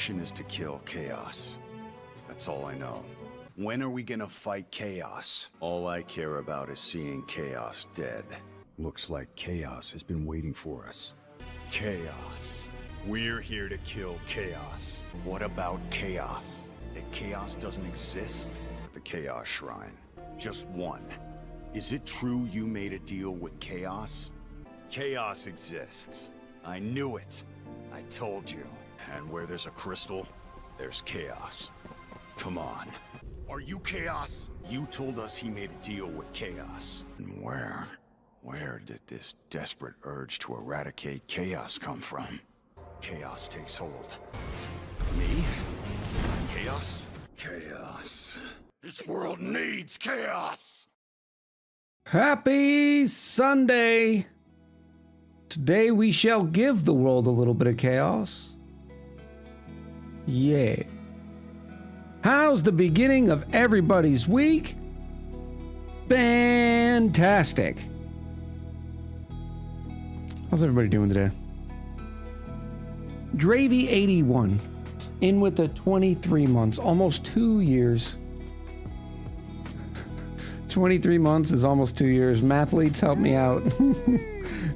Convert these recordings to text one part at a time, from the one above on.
mission is to kill Chaos. That's all I know. When are we gonna fight Chaos? All I care about is seeing Chaos dead. Looks like Chaos has been waiting for us. Chaos. We're here to kill Chaos. What about Chaos? That Chaos doesn't exist? The Chaos Shrine. Just one. Is it true you made a deal with Chaos? Chaos exists. I knew it. I told you. And where there's a crystal, there's Chaos. Come on. Are you Chaos? You told us he made a deal with Chaos. And where did this desperate urge to eradicate Chaos come from? Chaos takes hold. Me? Chaos? Chaos. This world needs Chaos! Happy Sunday! Today we shall give the world a little bit of chaos. Yeah. How's the beginning of everybody's week? Fantastic. How's everybody doing today? Dravy81 in with the 23 months, almost 2 years. 23 months is almost 2 years. Mathletes, help me out.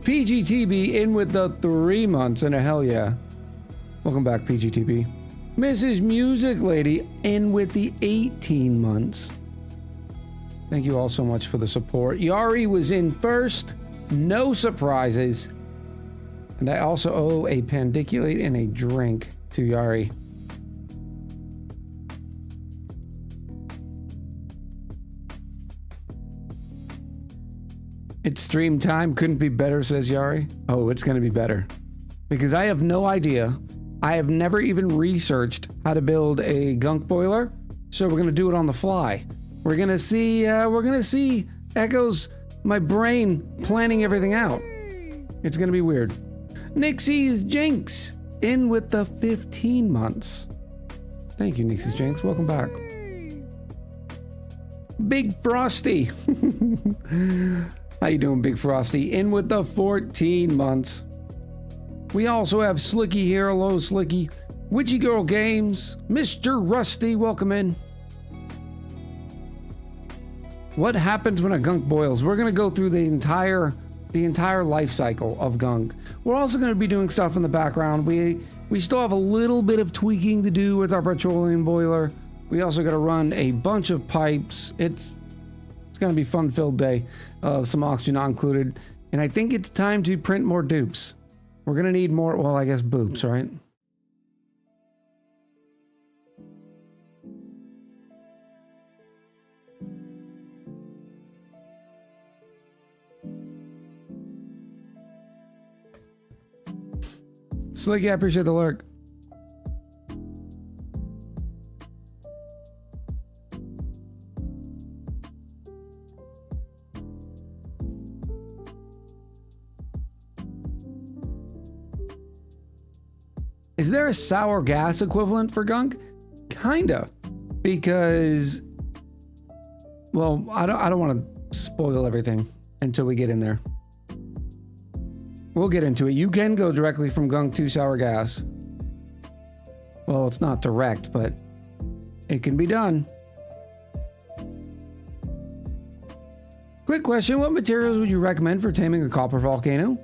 PGTB in with the 3 months and a hell yeah. Welcome back, PGTB. Mrs. Music Lady in with the 18 months. Thank you all so much for the support. Yari was in first. No surprises. And I also owe a pandiculate and a drink to Yari. It's stream time. Couldn't be better, says Yari. Oh, it's going to be better. Because I have no idea. I have never even researched how to build a gunk boiler. So we're going to do it on the fly. We're going to see Echo's, my brain, planning everything out. It's going to be weird. Nixie's Jinx in with the 15 months. Thank you, Nixie's Jinx. Welcome back. Big Frosty. How you doing, Big Frosty? In with the 14 months. We also have Slicky here. Hello, Slicky. Witchy Girl Games. Mr. Rusty, welcome in. What happens when a gunk boils? We're going to go through the entire life cycle of gunk. We're also going to be doing stuff in the background. We still have a little bit of tweaking to do with our petroleum boiler. We also got to run a bunch of pipes. It's going to be a fun-filled day. Some oxygen not included. And I think it's time to print more dupes. We're going to need more, well, I guess boops, right? Slicky, I appreciate the lurk. Is there a sour gas equivalent for gunk? Kinda. Because, well, I don't want to spoil everything until we get in there. We'll get into it. You can go directly from gunk to sour gas. Well, it's not direct, but it can be done. Quick question. What materials would you recommend for taming a copper volcano?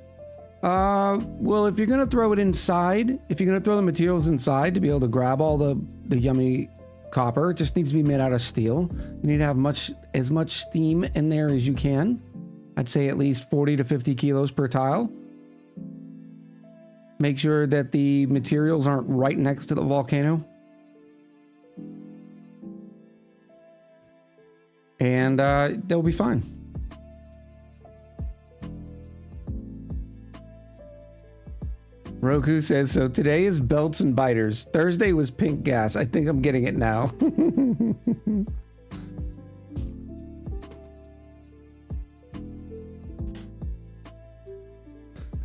Well, if you're going to throw it inside, if you're going to throw the materials inside to be able to grab all the yummy copper, it just needs to be made out of steel. You need to have as much steam in there as you can. I'd say at least 40 to 50 kilos per tile. Make sure that the materials aren't right next to the volcano. And they'll be fine. Roku says, so today is belts and biters. Thursday was pink gas. I think I'm getting it now.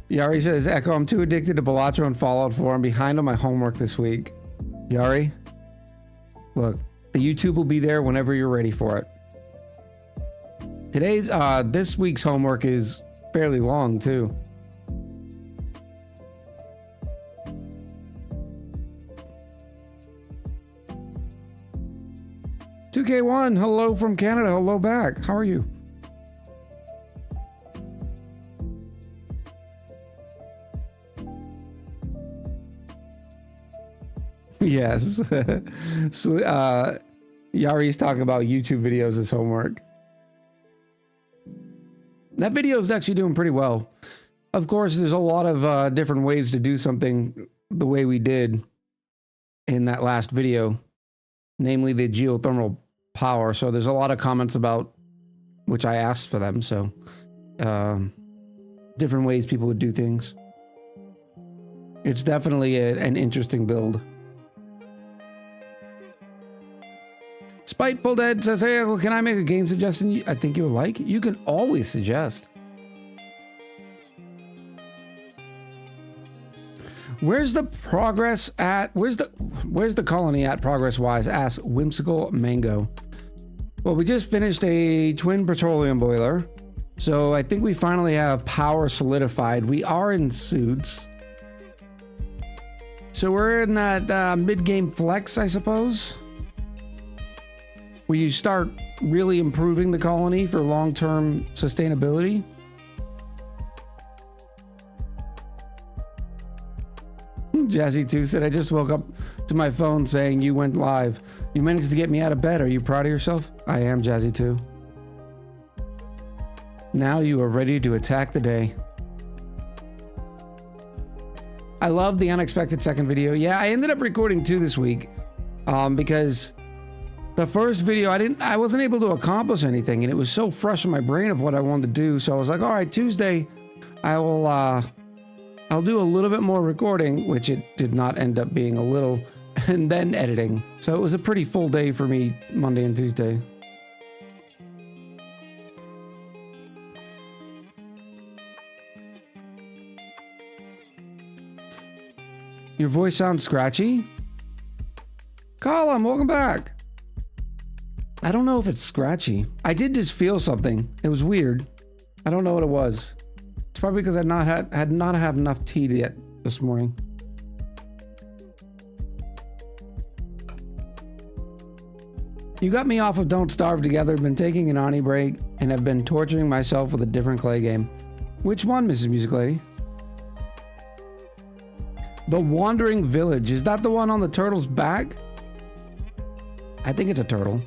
Yari says, Echo, I'm too addicted to Balatro and Fallout 4. I'm behind on my homework this week. Yari, look, the YouTube will be there whenever you're ready for it. This week's homework is fairly long too. 2K1, hello from Canada. Hello back. How are you? Yes. So, Yari's talking about YouTube videos as homework. That video is actually doing pretty well. Of course, there's a lot of different ways to do something the way we did in that last video, namely the geothermal power. So there's a lot of comments about which I asked for them. So different ways people would do things. It's definitely an interesting build. Spiteful Dead says, hey, well, can I make a game suggestion I think you would like? You can always suggest. Where's the progress at? Where's the colony at progress-wise? Asks Whimsical Mango. Well, we just finished a twin petroleum boiler. So I think we finally have power solidified. We are in suits. So we're in that mid-game flex, I suppose. Where you start really improving the colony for long-term sustainability. Jazzy2 said, I just woke up to my phone saying you went live. You managed to get me out of bed. Are you proud of yourself? I am, Jazzy2. Now you are ready to attack the day. I love the unexpected second video. Yeah, I ended up recording 2 this week because the first video I wasn't able to accomplish anything, and it was so fresh in my brain of what I wanted to do. So I was like, all right, Tuesday I'll do a little bit more recording, which it did not end up being a little, and then editing. So it was a pretty full day for me, Monday and Tuesday. Your voice sounds scratchy. Colin, welcome back. I don't know if it's scratchy. I did just feel something. It was weird. I don't know what it was. It's probably because I had not had enough tea yet this morning. You got me off of Don't Starve Together, been taking an ONI break, and have been torturing myself with a different clay game. Which one, Mrs. Music Lady? The Wandering Village. Is that the one on the turtle's back? I think it's a turtle.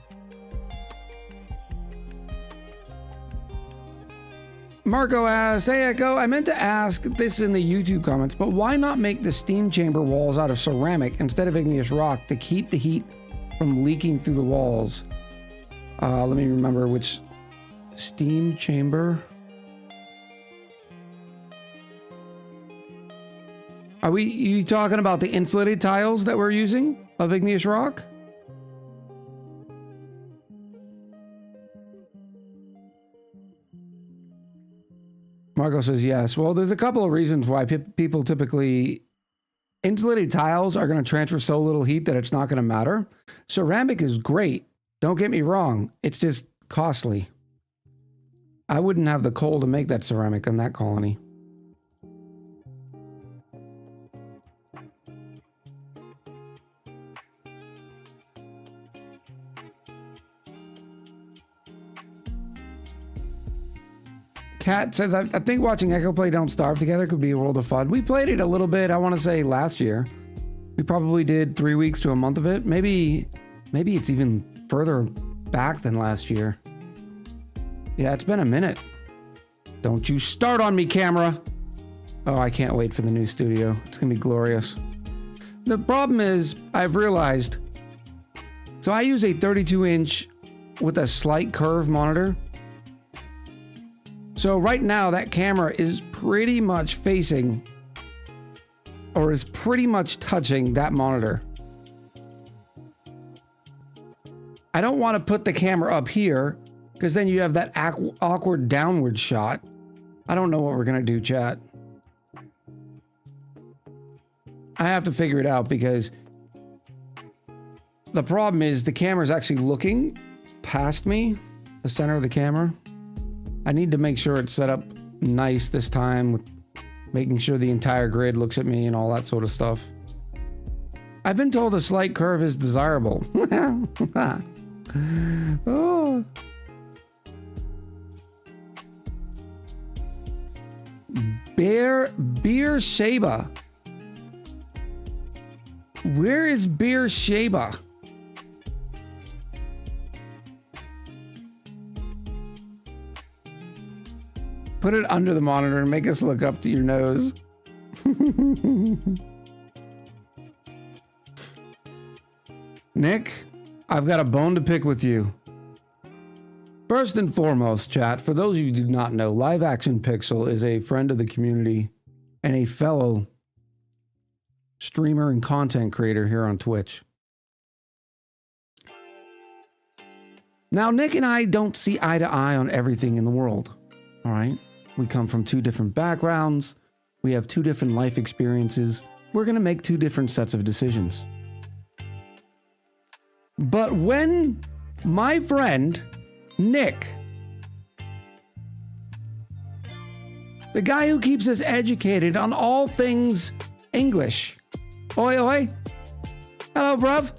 Marco asks, hey Echo, I meant to ask this in the YouTube comments, but why not make the steam chamber walls out of ceramic instead of igneous rock to keep the heat from leaking through the walls? Let me remember which steam chamber. Are you talking about the insulated tiles that we're using of igneous rock? Marco says yes. Well, there's a couple of reasons why people typically... Insulated tiles are going to transfer so little heat that it's not going to matter. Ceramic is great. Don't get me wrong. It's just costly. I wouldn't have the coal to make that ceramic in that colony. Kat says, I think watching Echo play Don't Starve Together could be a world of fun. We played it a little bit, I want to say last year. We probably did 3 weeks to a month of it. Maybe it's even further back than last year. Yeah, it's been a minute. Don't you start on me, camera. Oh, I can't wait for the new studio. It's going to be glorious. The problem is, I've realized, so I use a 32-inch with a slight curve monitor. So right now that camera is pretty much facing, or is pretty much touching that monitor. I don't want to put the camera up here because then you have that awkward downward shot. I don't know what we're going to do, chat. I have to figure it out because the problem is the camera is actually looking past me, the center of the camera. I need to make sure it's set up nice this time with making sure the entire grid looks at me and all that sort of stuff. I've been told a slight curve is desirable. Oh. Beersheba. Where is Beersheba? Put it under the monitor and make us look up to your nose. Nick, I've got a bone to pick with you. First and foremost, chat, for those of you who do not know, Live Action Pixel is a friend of the community and a fellow streamer and content creator here on Twitch. Now, Nick and I don't see eye to eye on everything in the world, all right? We come from two different backgrounds. We have two different life experiences. We're going to make two different sets of decisions. But when my friend Nick, the guy who keeps us educated on all things English, oi oi, hello bruv,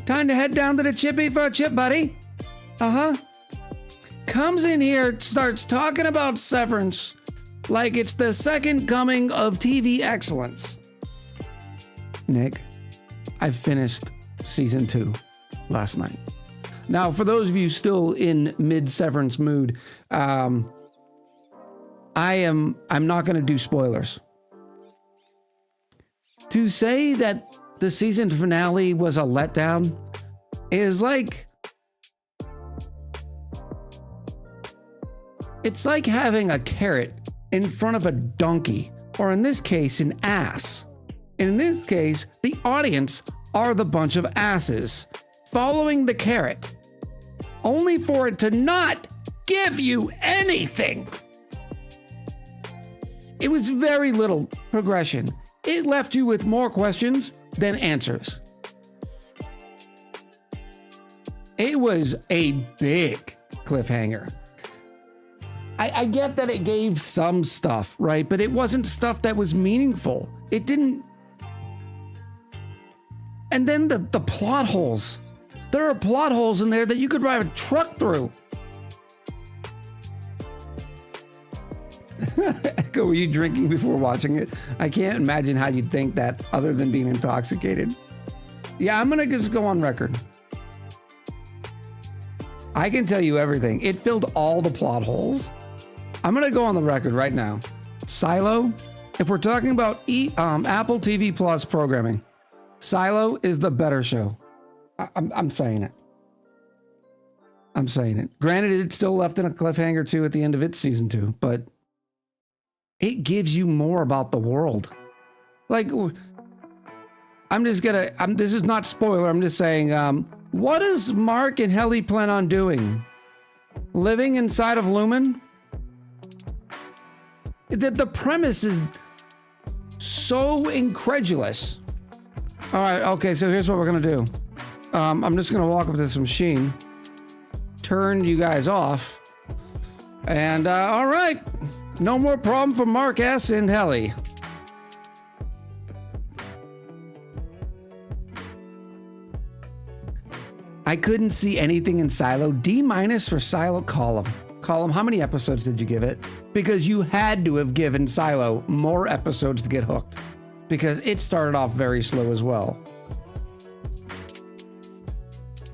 time to head down to the chippy for a chip, buddy. Comes in here, starts talking about Severance like it's the second coming of TV excellence. Nick, I finished season 2 last night. Now, for those of you still in mid-Severance mood, I'm not going to do spoilers. To say that the season finale was a letdown is like, it's like having a carrot in front of a donkey, or in this case, an ass. In this case, the audience are the bunch of asses following the carrot, only for it to not give you anything. It was very little progression. It left you with more questions than answers. It was a big cliffhanger. I get that it gave some stuff, right? But it wasn't stuff that was meaningful. It didn't. And then the plot holes. There are plot holes in there that you could drive a truck through. Echo, were you drinking before watching it? I can't imagine how you'd think that other than being intoxicated. Yeah, I'm gonna just go on record. I can tell you everything. It filled all the plot holes. I'm gonna go on the record right now. Silo, if we're talking about Apple TV Plus programming, Silo is the better show. I'm saying it. I'm saying it. Granted, it's still left in a cliffhanger too at the end of its season 2, but it gives you more about the world. Like, this is not spoiler. I'm just saying, what does Mark and Helly plan on doing? Living inside of Lumen? The premise is so incredulous. All right, okay, so here's what we're gonna do. I'm just gonna walk up to this machine, turn you guys off, and all right, no more problem for Mark S. and Helly. I couldn't see anything in Silo. D- for Silo. Column. How many episodes did you give it? Because you had to have given Silo more episodes to get hooked. Because it started off very slow as well.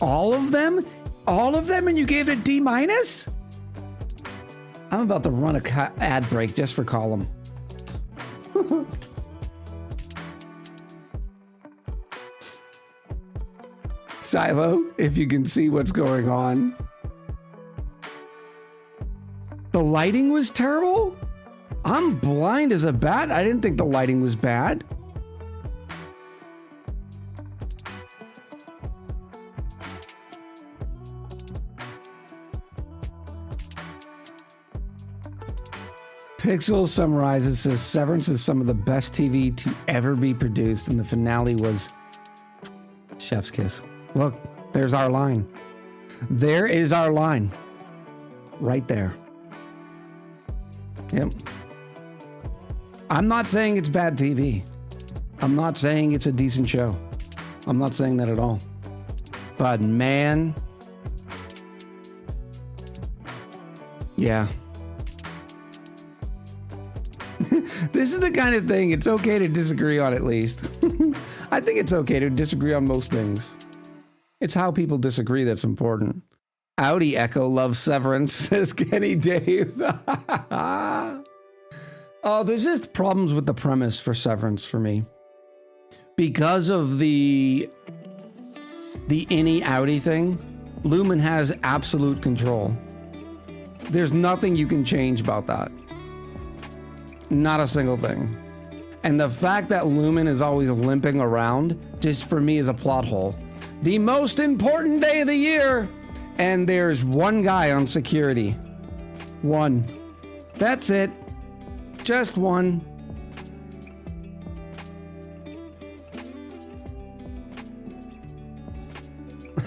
All of them? All of them and you gave it a D-? I'm about to run a ad break just for Column. Silo, if you can see what's going on. The lighting was terrible? I'm blind as a bat. I didn't think the lighting was bad. Pixel summarizes, says Severance is some of the best TV to ever be produced, and the finale was chef's kiss. Look, there's our line. There is our line. Right there. Yep. I'm not saying it's bad TV. I'm not saying it's a decent show. I'm not saying that at all. But man, yeah. This is the kind of thing it's okay to disagree on, at least. I think it's okay to disagree on most things. It's how people disagree that's important. ONI Echo loves Severance, says Kenny Dave. Oh, there's just problems with the premise for Severance for me. Because of the ONI thing, Lumen has absolute control. There's nothing you can change about that. Not a single thing. And the fact that Lumen is always limping around, just for me, is a plot hole. The most important day of the year, and there's one guy on security. One. That's it. Just one.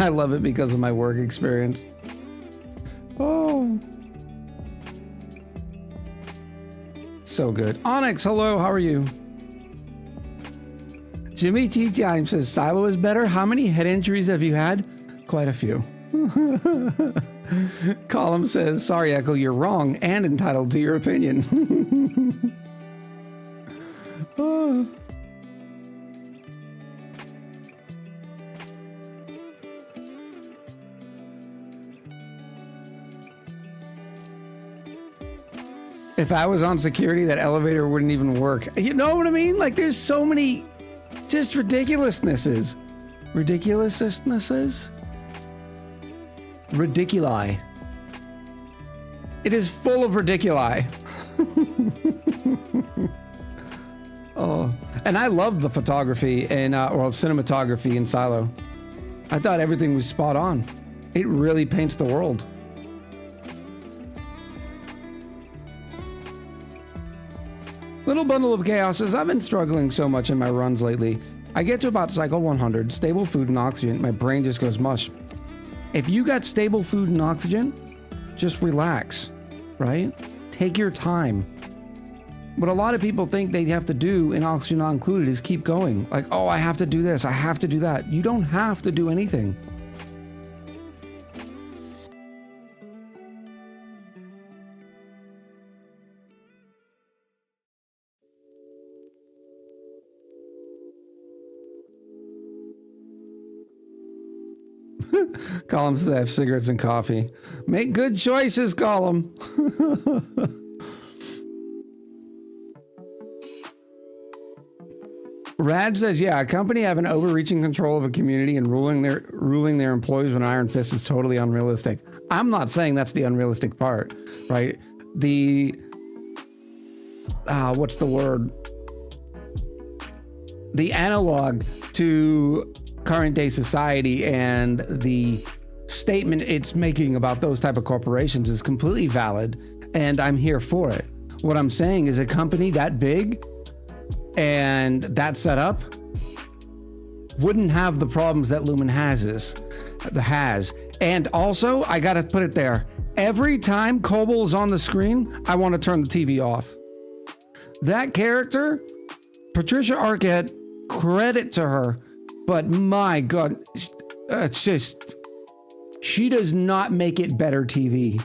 I love it because of my work experience. Oh. So good. Onyx, hello, how are you? Jimmy Tea Time says Silo is better. How many head injuries have you had? Quite a few. Column says, sorry, Echo, you're wrong and entitled to your opinion. Oh. If I was on security, that elevator wouldn't even work. You know what I mean? Like, there's so many just ridiculousnesses. Ridiculousnesses? Ridiculi. It is full of ridiculi. Oh, and I loved the photography and or cinematography in Silo. I thought everything was spot on. It really paints the world. Little Bundle of Chaos says, I've been struggling so much in my runs lately. I get to about cycle 100, stable food and oxygen, my brain just goes mush. If you got stable food and oxygen, just relax, right? Take your time. What a lot of people think they have to do in oxygen not included is keep going. Like, oh, I have to do this, I have to do that. You don't have to do anything. Column says I have cigarettes and coffee. Make good choices, Column. Rad says, yeah, a company having overreaching control of a community and ruling their employees with an iron fist is totally unrealistic. I'm not saying that's the unrealistic part, right? What's the word? The analog to current day society and the statement it's making about those type of corporations is completely valid, and I'm here for it. What I'm saying is a company that big and that set up wouldn't have the problems that Lumen has. And also, I gotta put it there, every time Cobble is on the screen, I want to turn the TV off. That character, Patricia Arquette, credit to her, but my God, it's just, she does not make it better TV.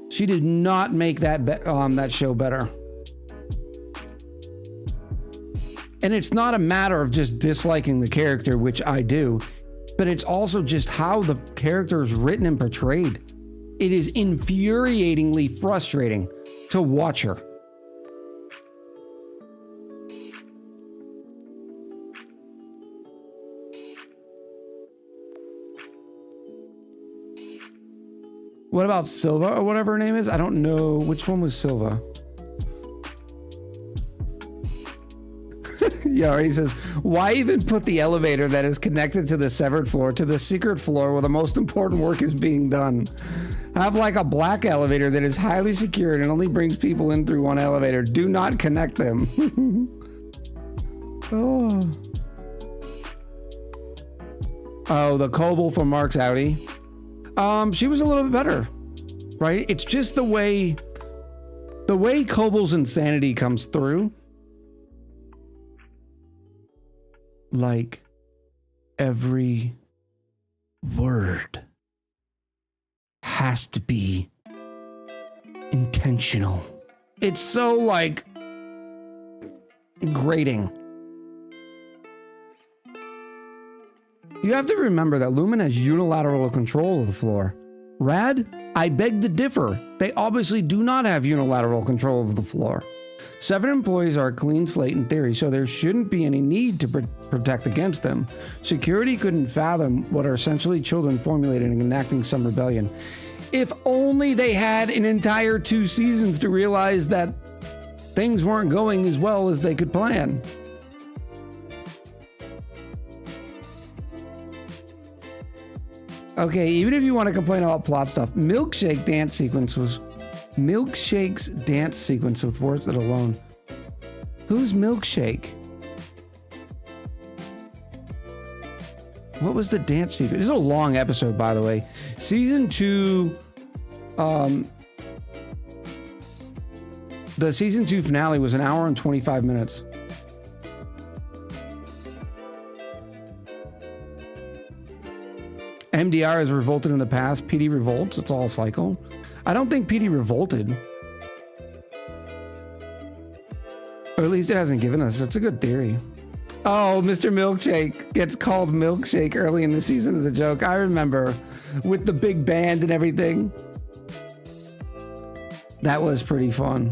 She did not make that show better. And it's not a matter of just disliking the character, which I do, but it's also just how the character is written and portrayed. It is infuriatingly frustrating to watch her. What about Silva or whatever her name is? I don't know. Which one was Silva? Yari says, why even put the elevator that is connected to the severed floor to the secret floor where the most important work is being done? Have like a black elevator that is highly secured and only brings people in through one elevator. Do not connect them. Oh, the Cobble from Mark's Audi. She was a little bit better, right? It's just the way Cobble's insanity comes through. Like every has to be intentional. It's so like grating. You have to remember that Lumen has unilateral control of the floor. Rad, I beg to differ. They obviously do not have unilateral control of the floor. 7 employees are a clean slate in theory, so there shouldn't be any need to protect against them. Security couldn't fathom what are essentially children formulating and enacting some rebellion. If only they had an entire 2 seasons to realize that things weren't going as well as they could plan. Okay, even if you want to complain about plot stuff, Milkshake's dance sequence with words that alone. Who's Milkshake? What was the dance sequence? This is a long episode, by the way. Season 2, the season 2 finale was an hour and 25 minutes. MDR has revolted in the past. PD revolts. It's all a cycle. I don't think PD revolted. Or at least it hasn't given us. It's a good theory. Oh, Mr. Milkshake gets called Milkshake early in the season as a joke. I remember with the big band and everything. That was pretty fun.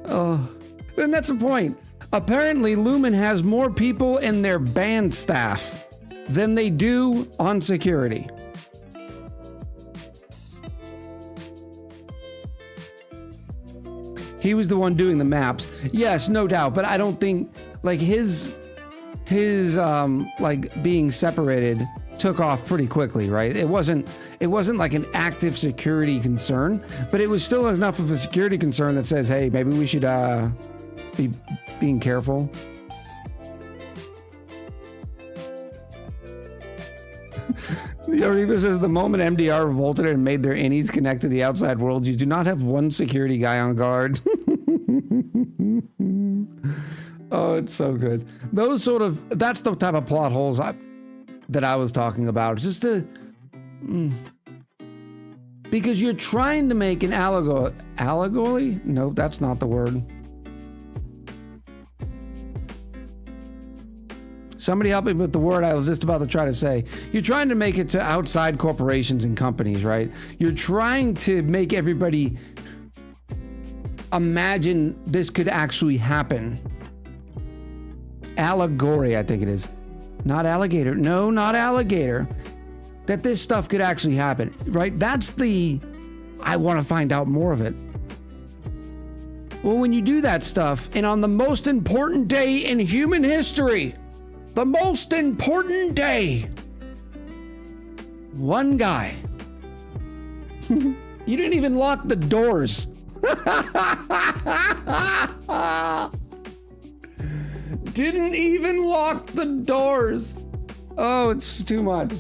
Oh, and that's the point. Apparently, Lumen has more people in their band staff than they do on security. He was the one doing the maps. Yes, no doubt, but I don't think like his like being separated took off pretty quickly, right? It wasn't like an active security concern, but it was still enough of a security concern that says, hey, maybe we should be being careful. The Oriba says the moment MDR revolted and made their innies connect to the outside world, you do not have one security guy on guard. Oh, it's so good. Those sort of, that's the type of plot holes that I was talking about. Just to, because you're trying to make an allegory? No, that's not the word. Somebody help me with the word I was just about to try to say. You're trying to make it to outside corporations and companies, right? You're trying to make everybody imagine this could actually happen. Allegory, I think it is. Not alligator. No, not alligator. That this stuff could actually happen, right? That's the, I want to find out more of it. Well, when you do that stuff, and on the most important day in human history, the most important day, one guy, you didn't even lock the doors. Didn't even lock the doors. Oh, it's too much.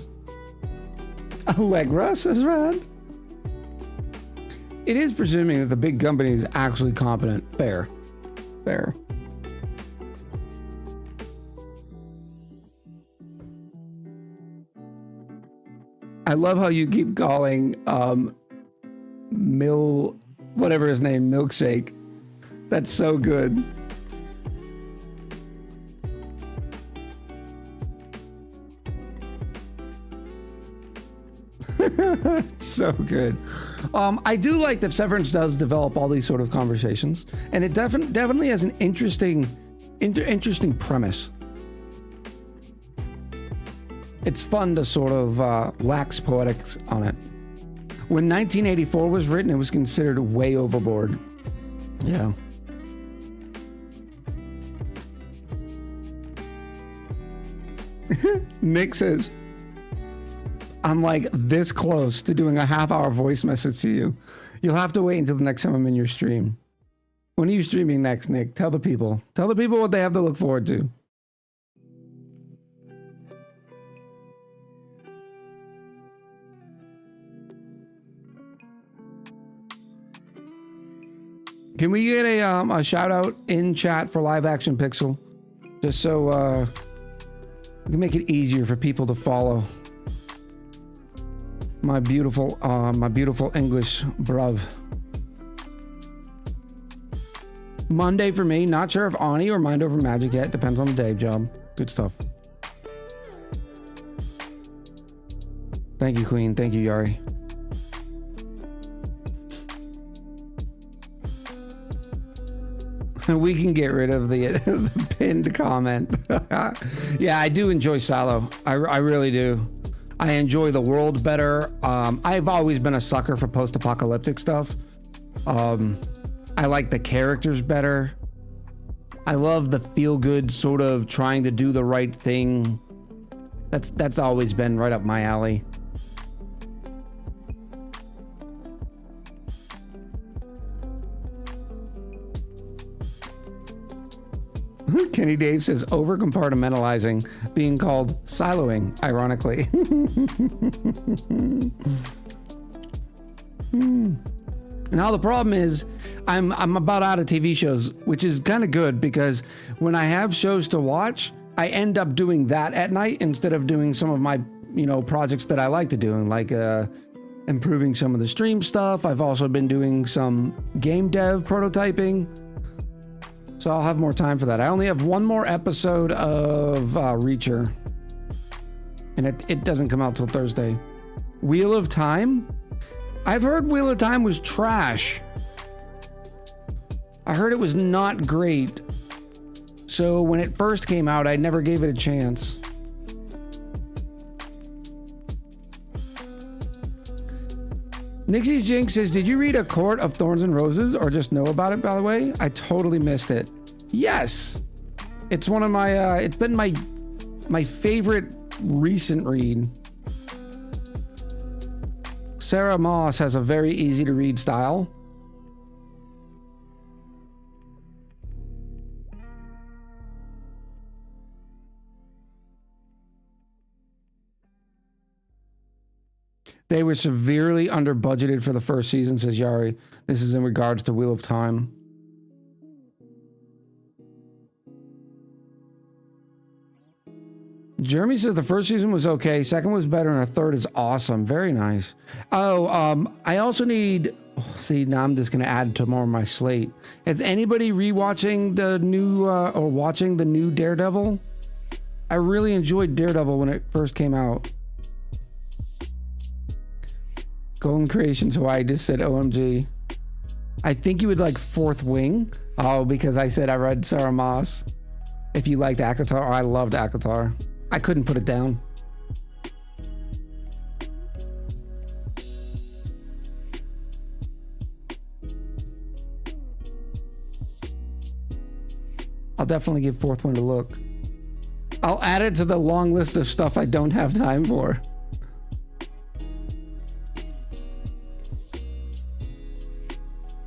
Allegra says Rad. It is presuming that the big company is actually competent. Fair. Fair. I love how you keep calling whatever his name, Milkshake. That's so good. So good. I do like that Severance does develop all these sort of conversations, and it definitely has an interesting premise. It's fun to sort of wax poetics on it. When 1984 was written, it was considered way overboard. Yeah. Nick says, I'm like this close to doing a half-hour voice message to you. You'll have to wait until the next time I'm in your stream. When are you streaming next, Nick? Tell the people. Tell the people what they have to look forward to. Can we get a shout out in chat for Live Action Pixel? Just so we can make it easier for people to follow. My beautiful English bruv. Monday for me. Not sure if ONI or Mind Over Magic yet. Depends on the day job. Good stuff. Thank you, Queen. Thank you, Yari. We can get rid of the pinned comment. Yeah, I do enjoy Silo. I really do. I enjoy the world better. I've always been a sucker for post-apocalyptic stuff. I like the characters better. I love the feel-good sort of trying to do the right thing. That's always been right up my alley. Kenny Dave says over compartmentalizing being called siloing, ironically. Now the problem is I'm about out of TV shows, which is kind of good because when I have shows to watch, I end up doing that at night instead of doing some of my, projects that I like to do, like improving some of the stream stuff. I've also been doing some game dev prototyping. So I'll have more time for that. I only have one more episode of Reacher. And it doesn't come out till Thursday. Wheel of Time? I've heard Wheel of Time was trash. I heard it was not great. So when it first came out, I never gave it a chance. Nixie's Jinx says, did you read A Court of Thorns and Roses or just know about it, by the way? I totally missed it. Yes. It's one of my, it's been my favorite recent read. Sarah Moss has a very easy to read style. They were severely under budgeted for the first season, says Yari. This is in regards to Wheel of Time. Jeremy says the first season was okay, second was better, and the third is awesome. Very nice. Oh, I also need... See, now I'm just going to add to more of my slate. Is anybody rewatching the new, or watching the new Daredevil? I really enjoyed Daredevil when it first came out. Golden Creations Hawaii just said OMG. I think you would like Fourth Wing. Oh, because I said I read Sarah Moss. If you liked ACOTAR, I loved ACOTAR. I couldn't put it down. I'll definitely give Fourth Wing a look. I'll add it to the long list of stuff I don't have time for.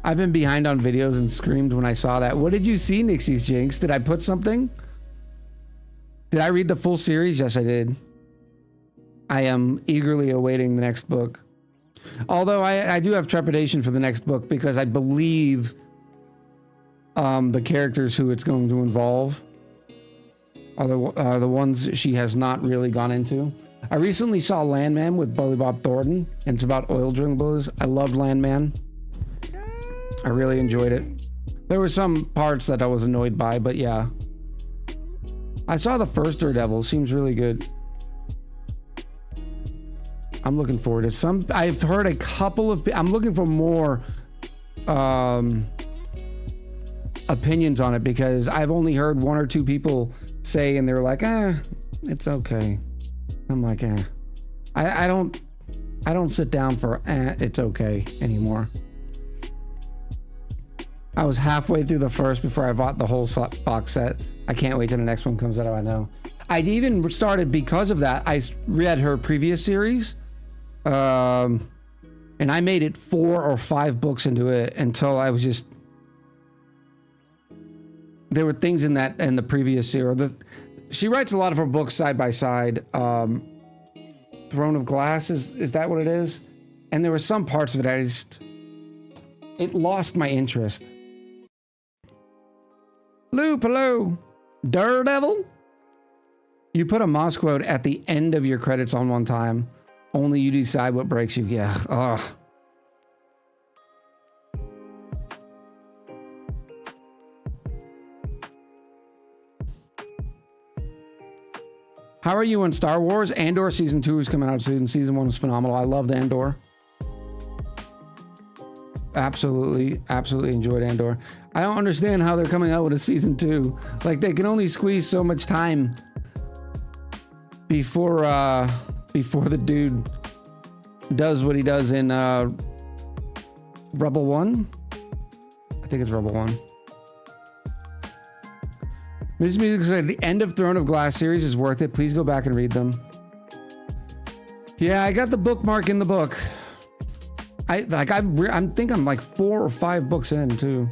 I've been behind on videos and screamed when I saw that. What did you see, Nixie's Jinx? Did I put something? Did I read the full series? Yes, I did. I am eagerly awaiting the next book. Although I do have trepidation for the next book because I believe the characters who it's going to involve are the ones she has not really gone into. I recently saw Landman with Billy Bob Thornton, and it's about oil drilling bullets. I loved Landman. I really enjoyed it. There were some parts that I was annoyed by, but yeah. I saw the first Daredevil. Seems really good. I'm looking forward to some. I've heard a couple of... I'm looking for more opinions on it because I've only heard one or two people say, and they're like, it's okay. I'm like, I don't sit down for it's okay anymore. I was halfway through the first before I bought the whole box set. I can't wait till the next one comes out. I know. I'd even started because of that. I read her previous series, and I made it 4 or 5 books into it until I was just. There were things in the previous series. She writes a lot of her books side by side. Throne of Glass is that what it is? And there were some parts of it it lost my interest. Loop, hello. Daredevil? You put a Moss quote at the end of your credits on one time. Only you decide what breaks you. Yeah. Ugh. How are you on Star Wars? Andor season 2 is coming out soon. Season 1 is phenomenal. I loved Andor. Absolutely enjoyed Andor. I don't understand how they're coming out with a season 2. Like, they can only squeeze so much time before the dude does what he does in Rebel 1. I think it's Rebel 1. This music said the end of Throne of Glass series is worth it. Please go back and read them. Yeah, I got the bookmark in the book. I think I'm like 4 or 5 books in too.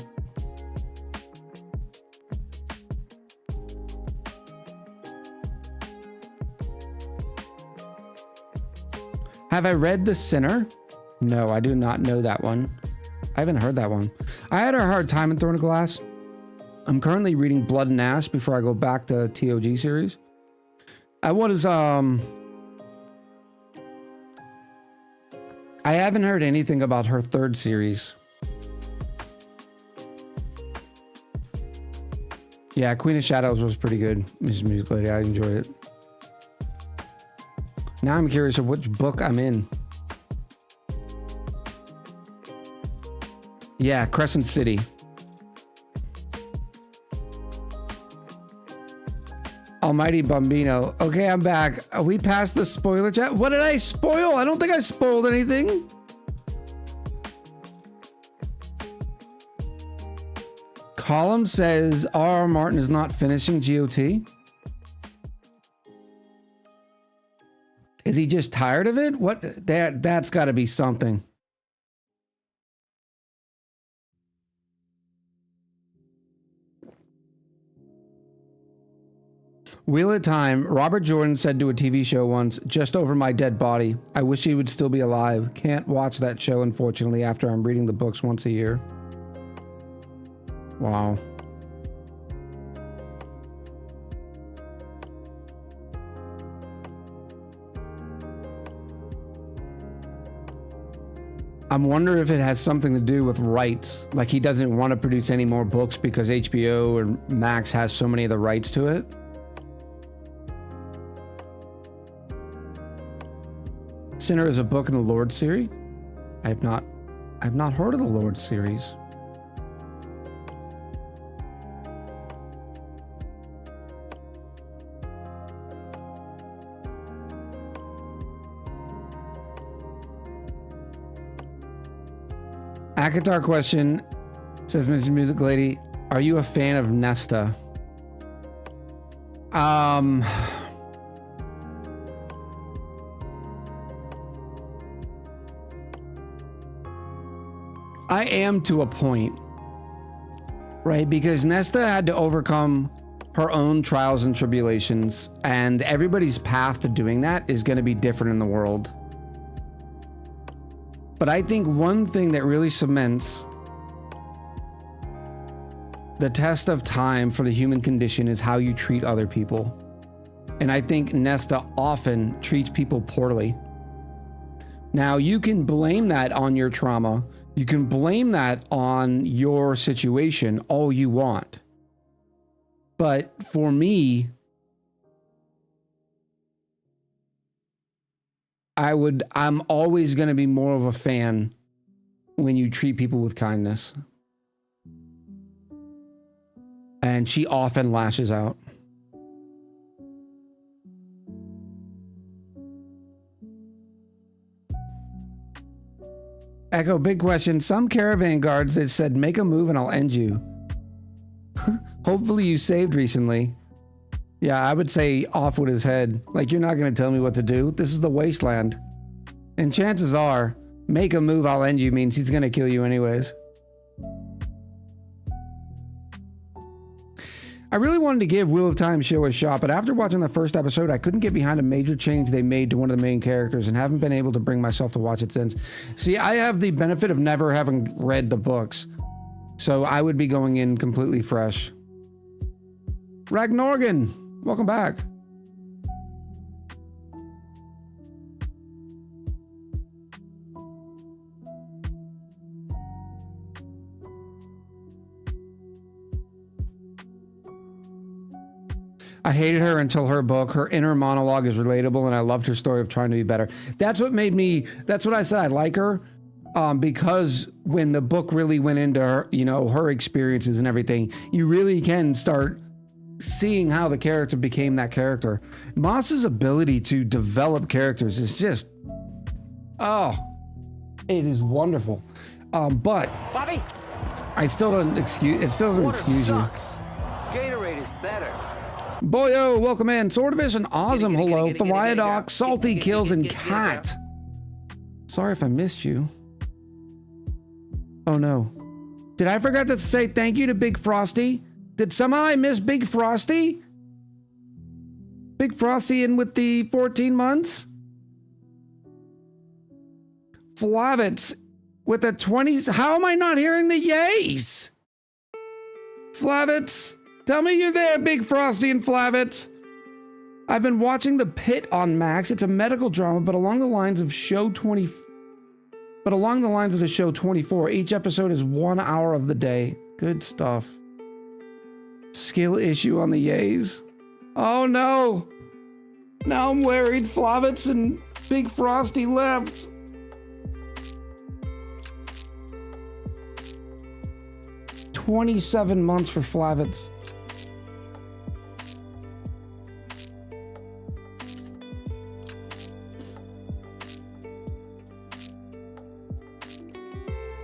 Have I read The Sinner? No, I do not know that one. I haven't heard that one. I had a hard time in Throne of Glass. I'm currently reading Blood and Ash before I go back to TOG series. I haven't heard anything about her 3rd series. Yeah, Queen of Shadows was pretty good. Mrs. Music Lady, I enjoyed it. Now I'm curious of which book I'm in. Yeah, Crescent City. Almighty Bambino. Okay, I'm back. Are we past the spoiler chat? What did I spoil? I don't think I spoiled anything. Column says R.R. Martin is not finishing GOT. Is he just tired of it? What? That's got to be something. Wheel of Time. Robert Jordan said to a TV show once, "Just over my dead body. I wish he would still be alive. Can't watch that show, unfortunately, after I'm reading the books once a year." Wow. I'm wondering if it has something to do with rights. Like he doesn't want to produce any more books because HBO or Max has so many of the rights to it. Sinner is a book in the Lord series. I've not heard of the Lord series. Akatar question says, Mrs. Music Lady, are you a fan of Nesta? I am to a point, right? Because Nesta had to overcome her own trials and tribulations, and everybody's path to doing that is going to be different in the world. But I think one thing that really cements the test of time for the human condition is how you treat other people. And I think Nesta often treats people poorly. Now, you can blame that on your trauma. You can blame that on your situation all you want. But for me, I'm always going to be more of a fan when you treat people with kindness. And she often lashes out. Echo, big question. Some caravan guards that said, make a move and I'll end you. Hopefully you saved recently. Yeah, I would say off with his head. Like, you're not going to tell me what to do. This is the wasteland. And chances are, make a move, I'll end you means he's going to kill you anyways. I really wanted to give Wheel of Time show a shot, but after watching the first episode, I couldn't get behind a major change they made to one of the main characters and haven't been able to bring myself to watch it since. See, I have the benefit of never having read the books, so I would be going in completely fresh. Ragnorgan, welcome back. I hated her until her book. Her inner monologue is relatable, and I loved her story of trying to be better. That's what made me, that's what I said I like her, because when the book really went into her, you know, her experiences and everything, you really can start seeing how the character became that character. Moss's ability to develop characters is just, oh, it is wonderful. But Bobby, I still don't excuse, it still doesn't excuse you. Gatorade is better. Boyo, welcome in. Swordfish, awesome. Hello. Theriadoc, Salty Kills, and Cat. Sorry if I missed you. Oh no. Did I forget to say thank you to Big Frosty? Did somehow I miss Big Frosty? Big Frosty in with the 14 months? Flavitz with the 20s. How am I not hearing the yays? Flavitz, tell me you're there, Big Frosty and Flavitz. I've been watching The Pit on Max. It's a medical drama, but along the lines of the show 24. Each episode is 1 hour of the day. Good stuff. Skill issue on the yays. Oh no. Now I'm worried. Flavitz and Big Frosty left. $27 months for Flavitz.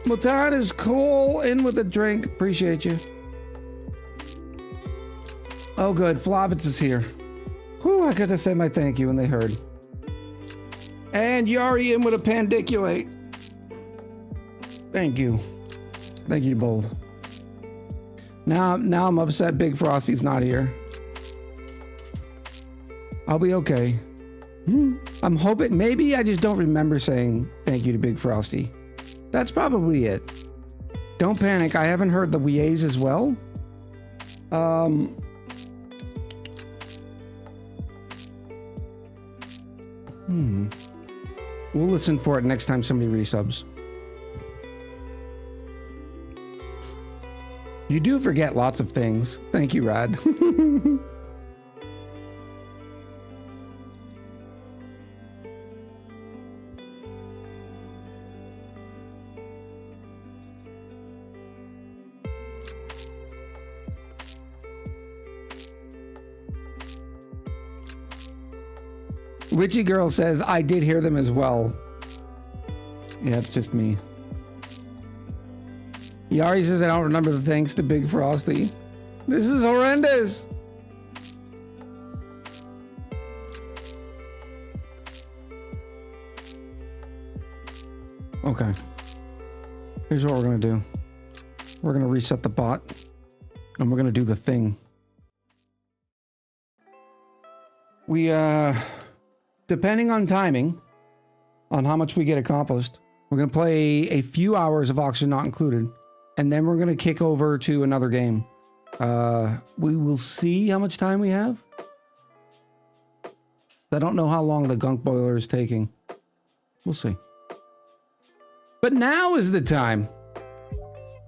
Matan is cool. In with a drink. Appreciate you. Oh, good. Flavitz is here. Whew, I got to say my thank you when they heard. And Yari in with a pandiculate. Thank you. Thank you both. Now I'm upset Big Frosty's not here. I'll be okay. I'm hoping, maybe I just don't remember saying thank you to Big Frosty. That's probably it. Don't panic. I haven't heard the yays as well. We'll listen for it next time somebody resubs. You do forget lots of things. Thank you, Rad. Witchy Girl says, I did hear them as well. Yeah, it's just me. Yari says, I don't remember the thanks to Big Frosty. This is horrendous. Okay. Here's what we're going to do. We're going to reset the bot. And we're going to do the thing. We, depending on timing, on how much we get accomplished, we're going to play a few hours of Oxygen Not Included, and then we're going to kick over to another game. We will see how much time we have. I don't know how long the Gunk boiler is taking. We'll see. But now is the time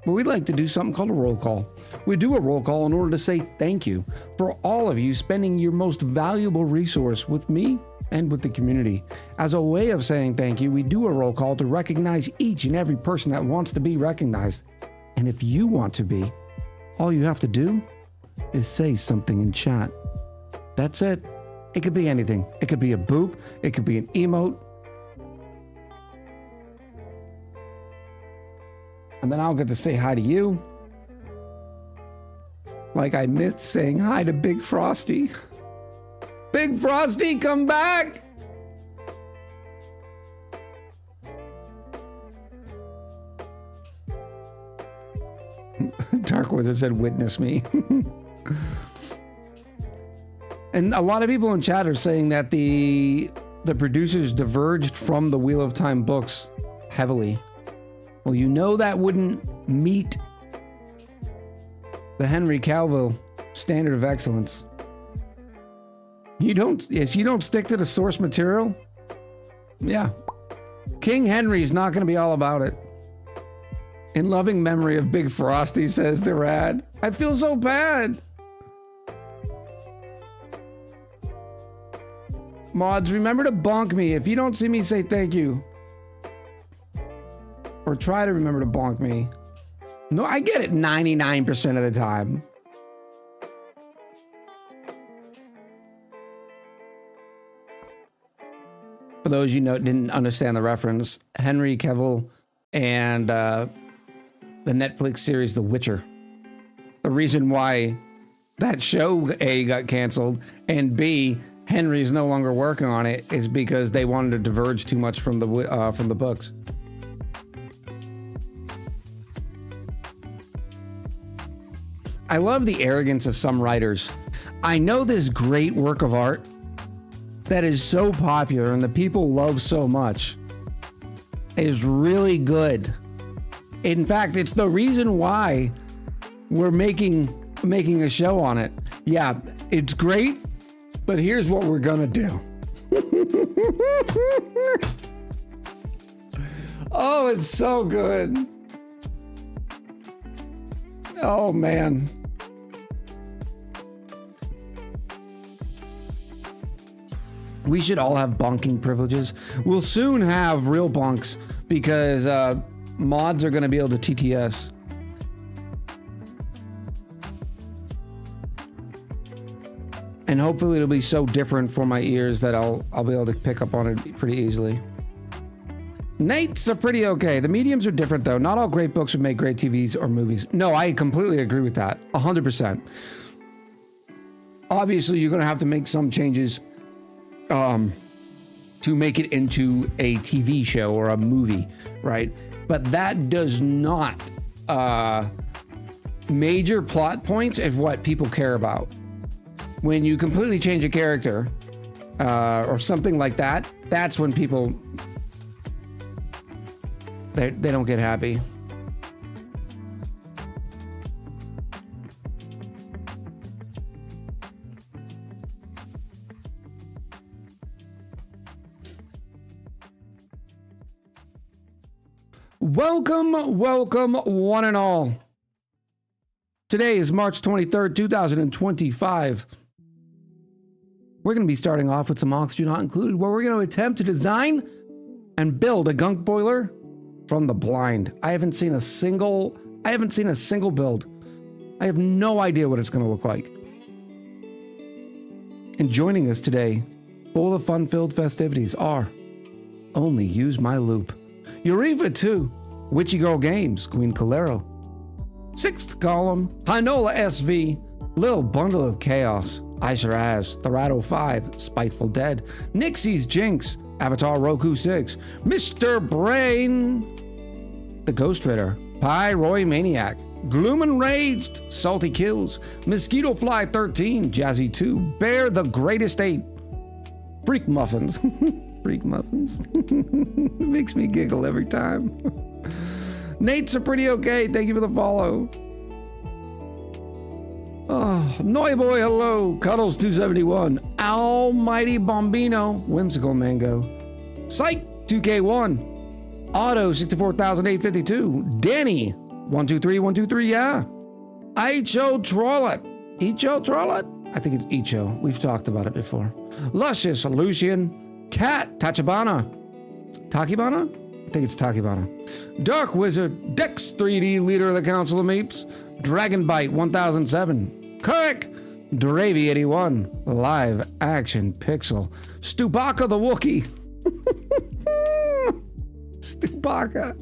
where we'd like to do something called a roll call. We do a roll call in order to say thank you for all of you spending your most valuable resource with me and with the community. As a way of saying thank you, we do a roll call to recognize each and every person that wants to be recognized. And if you want to be, all you have to do is say something in chat. That's it. It could be anything. It could be a boop. It could be an emote. And then I'll get to say hi to you. Like I missed saying hi to Big Frosty. Big Frosty, come back! Dark Wizard said, witness me. And a lot of people in chat are saying that the producers diverged from the Wheel of Time books heavily. Well, you know that wouldn't meet the Henry Cavill standard of excellence. If you don't stick to the source material, yeah. King Henry's not going to be all about it. In loving memory of Big Frosty, says the Rad. I feel so bad. Mods, remember to bonk me. If you don't see me, say thank you. Or try to remember to bonk me. No, I get it 99% of the time. For those you know didn't understand the reference, Henry Cavill and the Netflix series The Witcher. The reason why that show A got canceled and B Henry is no longer working on it is because they wanted to diverge too much from the books. I love the arrogance of some writers. I know this great work of art that is so popular and the people love so much is really good. In fact, it's the reason why we're making a show on it. Yeah, it's great, but here's what we're gonna do. Oh, it's so good. Oh, man. We should all have bonking privileges. We'll soon have real bonks because mods are going to be able to TTS. And hopefully it'll be so different for my ears that I'll be able to pick up on it pretty easily. Nate's are pretty okay. The mediums are different though. Not all great books would make great TVs or movies. No, I completely agree with that. 100%. Obviously, you're going to have to make some changes to make it into a TV show or a movie, right? But that does not major plot points is what people care about. When you completely change a character or something like that, that's when people they don't get happy. Welcome, welcome, one and all. Today is March 23rd, 2025. We're going to be starting off with some oxygen not included, where we're going to attempt to design and build a gunk boiler from the blind. I haven't seen a single build. I have no idea what it's going to look like. And joining us today, full of fun-filled festivities are Only Use My Loop, Eureka 2, Witchy Girl Games, Queen Calero, Sixth Column, Hinola SV, Lil Bundle of Chaos, Isher Az, Therato 5, Spiteful Dead, Nixie's Jinx, Avatar Roku 6, Mr. Brain, The Ghost Ritter, Pyroy Maniac, Gloom Enraged, Salty Kills, Mosquito Fly 13, Jazzy 2, Bear the Greatest 8, Freak Muffins, Freak Muffins, makes me giggle every time. Nate's are pretty okay, thank you for the follow. Oh, Noiboy, hello. Cuddles 271. Almighty Bombino. Whimsical Mango. Psych 2K1. Auto 64852. Danny 123123. Yeah. Icho Trollet. Icho Trollet? I think it's Icho. We've talked about it before. Luscious Lucian. Cat Tachibana. Takibana? I think it's Takibana. Dark Wizard. Dex 3D leader of the Council of Meeps. Dragonbite 1007, Kirk, Dravy 81, Live Action Pixel, Stubaka the Wookie, Stubaka,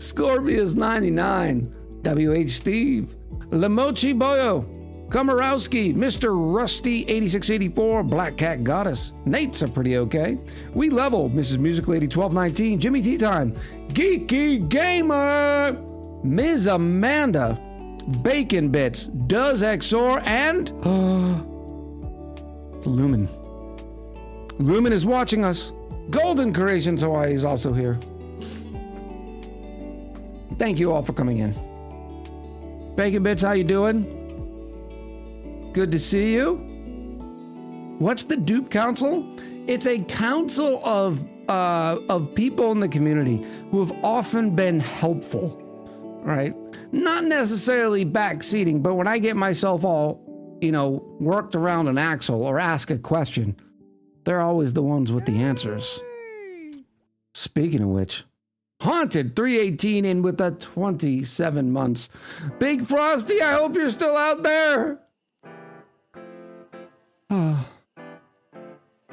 Scorpius 99, WH Steve, Lemochi Boyo, Komorowski, Mr. Rusty 8684, Black Cat Goddess, Nate's are pretty okay. We Level, Mrs. Music Lady 1219, Jimmy Tea Time, Geeky Gamer, Ms. Amanda, Bacon Bits, Does XOR, and it's Lumen. Lumen is watching us. Golden Creations Hawaii is also here. Thank you all for coming in. Bacon Bits, how you doing? It's good to see you. What's the Dupe Council? It's a council of people in the community who have often been helpful. Right? Not necessarily backseating, but when I get myself all, worked around an axle or ask a question, They're always the ones with the answers. Speaking of which, Haunted 318 in with the 27 months. Big Frosty, I hope you're still out there. Ah,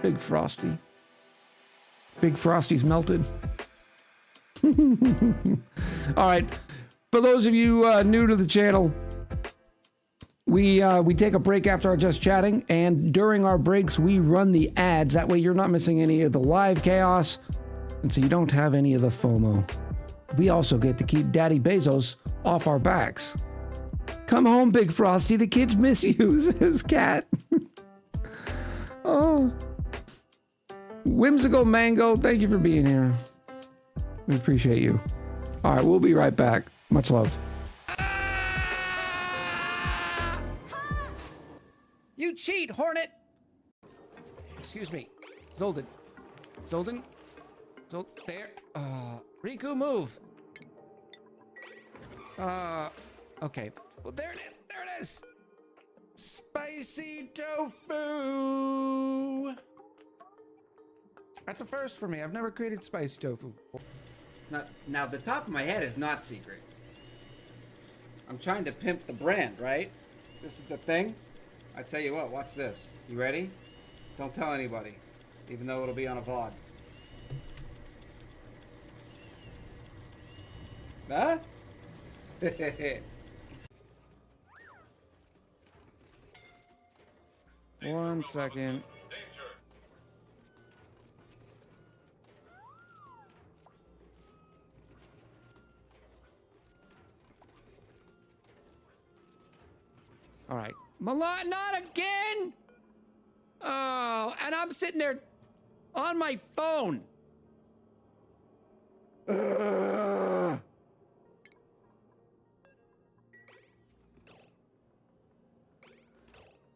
Big Frosty. Big Frosty's melted. All right. For those of you new to the channel, we take a break after our Just Chatting, and during our breaks, we run the ads. That way you're not missing any of the live chaos, and so you don't have any of the FOMO. We also get to keep Daddy Bezos off our backs. Come home, Big Frosty. The kids miss you, says Cat. Oh. Whimsical Mango, thank you for being here. We appreciate you. All right, we'll be right back. Much love. You cheat, Hornet! Excuse me. Zolden. There. Riku, move. Okay. Well, there it is. Spicy tofu. That's a first for me. I've never created spicy tofu. It's not, now the top of my head is not secret. I'm trying to pimp the brand, right? This is the thing. I tell you what, watch this. You ready? Don't tell anybody, even though it'll be on a VOD. Huh? 1 second. All right. Milan, not again! Oh, and I'm sitting there on my phone.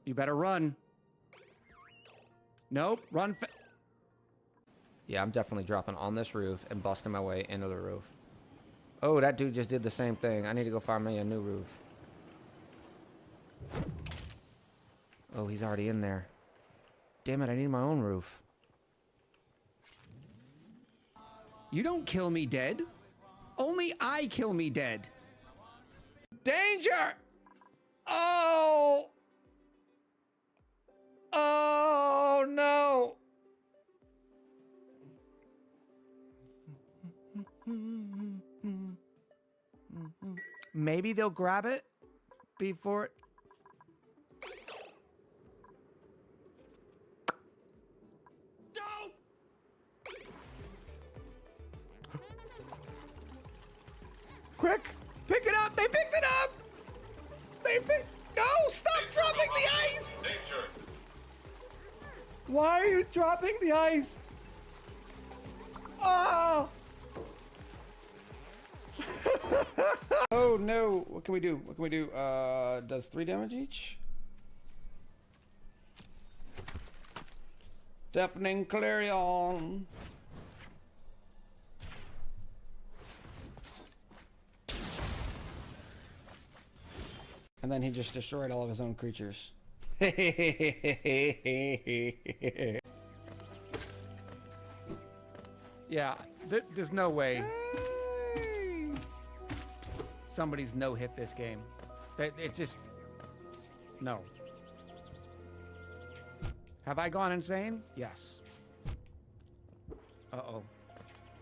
You better run. Nope, run Yeah, I'm definitely dropping on this roof and busting my way into the roof. Oh, that dude just did the same thing. I need to go find me a new roof. Oh, he's already in there. Damn it, I need my own roof. You don't kill me dead. Only I kill me dead. Danger! Oh! Oh, no! Maybe they'll grab it before it... Don't! Quick! Pick it up! They picked it up! They picked... No! Stop dropping the ice! Danger. Why are you dropping the ice? Oh! Oh no! What can we do? What can we do? Does 3 damage each? Deafening Clarion. And then he just destroyed all of his own creatures. Yeah, there's no way somebody's no-hit this game. It just... No. Have I gone insane? Yes. Uh-oh.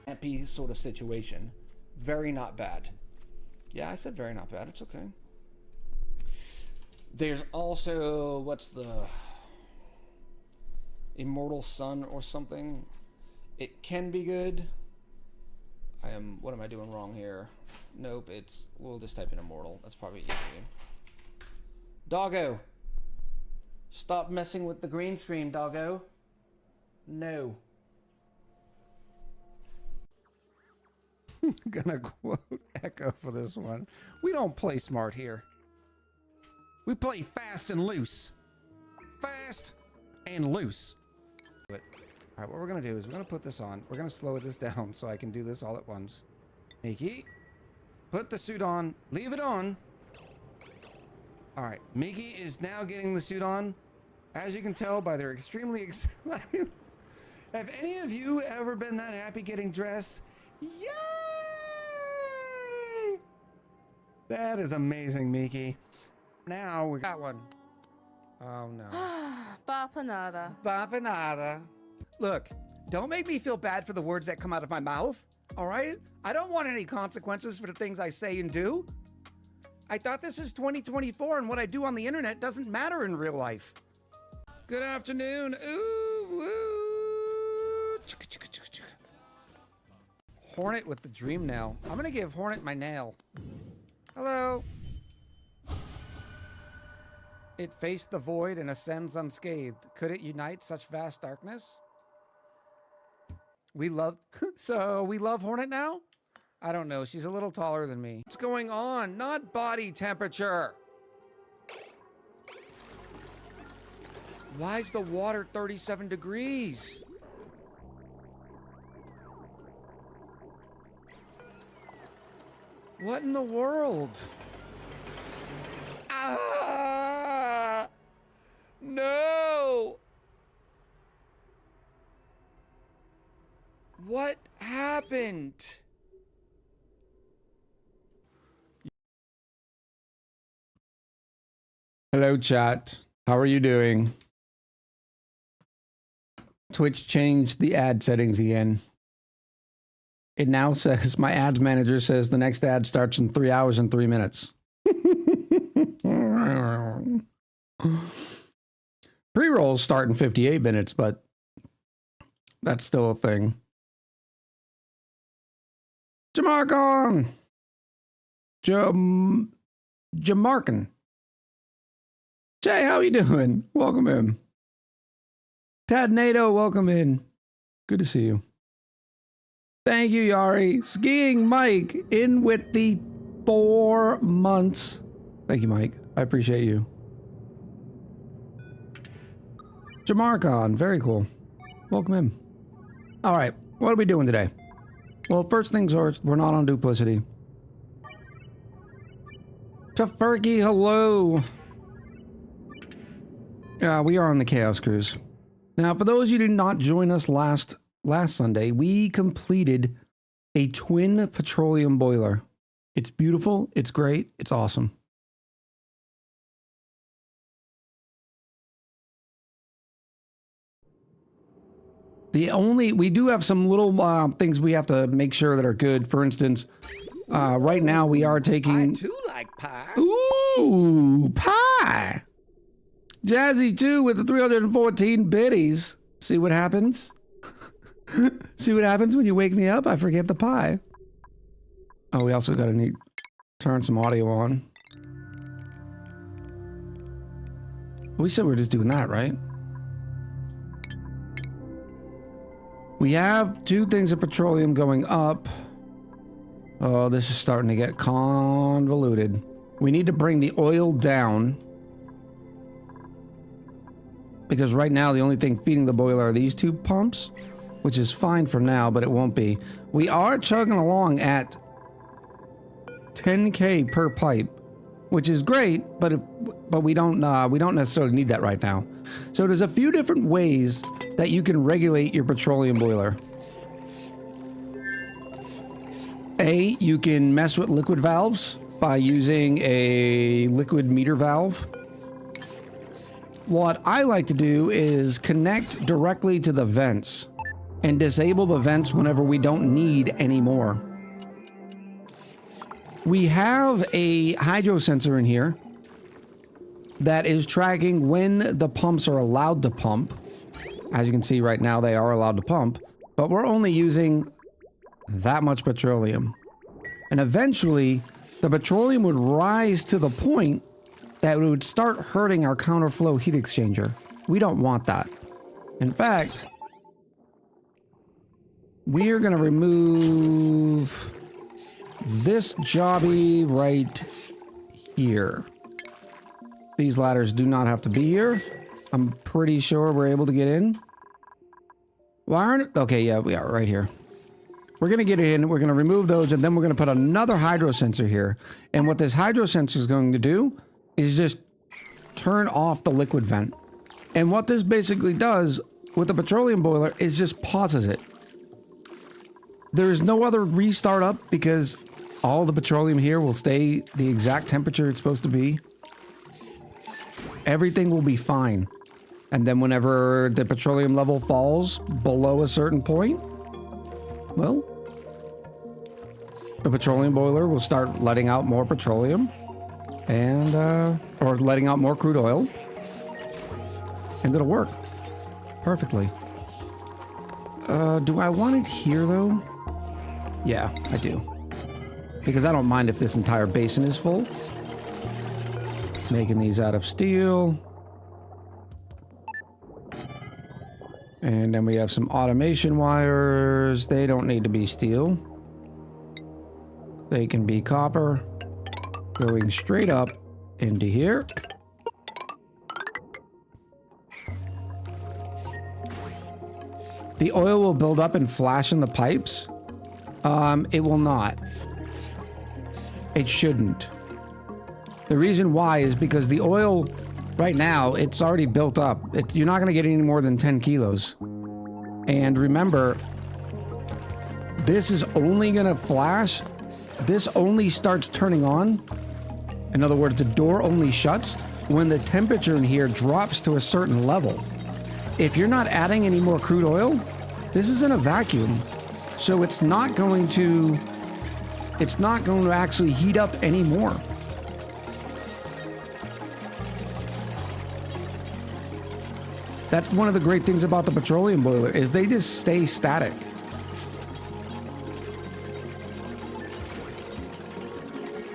Happy sort of situation. Very not bad. Yeah, I said very not bad. It's okay. There's also... What's the... Immortal Sun or something? It can be good. What am I doing wrong here? Nope, we'll just type in Immortal. That's probably easy. Doggo! Stop messing with the green screen, doggo. No. Gonna quote Echo for this one. We don't play smart here. We play fast and loose. Fast and loose. All right, what we're gonna do is we're gonna put this on. We're gonna slow this down so I can do this all at once. Miki, put the suit on. Leave it on. All right, Miki is now getting the suit on. As you can tell by their extremely Have any of you ever been that happy getting dressed? Yay! That is amazing, Miki. Now we got one. Oh no. Bapanada. Bapanada. Look, don't make me feel bad for the words that come out of my mouth, all right? I don't want any consequences for the things I say and do. I thought this is 2024 and what I do on the internet doesn't matter in real life. Good afternoon. Ooh, woo. Chicka, chicka, chicka, chicka. Hornet with the dream nail. I'm gonna give Hornet my nail. Hello. It faced the void and ascends unscathed. Could it unite such vast darkness? We love... So, we love Hornet now? I don't know. She's a little taller than me. What's going on? Not body temperature. Why is the water 37 degrees? What in the world? Ah! No! What happened? Hello, chat. How are you doing? Twitch changed the ad settings again. It now says, my ads manager says the next ad starts in 3 hours and 3 minutes. Pre-rolls start in 58 minutes, but that's still a thing. Jamarcon! Jamarcon. Jay, how you doing? Welcome in. Tad NATO, welcome in. Good to see you. Thank you, Yari. Skiing Mike in with the 4 months. Thank you, Mike. I appreciate you. Jamarcon, very cool. Welcome in. All right, what are we doing today? Well, first things first, we're not on duplicity. Tofurky, hello. We are on the Chaos Cruise. Now, for those who did not join us last Sunday, we completed a twin petroleum boiler. It's beautiful, it's great, it's awesome. We do have some little things we have to make sure that are good. For instance, right now we are taking... I too like pie. Ooh, pie! Jazzy 2 with the 314 biddies. See what happens? See what happens when you wake me up? I forget the pie. Oh, we also got to turn some audio on. We said we were just doing that, right? We have 2 things of petroleum going up. Oh, this is starting to get convoluted. We need to bring the oil down. Because right now the only thing feeding the boiler are these 2 pumps, which is fine for now, but it won't be. We are chugging along at 10K per pipe, which is great, but we don't necessarily need that right now. So there's a few different ways that you can regulate your petroleum boiler. A, you can mess with liquid valves by using a liquid meter valve. What I like to do is connect directly to the vents and disable the vents whenever we don't need any more. We have a hydro sensor in here that is tracking when the pumps are allowed to pump. As you can see right now, they are allowed to pump, but we're only using that much petroleum. And eventually, the petroleum would rise to the point that would start hurting our counterflow heat exchanger. We don't want that. In fact, we are going to remove this jobby right here. These ladders do not have to be here. I'm pretty sure we're able to get in. Why aren't... Okay, yeah, we are right here. We're going to get in, we're going to remove those, and then we're going to put another hydro sensor here. And what this hydro sensor is going to do is just turn off the liquid vent. And what this basically does, with the petroleum boiler is just pauses it. There's no other restart up because all the petroleum here will stay the exact temperature it's supposed to be. Everything will be fine. And then whenever the petroleum level falls below a certain point, well, the petroleum boiler will start letting out more petroleum and, or letting out more crude oil. And it'll work perfectly. Do I want it here though? Yeah, I do. Because I don't mind if this entire basin is full. Making these out of steel. And then we have some automation wires. They don't need to be steel. They can be copper. Going straight up into here. The oil will build up and flash in the pipes. It will not. It shouldn't. The reason why is because the oil right now, it's already built up. You're not going to get any more than 10 kilos. And remember, this is only going to flash. This only starts turning on. In other words, the door only shuts when the temperature in here drops to a certain level. If you're not adding any more crude oil, this is in a vacuum. So it's not going to actually heat up anymore. That's one of the great things about the petroleum boiler is they just stay static.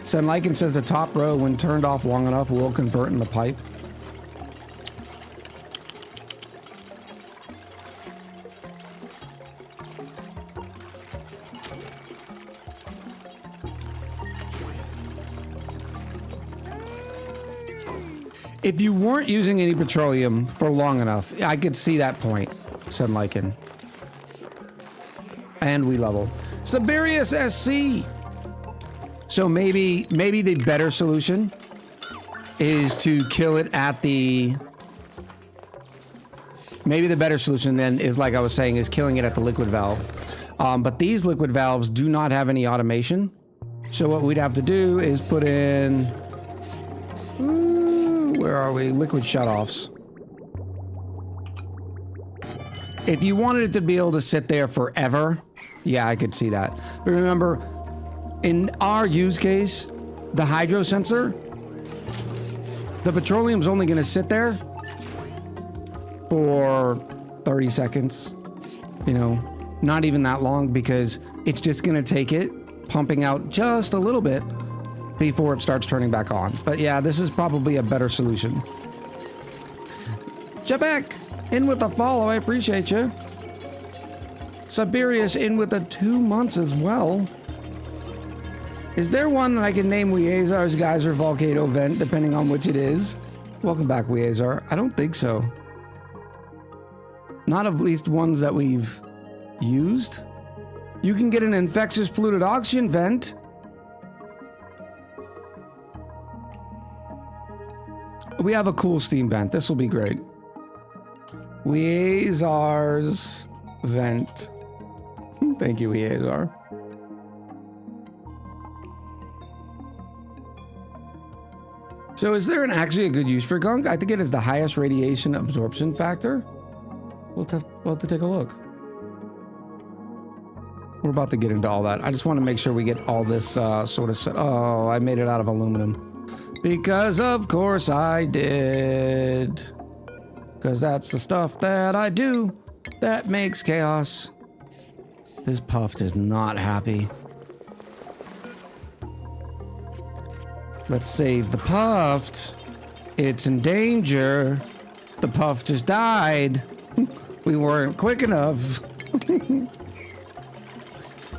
Senliken says the top row, when turned off long enough, will convert in the pipe. If you weren't using any petroleum for long enough, I could see that point, Senliken. And we level. Siberius SC! So maybe the better solution is to kill it at the... Maybe the better solution then is, like I was saying, is killing it at the liquid valve. But these liquid valves do not have any automation. So what we'd have to do is put in... Where are we? Liquid shutoffs. If you wanted it to be able to sit there forever, yeah, I could see that. But remember, in our use case, the hydro sensor, the petroleum's only going to sit there for 30 seconds. You know, not even that long, because it's just going to take it pumping out just a little bit before it starts turning back on. But yeah, this is probably a better solution. Jabek, in with the follow, I appreciate you. Siberius in with the 2 months as well. Is there one that I can name Weazar's Geyser Volcano Vent, depending on which it is? Welcome back, Weazar. I don't think so. Not at least ones that we've used. You can get an infectious polluted oxygen vent. We have a cool steam vent. This will be great. Weazar's vent. Thank you, Weazar. So is there actually a good use for gunk? I think it is the highest radiation absorption factor. We'll have to take a look. We're about to get into all that. I just want to make sure we get all this sort of set. Oh, I made it out of aluminum. Because of course I did. Because that's the stuff that I do that makes chaos. This Puffed is not happy. Let's save the Puffed. It's in danger. The Puff just died. We weren't quick enough.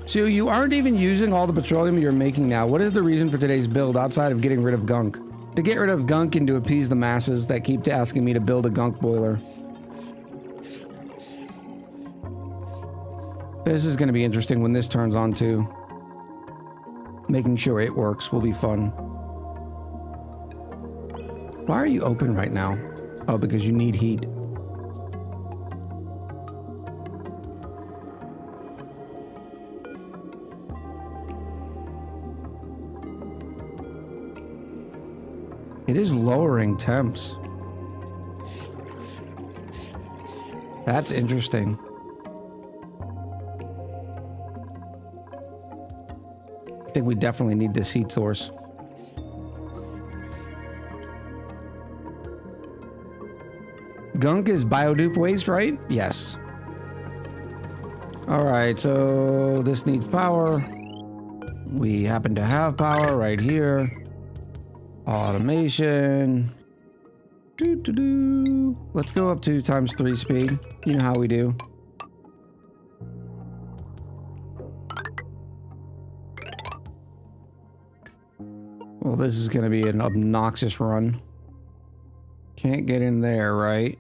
So you aren't even using all the petroleum you're making now. What is the reason for today's build outside of getting rid of gunk? To get rid of gunk and to appease the masses that keep asking me to build a gunk boiler. This is going to be interesting when this turns on too. Making sure it works will be fun. Why are you open right now? Oh, because you need heat. is lowering temps. That's interesting. I think we definitely need this heat source. Gunk is biodupe waste, right? Yes. Alright, so this needs power. We happen to have power right here. Automation. Let's go up to ×3 speed. You know how we do. Well, this is going to be an obnoxious run. Can't get in there, right?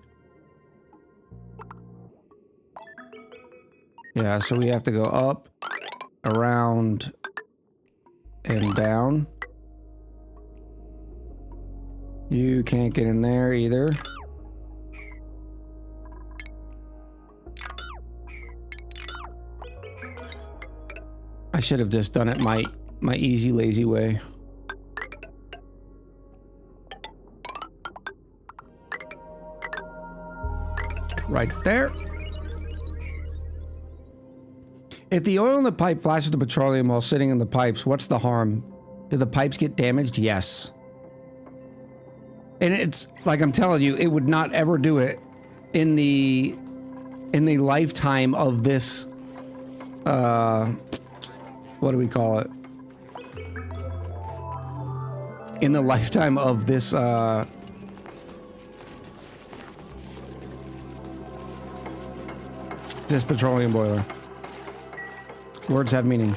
Yeah, so we have to go up, around, and down. You can't get in there either. I should have just done it my easy, lazy way. Right there. If the oil in the pipe flashes the petroleum while sitting in the pipes, what's the harm? Do the pipes get damaged? Yes. And it's like I'm telling you, it would not ever do it in the lifetime of this what do we call it? In the lifetime of this this petroleum boiler. Words have meaning.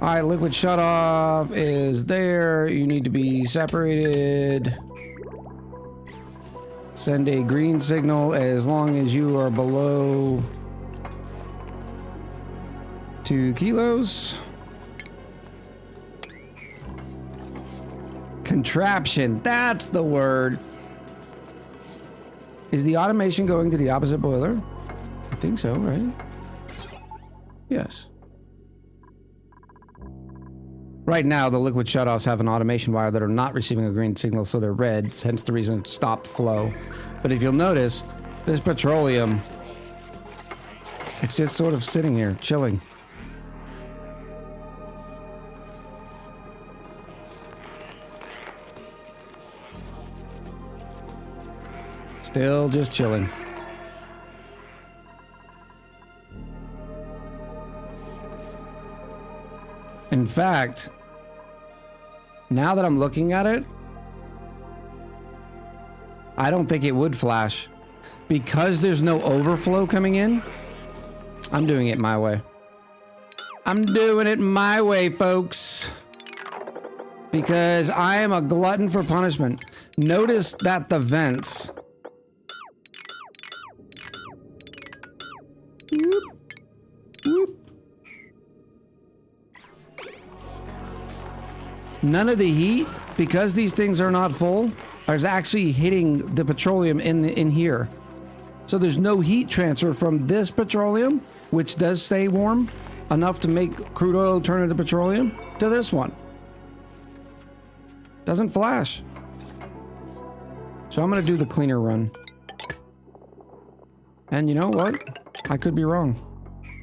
Alright, liquid shutoff is there. You need to be separated. Send a green signal as long as you are below 2 kilos. Contraption, that's the word. Is the automation going to the opposite boiler? I think so, right? Yes. Right now, the liquid shutoffs have an automation wire that are not receiving a green signal, so they're red, hence the reason it stopped flow. But if you'll notice, this petroleum, it's just sort of sitting here, chilling. Still just chilling. In fact, now that I'm looking at it, I don't think it would flash. Because there's no overflow coming in, I'm doing it my way. I'm doing it my way, folks. Because I am a glutton for punishment. Notice that the vents... Whoop, whoop. None of the heat, because these things are not full, is actually hitting the petroleum in here. So there's no heat transfer from this petroleum, which does stay warm enough to make crude oil turn into petroleum, to this one. Doesn't flash. So I'm going to do the cleaner run. And you know what? I could be wrong.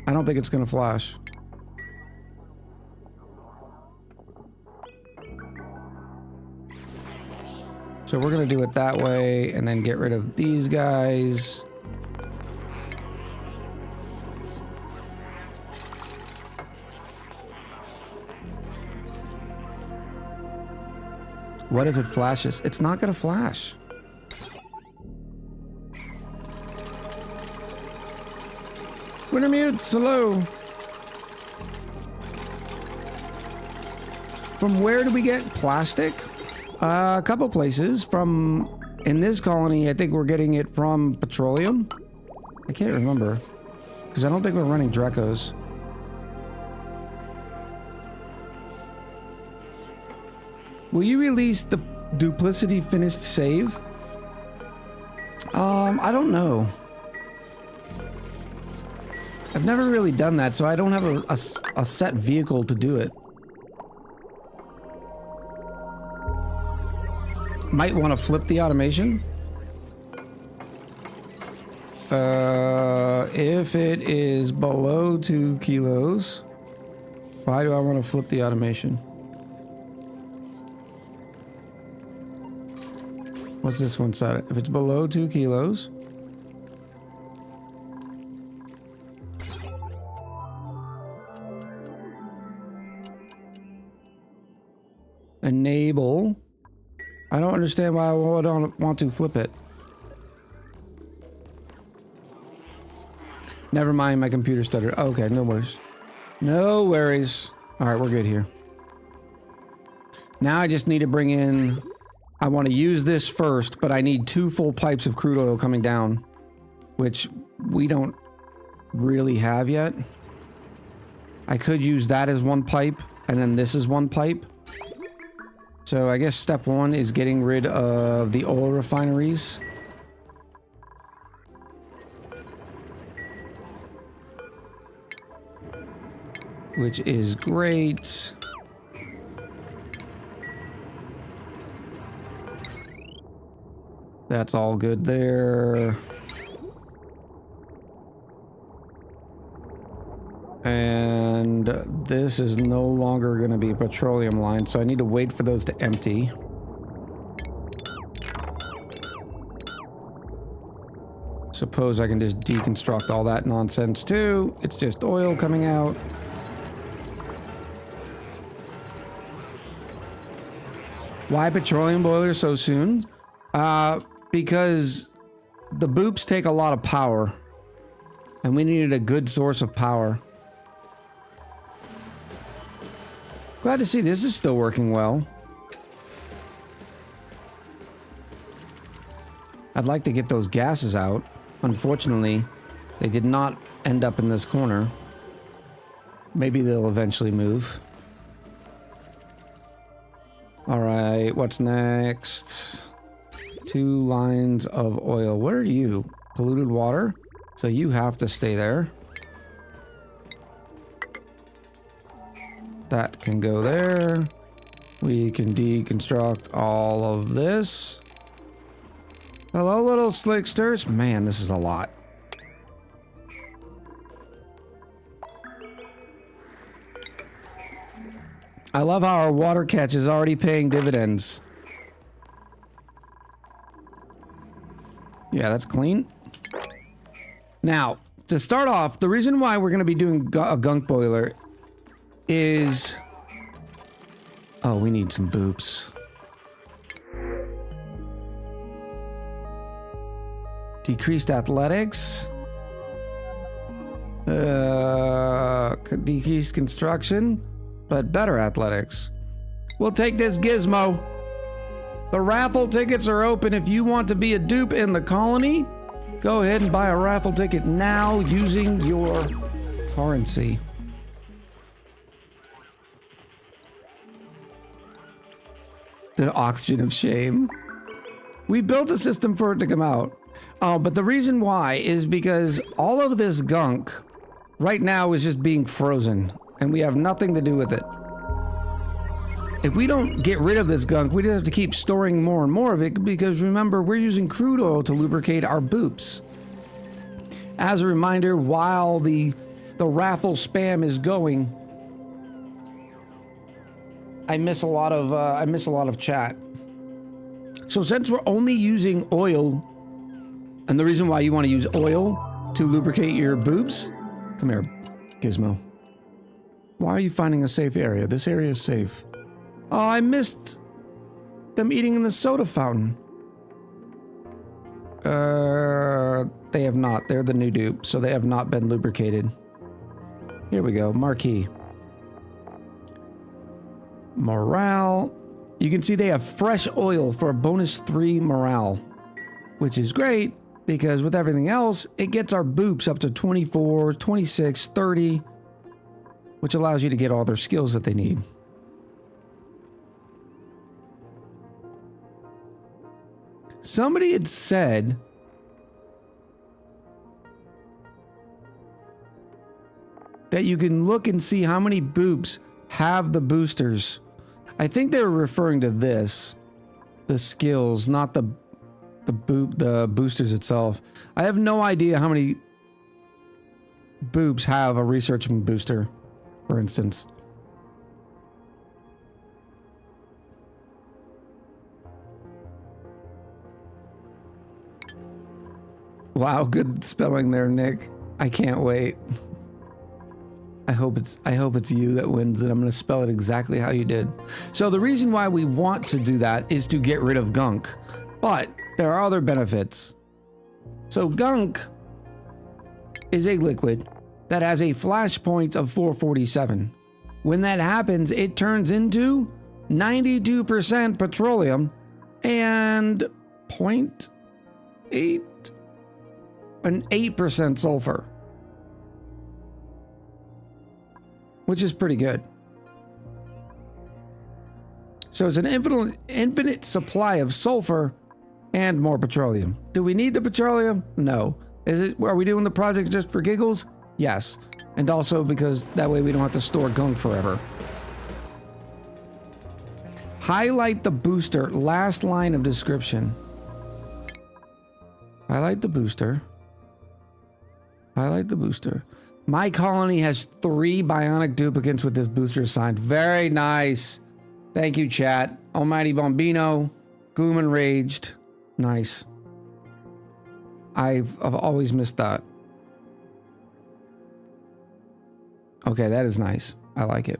I don't think it's going to flash. So we're going to do it that way and then get rid of these guys. What if it flashes? It's not going to flash. Winter mutes, hello. From where do we get plastic? A couple places. From in this colony, I think we're getting it from petroleum. I can't remember because I don't think we're running Drecos. Will you release the duplicity finished save? I don't know. I've never really done that, so I don't have a set vehicle to do it. Might want to flip the automation. If it is below 2 kilos, why do I want to flip the automation? What's this one set? If it's below 2 kilos. Enable. I don't understand why I don't want to flip it. Never mind, my computer stuttered. Oh, okay, no worries. No worries. All right, we're good here. Now I just need to bring in... I want to use this first, but I need 2 full pipes of crude oil coming down, which we don't really have yet. I could use that as 1 pipe, and then this is 1 pipe. So I guess step 1 is getting rid of the oil refineries. Which is great. That's all good there. And this is no longer going to be a petroleum line, so I need to wait for those to empty. Suppose I can just deconstruct all that nonsense too. It's just oil coming out. Why petroleum boilers so soon? Because the boops take a lot of power, and we needed a good source of power. Glad to see this is still working well. I'd like to get those gases out. Unfortunately, they did not end up in this corner. Maybe they'll eventually move. All right, what's next? 2 lines of oil. What are you? Polluted water? So you have to stay there. That can go there. We can deconstruct all of this. Hello, little slicksters. Man, this is a lot. I love how our water catch is already paying dividends. Yeah, that's clean. Now, to start off, the reason why we're going to be doing a gunk boiler is... Oh, we need some boops. Decreased athletics. Decreased construction, but better athletics. We'll take this gizmo. The raffle tickets are open. If you want to be a dupe in the colony, go ahead and buy a raffle ticket now using your currency. The oxygen of shame. We built a system for it to come out. But the reason why is because all of this gunk right now is just being frozen, and we have nothing to do with it. If we don't get rid of this gunk, we just have to keep storing more and more of it, because remember, we're using crude oil to lubricate our boops. As a reminder, while the raffle spam is going, I miss a lot of chat. So since we're only using oil, and the reason why you want to use oil to lubricate your boobs, come here, Gizmo. Why are you finding a safe area? This area is safe. Oh, I missed them eating in the soda fountain. They have not. They're the new dupe, so they have not been lubricated. Here we go, marquee. Morale. You can see they have fresh oil for a bonus 3 morale, which is great because with everything else, it gets our boops up to 24, 26, 30, which allows you to get all their skills that they need. Somebody had said that you can look and see how many boops have the boosters. I think they were referring to this. the skills, not the boosters itself. I have no idea how many boobs have a researching booster, for instance. Wow, good spelling there, Nick. I can't wait. I hope it's you that wins and I'm going to spell it exactly how you did. So the reason why we want to do that is to get rid of gunk. But there are other benefits. So gunk is a liquid that has a flash point of 447. When that happens, it turns into 92% petroleum and 8% sulfur, which is pretty good. So it's an infinite supply of sulfur and more petroleum. Do we need the petroleum? No. Are we doing the project just for giggles? Yes. And also because that way we don't have to store gunk forever. Highlight the booster, last line of description. Highlight the booster. Highlight the booster. My colony has 3 bionic duplicates with this booster assigned. Very nice. Thank you, chat. Almighty Bombino. Gloom Enraged. Nice. I've always missed that. Okay, that is nice. I like it.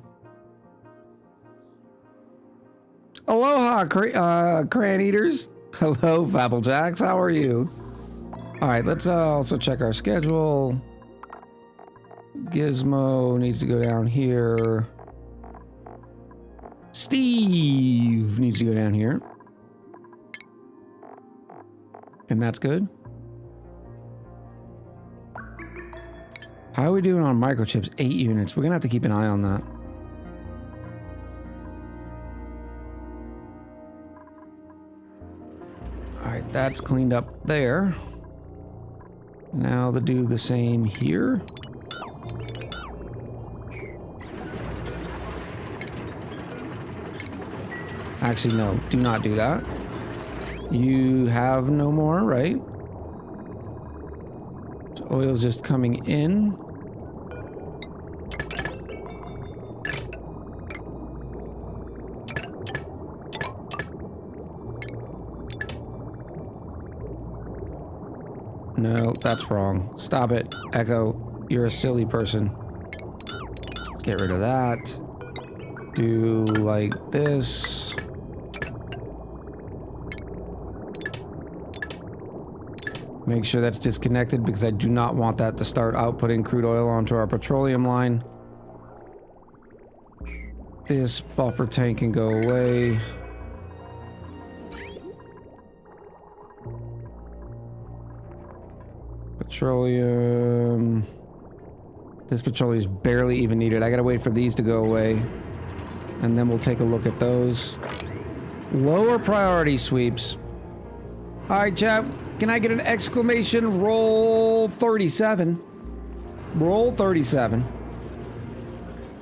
Aloha, cran eaters. Hello, Fabblejacks. How are you? All right, let's also check our schedule. Gizmo needs to go down here. Steve needs to go down here. And that's good. How are we doing on microchips? 8 units. We're gonna have to keep an eye on that. All right, that's cleaned up there. Now to do the same here. Actually, no, do not do that. You have no more, right? So oil's just coming in. No, that's wrong. Stop it, Echo. You're a silly person. Let's get rid of that. Do like this. Make sure that's disconnected because I do not want that to start outputting crude oil onto our petroleum line. This buffer tank can go away. Petroleum. This petroleum is barely even needed. I gotta wait for these to go away. And then we'll take a look at those. Lower priority sweeps. All right, chap. Can I get an exclamation roll 37? Roll 37.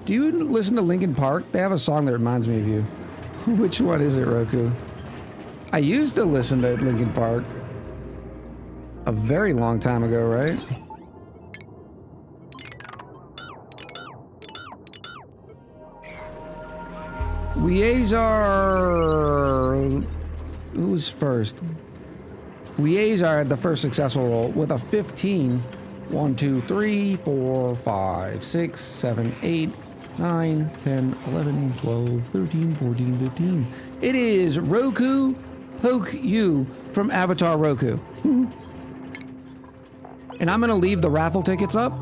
Do you listen to Linkin Park? They have a song that reminds me of you. Which one is it, Roku? I used to listen to Linkin Park. A very long time ago, right? Weazar. Who was first? Weazar had the first successful roll with a 15. 1, 2, 3, 4, 5, 6, 7, 8, 9, 10, 11, 12, 13, 14, 15. It is Roku Poke You from Avatar Roku. And I'm going to leave the raffle tickets up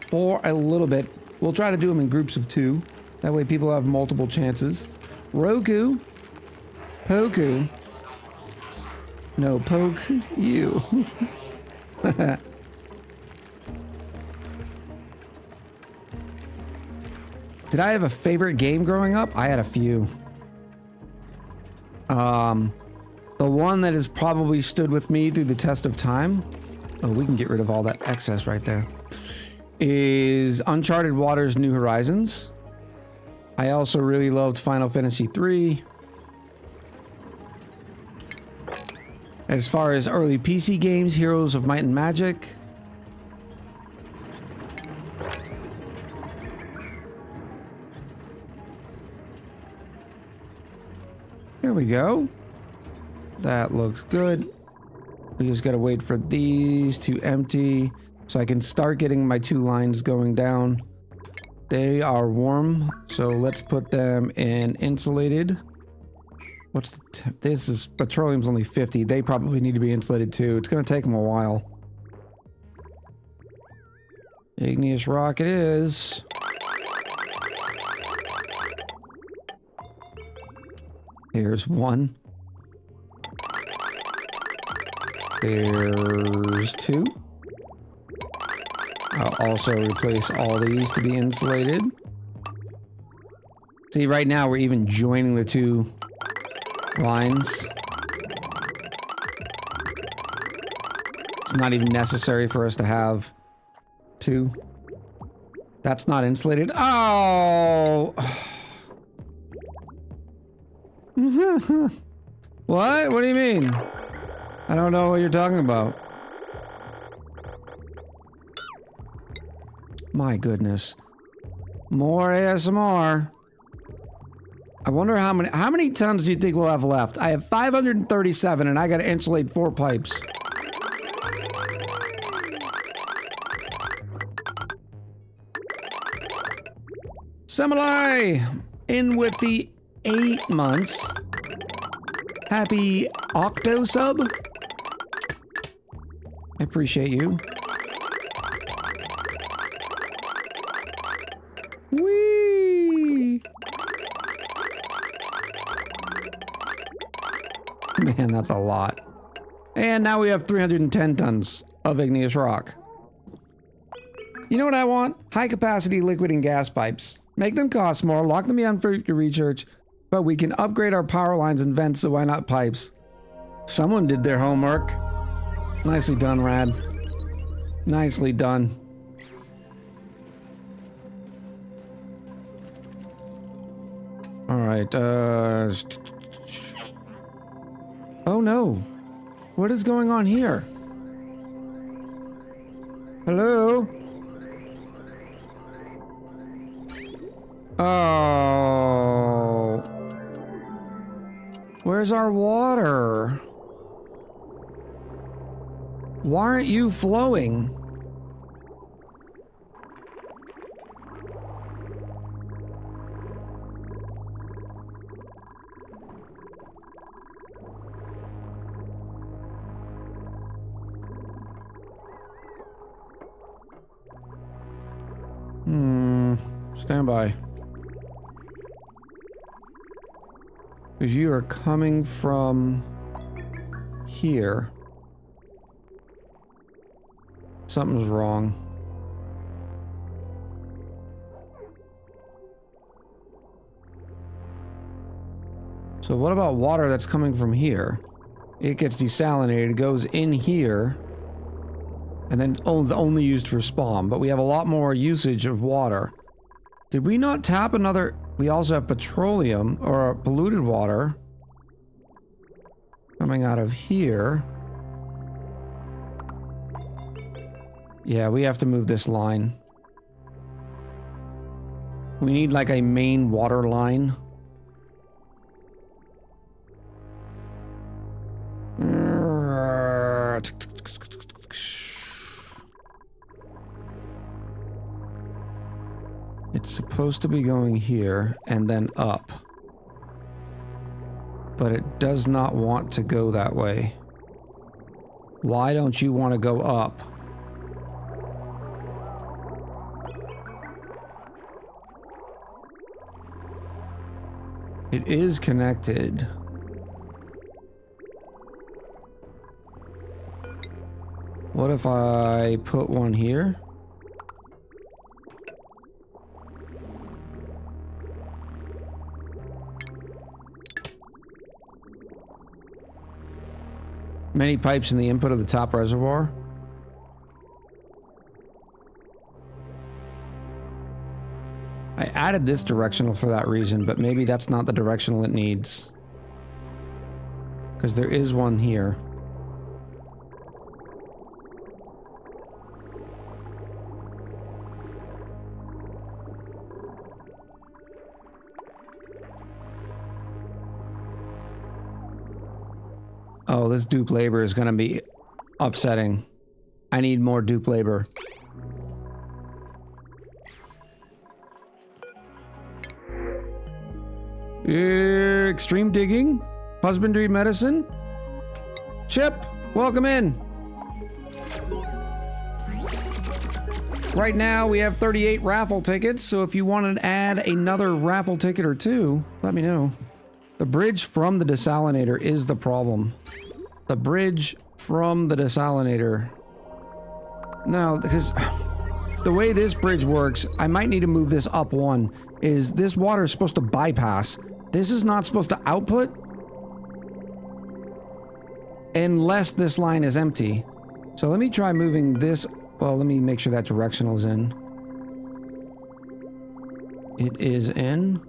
for a little bit. We'll try to do them in groups of 2. That way people have multiple chances. Roku, Poku. No, Poke You. Did I have a favorite game growing up? I had a few. The one that has probably stood with me through the test of time, oh, we can get rid of all that excess right there, is Uncharted Waters New Horizons. I also really loved Final Fantasy 3. As far as early PC games, Heroes of Might and Magic. Here we go. That looks good. We just gotta wait for these to empty so I can start getting my 2 lines going down. They are warm, so let's put them in insulated. What's the this is petroleum's only 50. They probably need to be insulated too. It's gonna take them a while. Igneous rock it is. Here's one. There's 2. I'll also replace all these to be insulated. See, right now we're even joining the 2 lines. It's not even necessary for us to have 2. That's not insulated. Oh! What? What do you mean? I don't know what you're talking about. My goodness. More ASMR. I wonder how many tons do you think we'll have left? I have 537 and I gotta insulate 4 pipes. Samurai! In with the 8 months. Happy Octo sub. I appreciate you. Whee! Man, that's a lot. And now we have 310 tons of igneous rock. You know what I want? High capacity liquid and gas pipes. Make them cost more, lock them in for your research, but we can upgrade our power lines and vents, so why not pipes? Someone did their homework. Nicely done, Rad. Nicely done. Alright, oh no. What is going on here? Hello? Oh. Where's our water? Why aren't you flowing? Stand by. Because you are coming from here. Something's wrong. So what about water that's coming from here? It gets desalinated, goes in here, and then only used for spawn, but we have a lot more usage of water. Did we not tap another? We also have petroleum, or polluted water, coming out of here. Yeah, we have to move this line. We need like a main water line. It's supposed to be going here and then up. But it does not want to go that way. Why don't you want to go up? It is connected. What if I put one here? Many pipes in the input of the top reservoir. I added this directional for that reason, but maybe that's not the directional it needs. Because there is one here. Oh, this dupe labor is going to be upsetting. I need more dupe labor. Extreme digging, husbandry medicine. Chip, welcome in. Right now we have 38 raffle tickets, so if you want to add another raffle ticket or two, let me know. The bridge from the desalinator is the problem. The bridge from the desalinator. No, because the way this bridge works, I might need to move this up one, is this water is supposed to bypass. This is not supposed to output unless this line is empty. So let me try moving this. Well, let me make sure that directional is in. It is in.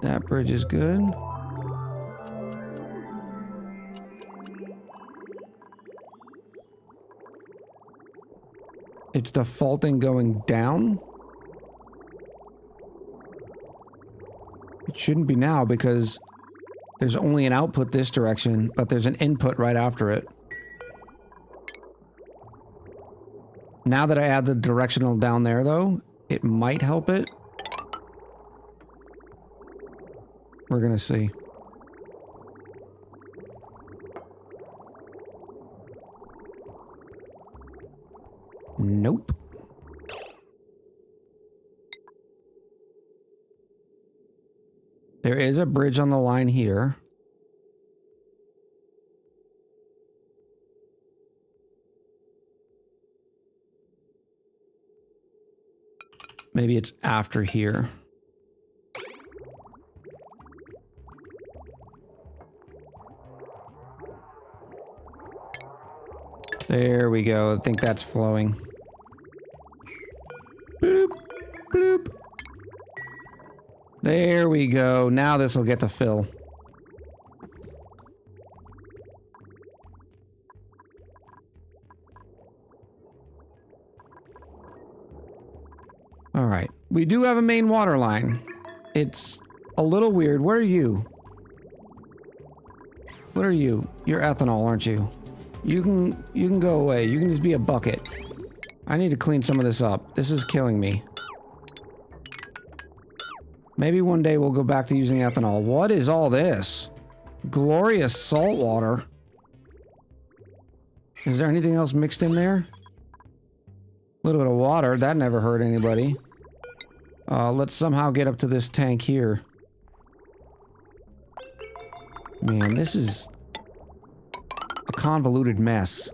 That bridge is good. It's defaulting going down. It shouldn't be now because there's only an output this direction, but there's an input right after it. Now that I add the directional down there though, it might help it. We're gonna see. Nope. There is a bridge on the line here. Maybe it's after here. There we go. I think that's flowing. Bloop, bloop. There we go. Now this will get to fill. All right. We do have a main water line. It's a little weird. Where are you? What are you? You're ethanol, aren't you? You can go away. You can just be a bucket. I need to clean some of this up. This is killing me. Maybe one day we'll go back to using ethanol. What is all this? Glorious salt water. Is there anything else mixed in there? A little bit of water. That never hurt anybody. Let's somehow get up to this tank here. Man, this is a convoluted mess.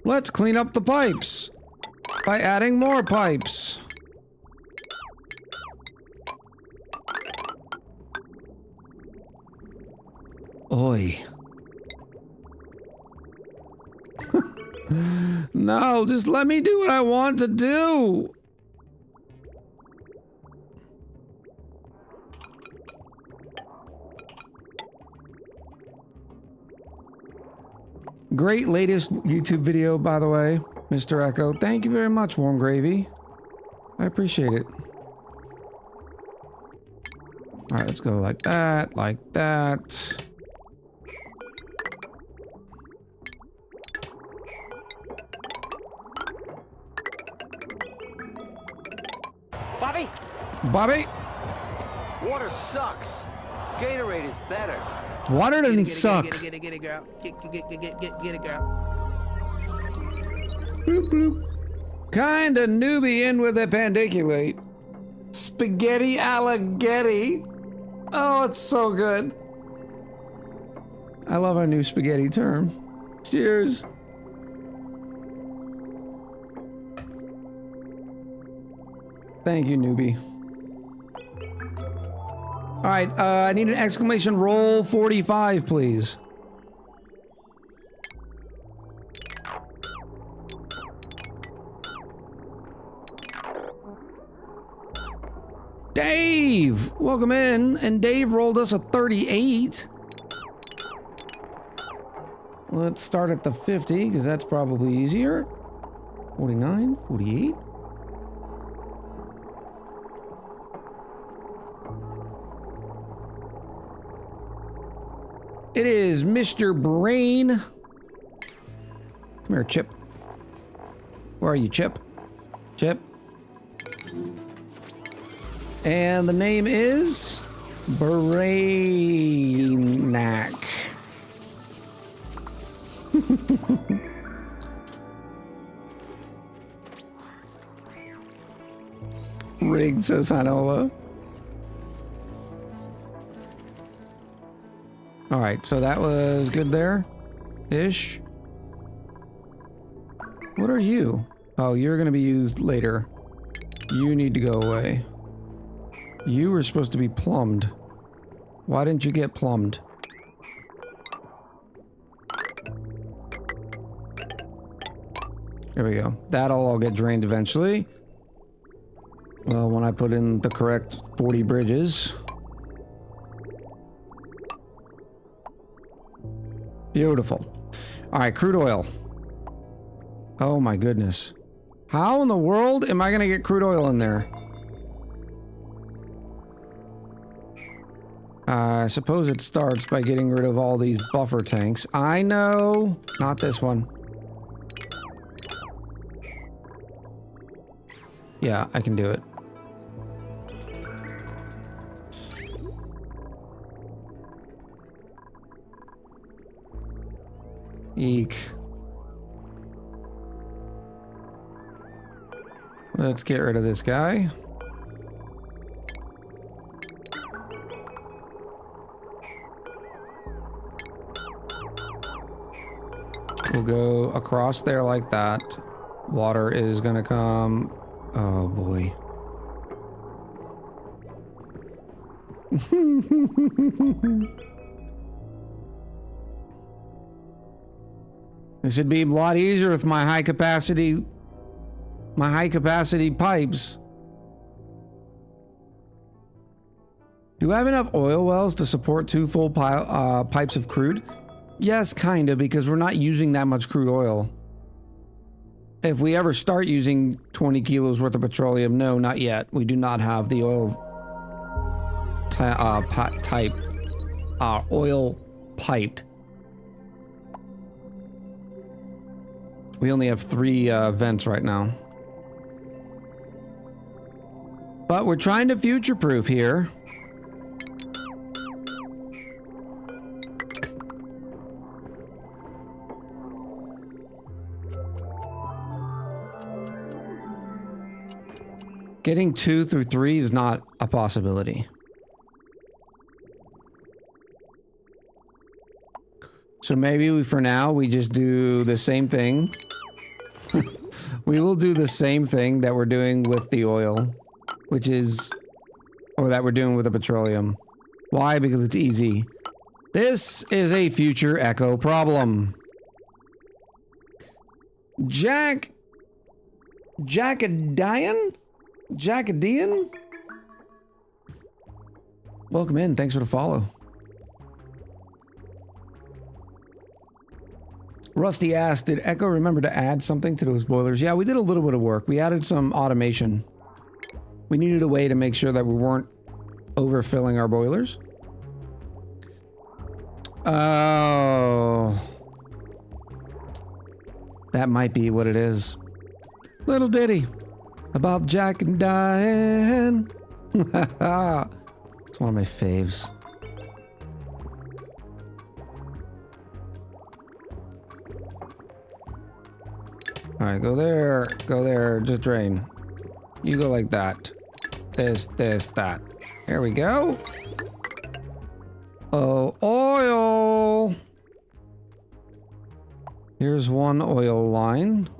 Let's clean up the pipes by adding more pipes. Oi. No, just let me do what I want to do. Great latest YouTube video, by the way, Mr. Echo. Thank you very much, Warm Gravy. I appreciate it. All right, let's go like that, like that. Bobby! Bobby? Water sucks. Gatorade is better. Water doesn't suck. Get it, girl. Get it, girl. Bloop, bloop. Kinda newbie in with a pandiculate. Spaghetti alligetti. Oh, it's so good. I love our new spaghetti term. Cheers. Thank you, newbie. All right, I need an exclamation roll 45, please. Dave, welcome in. And Dave rolled us a 38. Let's start at the 50, because that's probably easier. 49, 48. It is Mr. Brain. Come here, Chip. Where are you, Chip? Chip. And the name is Bionic. Rigged, says Hanola. All right, so that was good there, ish. What are you? Oh, you're gonna be used later. You need to go away. You were supposed to be plumbed. Why didn't you get plumbed? There we go. That'll all get drained eventually. Well, when I put in the correct 40 bridges. Beautiful. All right, crude oil. Oh my goodness. How in the world am I going to get crude oil in there? I suppose it starts by getting rid of all these buffer tanks. I know. Not this one. Yeah, I can do it. Eek. Let's get rid of this guy. We'll go across there like that. Water is gonna come. Oh boy. This would be a lot easier with my high capacity pipes. Do I have enough oil wells to support 2 full pipes of crude? Yes, kinda, because we're not using that much crude oil. If we ever start using 20 kilos worth of petroleum, no, not yet. We do not have the oil oil piped. We only have 3 vents right now. But we're trying to future-proof here. Getting 2 through 3 is not a possibility. So maybe for now, we just do the same thing. We will do the same thing that we're doing with the oil, which is, or that we're doing with the petroleum. Why? Because it's easy. This is a future Echo problem. Jackadian? Welcome in. Thanks for the follow. Rusty asked, did Echo remember to add something to those boilers? Yeah, we did a little bit of work. We added some automation. We needed a way to make sure that we weren't overfilling our boilers. Oh. That might be what it is. Little ditty about Jack and Diane. It's one of my faves. Alright, go there, just drain. You go like that. This, that. There we go. Oh, oil! Here's one oil line.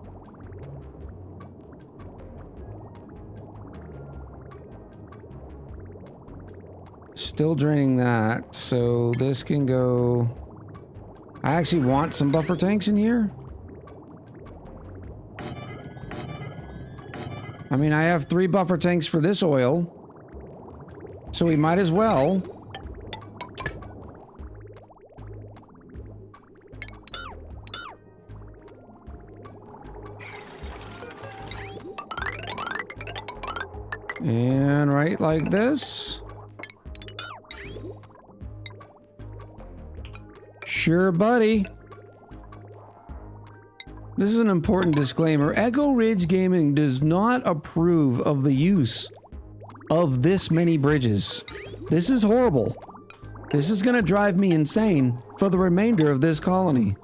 still draining that. So this can go... I actually want some buffer tanks in here. I mean, I have 3 buffer tanks for this oil. So we might as well. And right like this. Sure, buddy. This is an important disclaimer. Echo Ridge Gaming does not approve of the use of this many bridges. This is horrible. This is gonna drive me insane for the remainder of this colony.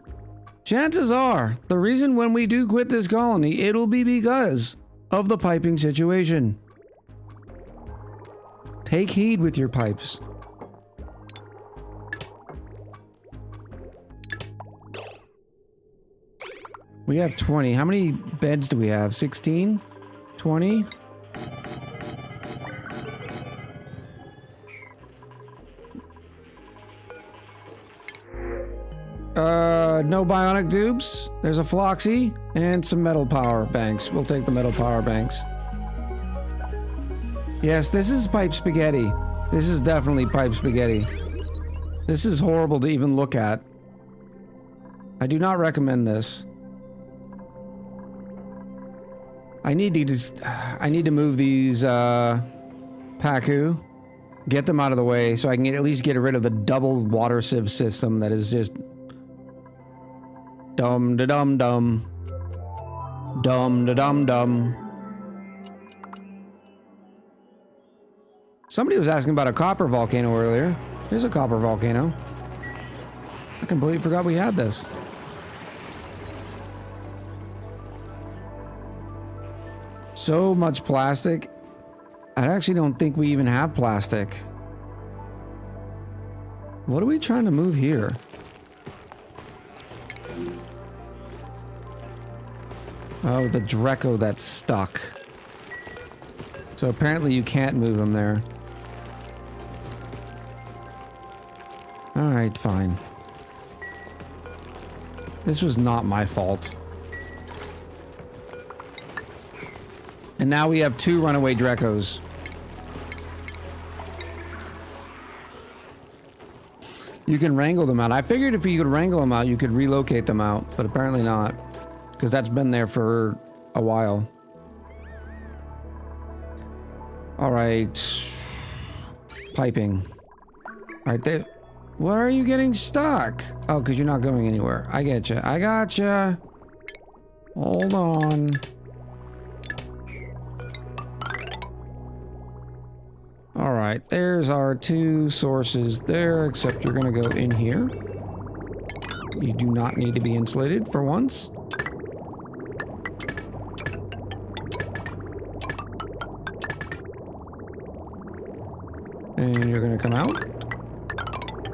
Chances are, the reason when we do quit this colony, it'll be because of the piping situation. Take heed with your pipes. We have 20. How many beds do we have? 16? 20? No bionic dupes. There's a Floxy and some metal power banks. We'll take the metal power banks. Yes, this is pipe spaghetti. This is definitely pipe spaghetti. This is horrible to even look at. I do not recommend this. I need to move these Paku, get them out of the way so I can at least get rid of the double water sieve system that is just dum da dum dum. Dum da dum dum. Somebody was asking about a copper volcano earlier. There's a copper volcano. I completely forgot we had this. So much plastic. I actually don't think we even have plastic. What are we trying to move here? Oh, the Dreco that's stuck. So apparently you can't move them there. Alright, fine. This was not my fault. And now we have 2 runaway Drecos. You can wrangle them out. I figured if you could wrangle them out, you could relocate them out, but apparently not. Because that's been there for a while. Alright. Piping. Right there. Why are you getting stuck? Oh, because you're not going anywhere. I get you. I got you. Hold on. Alright, there's our 2 sources there, except you're going to go in here. You do not need to be insulated for once. And you're going to come out.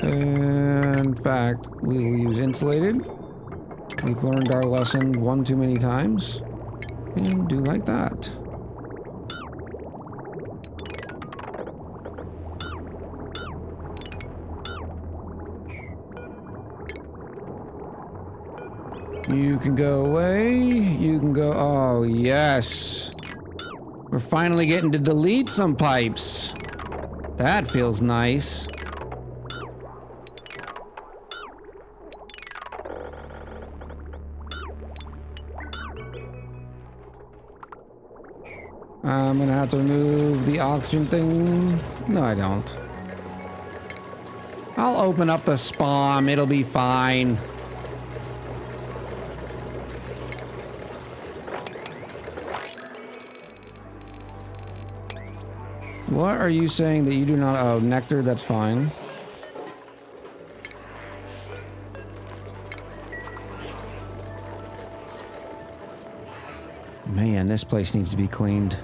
In fact, we will use insulated. We've learned our lesson one too many times. And do like that. You can go away. You can go... Oh, yes. We're finally getting to delete some pipes. That feels nice. I'm gonna have to remove the oxygen thing. No, I don't. I'll open up the spawn. It'll be fine. What are you saying that you do not... Oh, nectar, that's fine. Man, this place needs to be cleaned.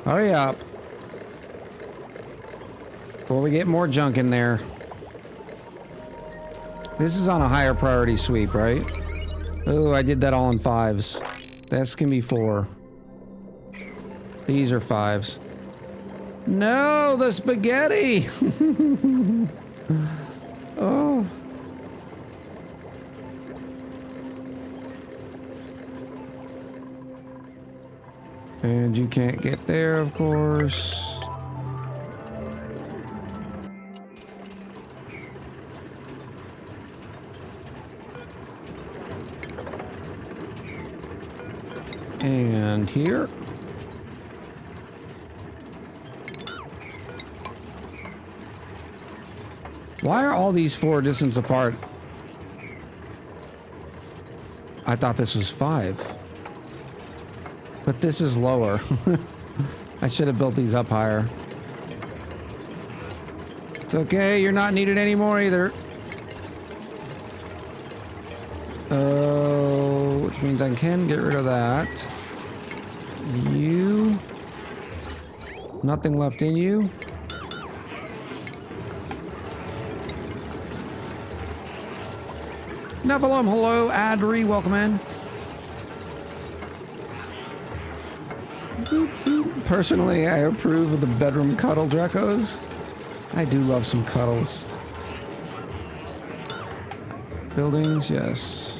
Hurry up. Before we get more junk in there. This is on a higher priority sweep, right? Oh, I did that all in 5s. That's gonna be 4. These are 5s. No, the spaghetti. Oh. And you can't get there, of course. And here. Why are all these 4 distance apart? I thought this was 5. But this is lower. I should have built these up higher. It's okay, you're not needed anymore either. Oh, which means I can get rid of that. You. Nothing left in you. Nephilim, hello. Adri, welcome in. Personally, I approve of the bedroom cuddle Drecos. I do love some cuddles. Buildings, yes.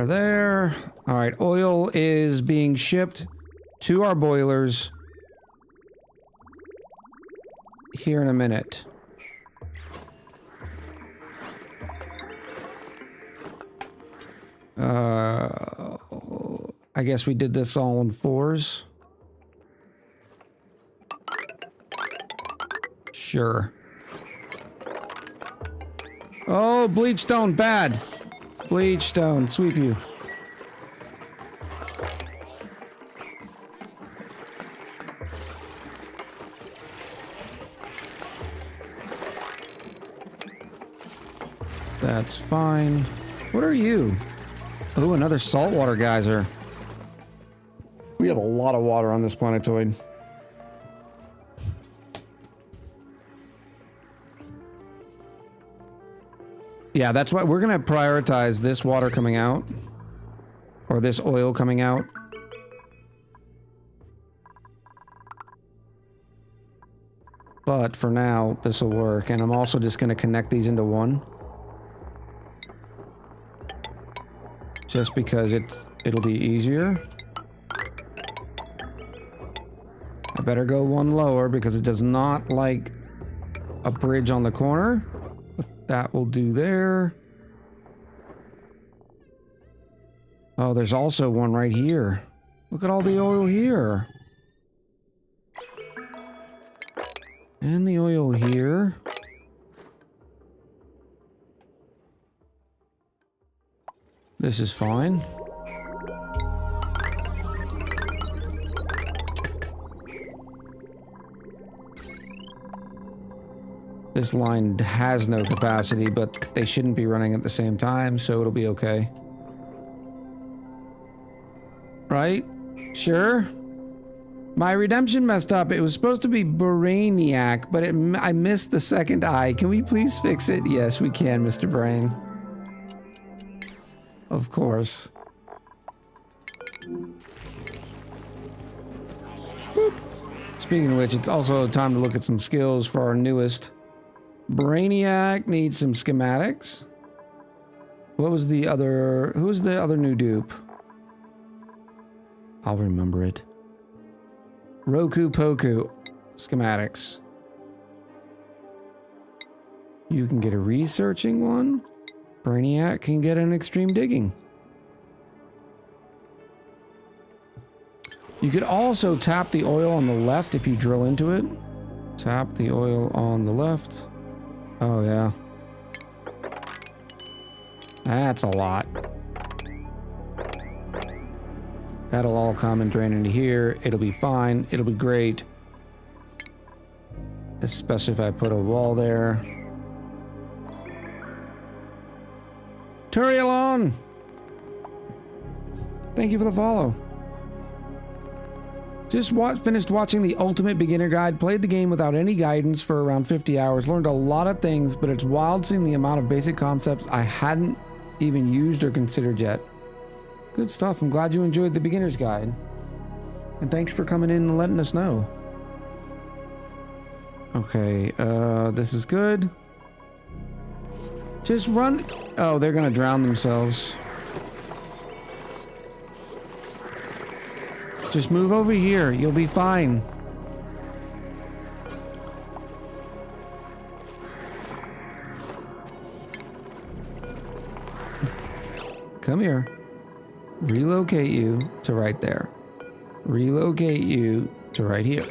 There. All right, oil is being shipped to our boilers here in a minute. I guess we did this all in 4s. Sure. Oh, bleach stone, bad. Bleach stone, sweep you. That's fine. What are you? Oh, another saltwater geyser. We have a lot of water on this planetoid. Yeah, that's why we're gonna prioritize this water coming out. Or this oil coming out. But for now, this will work. And I'm also just gonna connect these into one. Just because it'll be easier. I better go one lower because it does not like a bridge on the corner. But that will do there. Oh, there's also one right here. Look at all the oil here. And the oil here. This is fine. This line has no capacity, but they shouldn't be running at the same time, so it'll be okay. Right? Sure? My redemption messed up. It was supposed to be Brainiac, but I missed the second I. Can we please fix it? Yes, we can, Mr. Brain. Of course. Boop. Speaking of which, it's also time to look at some skills for our newest. Brainiac needs some schematics. What was the other... Who's the other new dupe? I'll remember it. Roku Poku. Schematics. You can get a researching one. Brainiac can get an extreme digging. You could also tap the oil on the left if you drill into it. Tap the oil on the left. Oh, yeah. That's a lot. That'll all come and drain into here. It'll be fine. It'll be great. Especially if I put a wall there. Turielon! Thank you for the follow. Just finished watching the Ultimate Beginner Guide, played the game without any guidance for around 50 hours, learned a lot of things, but it's wild seeing the amount of basic concepts I hadn't even used or considered yet. Good stuff. I'm glad you enjoyed the Beginner's Guide. And thanks for coming in and letting us know. Okay, this is good. Just run. Oh, they're gonna drown themselves. Just move over here. You'll be fine. Come here. Relocate you to right there. Relocate you to right here.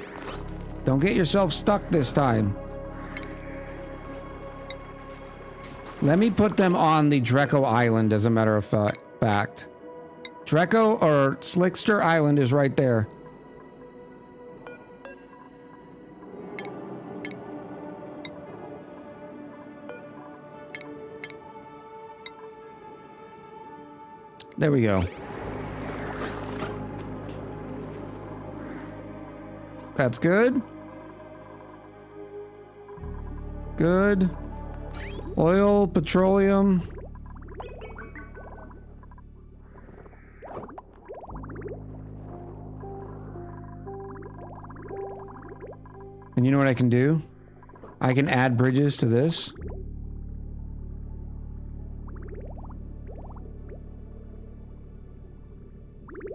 Don't get yourself stuck this time. Let me put them on the Dreco Island, as a matter of fact. Dreco or Slickster Island is right there. There we go. That's good. Good. Oil, petroleum. And you know what I can do? I can add bridges to this.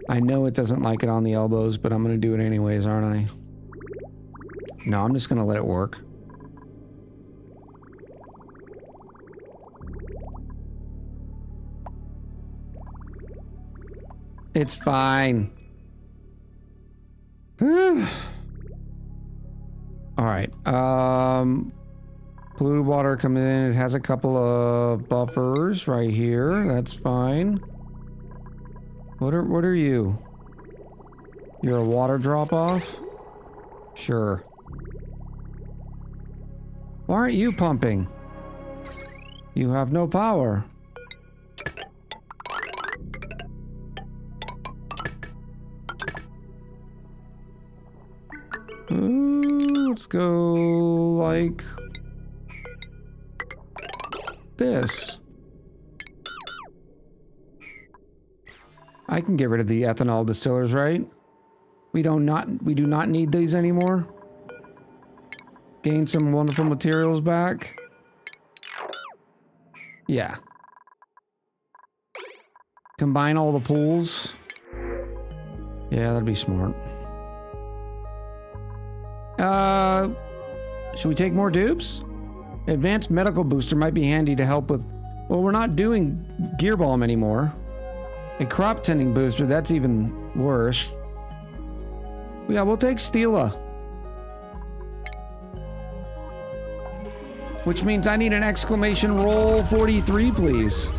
I know it doesn't like it on the elbows, but I'm going to do it anyways, aren't I? No, I'm just going to let it work. It's fine. All right. Polluted water coming in. It has a couple of buffers right here. That's fine. What are you? You're a water drop off? Sure. Why aren't you pumping? You have no power. Let's go like this. I can get rid of the ethanol distillers, right? We do not need these anymore. Gain some wonderful materials back. Yeah. Combine all the pools. Yeah, that'd be smart. Should we take more dupes? Advanced medical booster might be handy to help with... Well, we're not doing gear balm anymore. A crop tending booster, that's even worse. Yeah, we'll take Stila. Which means I need an exclamation roll 43, please.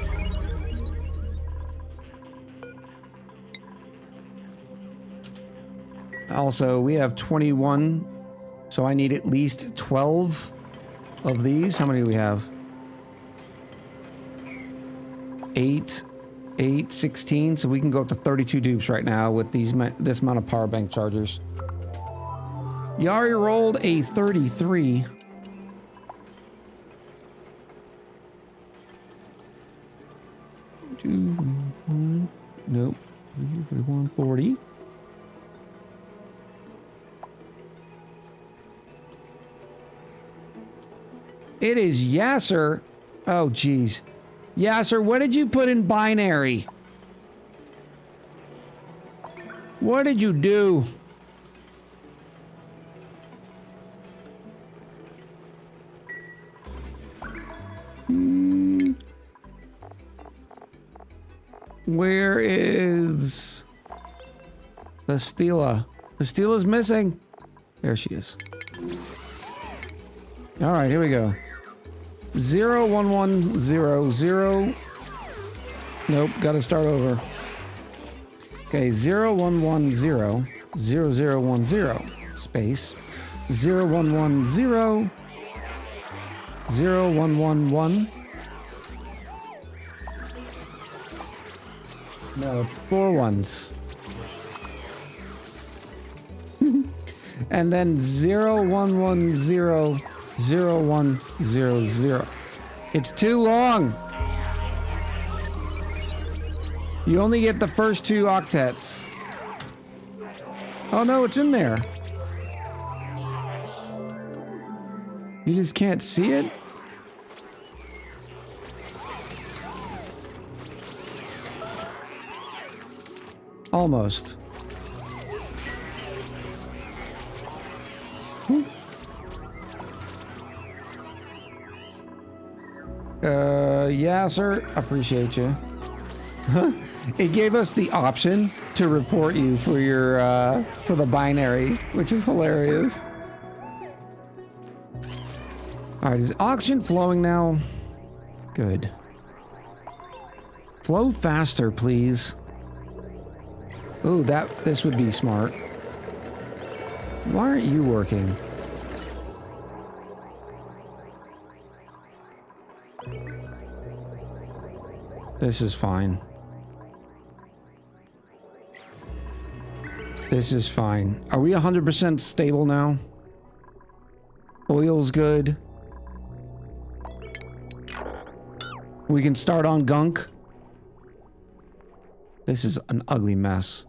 Also, we have 21, so I need at least 12 of these. How many do we have? 8, 16, so we can go up to 32 dupes right now with this amount of power bank chargers. Yari rolled a 33. Nope. 140. It is Yasser. Oh, geez. Yasser, what did you put in binary? What did you do? Where is the Stila? The Stila's missing. There she is. All right, here we go. 0, 1, 1, 0, 0. Nope, gotta start over. Okay, 0, 1, 1, 0, 0, 0, 1, 0. Space. 0, 1, 1, 0. 0, 1, 1, 1. No, it's 4 ones. And then 0, 1, 1, 0, 0, 1, 0, 0. It's too long. You only get the first 2 octets. Oh no, it's in there. You just can't see it? Almost. Yeah, sir. Appreciate you. It gave us the option to report you for your, for the binary, which is hilarious. Alright, is oxygen flowing now? Good. Flow faster, please. Ooh, this would be smart. Why aren't you working? This is fine. This is fine. Are we 100% stable now? Oil's good. We can start on Gunk. This is an ugly mess.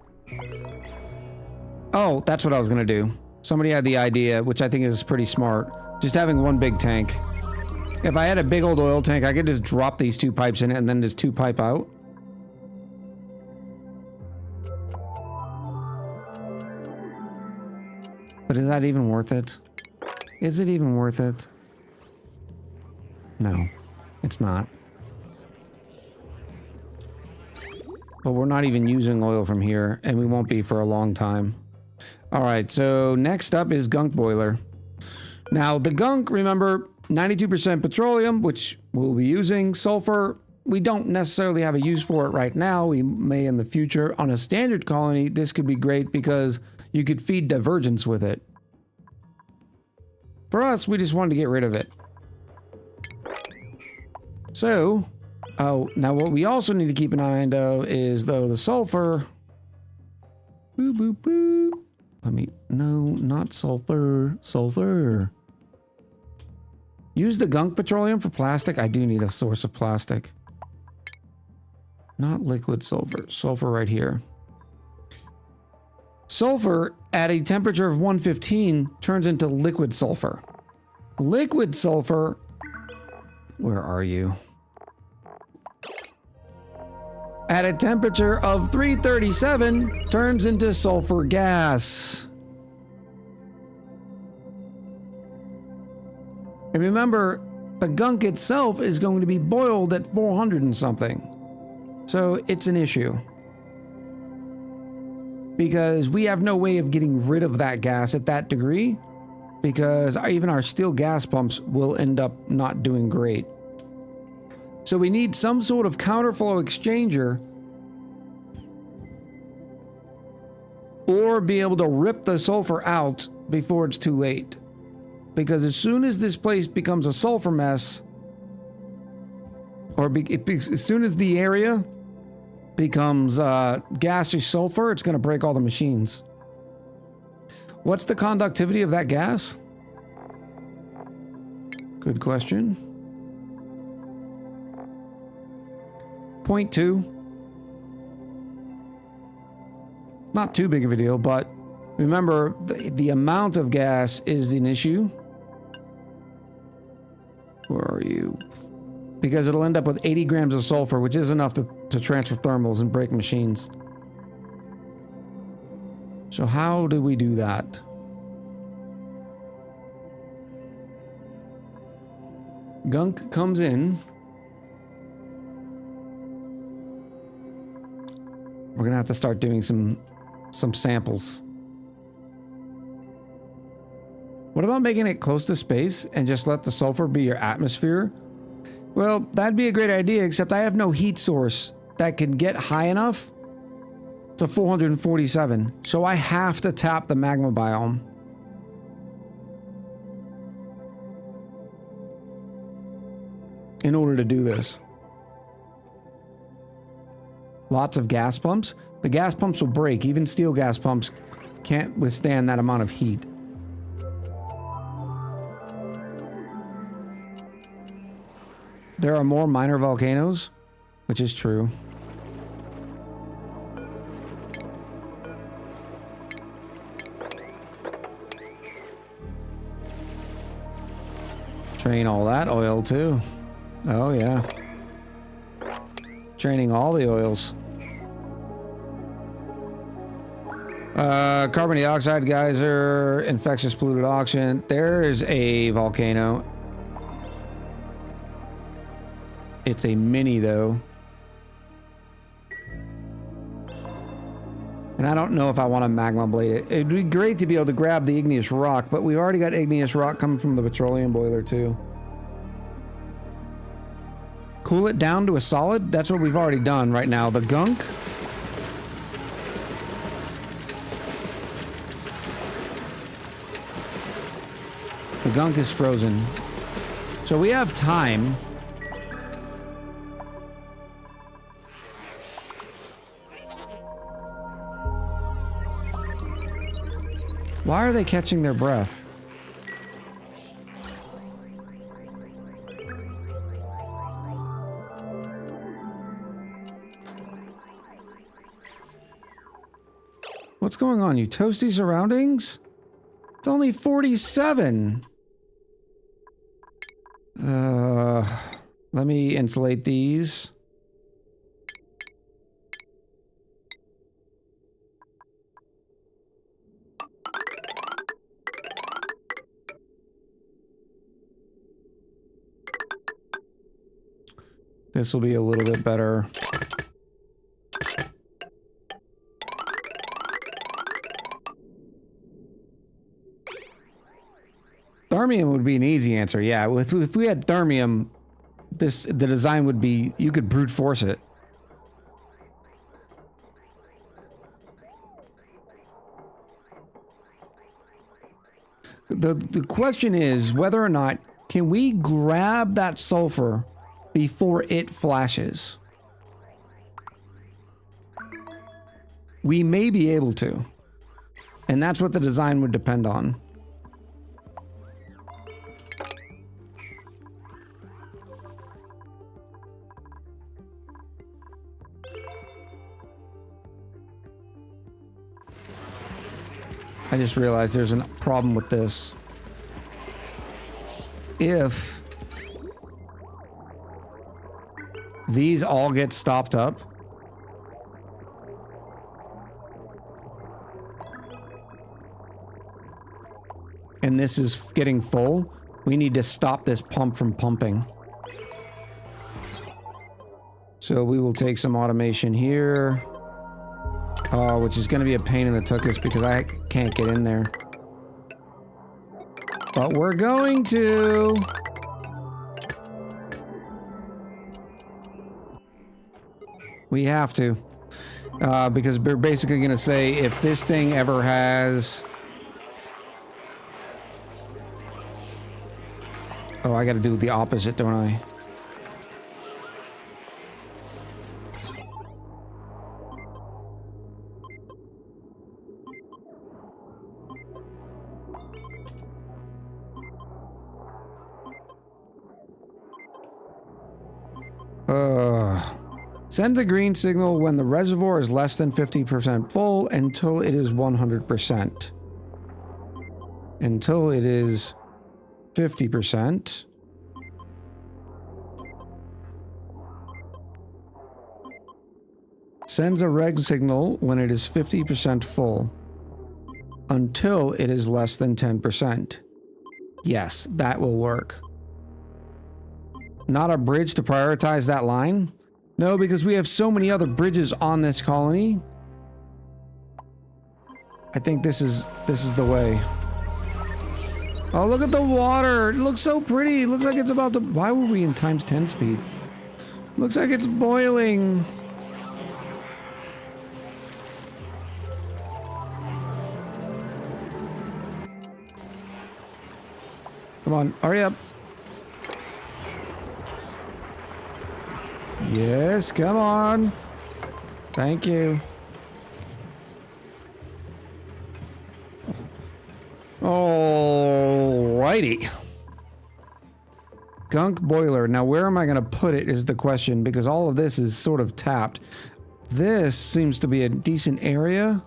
Oh, that's what I was gonna do. Somebody had the idea, which I think is pretty smart. Just having one big tank. If I had a big old oil tank, I could just drop these 2 pipes in it and then just 2 pipe out. But is that even worth it? Is it even worth it? No, it's not. But we're not even using oil from here, and we won't be for a long time. Alright, so next up is Gunk Boiler. Now, the Gunk, remember, 92% petroleum, which we'll be using. Sulfur, we don't necessarily have a use for it right now. We may in the future. On a standard colony, this could be great because you could feed divergence with it. For us, we just wanted to get rid of it. So, oh, now what we also need to keep an eye on, though, is, though, the sulfur. Boo, boo, boo. No, not sulfur. Sulfur. Use the Gunk petroleum for plastic. I do need a source of plastic. Not liquid sulfur. Sulfur right here. Sulfur at a temperature of 115 turns into liquid sulfur. Liquid sulfur. Where are you? At a temperature of 337 turns into sulfur gas. And remember, the Gunk itself is going to be boiled at 400 and something. So it's an issue. Because we have no way of getting rid of that gas at that degree. Because even our steel gas pumps will end up not doing great. So we need some sort of counterflow exchanger. Or be able to rip the sulfur out before it's too late. Because as soon as this place becomes a sulfur mess, or as soon as the area becomes gaseous sulfur, it's going to break all the machines. What's the conductivity of that gas? Good question. 0.2. Not too big of a deal, but remember, the amount of gas is an issue. Where are you? Because it'll end up with 80 grams of sulfur, which is enough to transfer thermals and break machines. So how do we do that? Gunk comes in. We're gonna have to start doing some samples. What about making it close to space and just let the sulfur be your atmosphere? Well, that'd be a great idea, except I have no heat source that can get high enough to 447. So I have to tap the magma biome. In order to do this. Lots of gas pumps. The gas pumps will break. Even steel gas pumps can't withstand that amount of heat. There are more minor volcanoes, which is true. Drain all that oil too. Oh yeah. Draining all the oils. Carbon dioxide geyser, infectious polluted oxygen. There's a volcano. It's a mini though. And I don't know if I want to magma blade it. It'd be great to be able to grab the igneous rock, but we already got igneous rock coming from the petroleum boiler too. Cool it down to a solid? That's what we've already done right now. The gunk. The gunk is frozen. So we have time. Why are they catching their breath? What's going on, you toasty surroundings? It's only 47. Let me insulate these. This will be a little bit better. Thermium would be an easy answer, yeah. If we had thermium, the design would be, you could brute force it. The question is whether or not can we grab that sulfur before it flashes. We may be able to. And that's what the design would depend on. I just realized there's a problem with this. If these all get stopped up, and this is getting full, we need to stop this pump from pumping. So we will take some automation here. Which is going to be a pain in the tuchus because I can't get in there. But we're going to. We have to. Because we're basically going to say if this thing ever has... Oh, I got to do the opposite, don't I? Send the green signal when the reservoir is less than 50% full until it is 100%. Until it is 50%. Sends a red signal when it is 50% full. Until it is less than 10%. Yes, that will work. Not a bridge to prioritize that line? No, because we have so many other bridges on this colony. I think this is the way. Oh, look at the water. It looks so pretty. It looks like it's about to... Why were we in times 10 speed? Looks like it's boiling. Come on, hurry up. Yes, come on. Thank you. Alrighty. Gunk boiler. Now, where am I going to put it is the question, because all of this is sort of tapped. This seems to be a decent area.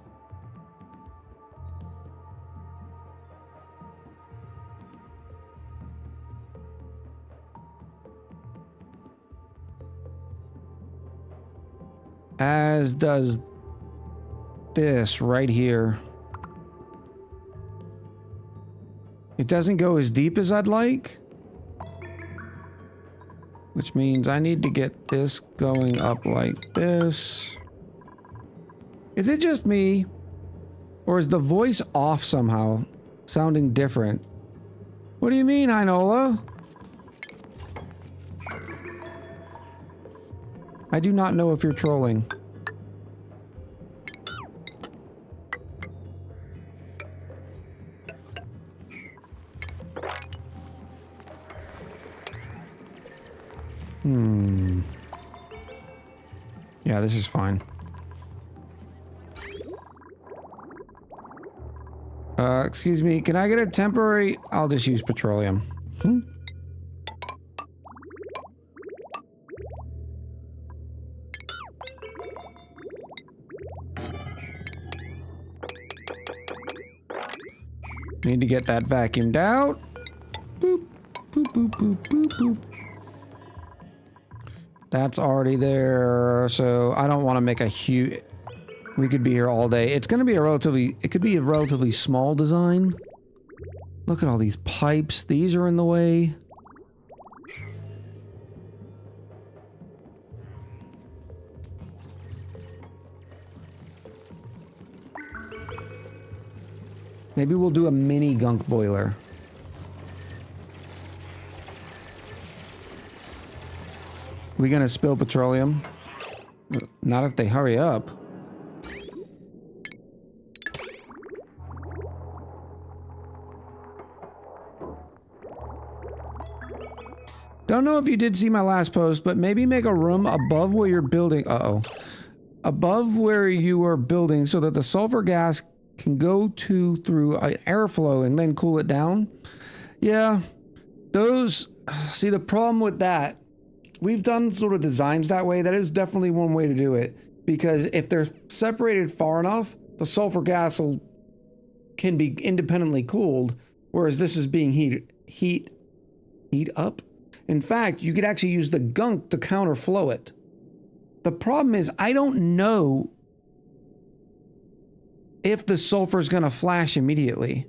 As does this right here. It doesn't go as deep as I'd like. Which means I need to get this going up like this. Is it just me? Or is the voice off somehow? Sounding different? What do you mean, Inola? I do not know if you're trolling. Yeah, this is fine. Excuse me, can I get a temporary... I'll just use petroleum. Need to get that vacuumed out. Boop, boop, boop, boop, boop, boop. That's already there, so I don't want to make a huge... We could be here all day. It's going to be a relatively... It could be a relatively small design. Look at all these pipes. These are in the way. Maybe we'll do a mini gunk boiler. We gonna spill petroleum? Not if they hurry up. Don't know if you did see my last post, but maybe make a room above where you're building. Uh-oh. Above where you are building so that the sulfur gas can go through an airflow and then cool it down. Yeah. Those... See, the problem with that... We've done sort of designs that way. That is definitely one way to do it. Because if they're separated far enough, the sulfur gas can be independently cooled, whereas this is being heat up. In fact, you could actually use the gunk to counterflow it. The problem is, I don't know if the sulfur is going to flash immediately.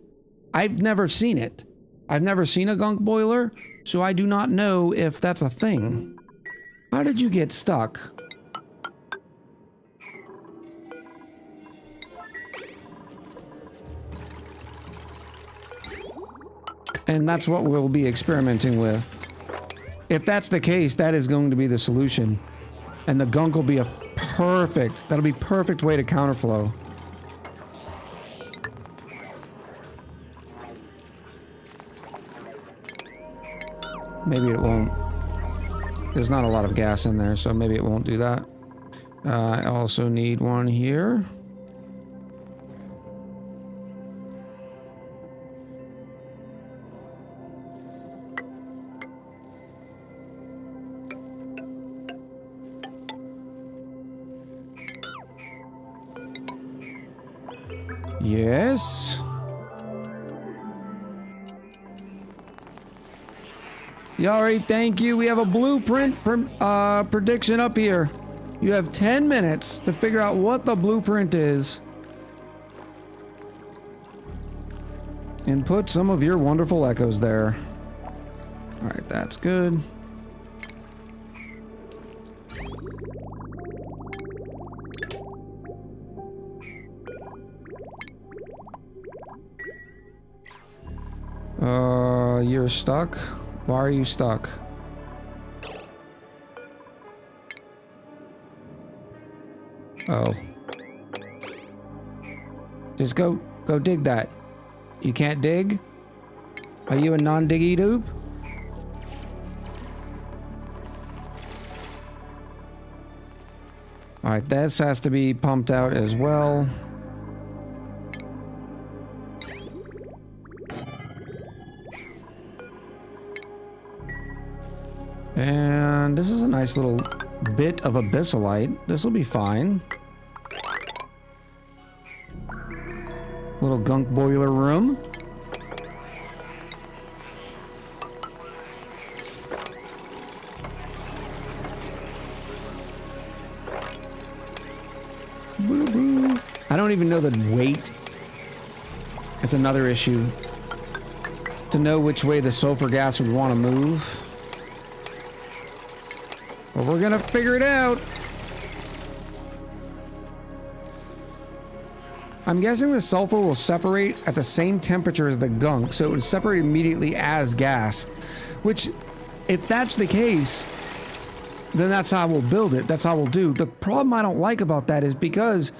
I've never seen it. I've never seen a gunk boiler, so I do not know if that's a thing. How did you get stuck? And that's what we'll be experimenting with. If that's the case, that is going to be the solution. And the gunk will be a that'll be perfect way to counterflow. Maybe it won't. There's not a lot of gas in there, so maybe it won't do that. I also need one here. Yes. Yari, thank you. We have a blueprint prediction up here. You have 10 minutes to figure out what the blueprint is. And put some of your wonderful echoes there. Alright, that's good. You're stuck? Why are you stuck? Oh. Just go dig that. You can't dig? Are you a non-diggy dupe? Alright, this has to be pumped out as well. And this is a nice little bit of abyssalite. This will be fine. Little gunk boiler room. I don't even know the weight. It's another issue. To know which way the sulfur gas would want to move. But we're gonna figure it out. I'm guessing the sulfur will separate at the same temperature as the gunk, so it would separate immediately as gas. Which, if that's the case, then that's how we'll build it. That's how we'll do. The problem I don't like about that is because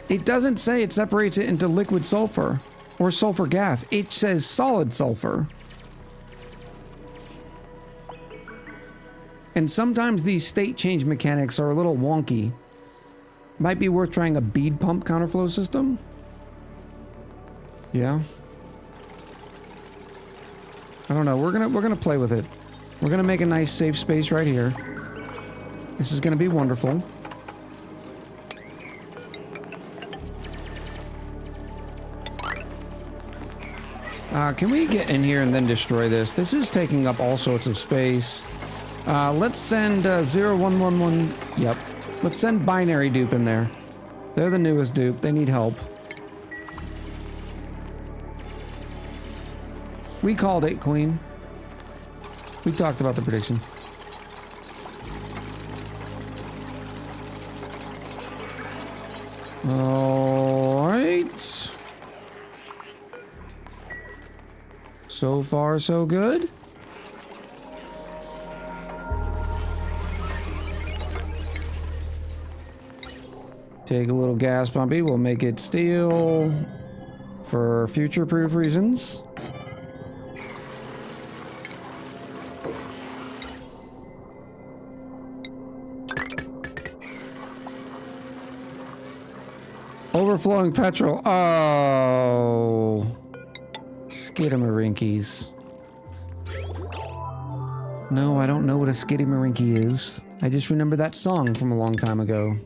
it doesn't say it separates it into liquid sulfur or sulfur gas. It says solid sulfur. And sometimes these state change mechanics are a little wonky. Might be worth trying a bead pump counterflow system. Yeah. I don't know. We're gonna play with it. We're gonna make a nice safe space right here. This is gonna be wonderful. Can we get in here and then destroy this? This is taking up all sorts of space. Let's send 0111. Yep. Let's send binary dupe in there. They're the newest dupe. They need help. We called it, Queen. We talked about the prediction. All right. So far, so good. Take a little gas pumpy. We'll make it steel for future-proof reasons. Overflowing petrol. Oh. Skidamarinkies. No, I don't know what a skidamarinky is. I just remember that song from a long time ago.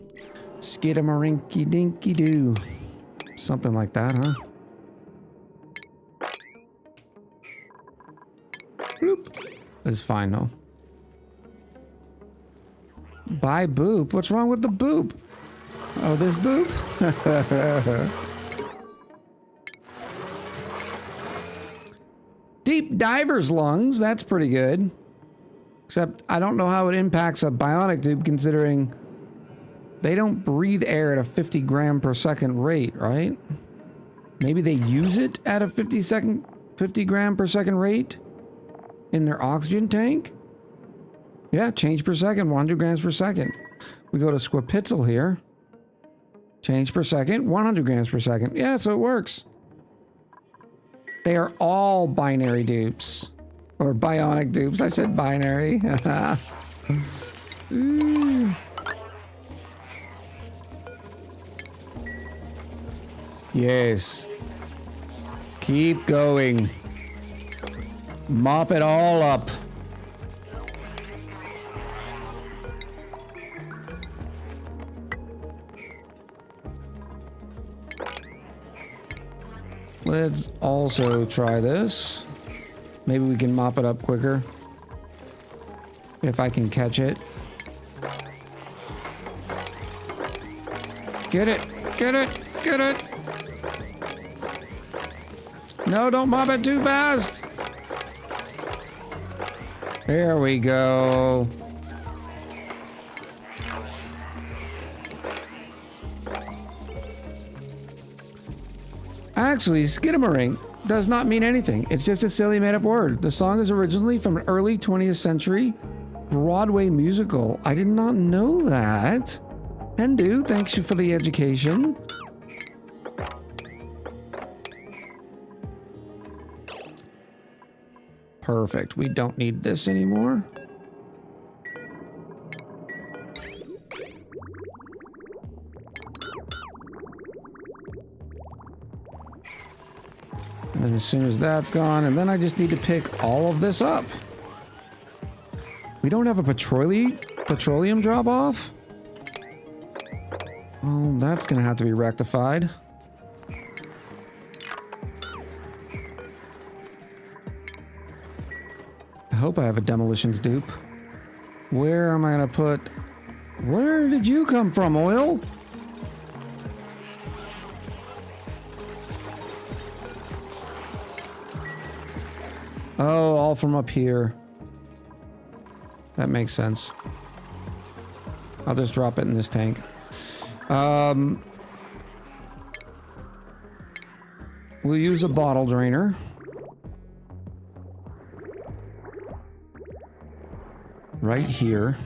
Skidamarinky dinky doo. Something like that, huh? Boop. It's fine, though. Buy boop? What's wrong with the boop? Oh, this boop? Deep diver's lungs. That's pretty good. Except I don't know how it impacts a bionic dupe considering they don't breathe air at a 50 gram per second rate, right? Maybe they use it at a 50 gram per second rate in their oxygen tank? Yeah, change per second, 100 grams per second. We go to Squipitzel here. Change per second, 100 grams per second. Yeah, so it works. They are all binary dupes. Or bionic dupes. I said binary. Yes. Keep going. Mop it all up. Let's also try this. Maybe we can mop it up quicker. If I can catch it. Get it! Get it! Get it! No, don't mop it too fast! There we go. Actually, skidamarink does not mean anything. It's just a silly made-up word. The song is originally from an early 20th century Broadway musical. I did not know that. Hendu, thanks you for the education. Perfect. We don't need this anymore. And then as soon as that's gone, and then I just need to pick all of this up. We don't have a petroleum drop off? Oh, that's gonna have to be rectified. I hope I have a demolitions dupe. Where am I gonna put... Where did you come from, oil? Oh, all from up here. That makes sense. I'll just drop it in this tank. We'll use a bottle drainer. Right here.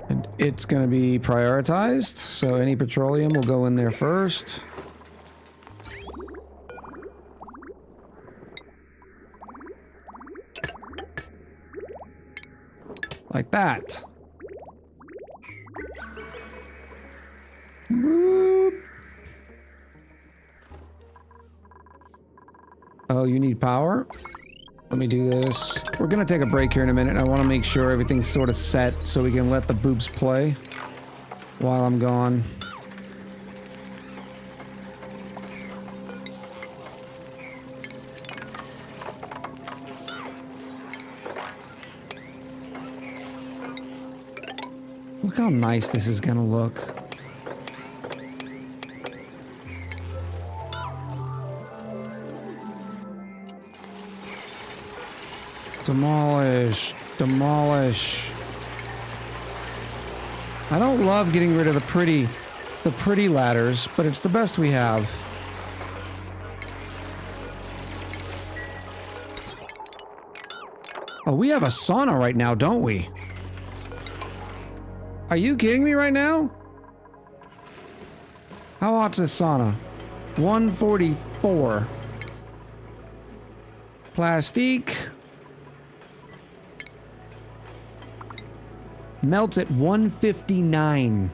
And it's going to be prioritized, so any petroleum will go in there first. Like that. Boop. Oh, you need power? Let me do this. We're gonna take a break here in a minute. I want to make sure everything's sort of set so we can let the boobs play while I'm gone. Look how nice this is gonna look. Demolish. Demolish. I don't love getting rid of the pretty ladders, but it's the best we have. Oh, we have a sauna right now, don't we? Are you kidding me right now? How hot's this sauna? 144. Plastique. Melts at 159.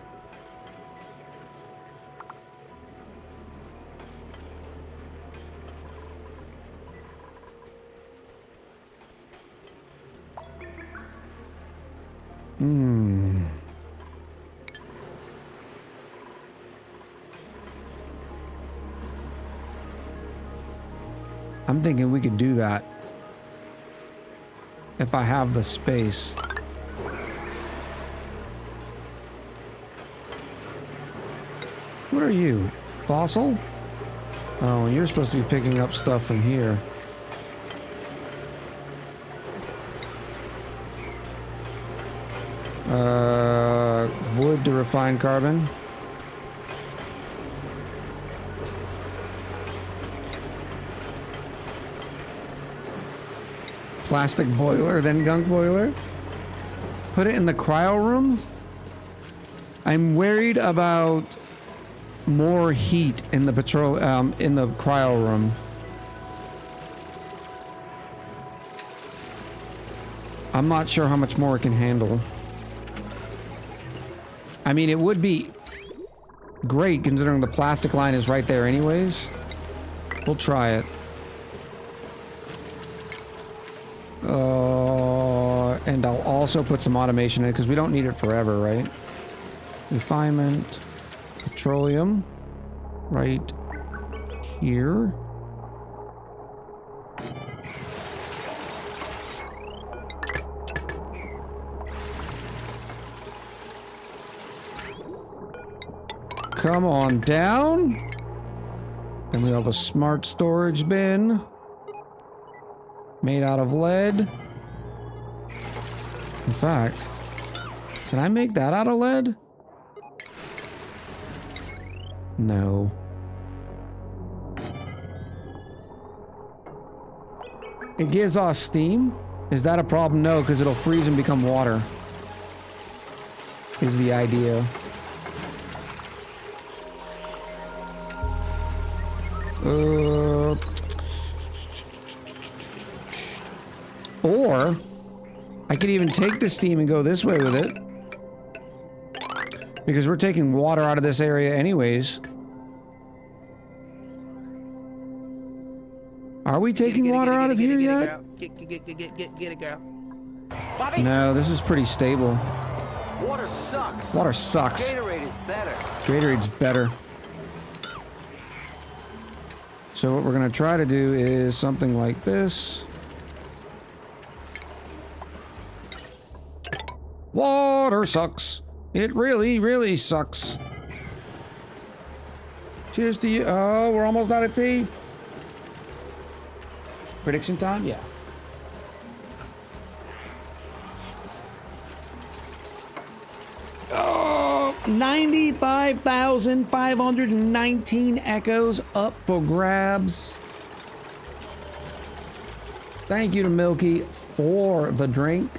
I'm thinking we could do that if I have the space. What are you? Fossil? Oh, and you're supposed to be picking up stuff from here. Wood to refine carbon. Plastic boiler, then gunk boiler. Put it in the cryo room. I'm worried about more heat in the in the cryo room. I'm not sure how much more it can handle. I mean, it would be great considering the plastic line is right there anyways. We'll try it. And I'll also put some automation in because we don't need it forever, right? Refinement. Petroleum. Right here. Come on down. Then we have a smart storage bin. Made out of lead. In fact, can I make that out of lead? No. It gives off steam? Is that a problem? No, because it'll freeze and become water. Is the idea. Or I could even take the steam and go this way with it. Because we're taking water out of this area anyways. Are we taking water out of here yet? Get it, girl. Bobby, No, this is pretty stable. water sucks. Water sucks. Gatorade is better. Gatorade's better. So what we're gonna try to do is something like this. Water sucks. It really, really sucks. Cheers to you. Oh, we're almost out of tea. Prediction time? Yeah. Oh, 95,519 echoes up for grabs. Thank you to Milky for the drink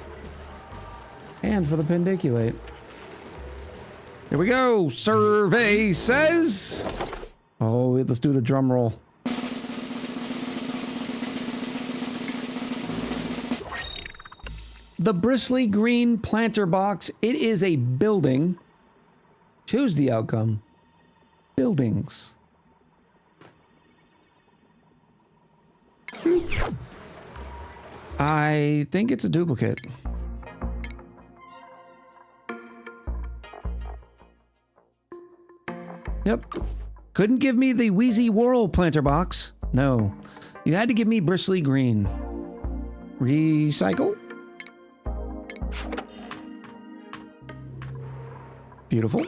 and for the pendiculate. Here we go. Survey says. Oh, let's do the drum roll. The bristly green planter box. It is a building. Choose the outcome. Buildings. I think it's a duplicate. Yep. Couldn't give me the Wheezy Whirl planter box. No. You had to give me bristly green. Recycle. Beautiful.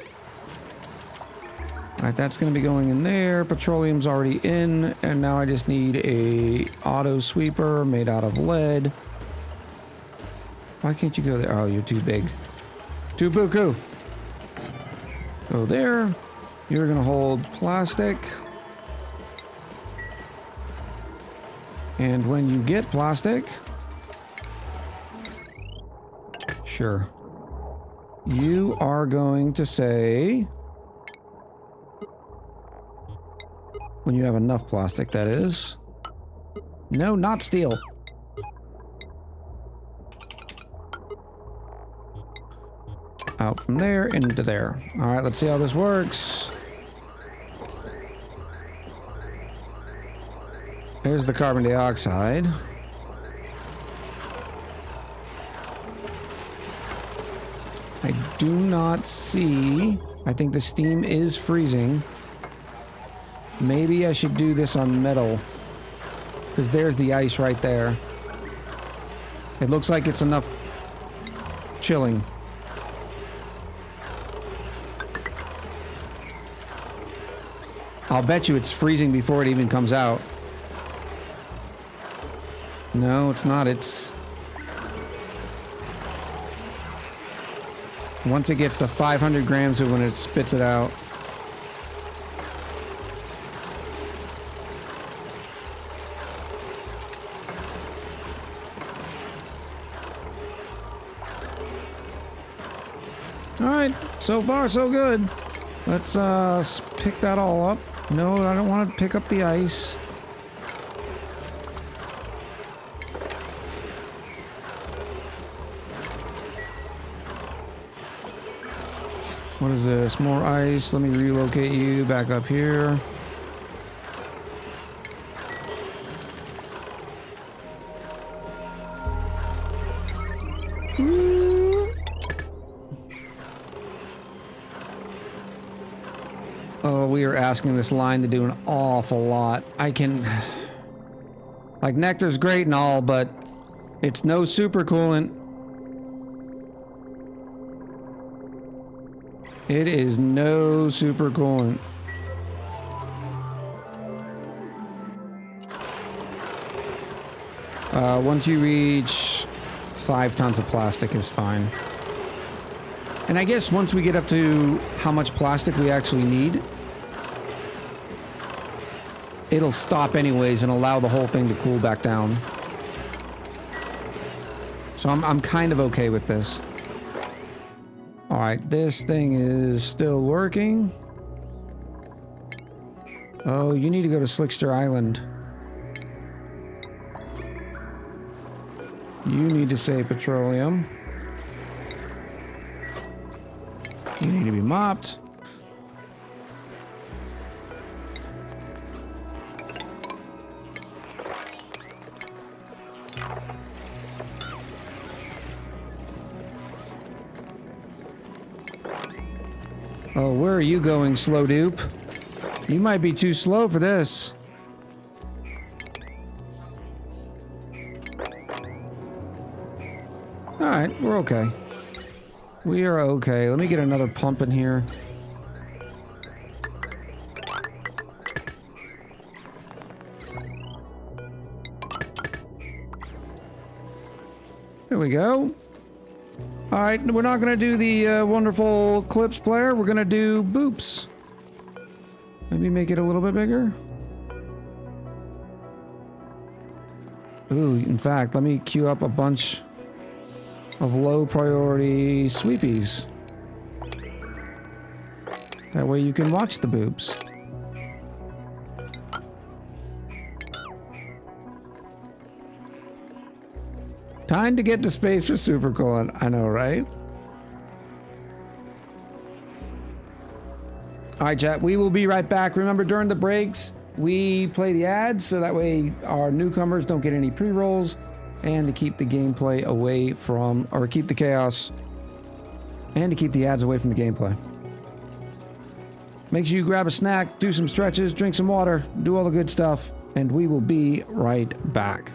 Alright, that's going to be going in there. Petroleum's already in. And now I just need a auto sweeper made out of lead. Why can't you go there? Oh, you're too big. Too buku. Go there. You're going to hold plastic. And when you get plastic... Sure. You are going to say... When you have enough plastic, that is. No, not steel. Out from there, into there. Alright, let's see how this works. There's the carbon dioxide. I do not see... I think the steam is freezing. Maybe I should do this on metal. Because there's the ice right there. It looks like it's enough chilling. I'll bet you it's freezing before it even comes out. No, it's not. It's... Once it gets to 500 grams of when it spits it out. Alright, so far so good. Let's pick that all up. No, I don't want to pick up the ice. What is this? More ice. Let me relocate you back up here. Oh, we are asking this line to do an awful lot. I can... Like, nectar's great and all, but it's no super coolant. It is no super coolant. Once you reach 5 tons of plastic is fine. And I guess once we get up to how much plastic we actually need, it'll stop anyways and allow the whole thing to cool back down. So I'm kind of okay with this. Alright, this thing is still working. Oh, you need to go to Slickster Island. You need to save petroleum. You need to be mopped. Oh, where are you going, slow dupe? You might be too slow for this. Alright, we're okay. We are okay. Let me get another pump in here. There we go. All right, we're not going to do the wonderful clips player. We're going to do boops. Maybe make it a little bit bigger. Ooh, in fact, let me queue up a bunch of low priority sweepies. That way you can watch the boobs. Time to get to space for Supercolon. I know, right? Alright, chat. We will be right back. Remember, during the breaks, we play the ads so that way our newcomers don't get any pre-rolls, and to keep the gameplay away from, or keep the chaos, and to keep the ads away from the gameplay. Make sure you grab a snack, do some stretches, drink some water, do all the good stuff, and we will be right back.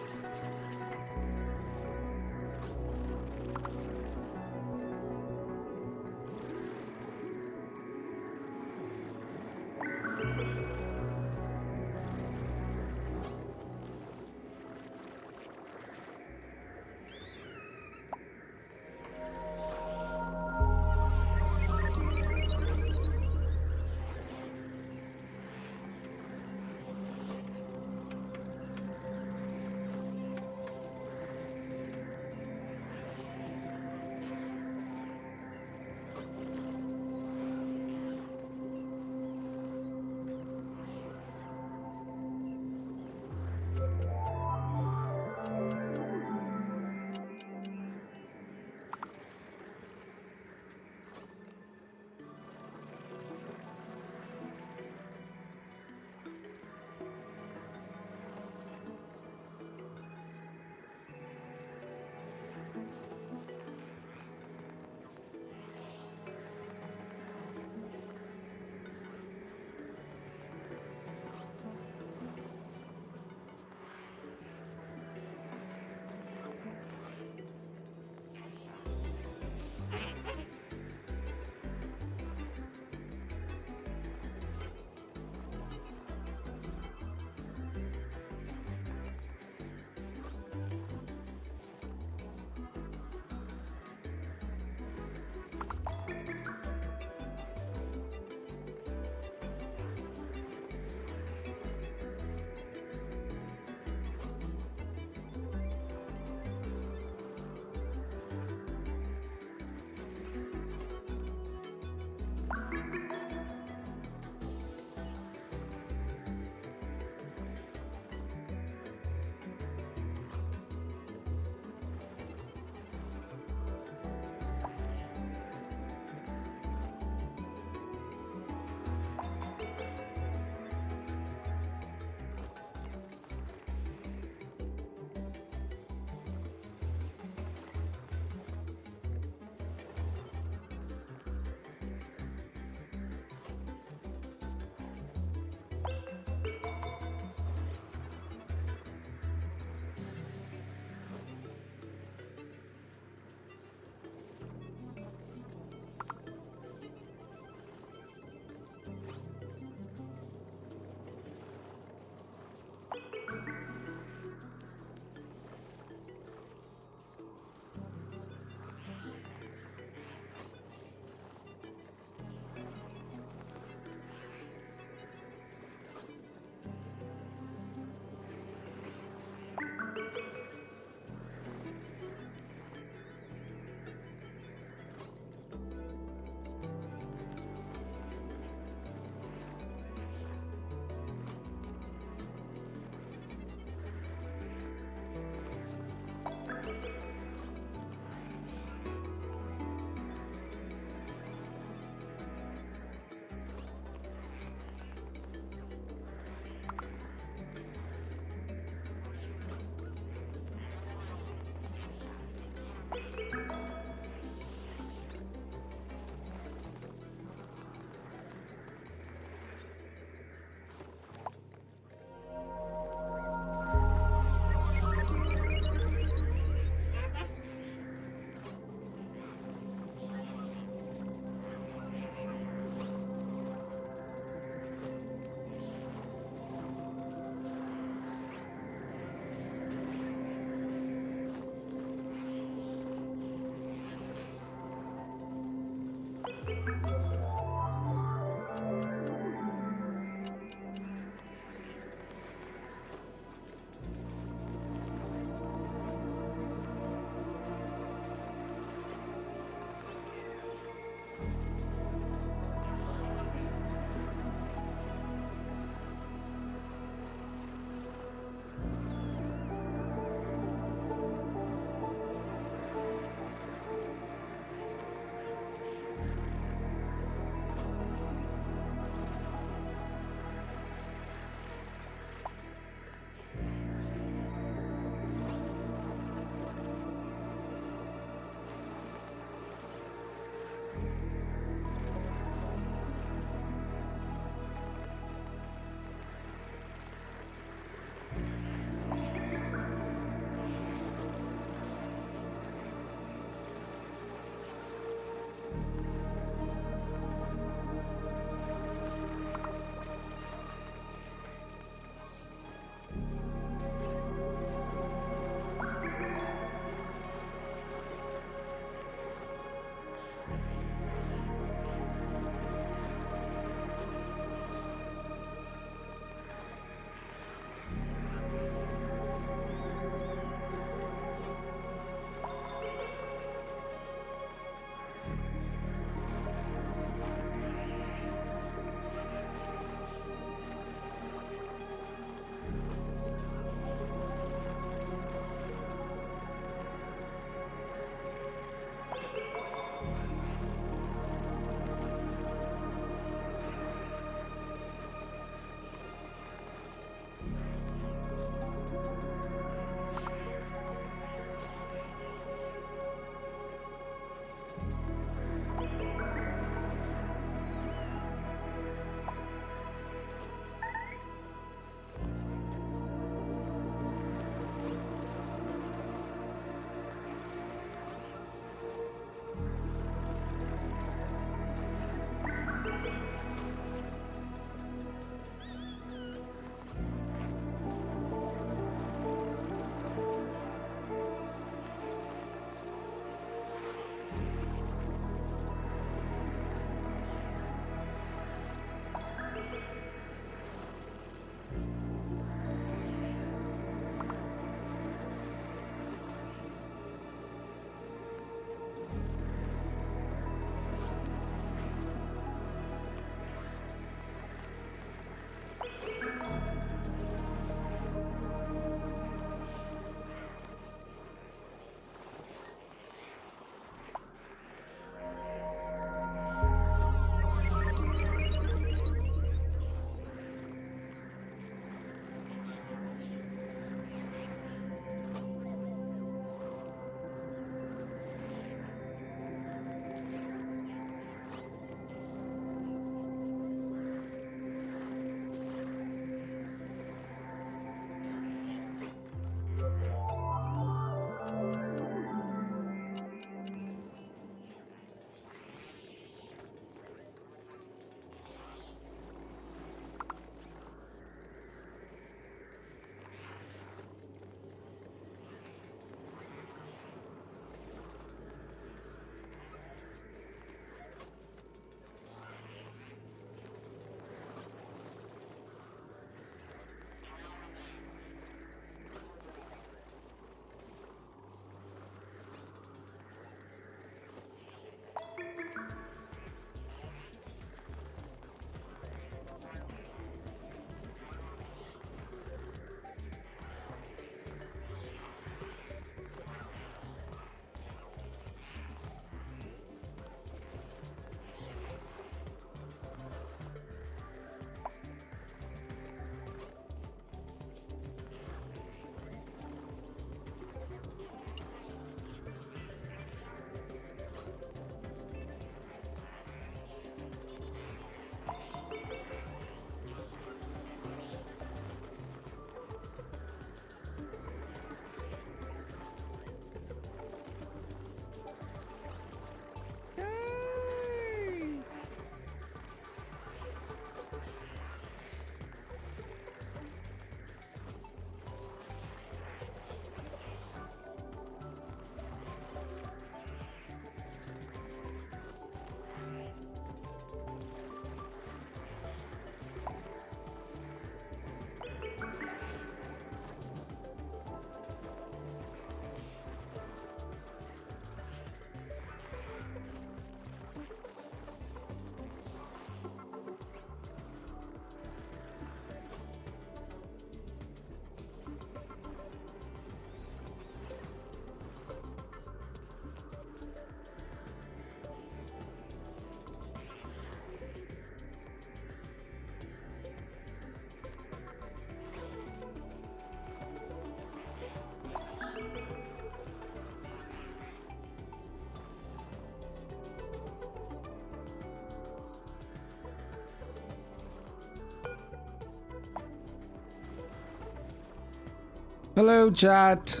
Hello, chat.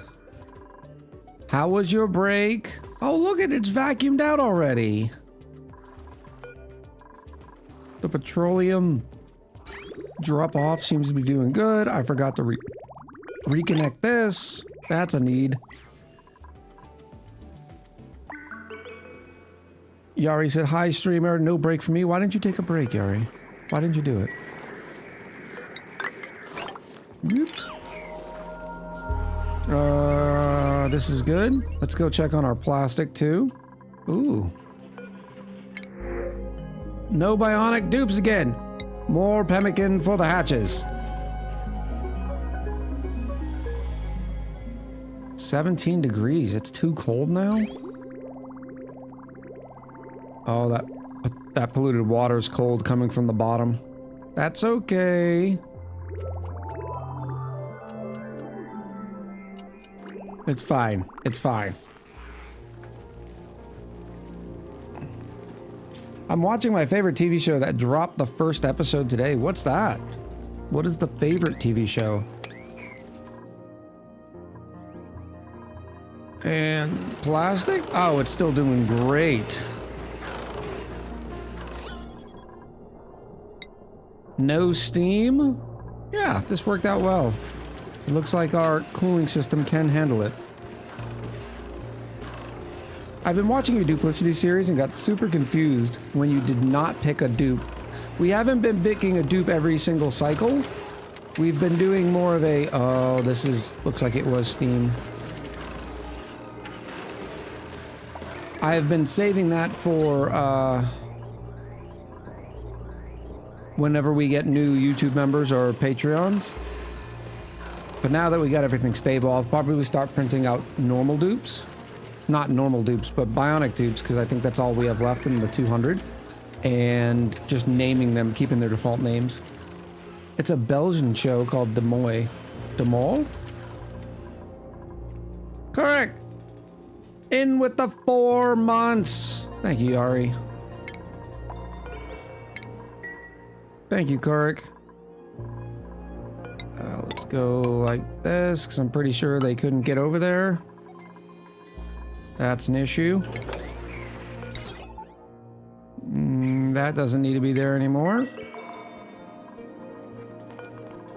How was your break? Oh, look at it's vacuumed out already. The petroleum drop off seems to be doing good. I forgot to reconnect this. That's a need. Yari said, hi, streamer. No break for me. Why didn't you take a break, Yari? Why didn't you do it? Oops. This is good. Let's go check on our plastic too. Ooh. No bionic dupes again. More pemmican for the hatches. 17 degrees. It's too cold now. Oh, that polluted water is cold coming from the bottom. That's okay. It's fine. It's fine. I'm watching my favorite TV show that dropped the first episode today. What's that? What is the favorite TV show? And plastic? Oh, it's still doing great. No steam? Yeah, this worked out well. It looks like our cooling system can handle it. I've been watching your duplicity series and got super confused when you did not pick a dupe. We haven't been picking a dupe every single cycle. We've been doing more of a, oh, this is, looks like it was steam. I have been saving that for, whenever we get new YouTube members or Patreons. But now that we got everything stable, I'll probably start printing out normal dupes. Not normal dupes, but bionic dupes, because I think that's all we have left in the 200. And just naming them, keeping their default names. It's a Belgian show called Demoy. Demol? Correct! In with the 4 months! Thank you, Ari. Thank you, Kurik. Let's go like this, because I'm pretty sure they couldn't get over there. That's an issue. That doesn't need to be there anymore.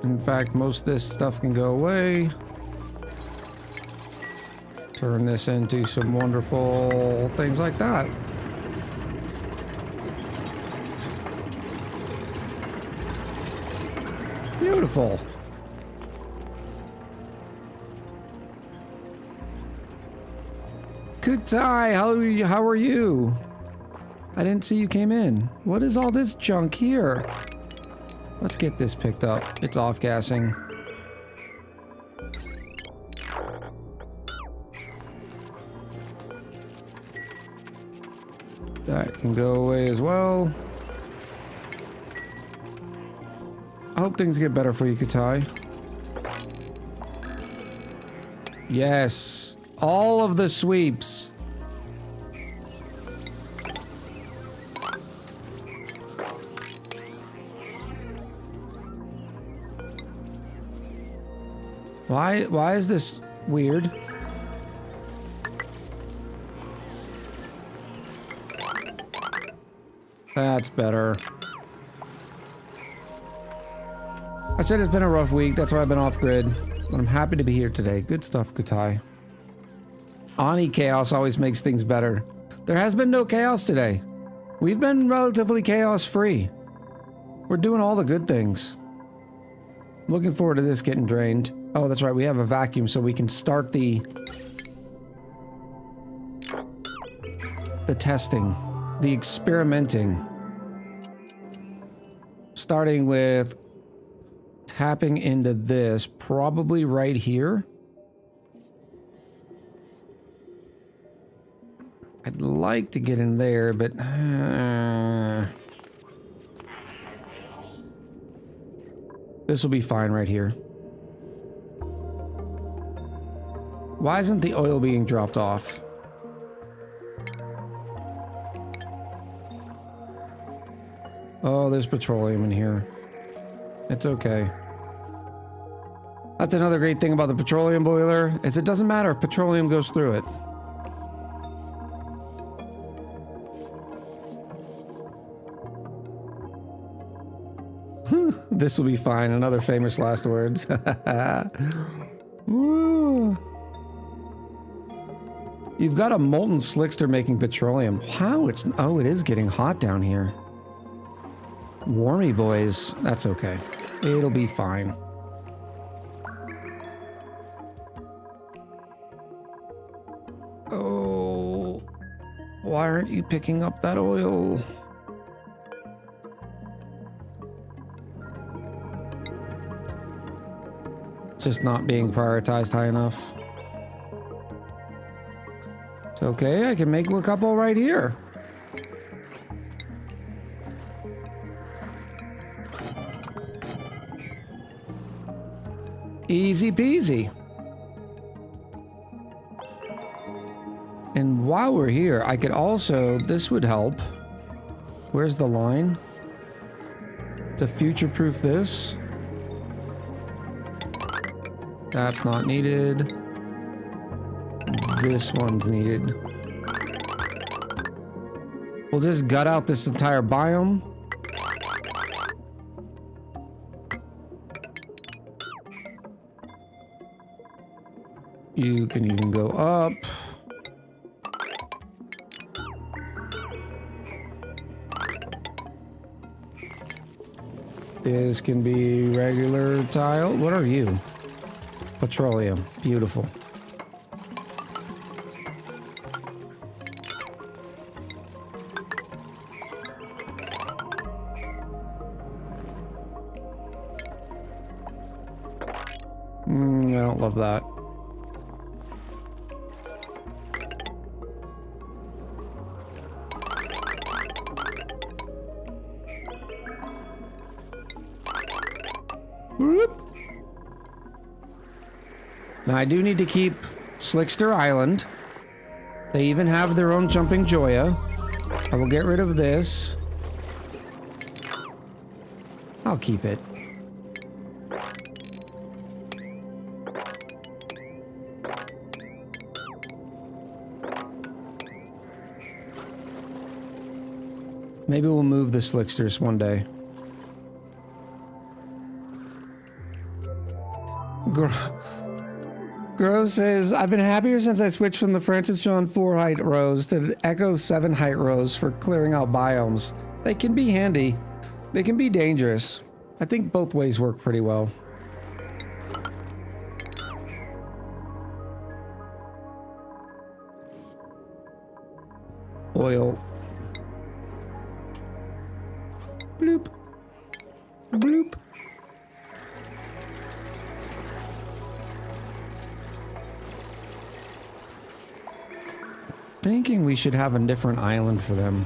In fact, most of this stuff can go away. Turn this into some wonderful things like that. Beautiful. Kutai, how are you? I didn't see you came in. What is all this junk here? Let's get this picked up. It's off-gassing. That can go away as well. I hope things get better for you, Kutai. Yes. All of the sweeps. Why is this weird? That's better. I said it's been a rough week, that's why I've been off grid. But I'm happy to be here today. Good stuff, Kutai. ONI chaos always makes things better. There has been no chaos today. We've been relatively chaos free. We're doing all the good things. Looking forward to this getting drained. Oh, that's right, we have a vacuum so we can start the testing, the experimenting. Starting with tapping into this, probably right here. I'd like to get in there, but this will be fine right here. Why isn't the oil being dropped off? Oh, there's petroleum in here. It's okay. That's another great thing about the petroleum boiler, is it doesn't matter if petroleum goes through it. This will be fine. Another famous last words. Woo. You've got a molten slickster making petroleum. Wow, oh, it is getting hot down here. Warmy boys. That's okay. It'll be fine. Oh, why aren't you picking up that oil? Just not being prioritized high enough. It's okay, I can make a couple right here. Easy peasy. And while we're here, I could also, this would help. Where's the line? To future-proof this. That's not needed. This one's needed. We'll just gut out this entire biome. You can even go up. This can be regular tile. What are you? Petroleum. Beautiful. I don't love that. Whoop. Now I do need to keep Slickster Island. They even have their own jumping Joya. I will get rid of this. I'll keep it. Maybe we'll move the Slicksters one day. Gross says, I've been happier since I switched from the Francis John 4 height rows to the Echo 7 height rows for clearing out biomes. They can be handy. They can be dangerous. I think both ways work pretty well. Oil. Bloop. Bloop. Thinking we should have a different island for them.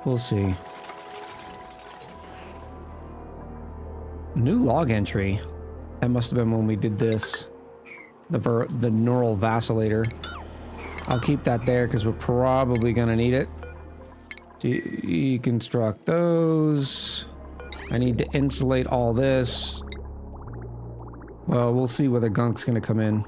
We'll see. New log entry. That must have been when we did this. The neural vacillator. I'll keep that there because we're probably gonna need it. Deconstruct those. I need to insulate all this. Well, we'll see whether Gunk's gonna come in.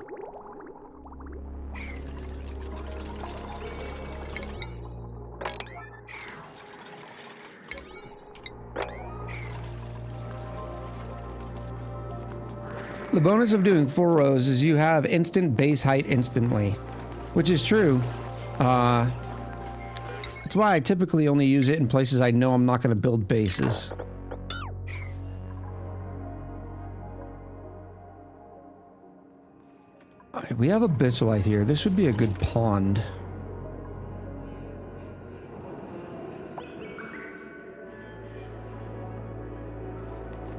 The bonus of doing 4 rows is you have instant base height instantly, which is true. That's why I typically only use it in places I know I'm not going to build bases. All right, we have a bitchlite here. This would be a good pond.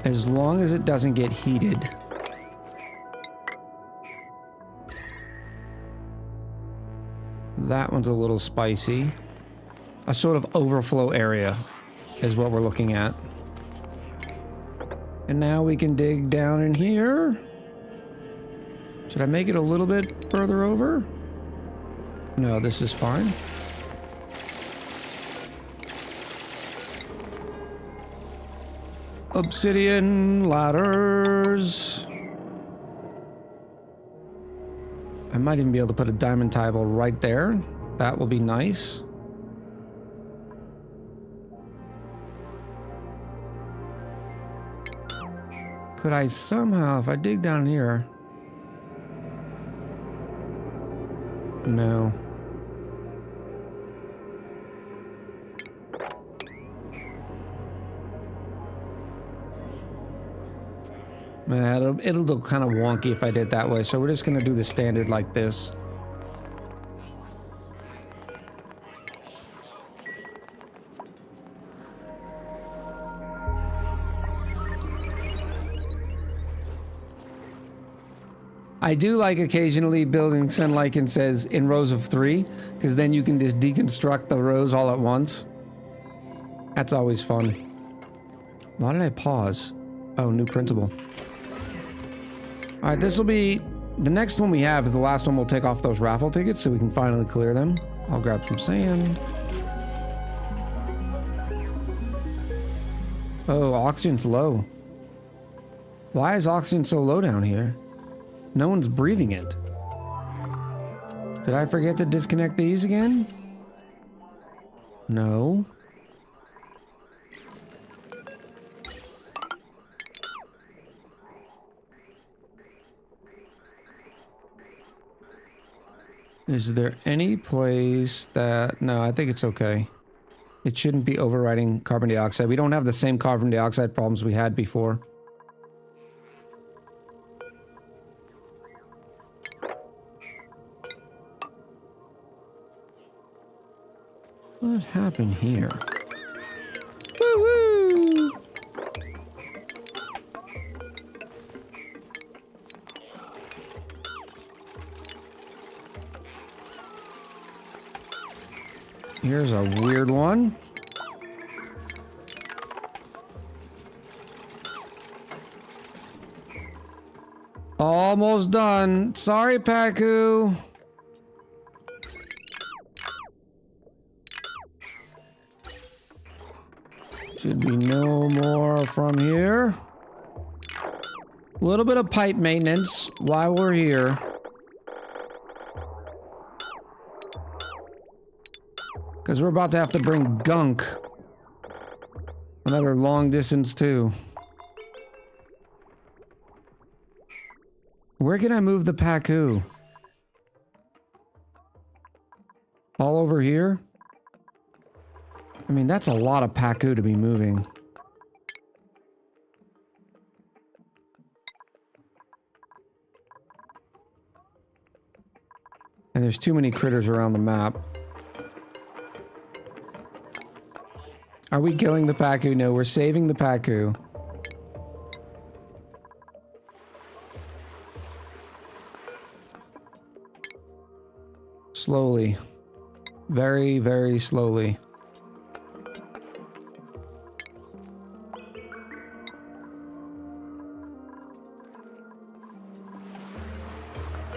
As long as it doesn't get heated. That one's a little spicy. A sort of overflow area is what we're looking at. And now we can dig down in here. Should I make it a little bit further over? No, this is fine. Obsidian ladders. I might even be able to put a diamond table right there. That will be nice. Could I somehow, if I dig down here... No. It'll look kind of wonky if I did it that way, so we're just gonna do the standard like this. I do like occasionally building like it says in rows of 3, because then you can just deconstruct the rows all at once. That's always fun. Why did I pause? Oh, new printable. Alright, this will be... The next one we have is the last one we'll take off those raffle tickets so we can finally clear them. I'll grab some sand. Oh, oxygen's low. Why is oxygen so low down here? No one's breathing it. Did I forget to disconnect these again? No. Is there any place that... No, I think it's okay. It shouldn't be overriding carbon dioxide. We don't have the same carbon dioxide problems we had before. What happened here? Woo-woo! Here's a weird one. Almost done. Sorry, Paku. Should be no more from here. A little bit of pipe maintenance while we're here. Because we're about to have to bring Gunk. Another long distance too. Where can I move the Paku? All over here? I mean, that's a lot of Paku to be moving. And there's too many critters around the map. Are we killing the Paku? No, we're saving the Paku. Slowly. Very, very slowly.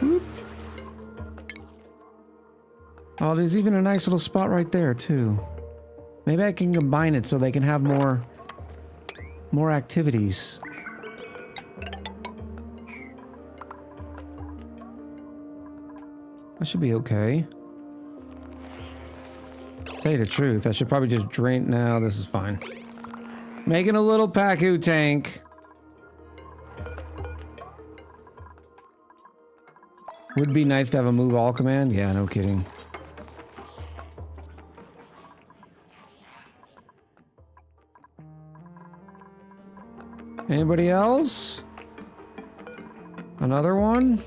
Whoop. Oh, there's even a nice little spot right there, too. Maybe I can combine it so they can have more activities. That should be okay. Tell you the truth, I should probably just drain... No, this is fine. Making a little Paku tank. Would be nice to have a move all command. Yeah, no kidding. Anybody else? Another one?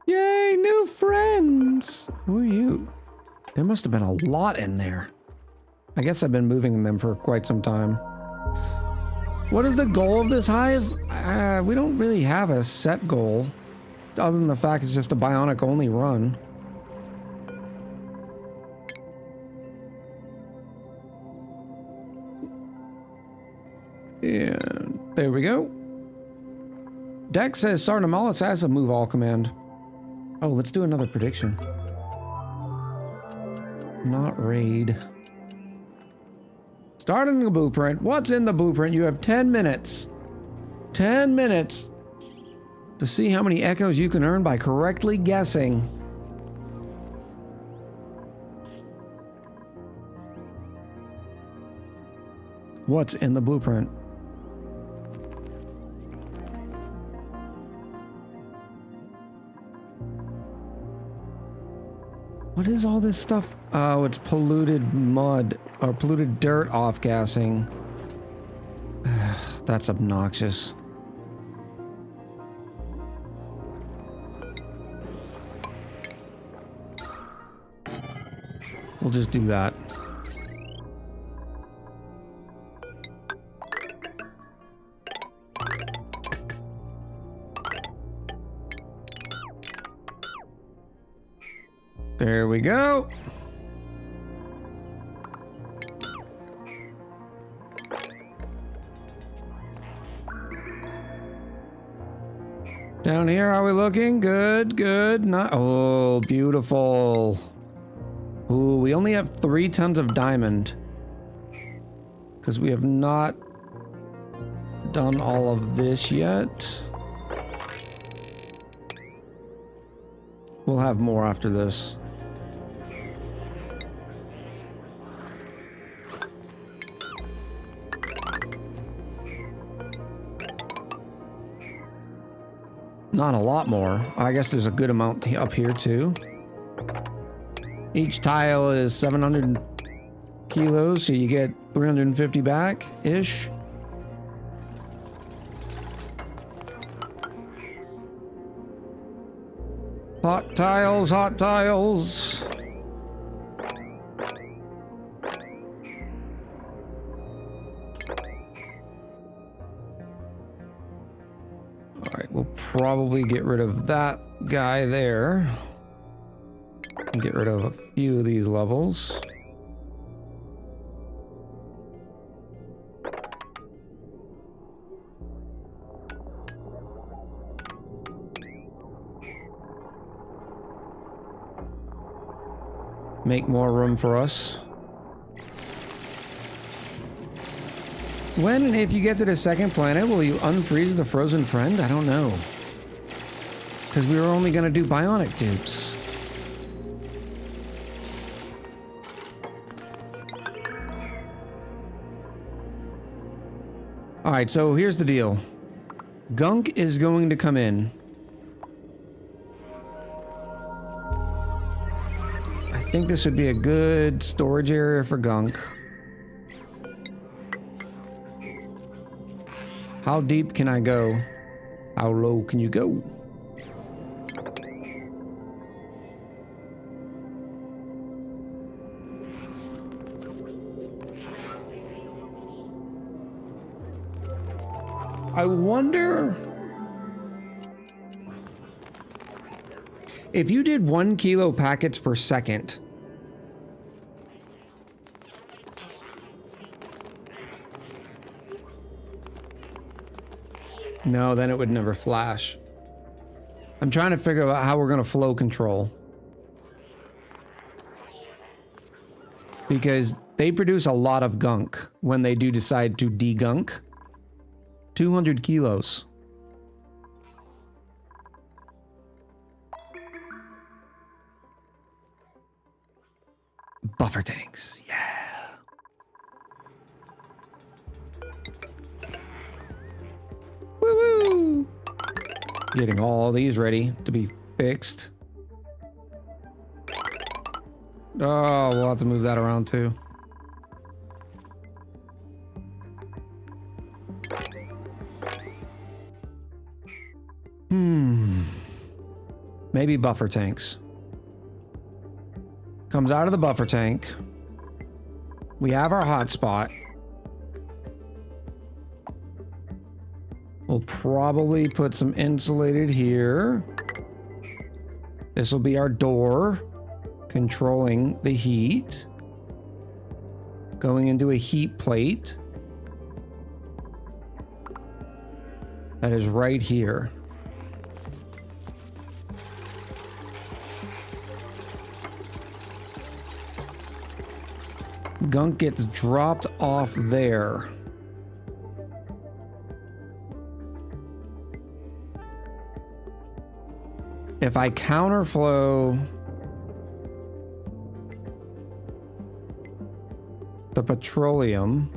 Yay, new friends! Who are you? There must have been a lot in there. I guess I've been moving them for quite some time. What is the goal of this hive? We don't really have a set goal. Other than the fact it's just a Bionic only run. And there we go. Dex says Sarnamalis has a move all command. Oh, let's do another prediction. Not raid. Starting the blueprint. What's in the blueprint? You have 10 minutes. 10 minutes to see how many echoes you can earn by correctly guessing. What's in the blueprint? What is all this stuff? Oh, it's polluted mud or polluted dirt off-gassing. That's obnoxious. We'll just do that. There we go. Down here, how are we looking? Good, good. Not. Oh, beautiful. Ooh, we only have 3 tons of diamond. Because we have not done all of this yet. We'll have more after this. Not a lot more. I guess there's a good amount up here too. Each tile is 700 kilos, so you get 350 back-ish. Hot tiles, hot tiles. Alright, we'll probably get rid of that guy there. And get rid of a few of these levels. Make more room for us. When and if you get to the second planet, will you unfreeze the frozen friend? I don't know. Because we were only going to do Bionic dupes. Alright, so here's the deal. Gunk is going to come in. I think this would be a good storage area for Gunk. How deep can I go? How low can you go? I wonder if you did 1 kilo packets per second. No, then it would never flash. I'm trying to figure out how we're going to flow control. Because they produce a lot of gunk when they do decide to degunk. 200 kilos. Buffer tanks, yeah. Woo-woo! Getting all these ready to be fixed. Oh, we'll have to move that around too. Maybe buffer tanks. Comes out of the buffer tank. We have our hotspot. We'll probably put some insulated here. This will be our door, controlling the heat. Going into a heat plate. That is right here. Gunk gets dropped off there. If I counterflow the petroleum,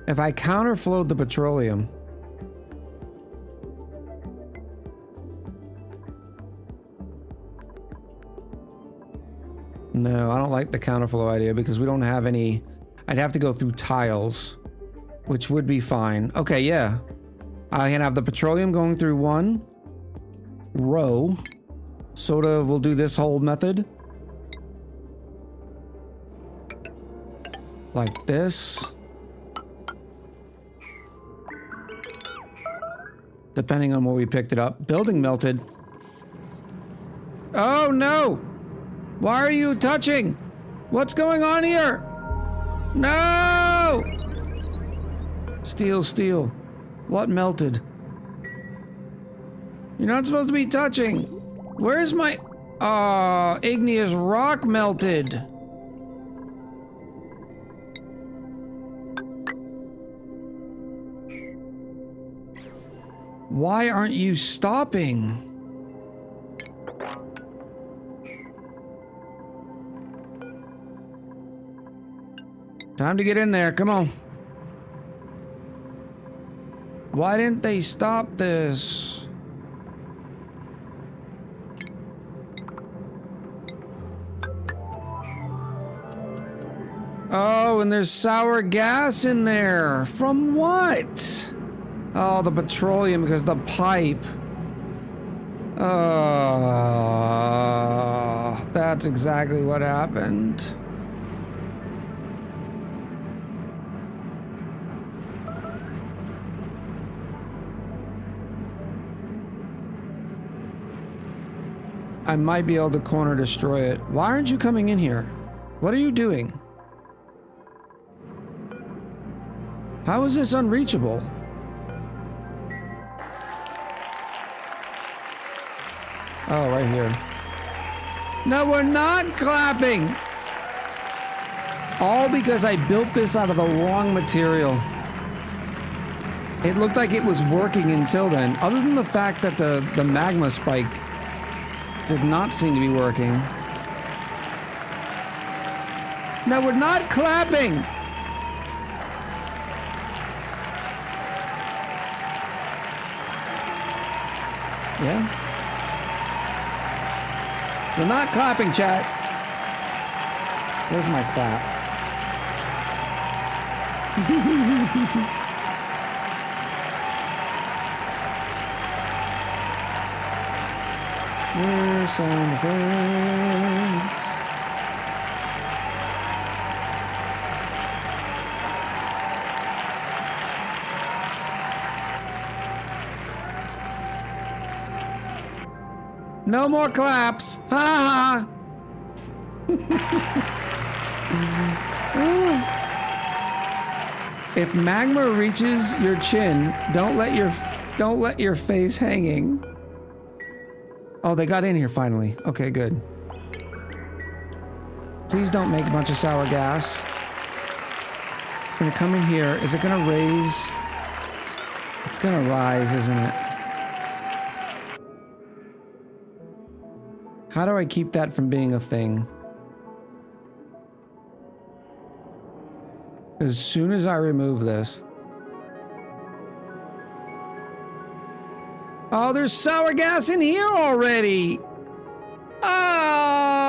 if I counterflowed the petroleum, no, I don't like the counterflow idea because we don't have any. I'd have to go through tiles, which would be fine. Okay, yeah. I can have the petroleum going through one row. Sort of, we'll do this whole method. Like this. Depending on where we picked it up. Building melted. Oh no! Why are you touching? What's going on here? No! Steel, steel. What melted? You're not supposed to be touching. Where's my... igneous rock melted. Why aren't you stopping? Time to get in there, come on. Why didn't they stop this? Oh, and there's sour gas in there. From what? Oh, the petroleum because the pipe. That's exactly what happened. I might be able to corner destroy it. Why aren't you coming in here? What are you doing? How is this unreachable? Oh, right here. No, we're not clapping! All because I built this out of the wrong material. It looked like it was working until then, other than the fact that the magma spike did not seem to be working. No, we're not clapping! Yeah? We're not clapping, chat. Where's my clap? Where's sound effects? No more claps! Ha ha! If magma reaches your chin, don't let your face hanging. Oh, they got in here finally. Okay, good. Please don't make a bunch of sour gas. It's gonna come in here. Is it gonna raise? It's gonna rise, isn't it? How do I keep that from being a thing? As soon as I remove this... Oh, there's sour gas in here already! Oh!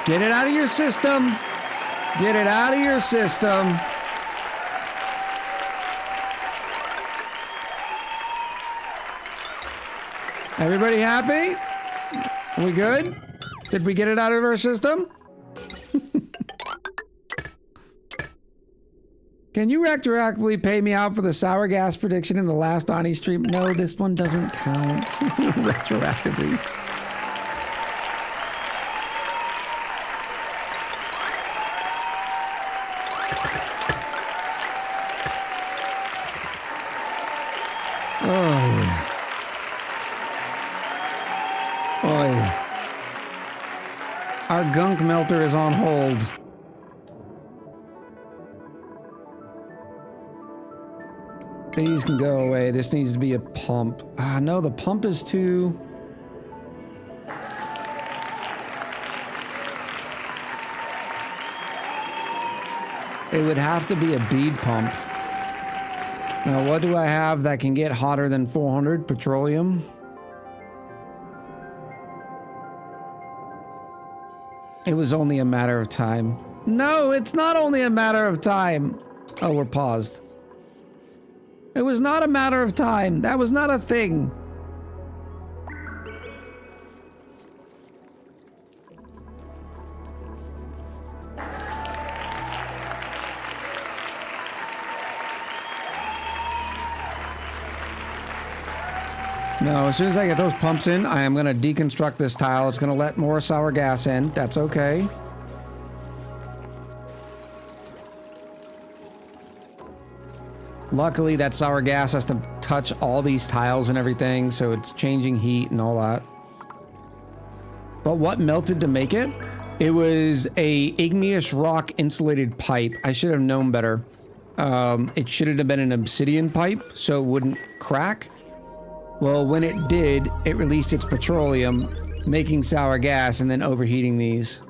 Get it out of your system. Get it out of your system. Everybody happy? Are we good? Did we get it out of our system? Can you retroactively pay me out for the sour gas prediction in the last ONI stream? No, this one doesn't count. Retroactively. Our gunk melter is on hold. These can go away. This needs to be a pump. Ah, no, the pump is too... It would have to be a bead pump. Now, what do I have that can get hotter than 400? Petroleum. It was only a matter of time. No, it's not only a matter of time. Oh, we're paused. It was not a matter of time. That was not a thing. No, as soon as I get those pumps in, I am going to deconstruct this tile. It's going to let more sour gas in. That's okay. Luckily, that sour gas has to touch all these tiles and everything, so it's changing heat and all that. But what melted to make it? It was a igneous rock insulated pipe. I should have known better. It should have been an obsidian pipe, so it wouldn't crack. Well, when it did, it released its petroleum, making sour gas and then overheating these.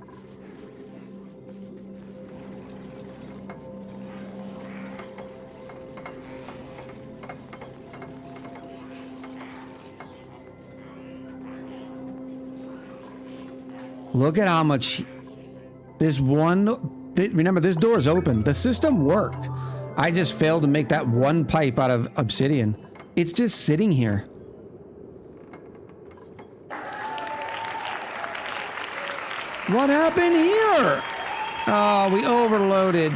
Look at how much this one... Remember, this door is open. The system worked. I just failed to make that one pipe out of obsidian. It's just sitting here. What happened here? Oh, we overloaded.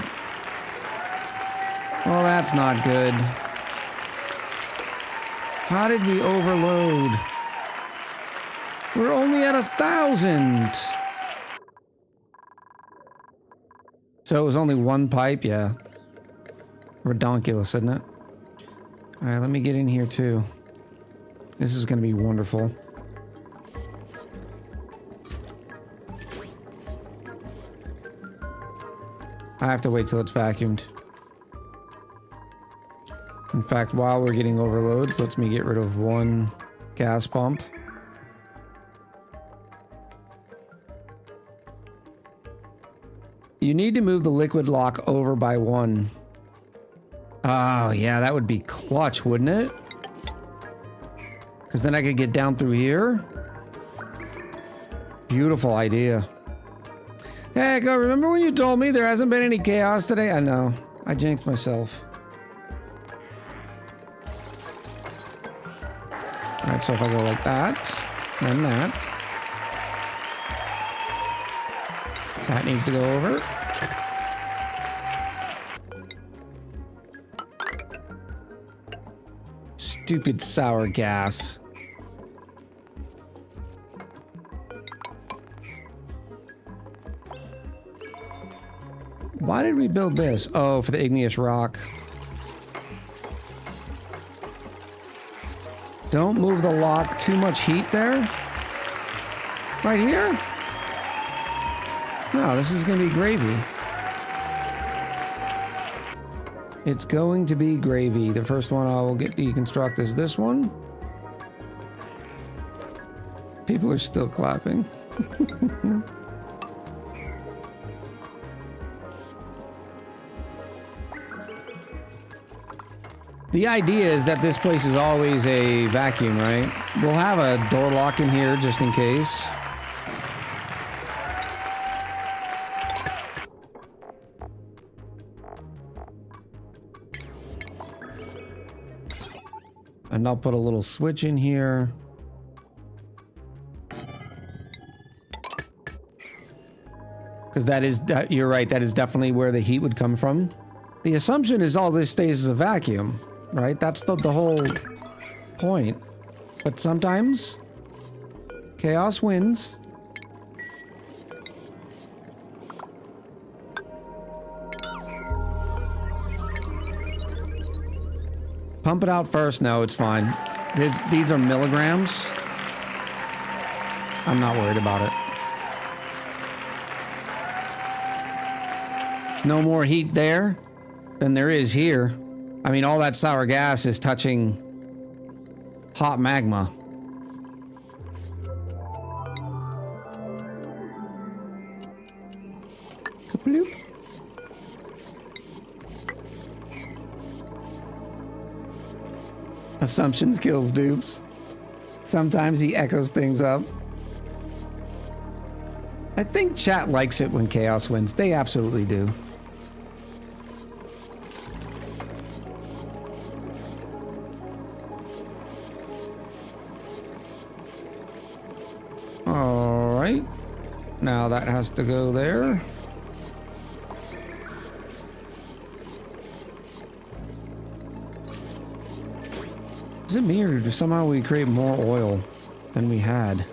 Well, that's not good. How did we overload? We're only at 1,000. So it was only one pipe? Yeah. Redonkulous, isn't it? All right, let me get in here too. This is going to be wonderful. I have to wait till it's vacuumed. In fact, while we're getting overloads, let me get rid of one gas pump. You need to move the liquid lock over by one. Oh, yeah, that would be clutch, wouldn't it? Because then I could get down through here. Beautiful idea. Hey, Echo, remember when you told me there hasn't been any chaos today? I know. I jinxed myself. Alright, so if I go like that, then that. That needs to go over. Stupid sour gas. Why did we build this? Oh, for the igneous rock. Don't move the lock. Too much heat there. Right here? No, this is going to be gravy. It's going to be gravy. The first one I will get deconstruct is this one. People are still clapping. The idea is that this place is always a vacuum, right? We'll have a door lock in here just in case. And I'll put a little switch in here. Because you're right, that is definitely where the heat would come from. The assumption is all this stays as a vacuum, right? That's the whole point. But sometimes chaos wins. Pump it out first. No, it's fine. These are milligrams. I'm not worried about it. There's no more heat there than there is here. I mean, all that sour gas is touching hot magma. Kaploop. Assumptions kills dupes. Sometimes he echoes things up. I think chat likes it when chaos wins. They absolutely do. All right. Now that has to go there. Is it me or do somehow we create more oil than we had?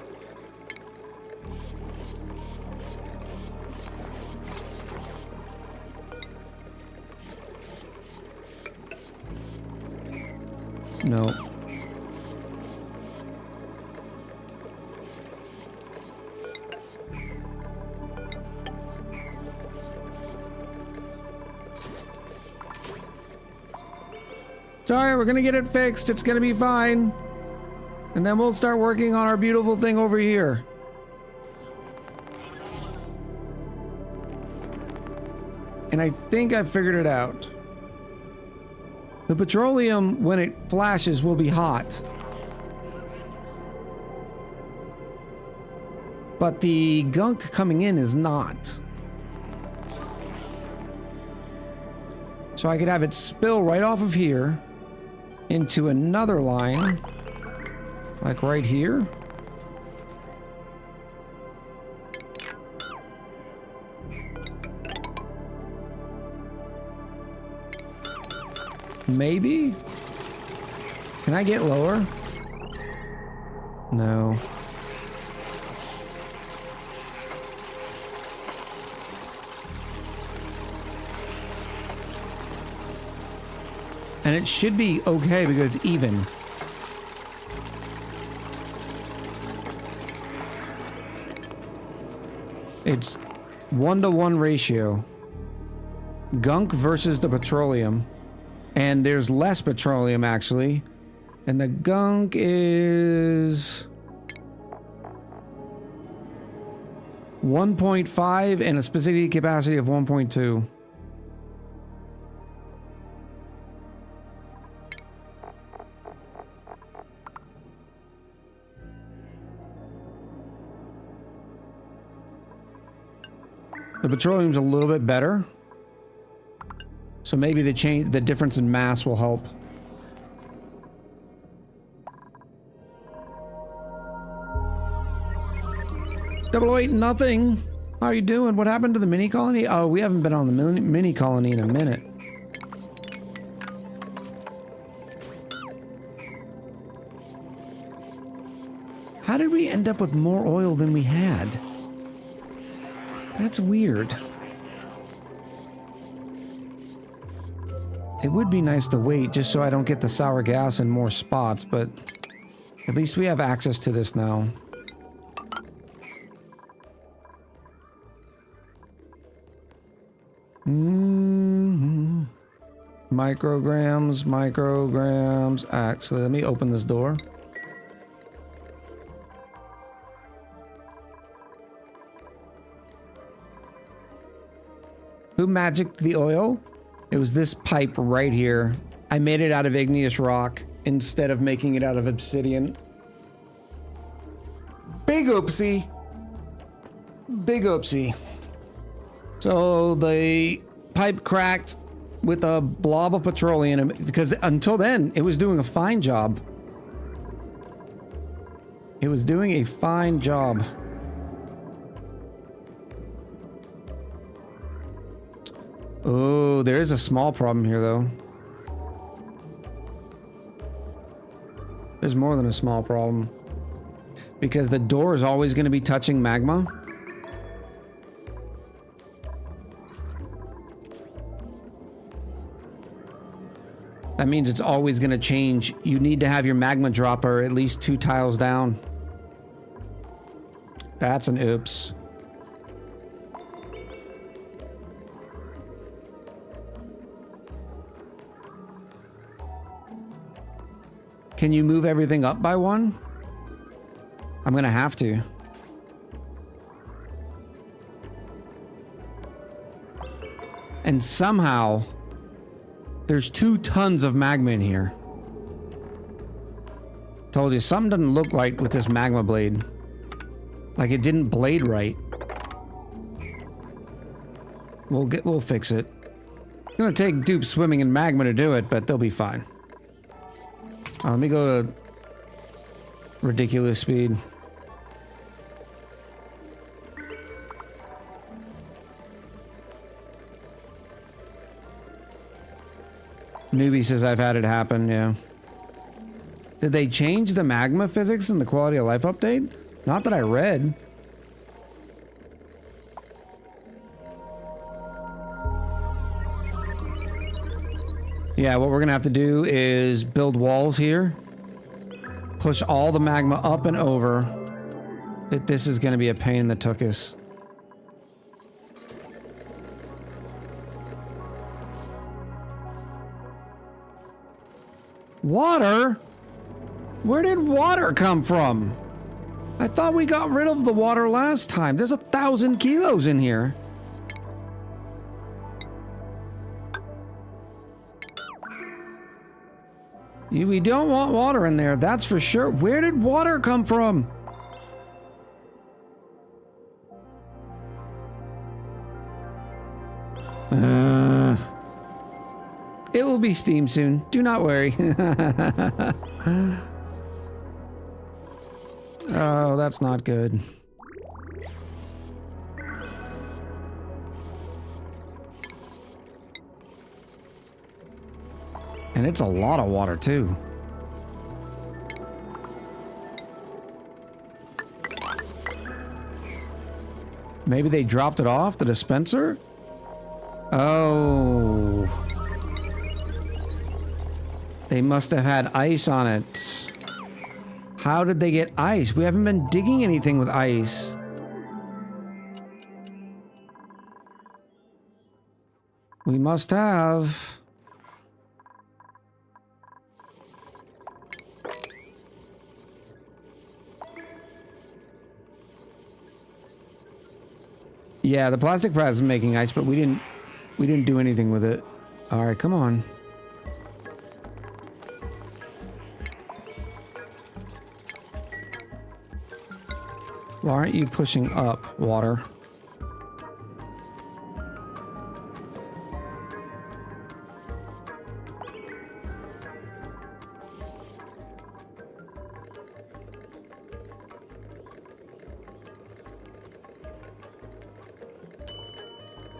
No. Sorry, we're gonna get it fixed. It's gonna be fine. And then we'll start working on our beautiful thing over here. And I think I figured it out. The petroleum, when it flashes, will be hot. But the gunk coming in is not. So I could have it spill right off of here into another line, like right here. Maybe? Can I get lower? No. And it should be okay because it's even. It's 1-to-1 ratio. Gunk versus the petroleum. And there's less petroleum actually. And the gunk is 1.5 and a specific capacity of 1.2. The petroleum's a little bit better. So maybe the difference in mass will help. Double 08, nothing. How you doing? What happened to the mini colony? Oh, we haven't been on the mini colony in a minute. How did we end up with more oil than we had? That's weird. It would be nice to wait just so I don't get the sour gas in more spots, but at least we have access to this now. Micrograms, micrograms. Actually, let me open this door. Who magicked the oil? It was this pipe right here. I made it out of igneous rock instead of making it out of obsidian. Big oopsie. Big oopsie. So the pipe cracked with a blob of petroleum, because until then, it was doing a fine job. It was doing a fine job. Oh, there is a small problem here, though. There's more than a small problem. Because the door is always going to be touching magma. That means it's always going to change. You need to have your magma dropper at least 2 tiles down. That's an oops. Can you move everything up by 1? I'm going to have to. And somehow, there's 2 tons of magma in here. Told you, something doesn't look right with this magma blade. Like it didn't blade right. We'll fix it. It's gonna take dupes swimming in magma to do it, but they'll be fine. Let me go to ridiculous speed. Newbie says I've had it happen, yeah. Did they change the magma physics in the quality of life update? Not that I read. Yeah, what we're gonna have to do is build walls here. Push all the magma up and over. This is gonna be a pain in the tuchus. Water? Where did water come from? I thought we got rid of the water last time. There's 1,000 kilos in here. We don't want water in there, that's for sure. Where did water come from? It will be steam soon. Do not worry. Oh, that's not good. And it's a lot of water, too. Maybe they dropped it off the dispenser? Oh. They must have had ice on it. How did they get ice? We haven't been digging anything with ice. We must have. Yeah, the plastic press is making ice, but we didn't do anything with it. All right, come on. Why aren't you pushing up, water?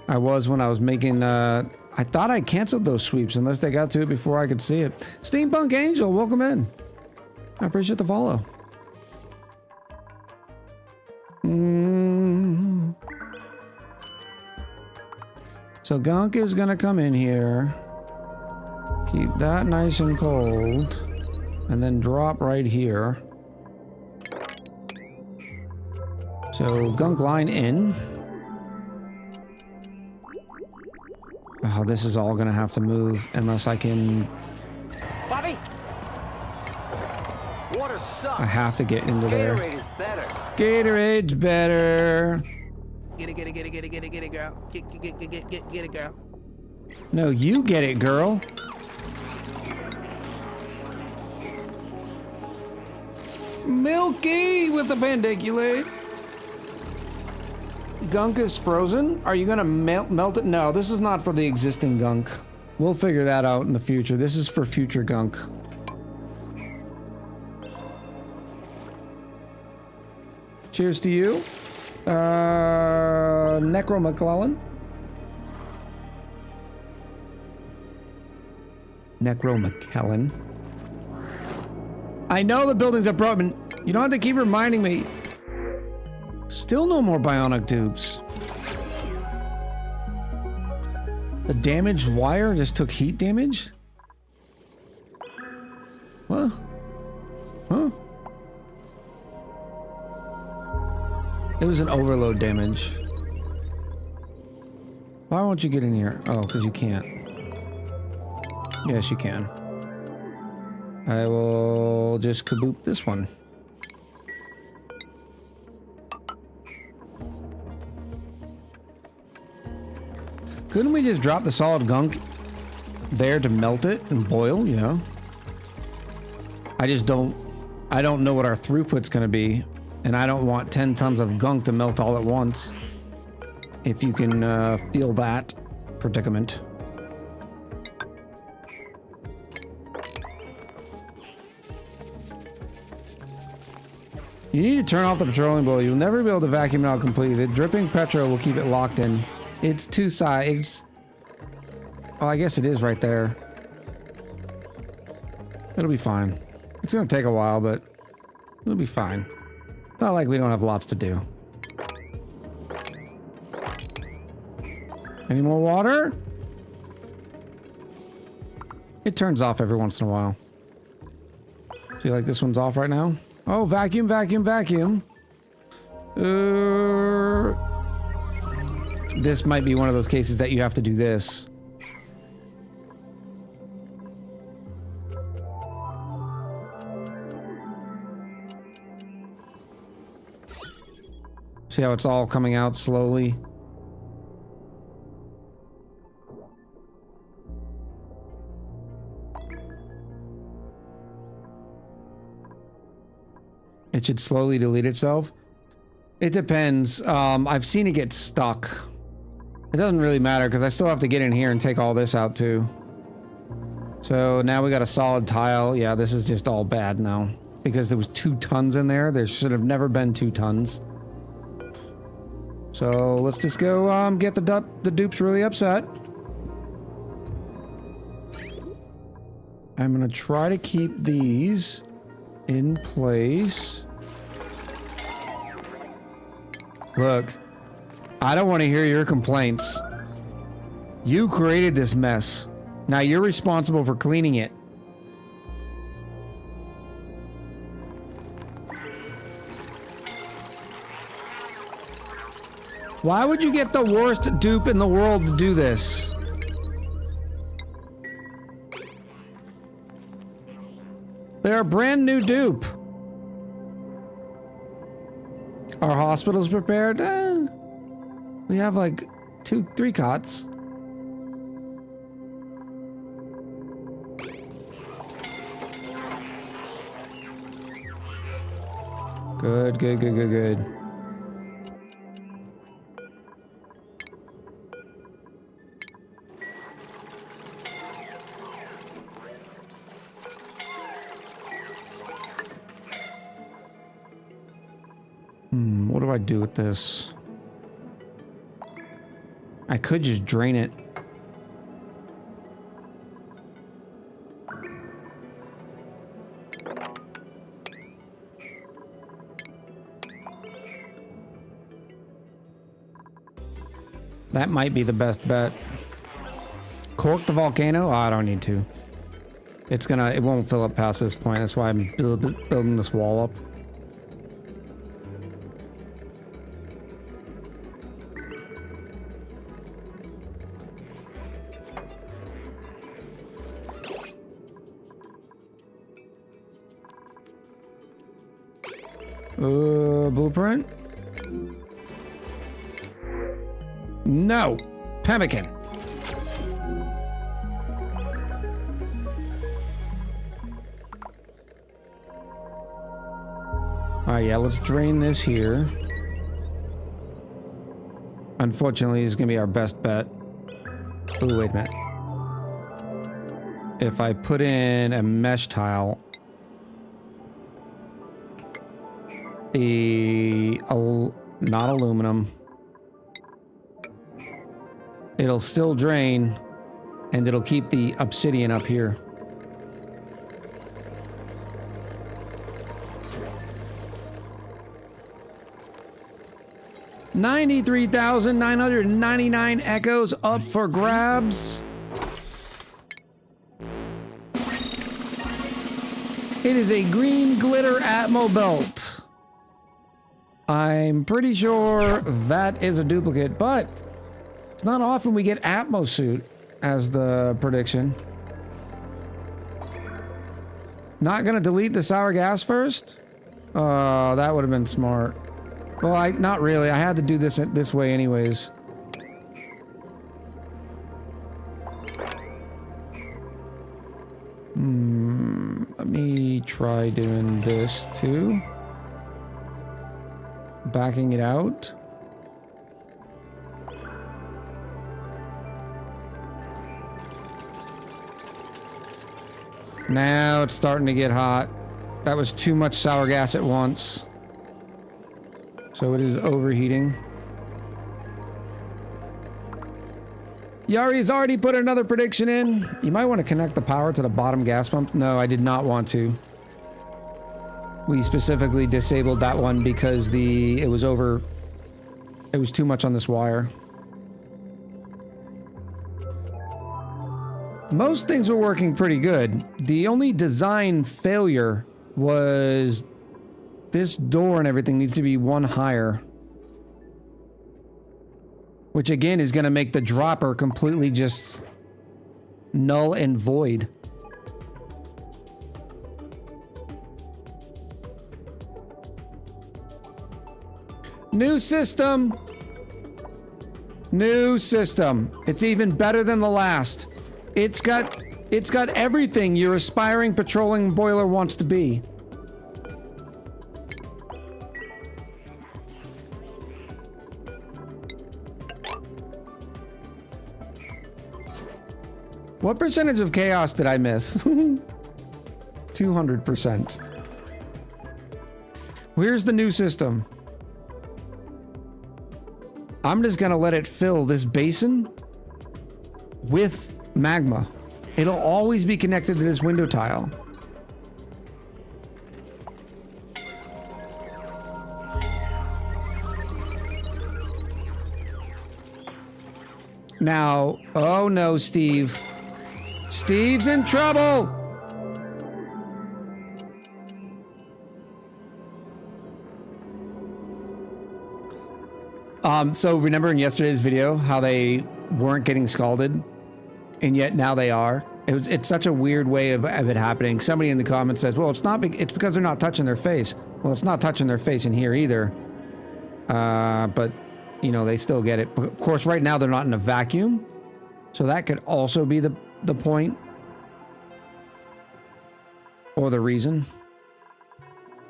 I was when I was making, I thought I canceled those sweeps unless they got to it before I could see it. Steampunk Angel, welcome in. I appreciate the follow. So Gunk is gonna come in here, keep that nice and cold, and then drop right here. So Gunk line in. Oh, this is all gonna have to move unless I can. Bobby! Water sucks. I have to get into there. Gatorade is better. Gatorade's better. Get it, girl. Get it, girl. No, you get it, girl. Milky with the pandiculate. Gunk is frozen. Are you gonna melt it? No, this is not for the existing Gunk. We'll figure that out in the future. This is for future Gunk. Cheers to you. Necro McClellan. Necro McKellen. I know the buildings are broken. You don't have to keep reminding me. Still no more bionic dupes. The damaged wire just took heat damage? What? Huh? It was an overload damage. Why won't you get in here? Oh, because you can't. Yes, you can. I will just kaboop this one. Couldn't we just drop the solid gunk there to melt it and boil? Yeah. I don't know what our throughput's gonna be, and I don't want 10 tons of gunk to melt all at once. If you can feel that predicament. You need to turn off the petroleum boiler. You'll never be able to vacuum it out completely. The dripping petrol will keep it locked in. It's two sides. Oh, I guess it is right there. It'll be fine. It's gonna take a while, but it'll be fine. It's not like we don't have lots to do. Any more water? It turns off every once in a while. See, like this one's off right now? Oh, vacuum, vacuum, vacuum. This might be one of those cases that you have to do this. See how it's all coming out slowly? It should slowly delete itself. It depends. I've seen it get stuck. It doesn't really matter because I still have to get in here and take all this out too. So now we got a solid tile. Yeah, this is just all bad now. Because there was 2 tons in there. There should have never been 2 tons. So let's just go get the dupes really upset. I'm gonna try to keep these in place. Look, I don't want to hear your complaints. You created this mess. Now you're responsible for cleaning it. Why would you get the worst dupe in the world to do this? They're a brand new dupe. Our hospital's prepared? We have like 3 cots. Good, good, good, good, good. What do I do with this? I could just drain it. That might be the best bet. Cork the volcano? Oh, I don't need to. It won't fill up past this point. That's why I'm building this wall up. Blueprint? No! Pemmican! Alright, yeah, let's drain this here. Unfortunately, this is gonna be our best bet. Ooh, wait a minute. if I put in a mesh tile, not aluminum, it'll still drain and it'll keep the obsidian up here. $93,999 echoes up for grabs. It is a green glitter Atmo belt. I'm pretty sure that is a duplicate, but it's not often we get Atmo suit as the prediction. Not gonna delete the sour gas first? Oh, that would have been smart. Well, not really. I had to do this way anyways. Let me try doing this too. Backing it out. Now it's starting to get hot. That was too much sour gas at once. So it is overheating. Yari's already put another prediction in. You might want to connect the power to the bottom gas pump. No, I did not want to. We specifically disabled that one because it was too much on this wire. Most things were working pretty good. The only design failure was this door and everything needs to be one higher. Which again is going to make the dropper completely just null and void. New system. New system. It's even better than the last. It's got everything your aspiring patrolling boiler wants to be. What percentage of chaos did I miss? 200%. Where's the new system? I'm just gonna let it fill this basin with magma. It'll always be connected to this window tile. Now, oh no, Steve. Steve's in trouble! So remember in yesterday's video how they weren't getting scalded? And yet now they are? It's such a weird way of it happening. Somebody in the comments says, well, it's because they're not touching their face. Well, it's not touching their face in here either. But, you know, they still get it. But of course, right now they're not in a vacuum. So that could also be the point. Or the reason.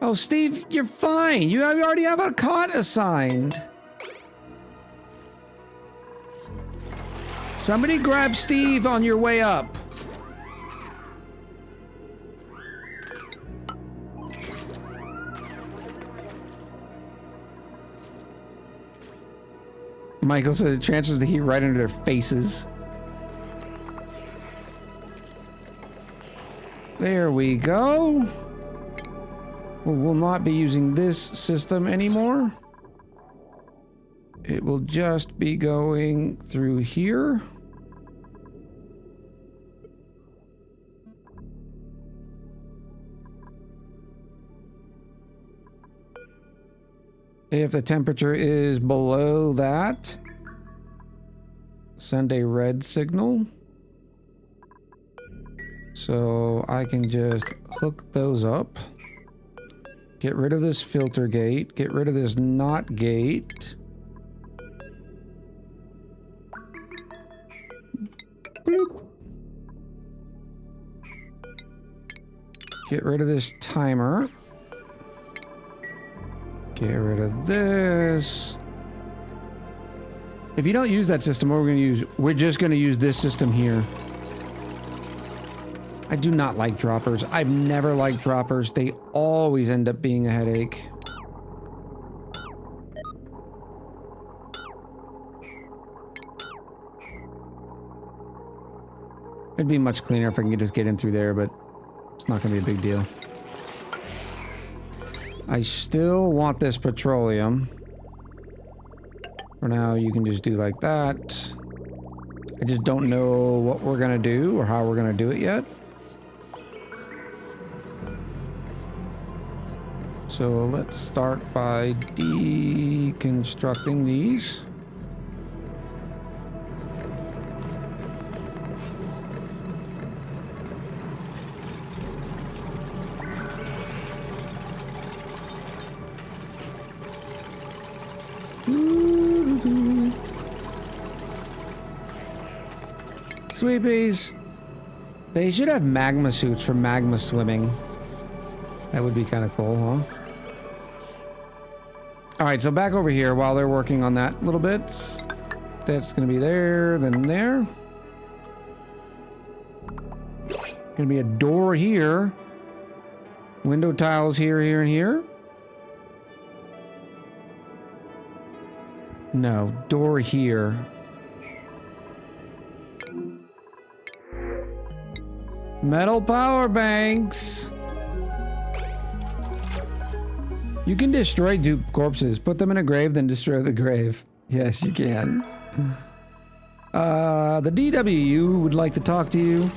Oh, Steve, you're fine. You already have a cot assigned. Somebody grab Steve on your way up. Michael said it transfers the heat right into their faces. There we go. We will not be using this system anymore. It will just be going through here. If the temperature is below that, send a red signal. So I can just hook those up. Get rid of this filter gate. Get rid of this NOT gate. Bloop. Get rid of this timer. Get rid of this. If you don't use that system, what we're just going to use this system here. I do not like droppers. I've never liked droppers. They always end up being a headache. It'd be much cleaner if I can just get in through there, but it's not going to be a big deal. I still want this petroleum. For now, you can just do like that. I just don't know what we're going to do or how we're going to do it yet. So let's start by deconstructing these. Sweepies. They should have magma suits for magma swimming. That would be kind of cool, huh? Alright, so back over here while they're working on that little bit. That's gonna be there, then there. Gonna be a door here. Window tiles here, here, and here. No, door here. Metal power banks. You can destroy dupe corpses. Put them in a grave, then destroy the grave. Yes, you can. The DWU would like to talk to you.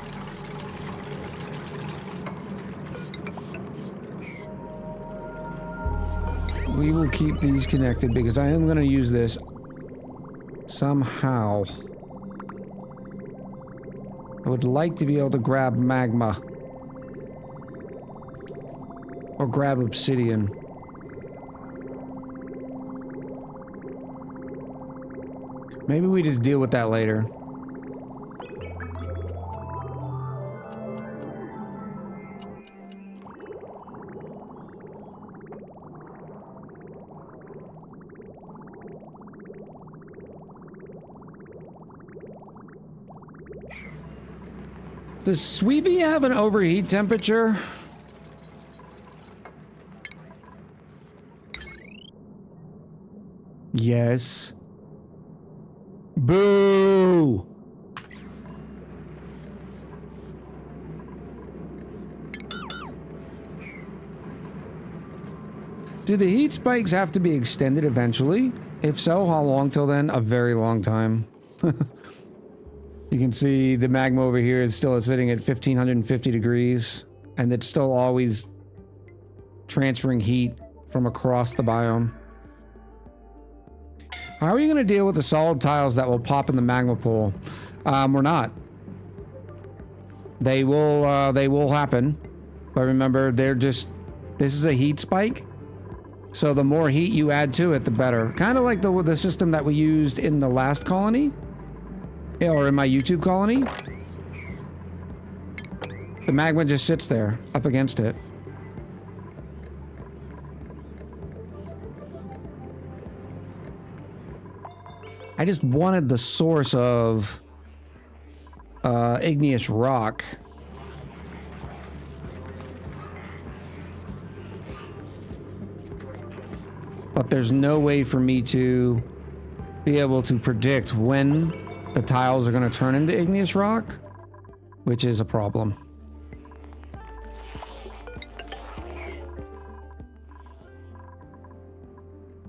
We will keep these connected because I am going to use this somehow. I would like to be able to grab magma. Or grab obsidian. Maybe we just deal with that later. Does Sweepy have an overheat temperature? Yes. Boo! Do the heat spikes have to be extended eventually? If so, how long till then? A very long time. You can see the magma over here is still sitting at 1550 degrees, and it's still always transferring heat from across the biome. How are you going to deal with the solid tiles that will pop in the magma pool? We're not. They will happen. But remember, they're just... This is a heat spike. So the more heat you add to it, the better. Kind of like the system that we used in the last colony. Or in my YouTube colony. The magma just sits there, up against it. I just wanted the source of igneous rock. But there's no way for me to be able to predict when the tiles are going to turn into igneous rock, which is a problem.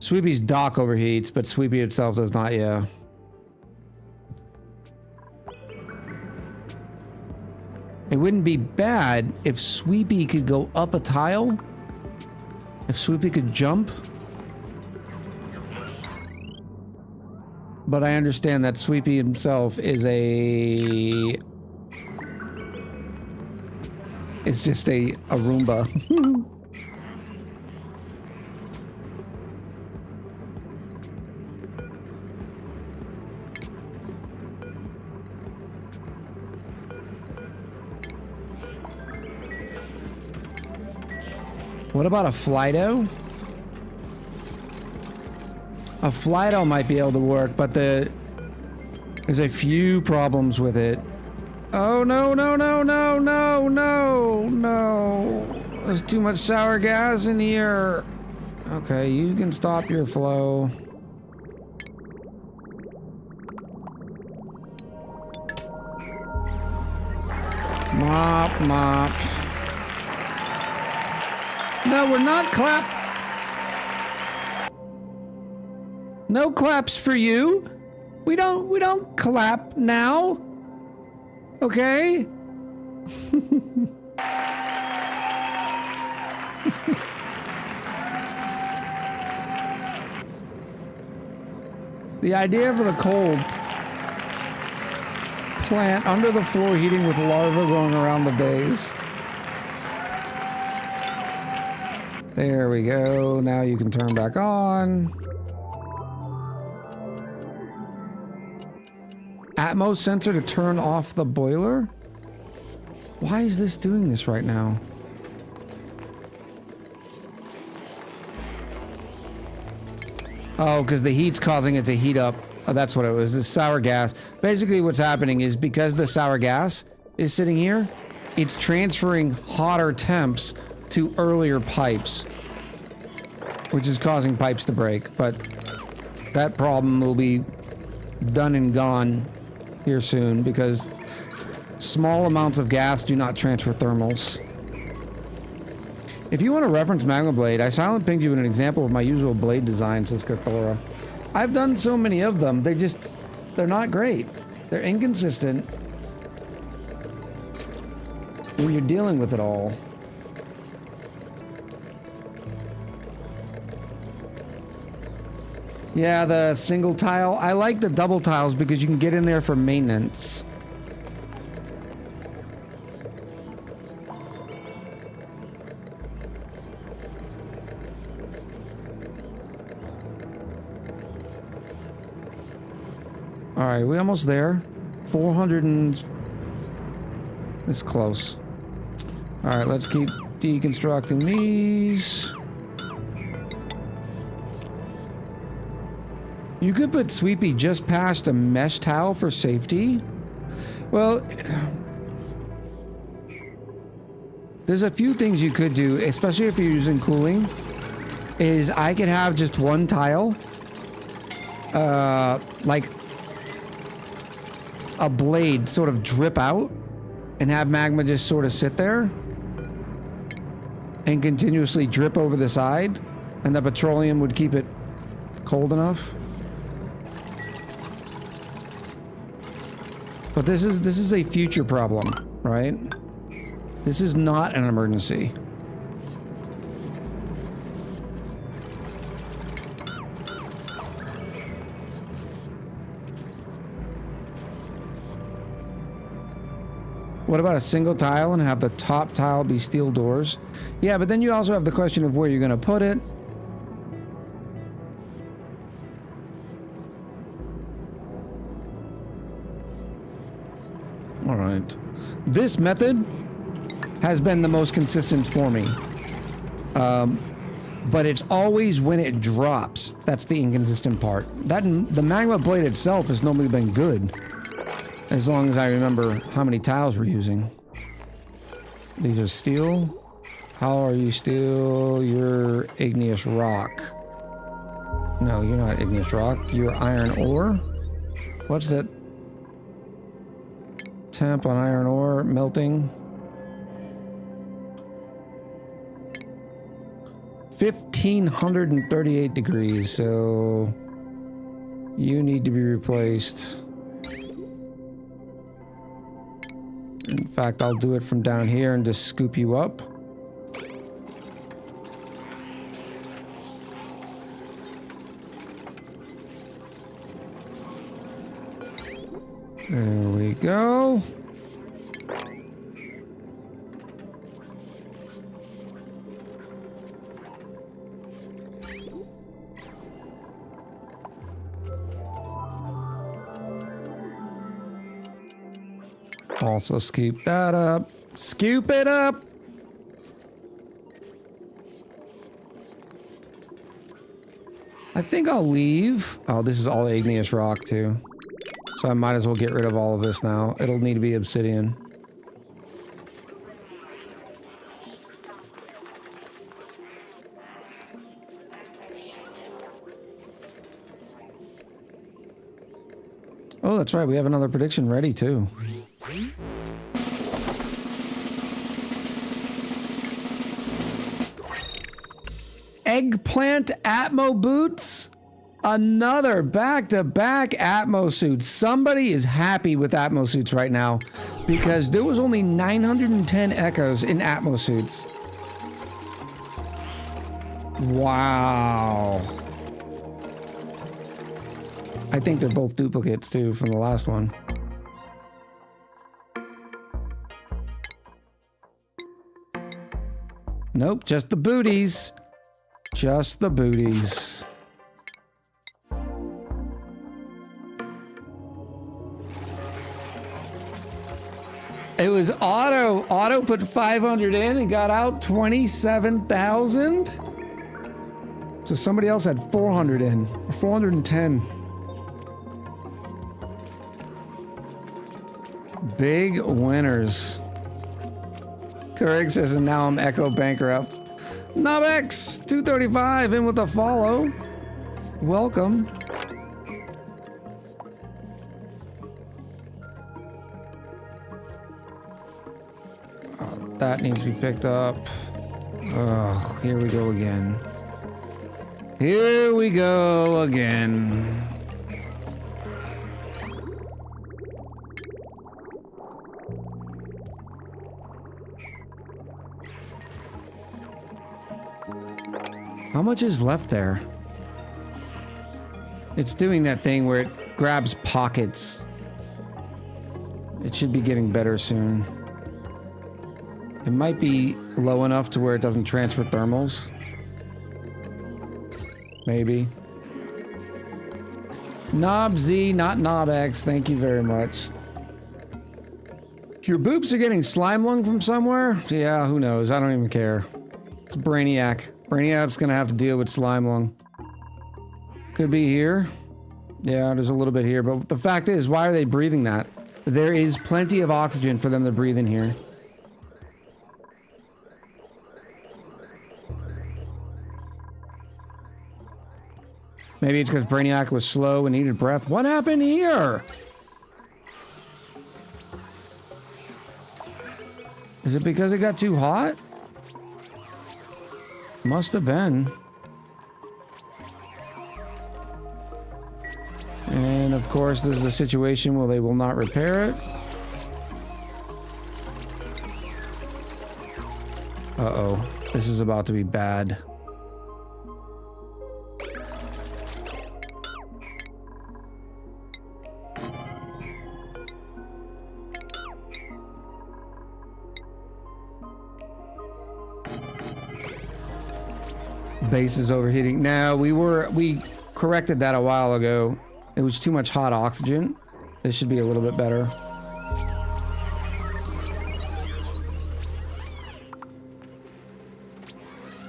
Sweepy's dock overheats, but Sweepy itself does not, yeah. It wouldn't be bad if Sweepy could go up a tile. If Sweepy could jump. But I understand that Sweepy himself is a... It's just a Roomba. What about a Flydo? A Flydo might be able to work, but there's a few problems with it. Oh, no, no, no, no, no, no, no. There's too much sour gas in here. Okay, you can stop your flow. Mop, mop. No, we're not clap. No claps for you. We don't clap now. Okay? The idea for the cold plant under the floor heating with larvae going around the base. There we go. Now you can turn back on. Atmos sensor to turn off the boiler? Why is this doing this right now? Oh, because the heat's causing it to heat up. Oh, that's what it was. This sour gas. Basically what's happening is because the sour gas is sitting here, it's transferring hotter temps to earlier pipes, which is causing pipes to break. But that problem will be done and gone here soon because small amounts of gas do not transfer thermals. If you want to reference Magma Blade, I silent pinged you with an example of my usual blade design, says Cthulhu. I've done so many of them, they're not great. They're inconsistent when you're dealing with it all. Yeah, the single tile. I like the double tiles because you can get in there for maintenance. All right, we almost there. 400 and... It's close. All right, let's keep deconstructing these. You could put Sweepy just past a mesh towel for safety. Well, there's a few things you could do, especially if you're using cooling, is I could have just one tile, like a blade sort of drip out and have magma just sort of sit there and continuously drip over the side, and the petroleum would keep it cold enough. But this is a future problem, right? This is not an emergency. What about a single tile and have the top tile be steel doors? Yeah, but then you also have the question of where you're going to put it. All right. This method has been the most consistent for me. But it's always when it drops. That's the inconsistent part. The magma blade itself has normally been good. As long as I remember how many tiles we're using. These are steel. How are you steel? You're igneous rock. No, you're not igneous rock. You're iron ore. What's that? Temp on iron ore melting. 1538 degrees, so you need to be replaced. In fact, I'll do it from down here and just scoop you up. There we go. Also scoop that up. Scoop it up! I think I'll leave. Oh, this is all igneous rock too. So I might as well get rid of all of this now. It'll need to be obsidian. Oh, that's right. We have another prediction ready, too. Eggplant Atmo boots? Another back-to-back Atmo suits. Somebody is happy with Atmo suits right now because there was only 910 echoes in Atmo suits. Wow. I think they're both duplicates too from the last one. Nope, just the booties. Just the booties. It was Auto. Auto put 500 in and got out 27,000. So somebody else had 400 in, or 410. Big winners. Correct says, and now I'm Echo bankrupt. Nobex 235 in with a follow. Welcome. That needs to be picked up. Oh, here we go again. Here we go again. How much is left there? It's doing that thing where it grabs pockets. It should be getting better soon. It might be low enough to where it doesn't transfer thermals. Maybe. Knob Z, not Knob X. Thank you very much. Your boops are getting slime lung from somewhere? Yeah, who knows? I don't even care. It's Brainiac. Brainiac's gonna have to deal with slime lung. Could be here. Yeah, there's a little bit here. But the fact is, why are they breathing that? There is plenty of oxygen for them to breathe in here. Maybe it's because Brainiac was slow and needed breath. What happened here? Is it because it got too hot? Must have been. And of course, this is a situation where they will not repair it. Uh-oh. This is about to be bad. Base is overheating. Now, we corrected that a while ago. It was too much hot oxygen. This should be a little bit better.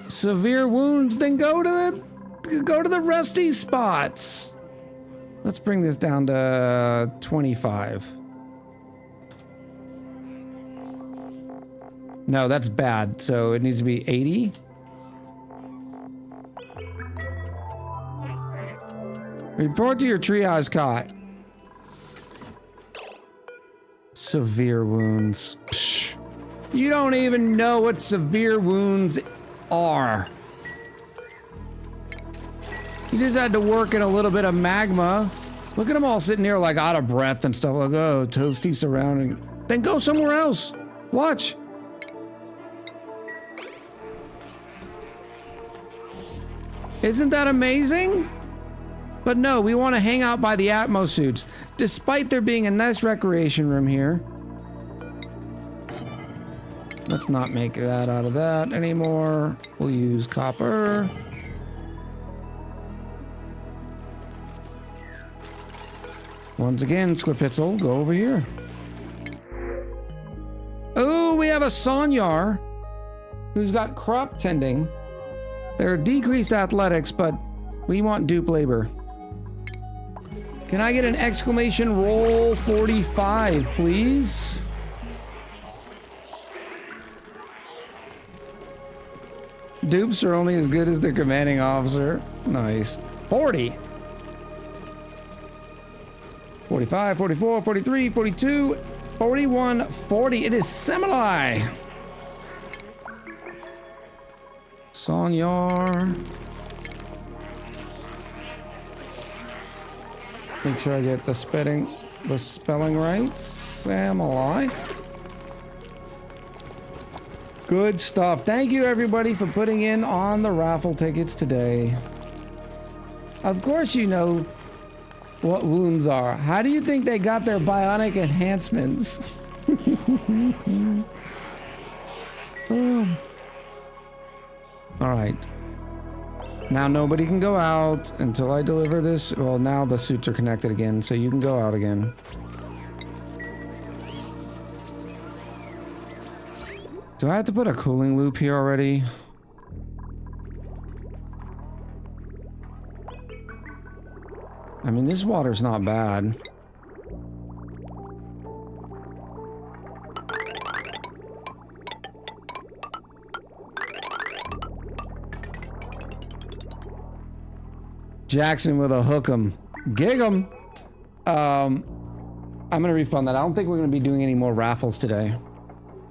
Severe wounds, then go to the rusty spots. Let's bring this down to 25. No, that's bad. So it needs to be 80. Report to your triage cot. Severe wounds. Psh. You don't even know what severe wounds are. You just had to work in a little bit of magma. Look at them all sitting here like out of breath and stuff like, oh, toasty surrounding. Then go somewhere else. Watch. Isn't that amazing? But no, we want to hang out by the Atmo suits, despite there being a nice recreation room here. Let's not make that out of that anymore. We'll use copper. Once again, Squipitzel, go over here. Oh, we have a Sonyar who's got crop tending. They're decreased athletics, but we want dupe labor. Can I get an exclamation roll 45, please? Dupes are only as good as their commanding officer. Nice. 40. 45, 44, 43, 42, 41, 40. It is Seminole. Sonyar. Make sure I get the spelling right. Samurai. Good stuff. Thank you everybody for putting in on the raffle tickets today. Of course you know what wounds are. How do you think they got their bionic enhancements? All right. Now nobody can go out until I deliver this. Well, now the suits are connected again, so you can go out again. Do I have to put a cooling loop here already? I mean, this water's not bad. Jackson with a hook 'em. Gig 'em. I'm gonna refund that. I don't think we're gonna be doing any more raffles today.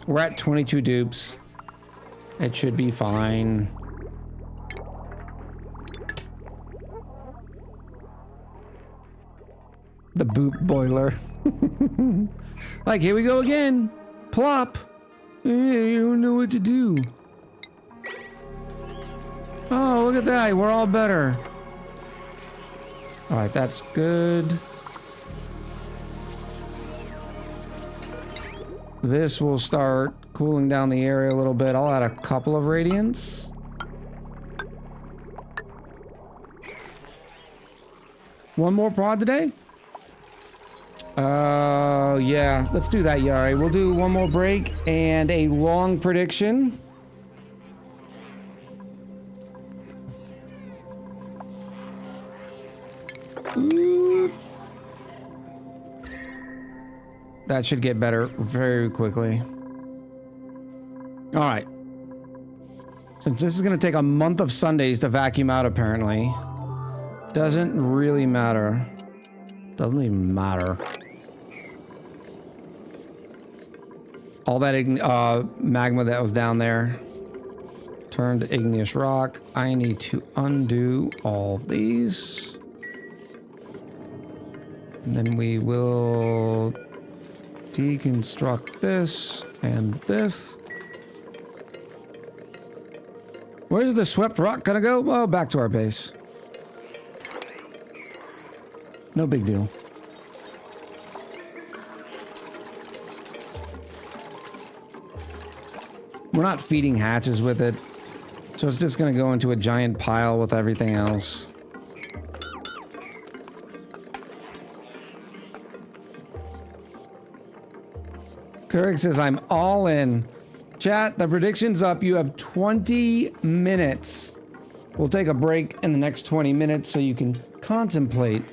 We're at 22 dupes. It should be fine. The boot boiler. Like, here we go again. Plop. You don't know what to do. Oh, look at that. We're all better. All right, that's good. This will start cooling down the area a little bit. I'll add a couple of radiants. One more prod today? Yeah, let's do that, Yari. We'll do one more break and a long prediction. Ooh. That should get better very quickly. All right. Since this is going to take a month of Sundays to vacuum out, apparently, doesn't really matter. Doesn't even matter. All that magma that was down there turned to igneous rock. I need to undo all of these. And then we will deconstruct this and this. Where's the swept rock gonna go? Oh, back to our base. No big deal. We're not feeding hatches with it, so it's just gonna go into a giant pile with everything else. Kirk says, I'm all in. Chat, the prediction's up. You have 20 minutes. We'll take a break in the next 20 minutes so you can contemplate.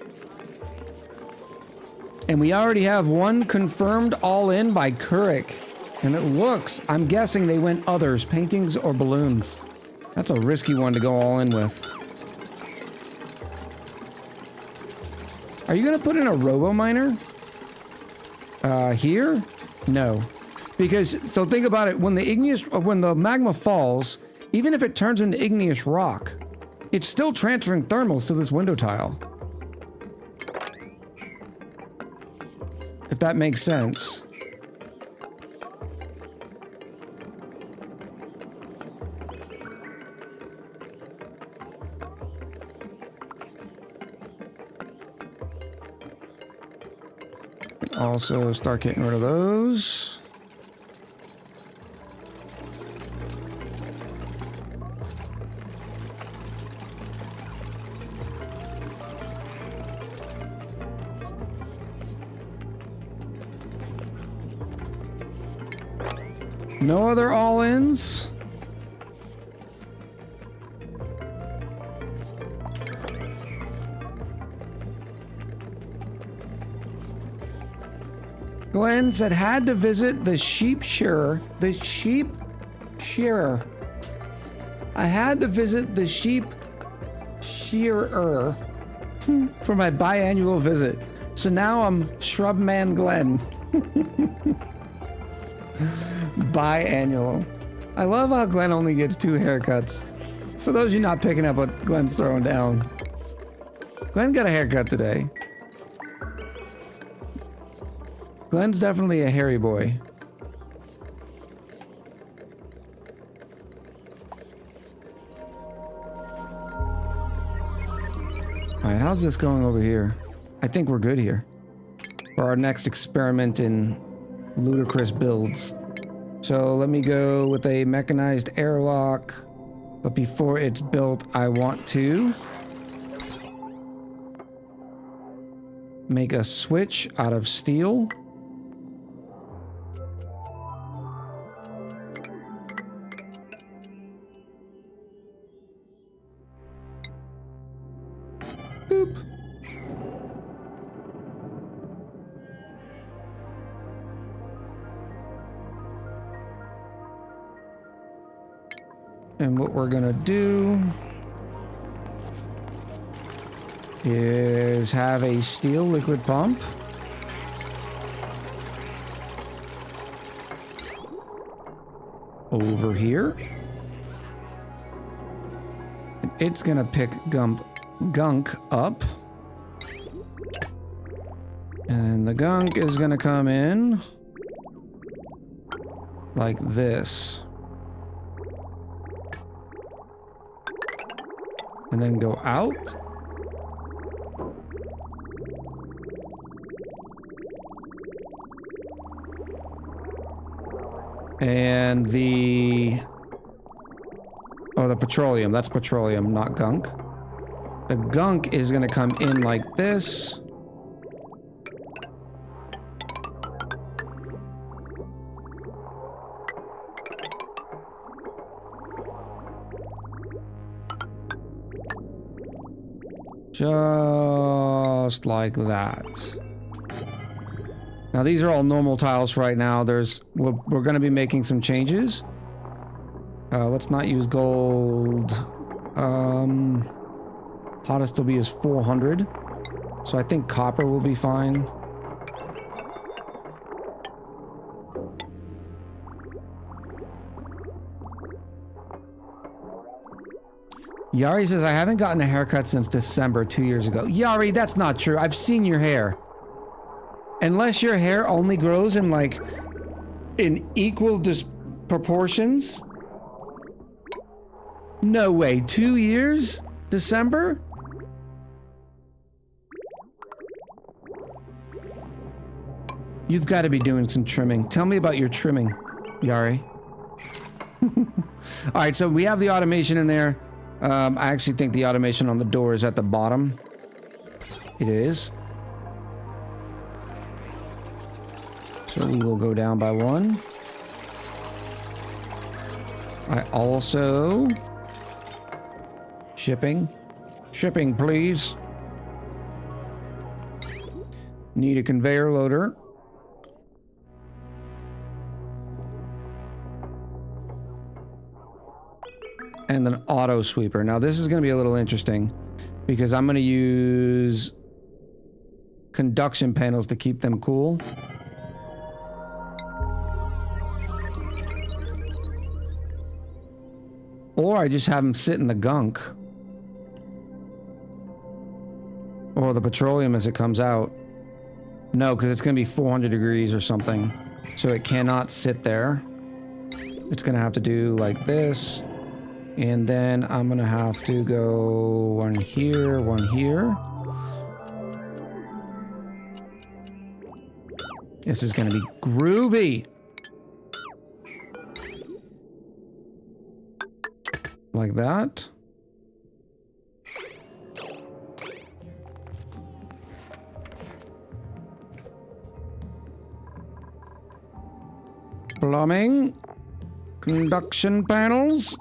And we already have one confirmed all in by Kurik. And it looks, I'm guessing they went others, paintings or balloons. That's a risky one to go all in with. Are you going to put in a robo-miner? Here? No. Because, so think about it, when the magma falls, even if it turns into igneous rock, it's still transferring thermals to this window tile. If that makes sense. Also start getting rid of those. No other all-ins? Glenn said had to visit the sheep shearer. The sheep shearer. I had to visit the sheep shearer for my biannual visit. So now I'm Shrubman Glenn. Biannual. I love how Glenn only gets 2 haircuts. For those of you not picking up what Glenn's throwing down. Glenn got a haircut today. Glenn's definitely a hairy boy. Alright, how's this going over here? I think we're good here. For our next experiment in ludicrous builds. So let me go with a mechanized airlock. But before it's built, I want to make a switch out of steel. Boop. And what we're gonna do is have a steel liquid pump. Over here. And it's gonna pick Gunk up. And the Gunk is gonna come in like this. And then go out. And the petroleum. That's petroleum, not Gunk. The Gunk is gonna come in like this. Just like that. Now these are all normal tiles right now. We're going to be making some changes. Let's not use gold. Hottest will be is 400. So I think copper will be fine. Yari says, I haven't gotten a haircut since December 2 years ago. Yari, that's not true. I've seen your hair. Unless your hair only grows in like in equal proportions. No way. 2 years? December? You've got to be doing some trimming. Tell me about your trimming, Yari. All right, so we have the automation in there. I actually think the automation on the door is at the bottom. It is. So we will go down by 1. I also... Shipping. Shipping, please. Need a conveyor loader. And an auto sweeper. Now this is going to be a little interesting because I'm going to use conduction panels to keep them cool. Or I just have them sit in the Gunk. Or the petroleum as it comes out. No, because it's going to be 400 degrees or something. So it cannot sit there. It's going to have to do like this. And then I'm going to have to go one here, one here. This is going to be groovy. Like that. Plumbing. Conduction panels.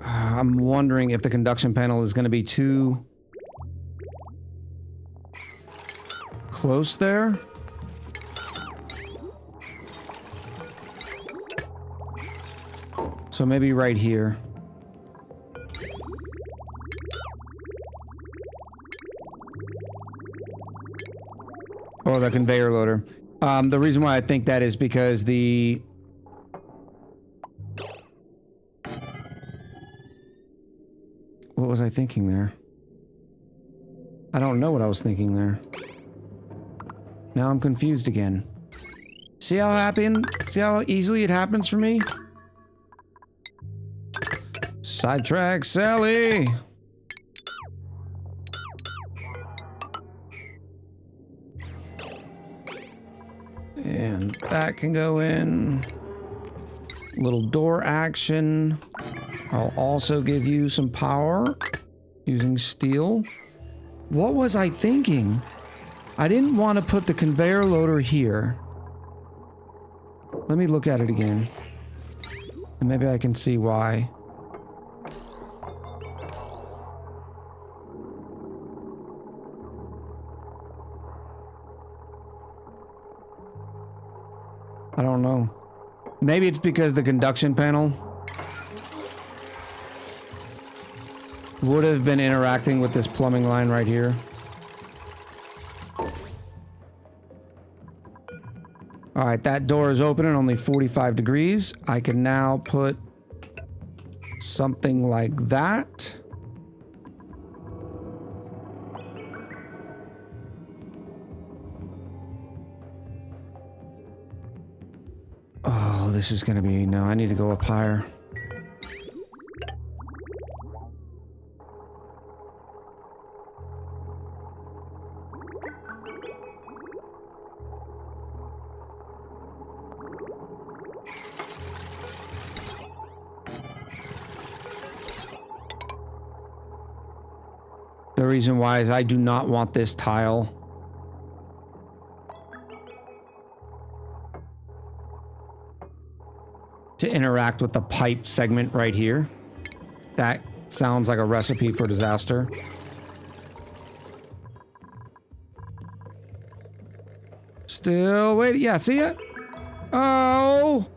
I'm wondering if the conduction panel is going to be too close there. So maybe right here. Or the conveyor loader. The reason why I think that is because the... What was I thinking there? I don't know what I was thinking there. Now I'm confused again. See how easily it happens for me? Sidetrack Sally! And that can go in. Little door action. I'll also give you some power using steel. What was I thinking? I didn't want to put the conveyor loader here. Let me look at it again. And maybe I can see why. I don't know. Maybe it's because the conduction panel would have been interacting with this plumbing line right here. Alright, that door is open and only 45 degrees. I can now put something like that. Oh, this is gonna be... No, I need to go up higher. The reason why is I do not want this tile to interact with the pipe segment right here. That sounds like a recipe for disaster. Still waiting. Yeah, see it? Oh!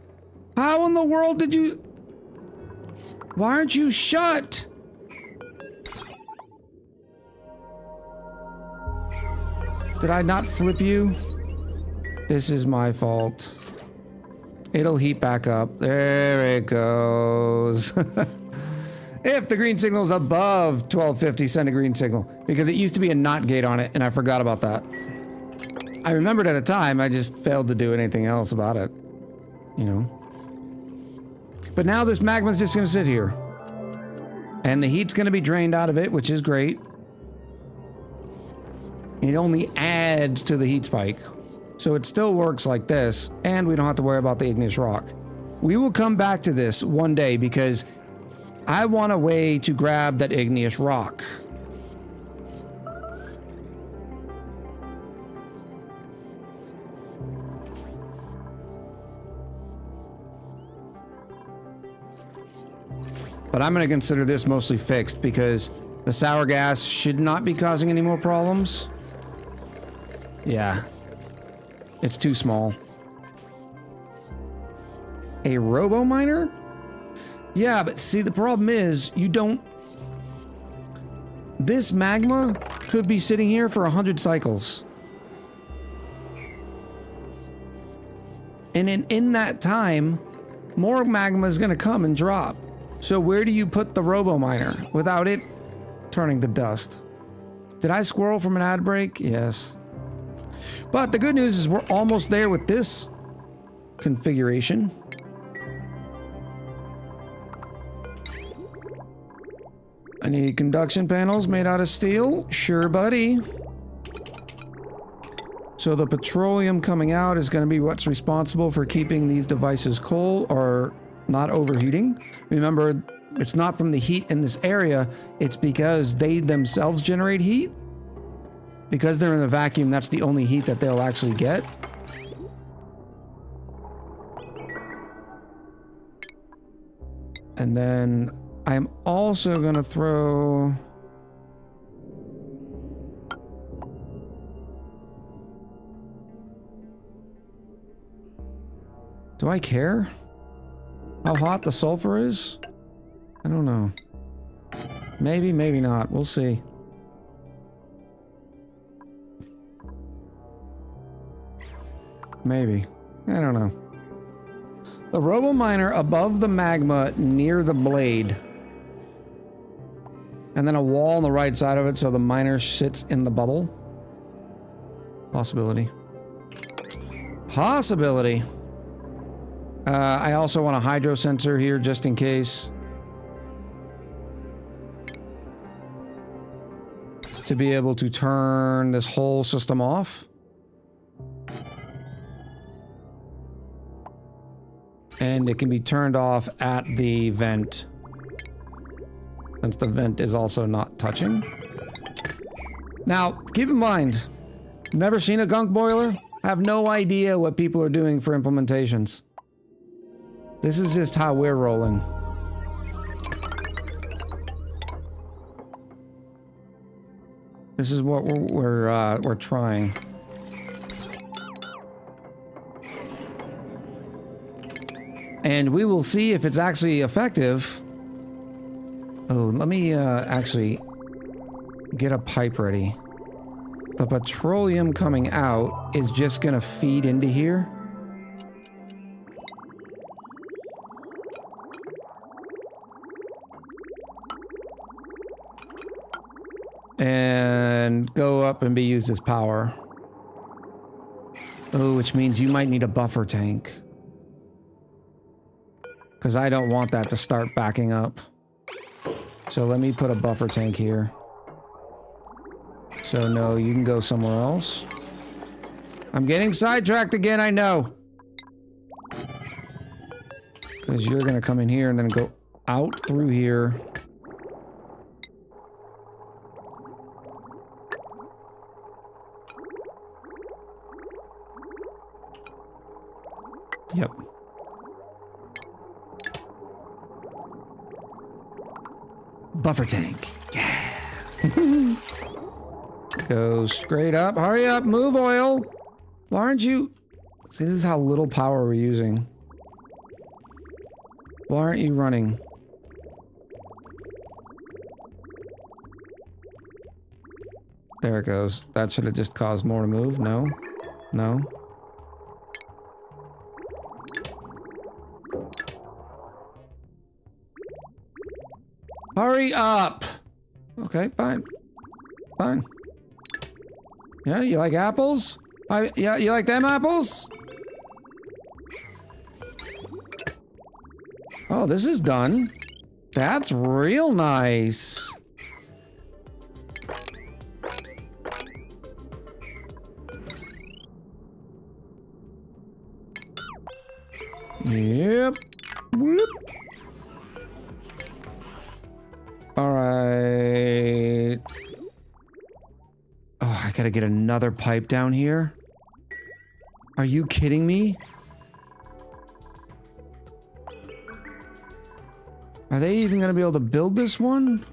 How in the world did you... Why aren't you shut? Did I not flip you? This is my fault. It'll heat back up. There it goes. If the green signal is above 1250, send a green signal. Because it used to be a NOT gate on it, and I forgot about that. I remembered at a time, I just failed to do anything else about it. You know. But now this magma's just gonna sit here. And the heat's gonna be drained out of it, which is great. It only adds to the heat spike. So it still works like this, and we don't have to worry about the igneous rock. We will come back to this one day because I want a way to grab that igneous rock. But I'm going to consider this mostly fixed because the sour gas should not be causing any more problems. Yeah. It's too small. A robo miner? Yeah, but see, the problem is you don't... This magma could be sitting here for 100 cycles. And in that time, more magma is going to come and drop. So where do you put the robo miner without it turning to dust? Did I squirrel from an ad break? Yes. But the good news is we're almost there with this configuration. I need conduction panels made out of steel. Sure, buddy. So the petroleum coming out is going to be what's responsible for keeping these devices cold or not overheating. Remember, it's not from the heat in this area. It's because they themselves generate heat. Because they're in a vacuum, that's the only heat that they'll actually get. And then I'm also gonna throw... Do I care? How hot the sulfur is? I don't know. Maybe, maybe not. We'll see. Maybe. I don't know. The robo miner above the magma near the blade. And then a wall on the right side of it so the miner sits in the bubble. Possibility. Possibility. I also want a hydro sensor here just in case. To be able to turn this whole system off. And it can be turned off at the vent. Since the vent is also not touching. Now, keep in mind, never seen a gunk boiler. Have no idea what people are doing for implementations. This is just how we're rolling. This is what we're trying. And we will see if it's actually effective. Oh, let me actually get a pipe ready. The petroleum coming out is just gonna feed into here. And go up and be used as power. Oh, which means you might need a buffer tank. Because I don't want that to start backing up. So let me put a buffer tank here. So no, you can go somewhere else. I'm getting sidetracked again, I know. Because you're going to come in here and then go out through here. Yep. Buffer tank. Yeah. Go straight up. Hurry up. Move, oil. Why aren't you... See, this is how little power we're using. Why aren't you running? There it goes. That should have just caused more to move. No. No. Hurry up! Okay, fine. Fine. Yeah, you like apples? Yeah, you like them apples? Oh, this is done. That's real nice. Yep. Whoop. All right. Oh, I gotta get another pipe down here. Are you kidding me? Are they even gonna be able to build this one?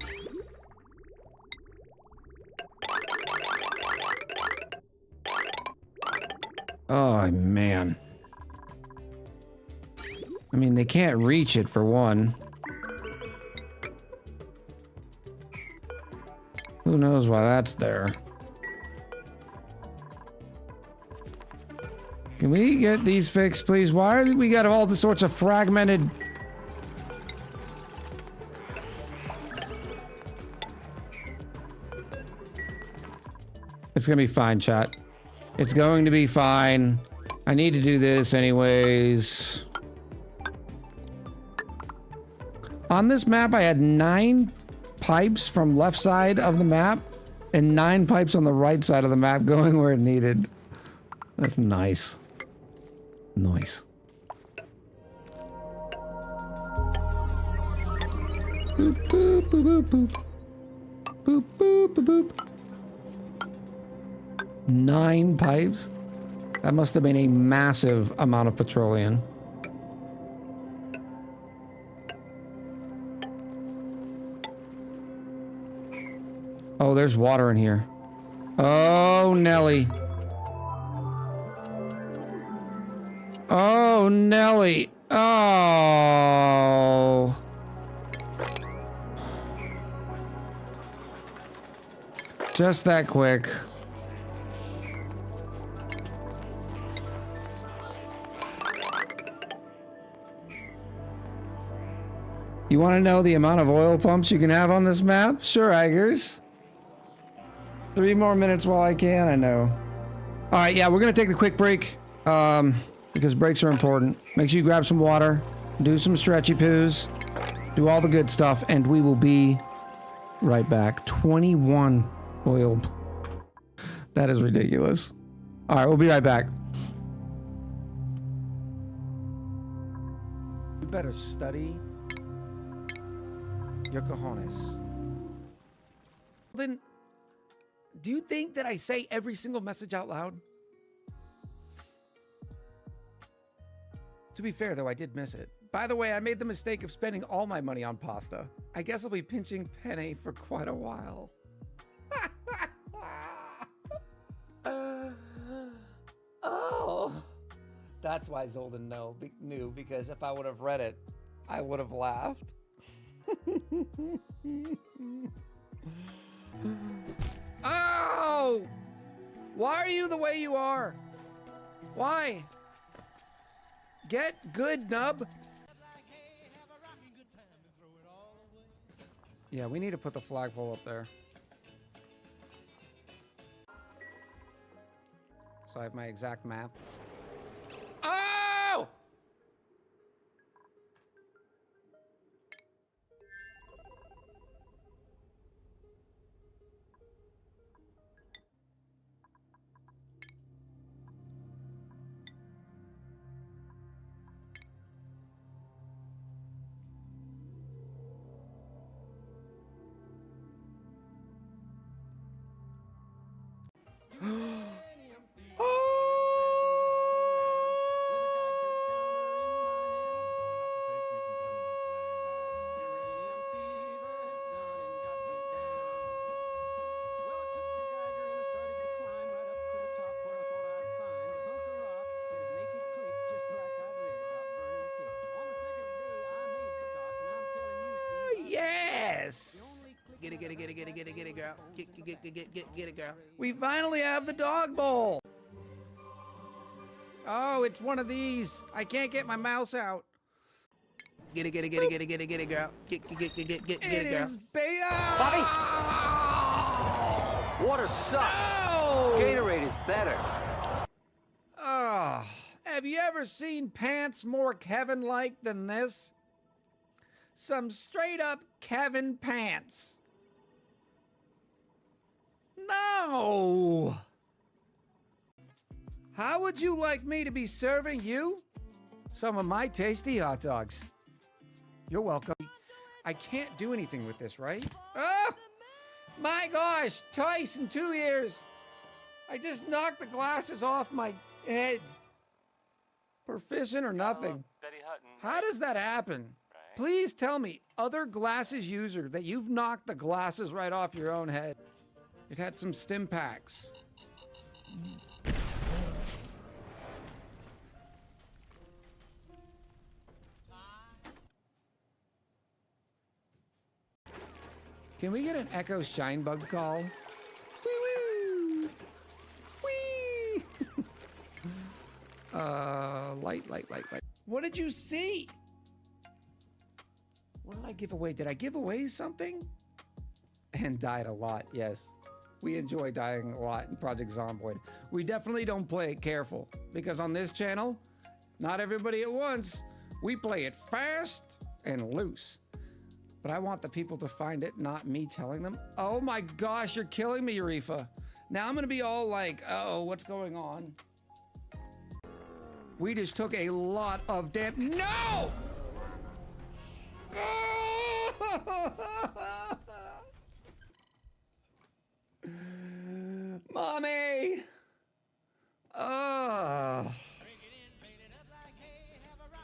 Oh, man. I mean, they can't reach it for one. Who knows why that's there? Can we get these fixed, please? Why do we got all the sorts of fragmented... It's gonna be fine, chat. It's going to be fine. I need to do this anyways. On this map, I had 9 pipes from left side of the map and 9 pipes on the right side of the map going where it needed. That's nice. Nice. Boop, boop, boop, boop, boop. Boop, boop, boop, boop. 9 pipes? That must have been a massive amount of petroleum. Oh, there's water in here. Oh, Nelly. Oh, Nelly. Oh. Just that quick. You want to know the amount of oil pumps you can have on this map? Sure, Eggers. 3 more minutes while I can, I know. All right, yeah, we're going to take the quick break because breaks are important. Make sure you grab some water, do some stretchy poos, do all the good stuff, and we will be right back. 21 oil. That is ridiculous. All right, we'll be right back. You better study your cojones. Then, do you think that I say every single message out loud? To be fair, though, I did miss it. By the way, I made the mistake of spending all my money on pasta. I guess I'll be pinching penny for quite a while. Oh, that's why Zolden knew, because if I would have read it, I would have laughed. Oh! Why are you the way you are? Why? Get good, nub. Yeah, we need to put the flagpole up there. So I have my exact maths. Oh! Yes! Get it, girl. Get it, girl. We finally have the dog bowl. Oh, it's one of these. I can't get my mouse out. Get it, girl. Get It it, girl. is Beta. Bobby! Water sucks. No! Gatorade is better. Oh, have you ever seen pants more Kevin-like than this? Some straight up Kevin pants. No! How would you like me to be serving you some of my tasty hot dogs? You're welcome. I can't do anything with this, right? Oh! My gosh, twice in 2 years. I just knocked the glasses off my head. Proficient or nothing. Betty Hutton. How does that happen? Please tell me, other glasses user, that you've knocked the glasses right off your own head. It had some stim packs. Can we get an Echo Shine Bug call? Wee woo! Wee! Light. What did you see? What did I give away? Did I give away something? And died a lot, yes. We enjoy dying a lot in Project Zomboid. We definitely don't play it careful, because on this channel, not everybody at once, we play it fast and loose. But I want the people to find it, not me telling them. Oh my gosh, you're killing me, Urifa. Now I'm gonna be all like, uh-oh, what's going on? We just took a lot of No! Mommy!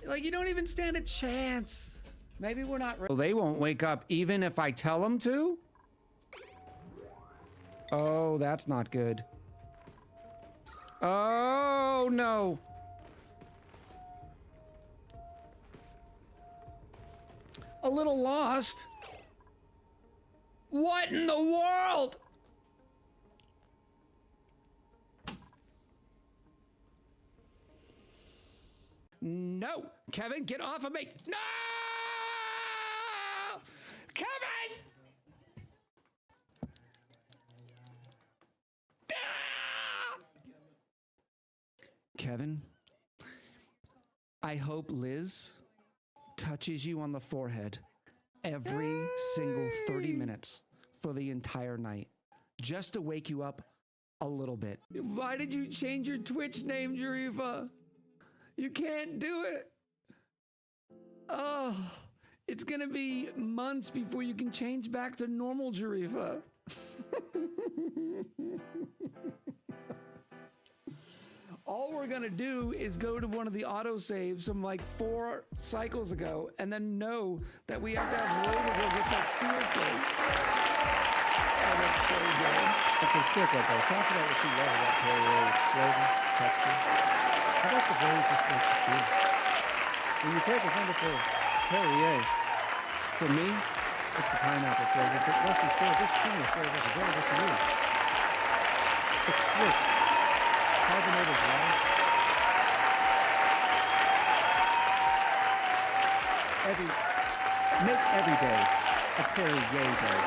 Like, you don't even stand a chance. Maybe we're not. Well, they won't wake up even if I tell them to? Oh, that's not good. Oh, no. a little lost. What in the world? No, Kevin, get off of me. No! Kevin! Ah! Kevin, I hope Liz touches you on the forehead every single 30 minutes for the entire night, just to wake you up a little bit. Why did you change your Twitch name, Jarifa? You can't do it. Oh, it's gonna be months before you can change back to normal, Jarifa. All we're gonna do is go to one of the autosaves from like 4 cycles ago and then know that we have to have roll to go get that steel plate. Oh, that's so good. That's his kick right there. Talk about what you love about Perrier's flavor, texture. How about the very just makes you feel? When you take a wonderful Perrier, For me, it's the pineapple flavor, but rest assured, this pineapple flavor is very good for you. It's crisp, carbonated water. Make every day a Perrier day.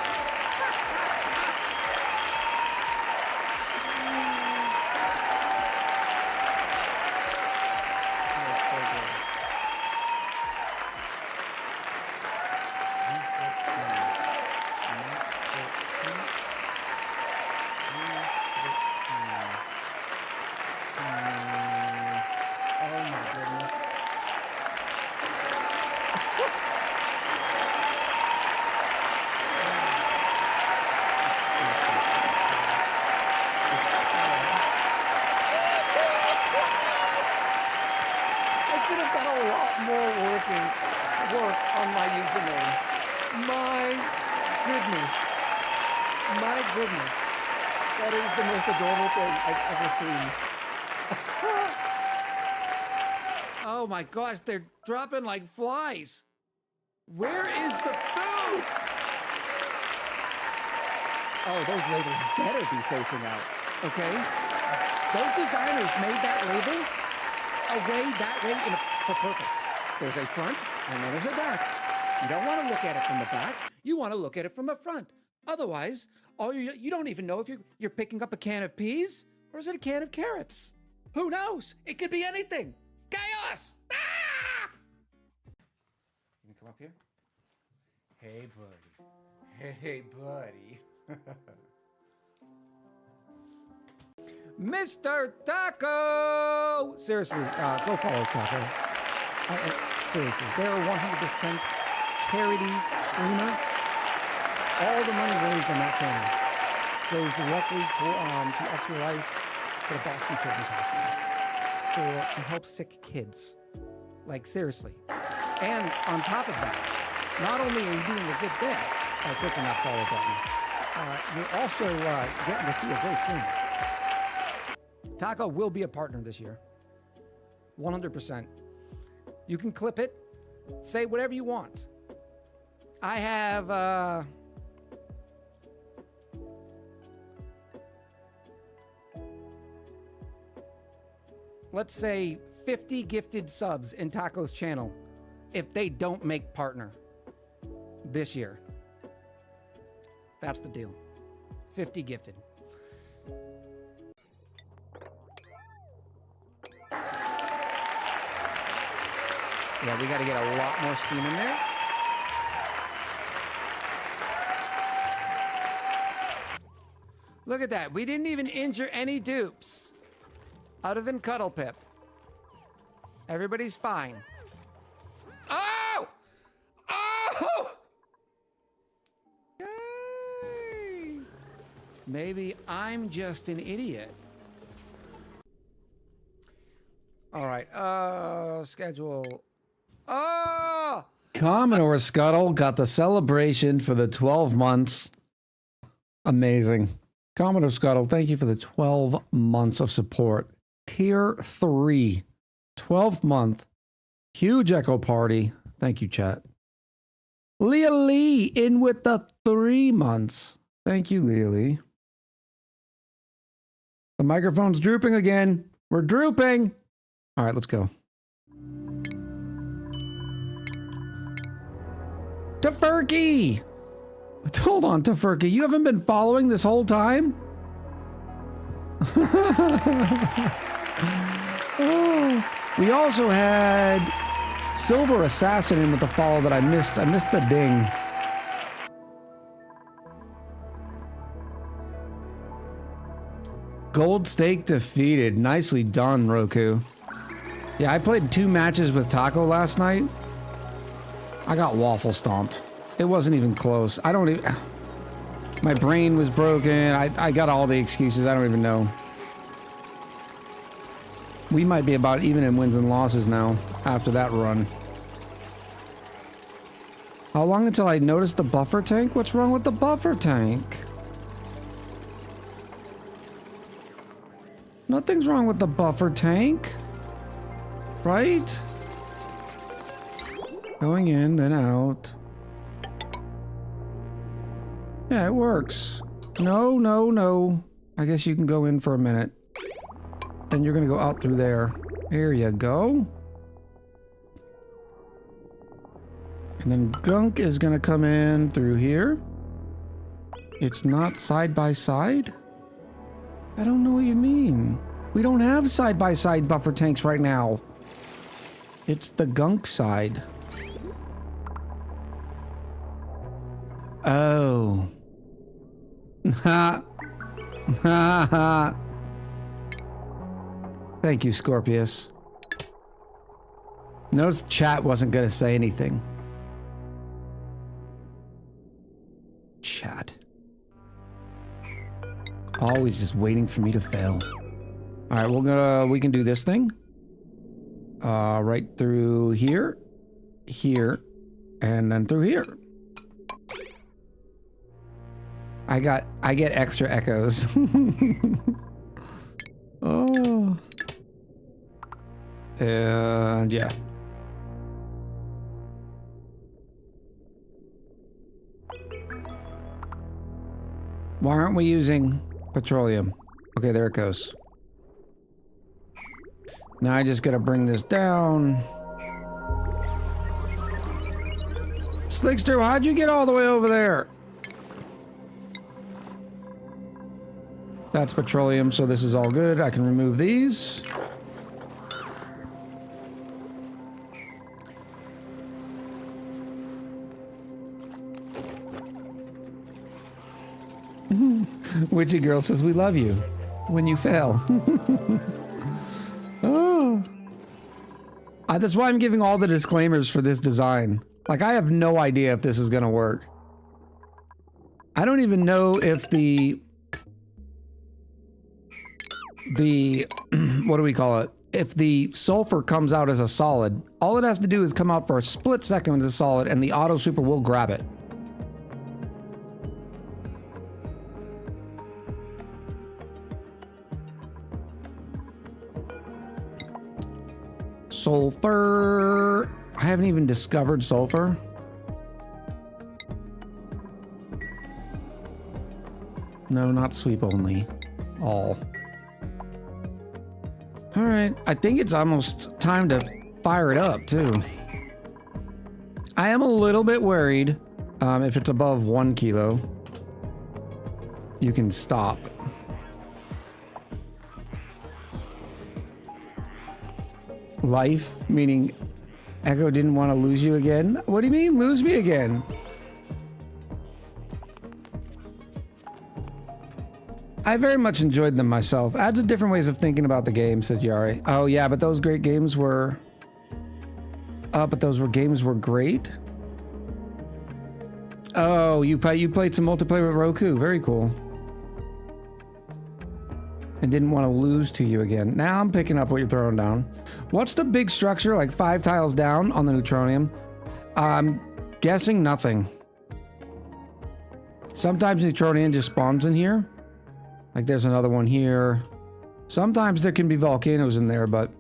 Work on my username. My goodness. My goodness. That is the most adorable thing I've ever seen. Oh my gosh, they're dropping like flies. Where is the food? Oh, those labels better be facing out, okay? Those designers made that label that way for purpose. There's a front and then there's a back. You don't want to look at it from the back. You want to look at it from the front. Otherwise, you don't even know if you're picking up a can of peas or is it a can of carrots. Who knows? It could be anything. Chaos! Ah! You can come up here. Hey, buddy. Hey, buddy. Mr. Taco! Seriously, go follow Taco. Seriously, they're a 100% charity streamer. All the money raised on that channel goes directly to Extra Life, to the Boston Children's Hospital, to help sick kids. Like, seriously. And on top of that, not only are you doing a good thing by clicking that follow button, you're also getting to see a great stream. Taco will be a partner this year. 100%. You can clip it, say whatever you want. I have, let's say 50 gifted subs in Taco's channel if they don't make partner this year. That's the deal. 50 gifted. Yeah, we got to get a lot more steam in there. Look at that. We didn't even injure any dupes. Other than Cuddle Pip. Everybody's fine. Oh! Oh! Yay! Maybe I'm just an idiot. All right. Schedule. Oh! Commodore Scuttle got the celebration for the 12 months. Amazing. Commodore Scuttle, thank you for the 12 months of support. Tier 3, 12-month, huge Echo party. Thank you, chat. Leah Lee in with the 3 months. Thank you, Leah Lee. The microphone's drooping again. We're drooping. All right, let's go. Tofurky! Hold on, Tofurky. You haven't been following this whole time? Oh. We also had Silver Assassin in with the follow that I missed. I missed the ding. Gold Stake defeated. Nicely done, Roku. Yeah, I played 2 matches with Taco last night. I got waffle stomped. It wasn't even close. I don't even... My brain was broken. I got all the excuses. I don't even know. We might be about even in wins and losses now after that run. How long until I notice the buffer tank? What's wrong with the buffer tank? Nothing's wrong with the buffer tank. Right? Going in, then out. Yeah, it works. No, no, no. I guess you can go in for a minute. Then you're gonna go out through there. Here you go. And then Gunk is gonna come in through here. It's not side by side? I don't know what you mean. We don't have side by side buffer tanks right now. It's the Gunk side. Oh. Ha. Ha ha. Thank you, Scorpius. Notice chat wasn't going to say anything. Chat. Always just waiting for me to fail. All right, we can do this thing. Right through here, here, and then through here. I get extra echoes. Oh. And yeah. Why aren't we using petroleum? Okay, there it goes. Now I just gotta bring this down. Slickster, how'd you get all the way over there? That's petroleum, so this is all good. I can remove these. Witchy Girl says, we love you when you fail. Oh. That's why I'm giving all the disclaimers for this design. Like, I have no idea if this is gonna work. I don't even know if the what do we call it? If the sulfur comes out as a solid, all it has to do is come out for a split second as a solid and the auto super will grab it. Sulfur. I haven't even discovered sulfur. No, not sweep only. All. All right, I think it's almost time to fire it up too. I am a little bit worried if it's above 1 kilo. You can stop. Life, meaning Echo didn't want to lose you again? What do you mean, lose me again? I very much enjoyed them myself. Adds a different ways of thinking about the game, says Yari. Oh yeah, but those great games were... games were great? Oh, you played some multiplayer with Roku. Very cool. And didn't want to lose to you again. Now I'm picking up what you're throwing down. What's the big structure, like 5 tiles down on the neutronium? I'm guessing nothing. Sometimes neutronium just spawns in here. Like there's another one here. Sometimes there can be volcanoes in there, but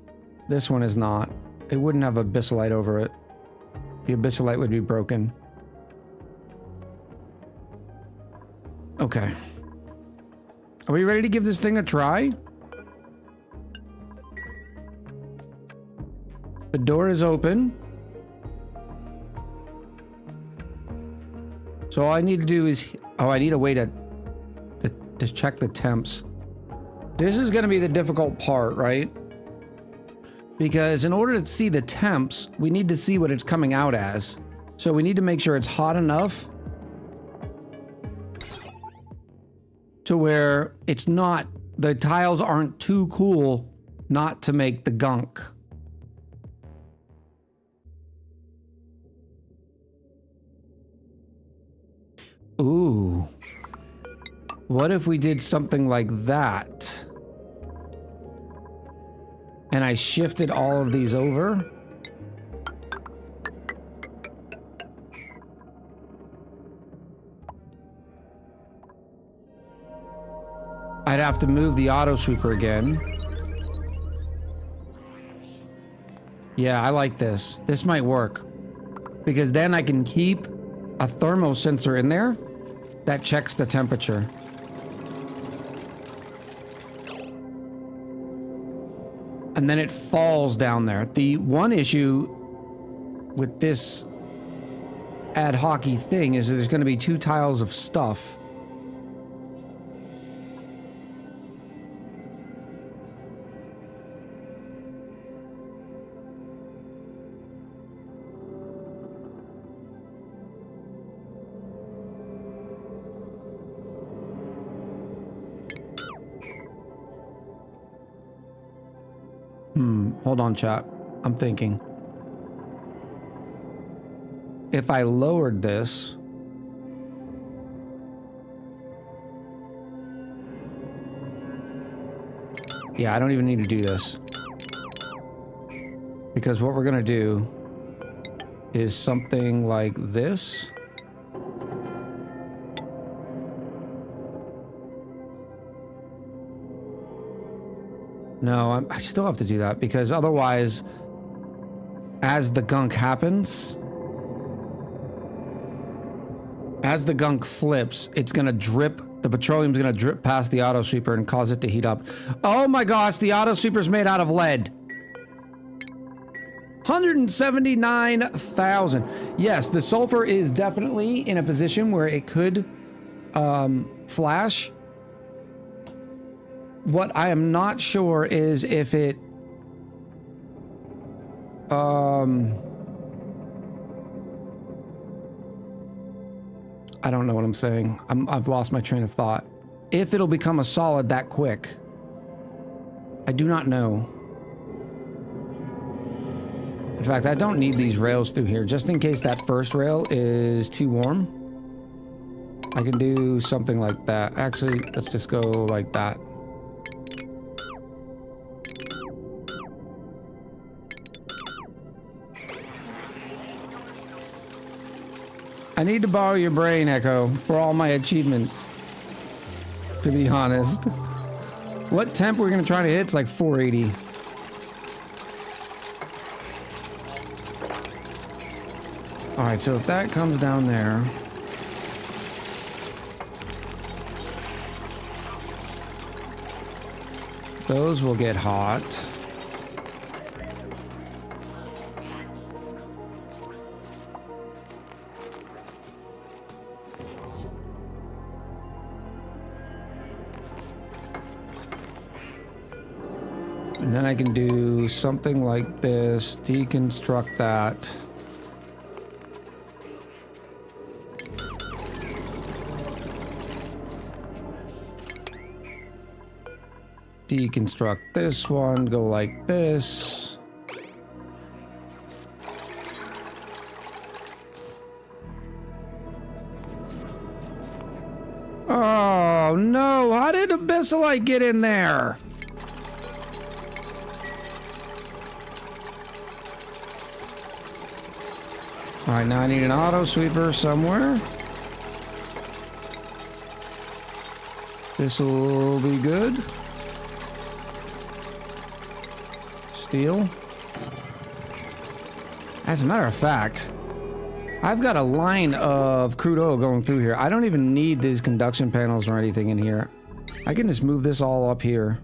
this one is not. It wouldn't have abyssalite over it. The abyssalite would be broken. Okay. Are we ready to give this thing a try? The door is open. So all I need to do is... Oh, I need a way to check the temps. This is going to be the difficult part, right? Because in order to see the temps, we need to see what it's coming out as. So we need to make sure it's hot enough to where it's not, the tiles aren't too cool not to make the gunk. Ooh. What if we did something like that? And I shifted all of these over? I'd have to move the auto sweeper again. Yeah, I like this. This might work. Because then I can keep a thermo sensor in there that checks the temperature. And then it falls down there. The one issue with this ad hoc-y thing is that there's going to be 2 tiles of stuff. Hold on, chat. I'm thinking. If I lowered this... Yeah, I don't even need to do this. Because what we're gonna do is something like this. No, I still have to do that because otherwise, as the gunk happens, as the gunk flips, it's gonna drip, the petroleum's gonna drip past the auto sweeper and cause it to heat up. Oh my gosh, the auto sweeper's made out of lead. 179,000. Yes, the sulfur is definitely in a position where it could flash. What I am not sure is if it... I don't know what I'm saying. I've lost my train of thought. If it'll become a solid that quick. I do not know. In fact, I don't need these rails through here. Just in case that first rail is too warm. I can do something like that. Actually, let's just go like that. I need to borrow your brain, Echo, for all my achievements. To be honest. What temp we're gonna try to hit? It's like 480. Alright, so if that comes down there... those will get hot. And then I can do something like this, deconstruct that. Deconstruct this one, go like this. Oh no, how did Abyssalite get in there? Alright, now I need an auto sweeper somewhere. This'll be good. Steel. As a matter of fact, I've got a line of crude oil going through here. I don't even need these conduction panels or anything in here. I can just move this all up here.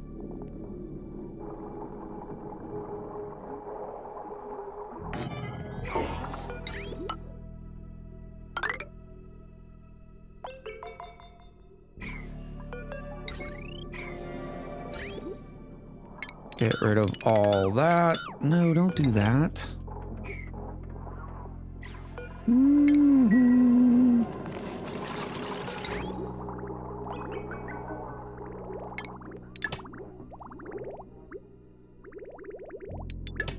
Get rid of all that. No, don't do that.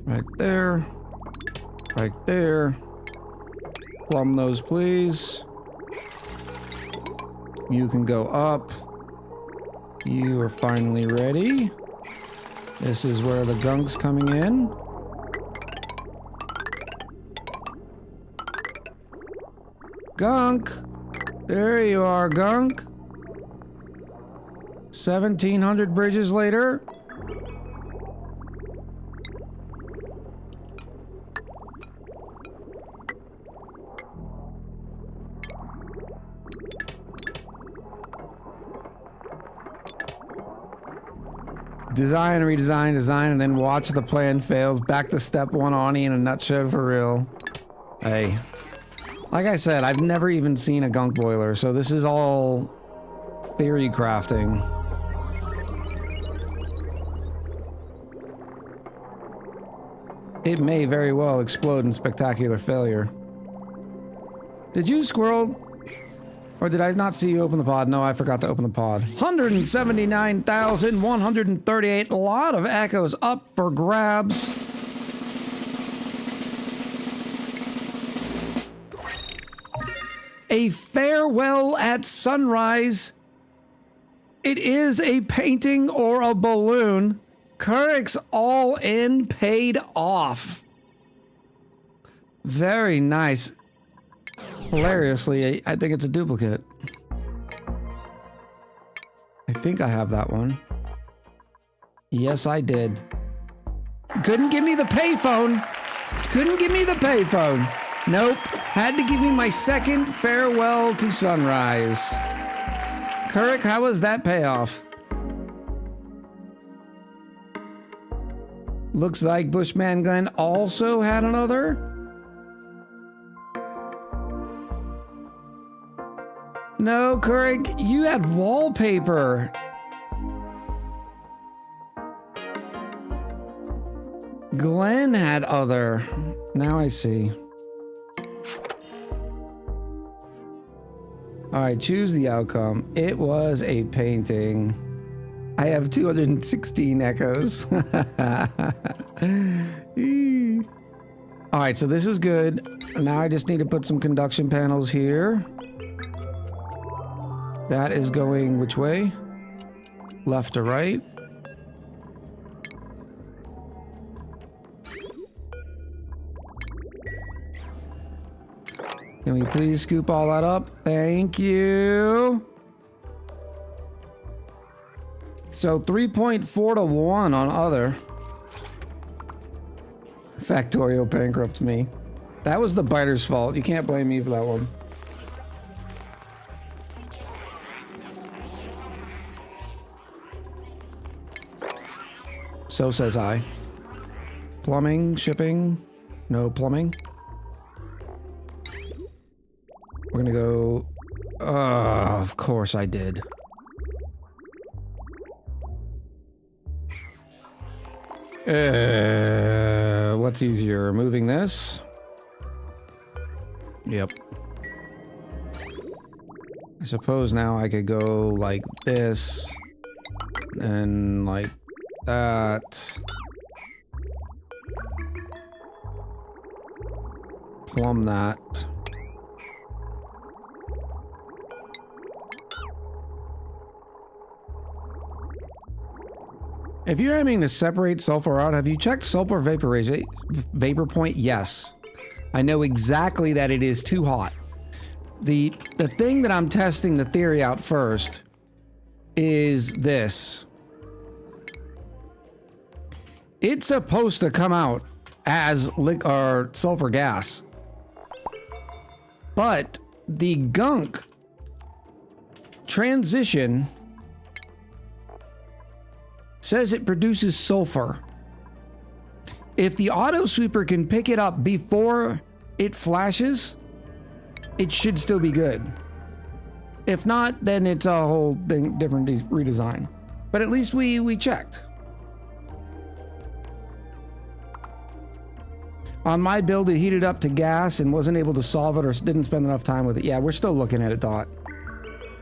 Right there. Right there. Plumb those, please. You can go up. You are finally ready. This is where the gunk's coming in. Gunk! There you are, Gunk. 1,700 bridges later. Design, redesign, design, and then watch the plan fails. Back to step one, ONI in a nutshell for real. Hey. Like I said, I've never even seen a gunk boiler, so this is all theory crafting. It may very well explode in spectacular failure. Did you, Squirrel? Or did I not see you open the pod? No, I forgot to open the pod. 179,138. A lot of echoes up for grabs. A farewell at sunrise. It is a painting or a balloon. Kurik's all in paid off. Very nice. Hilariously, I think it's a duplicate. I think I have that one. Yes, I did. Couldn't give me the payphone. Couldn't give me the payphone. Nope. Had to give me my second farewell to sunrise. Kurik, how was that payoff? Looks like Bushman Glenn also had another. No, Kurik, you had wallpaper. Glenn had other. Now I see. Alright, choose the outcome. It was a painting. I have 216 echoes. Alright, so this is good. Now I just need to put some conduction panels here. That is going which way? Left or right? Can we please scoop all that up? Thank you. So 3.4 to 1 on other. Factorio bankrupt me. That was the biter's fault. You can't blame me for that one. So says I. Plumbing, shipping, no plumbing. We're gonna go... of course I did. What's easier? Moving this? Yep. I suppose now I could go like this. And like that. Plumb that. If you're aiming to separate sulfur out, have you checked sulfur vapor point? Yes. I know exactly that it is too hot. The thing that I'm testing the theory out first is this. It's supposed to come out as sulfur gas. But the Gunk transition says it produces sulfur. If the auto sweeper can pick it up before it flashes, it should still be good. If not, then it's a whole thing, different redesign. But at least we checked. On my build, it heated up to gas and wasn't able to solve it or didn't spend enough time with it. Yeah, we're still looking at it, Dot.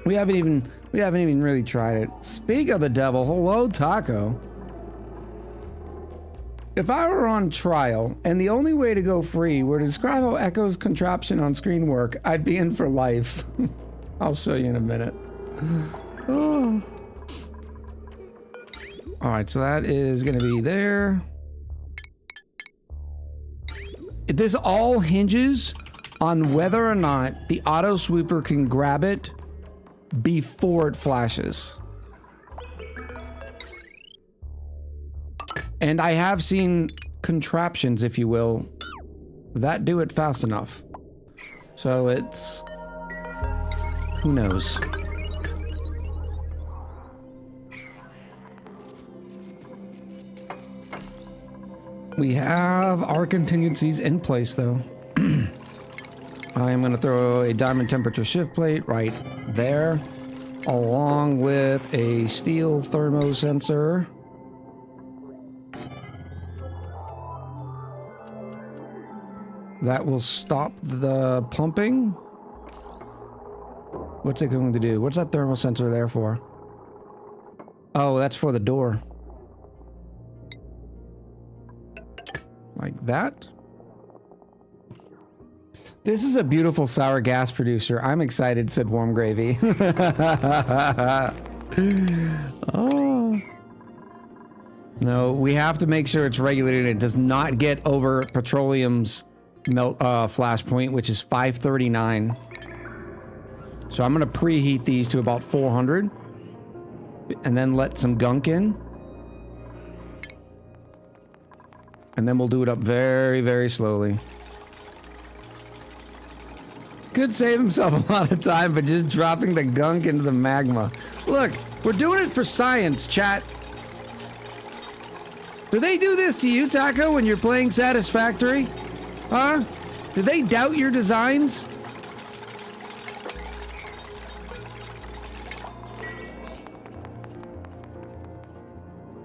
We haven't even really tried it. Speak of the devil, hello, Taco. If I were on trial and the only way to go free were to describe how Echo's contraption on screen work, I'd be in for life. I'll show you in a minute. Oh. All right, so that is going to be there. This all hinges on whether or not the auto sweeper can grab it before it flashes. And I have seen contraptions, if you will, that do it fast enough. So it's... who knows? We have our contingencies in place, though. I am going to throw a diamond temperature shift plate right there, along with a steel thermo sensor. That will stop the pumping. What's it going to do? What's that thermal sensor there for? Oh, that's for the door. Like that. This is a beautiful sour gas producer. I'm excited, said Warm Gravy. Oh. No, we have to make sure it's regulated. It does not get over petroleum's flash point, which is 539. So I'm going to preheat these to about 400 and then let some gunk in. And then we'll do it up very, very slowly. Could save himself a lot of time, but just dropping the gunk into the magma. Look, we're doing it for science, chat. Do they do this to you, Taco, when you're playing Satisfactory? Huh? Do they doubt your designs?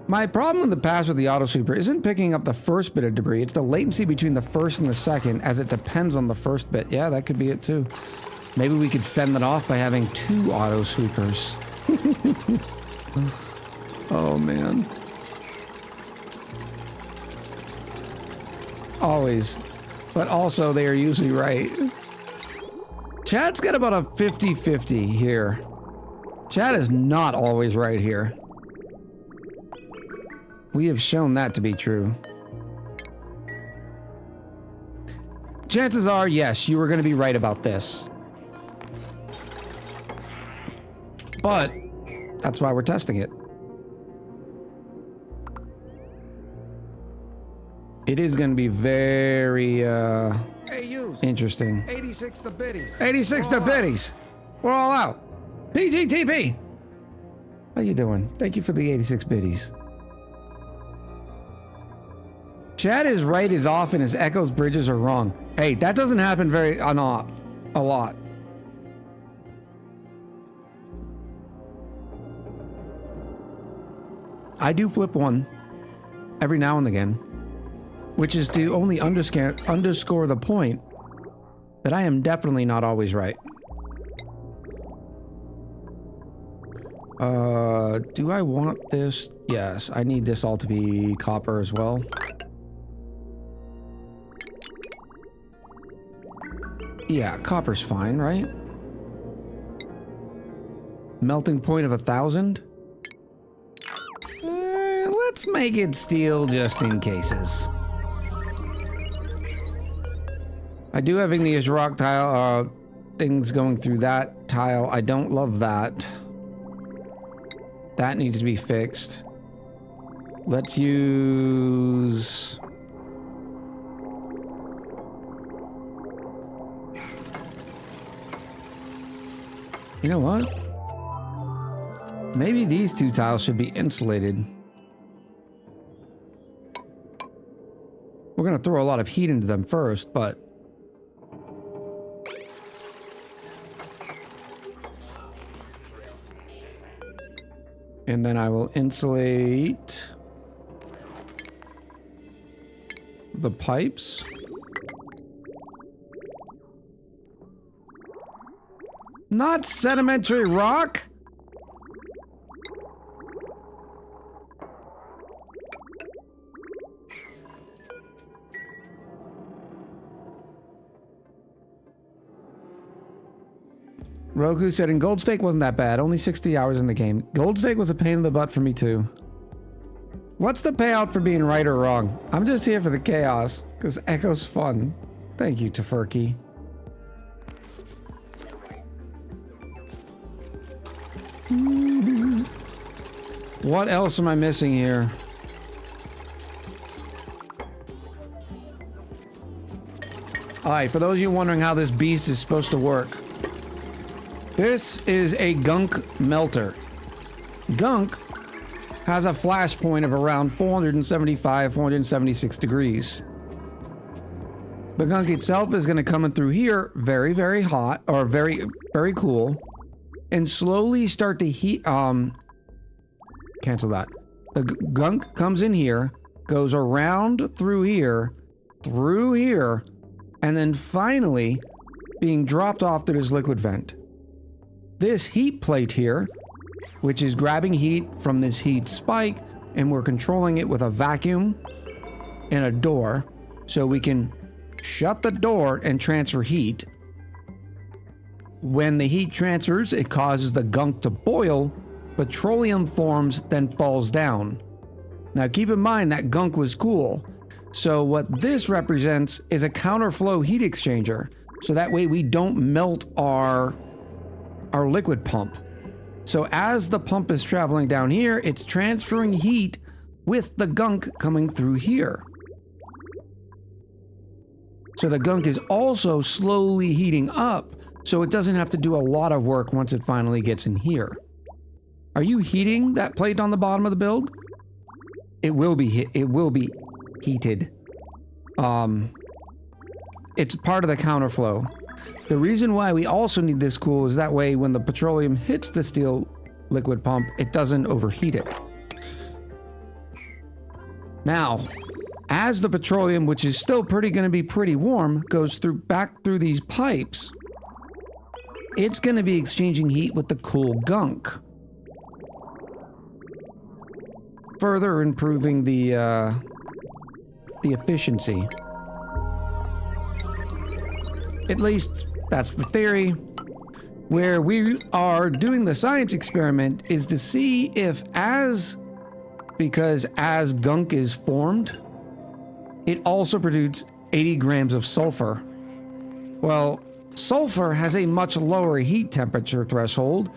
My problem in the past with the auto sweeper isn't picking up the first bit of debris. It's the latency between the first and the second, as it depends on the first bit. Yeah, that could be it too. Maybe we could fend that off by having 2 auto sweepers. Oh man. Always. But also they are usually right. Chad's got about a 50-50 here. Chad is not always right here. We have shown that to be true. Chances are, yes, you were going to be right about this. But that's why we're testing it. It is going to be very interesting. 86 the biddies. 86 the biddies. We're all out. PGTP. How you doing? Thank you for the 86 biddies. Chad is right as often as Echo's bridges are wrong. Hey, that doesn't happen a lot. I do flip one every now and again, which is to only underscore the point that I am definitely not always right. Do I want this? Yes, I need this all to be copper as well. Yeah, copper's fine, right? Melting point of 1,000? Let's make it steel just in cases. I do have igneous rock tile, things going through that tile. I don't love that. That needs to be fixed. Let's use... You know what? Maybe these two tiles should be insulated. We're gonna throw a lot of heat into them first, but... And then I will insulate the pipes. Not sedimentary rock? Roku said, in Gold Stake wasn't that bad. Only 60 hours in the game. Gold Stake was a pain in the butt for me too. What's the payout for being right or wrong? I'm just here for the chaos, because Echo's fun. Thank you, Tofurky. What else am I missing here? Alright, for those of you wondering how this beast is supposed to work. This is a Gunk melter. Gunk has a flash point of around 475, 476 degrees. The Gunk itself is going to come in through here very, very hot, or very, very cool, and slowly start to heat, cancel that. The Gunk comes in here, goes around through here, and then finally being dropped off to this liquid vent. This heat plate here, which is grabbing heat from this heat spike, and we're controlling it with a vacuum and a door, so we can shut the door and transfer heat. When the heat transfers, it causes the Gunk to boil, petroleum forms, then falls down. Now keep in mind that Gunk was cool, so what this represents is a counterflow heat exchanger, so that way we don't melt our liquid pump. So as the pump is traveling down here, it's transferring heat with the Gunk coming through here. So the Gunk is also slowly heating up, so it doesn't have to do a lot of work once it finally gets in here. Are you heating that plate on the bottom of the build? It will be heated. It's part of the counterflow. The reason why we also need this cool is that way when the petroleum hits the steel liquid pump, it doesn't overheat it. Now, as the petroleum, which is still going to be pretty warm, goes back through these pipes, it's going to be exchanging heat with the cool Gunk, further improving the efficiency. At least that's the theory. Where we are doing the science experiment is to see if because as Gunk is formed, it also produces 80 grams of sulfur. Well, sulfur has a much lower heat temperature threshold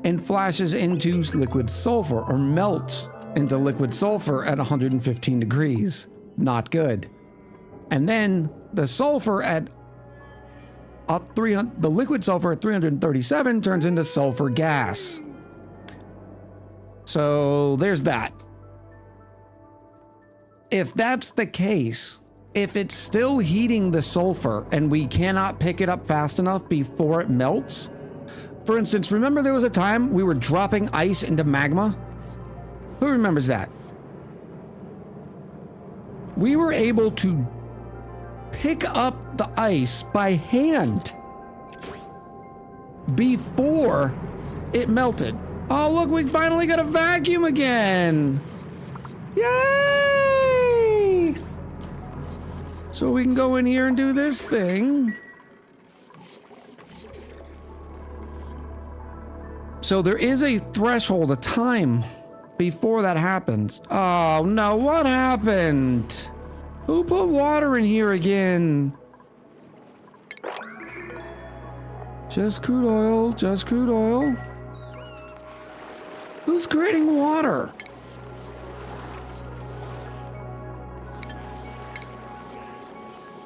and flashes into liquid sulfur, or melts into liquid sulfur at 115 degrees. Not good. And then the sulfur at the liquid sulfur at 337 turns into sulfur gas. So there's that. If that's the case, if it's still heating the sulfur and we cannot pick it up fast enough before it melts, for instance, remember there was a time we were dropping ice into magma? Who remembers that? We were able to pick up the ice by hand before it melted. Oh, look, we finally got a vacuum again. Yay! So we can go in here and do this thing. So there is a threshold, a time before that happens. Oh no, what happened? Who put water in here again? Just crude oil, just crude oil. Who's creating water?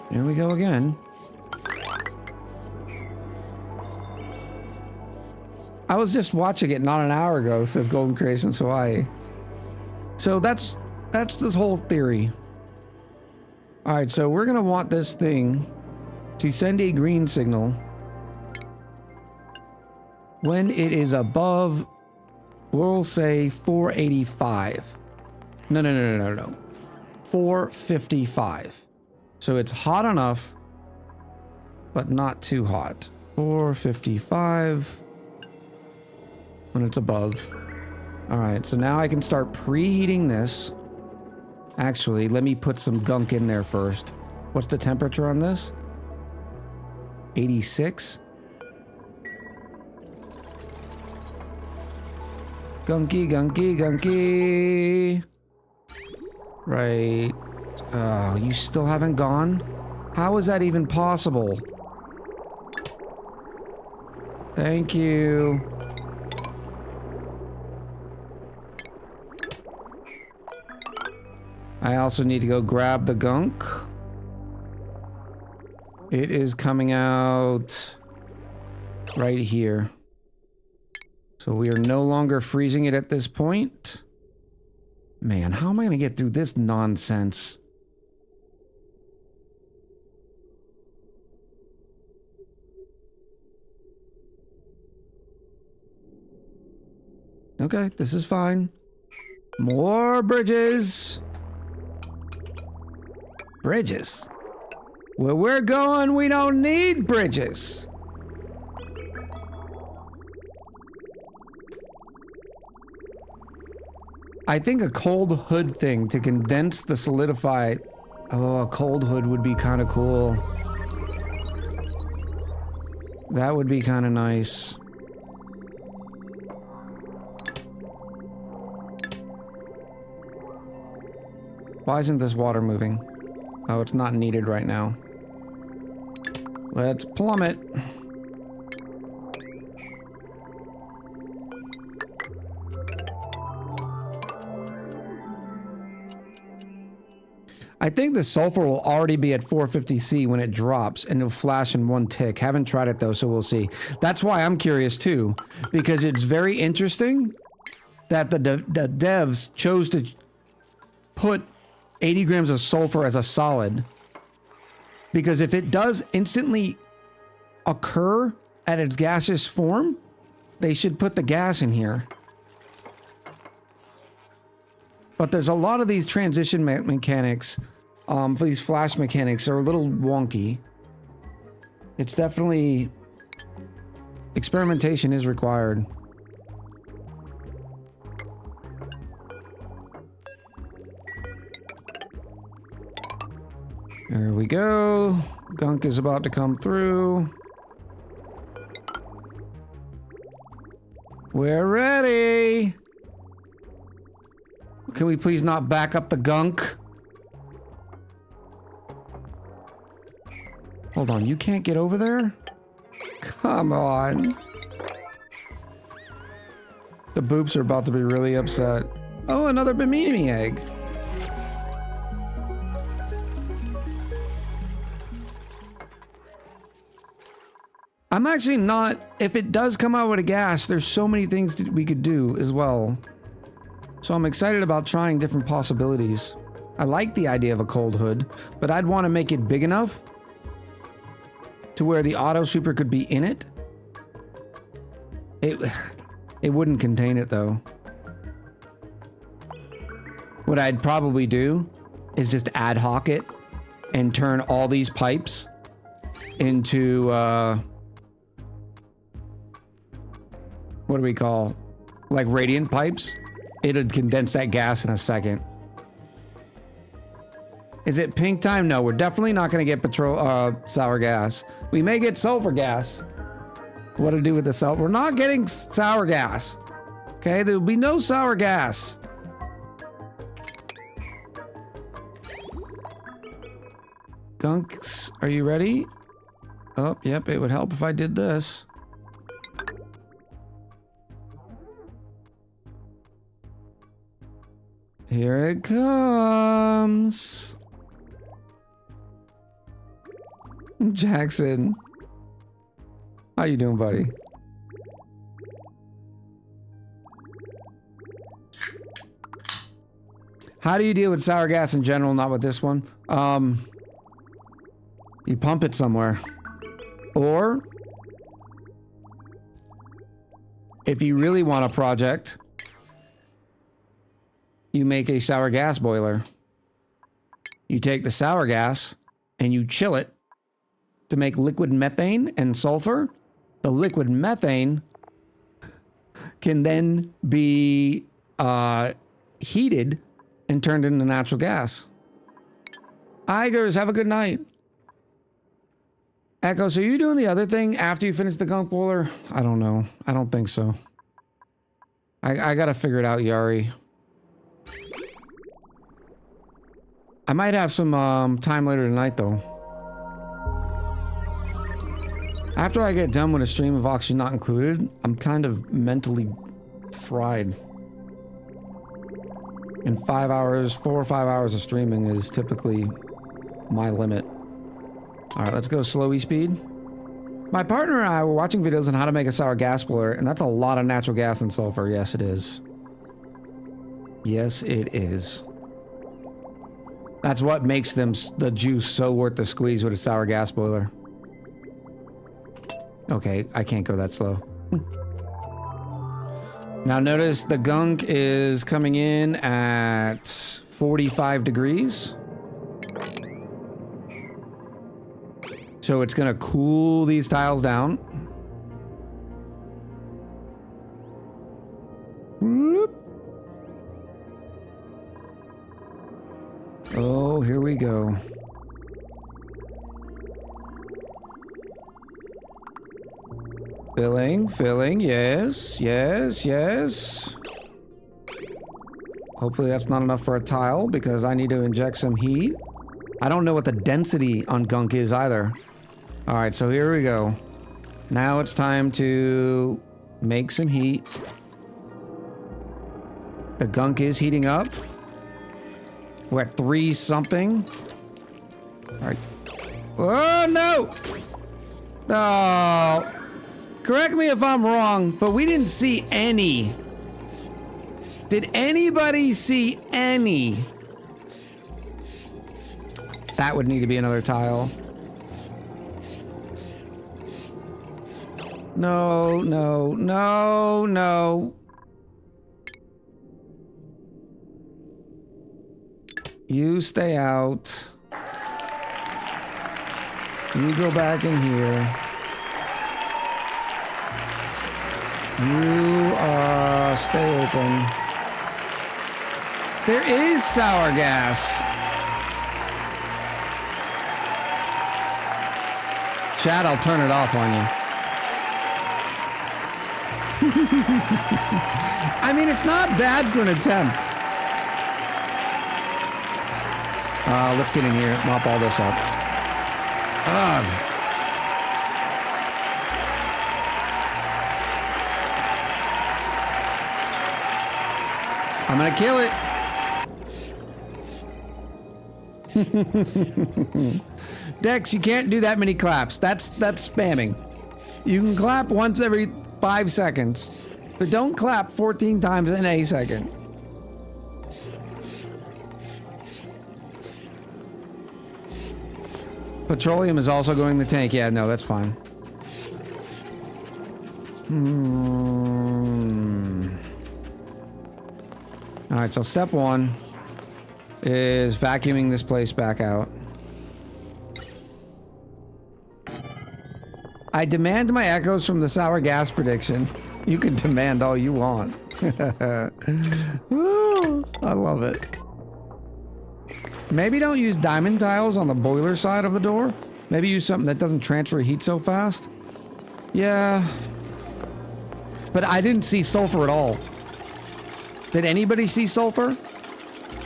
Here we go again. I was just watching it not an hour ago, says Golden Creations Hawaii. So that's this whole theory. All right, so we're gonna want this thing to send a green signal when it is above, we'll say 485. No. 455. So it's hot enough, but not too hot. 455 when it's above. All right, so now I can start preheating this. Actually, let me put some gunk in there first. What's the temperature on this? 86. Gunky, gunky, gunky. Right. Oh, you still haven't gone? How is that even possible? Thank you. I also need to go grab the gunk. It is coming out right here. So we are no longer freezing it at this point. Man, how am I going to get through this nonsense? Okay, this is fine. More bridges. Bridges. Where we're going, we don't need bridges. I think a cold hood thing to condense the solidified. Oh, a cold hood would be kind of cool. That would be kind of nice. Why isn't this water moving? Oh, it's not needed right now. Let's plummet. I think the sulfur will already be at 450C when it drops, and it'll flash in one tick. Haven't tried it though, so we'll see. That's why I'm curious too, because it's very interesting that the devs chose to put 80 grams of sulfur as a solid, because if it does instantly occur at its gaseous form, they should put the gas in here. But there's a lot of these transition mechanics, for these flash mechanics are a little wonky. It's definitely, experimentation is required. There we go. Gunk is about to come through. We're ready. Can we please not back up the gunk? Hold on, you can't get over there? Come on. The boops are about to be really upset. Oh, another Bionic egg. I'm actually not, if it does come out with a gas, there's so many things that we could do as well. So I'm excited about trying different possibilities. I like the idea of a cold hood, but I'd want to make it big enough to where the auto super could be in it. It wouldn't contain it though. What I'd probably do is just ad hoc it and turn all these pipes into what do we call, like radiant pipes? It'd condense that gas in a second. Is it pink time? No, we're definitely not going to get sour gas. We may get sulfur gas. What to do with the sulfur? We're not getting sour gas. Okay, there will be no sour gas. Gunks, are you ready? Oh, yep, it would help if I did this. Here it comes. Jackson. How you doing, buddy? How do you deal with sour gas in general, not with this one? You pump it somewhere. Or, if you really want a project, you make a sour gas boiler. You take the sour gas and you chill it to make liquid methane and sulfur. The liquid methane can then be heated and turned into natural gas. Igers, have a good night. Echo, so you doing the other thing after you finish the gunk boiler? I don't know. I don't think so. I gotta figure it out, Yari. I might have some time later tonight, though. After I get done with a stream of Oxygen Not Included, I'm kind of mentally fried. And 5 hours, 4 or 5 hours of streaming is typically my limit. Alright, let's go slowy speed. My partner and I were watching videos on how to make a sour gas boiler, and that's a lot of natural gas and sulfur. Yes, it is. Yes, it is. That's what makes the juice so worth the squeeze with a sour gas boiler. Okay, I can't go that slow. Now notice the gunk is coming in at 45 degrees. So it's gonna cool these tiles down. Whoop. Oh, here we go. Filling, yes, yes, yes. Hopefully that's not enough for a tile because I need to inject some heat. I don't know what the density on gunk is either. All right, so here we go. Now it's time to make some heat. The gunk is heating up. We're at 3 something. All right. Oh, no! Oh. Correct me if I'm wrong, but we didn't see any. Did anybody see any? That would need to be another tile. No, no, no, no. You stay out. You go back in here. You, stay open. There is sour gas. Chad, I'll turn it off on you. I mean, it's not bad for an attempt. Let's get in here, mop all this up. Ugh. I'm gonna kill it. Dex, you can't do that many claps. That's spamming. You can clap once every 5 seconds, but don't clap 14 times in a second. Petroleum is also going in the tank. Yeah, no, that's fine. All right, so step 1 is vacuuming this place back out. I demand my echoes from the sour gas prediction. You can demand all you want. Ooh, I love it. Maybe don't use diamond tiles on the boiler side of the door. Maybe use something that doesn't transfer heat so fast. Yeah. But I didn't see sulfur at all. Did anybody see sulfur?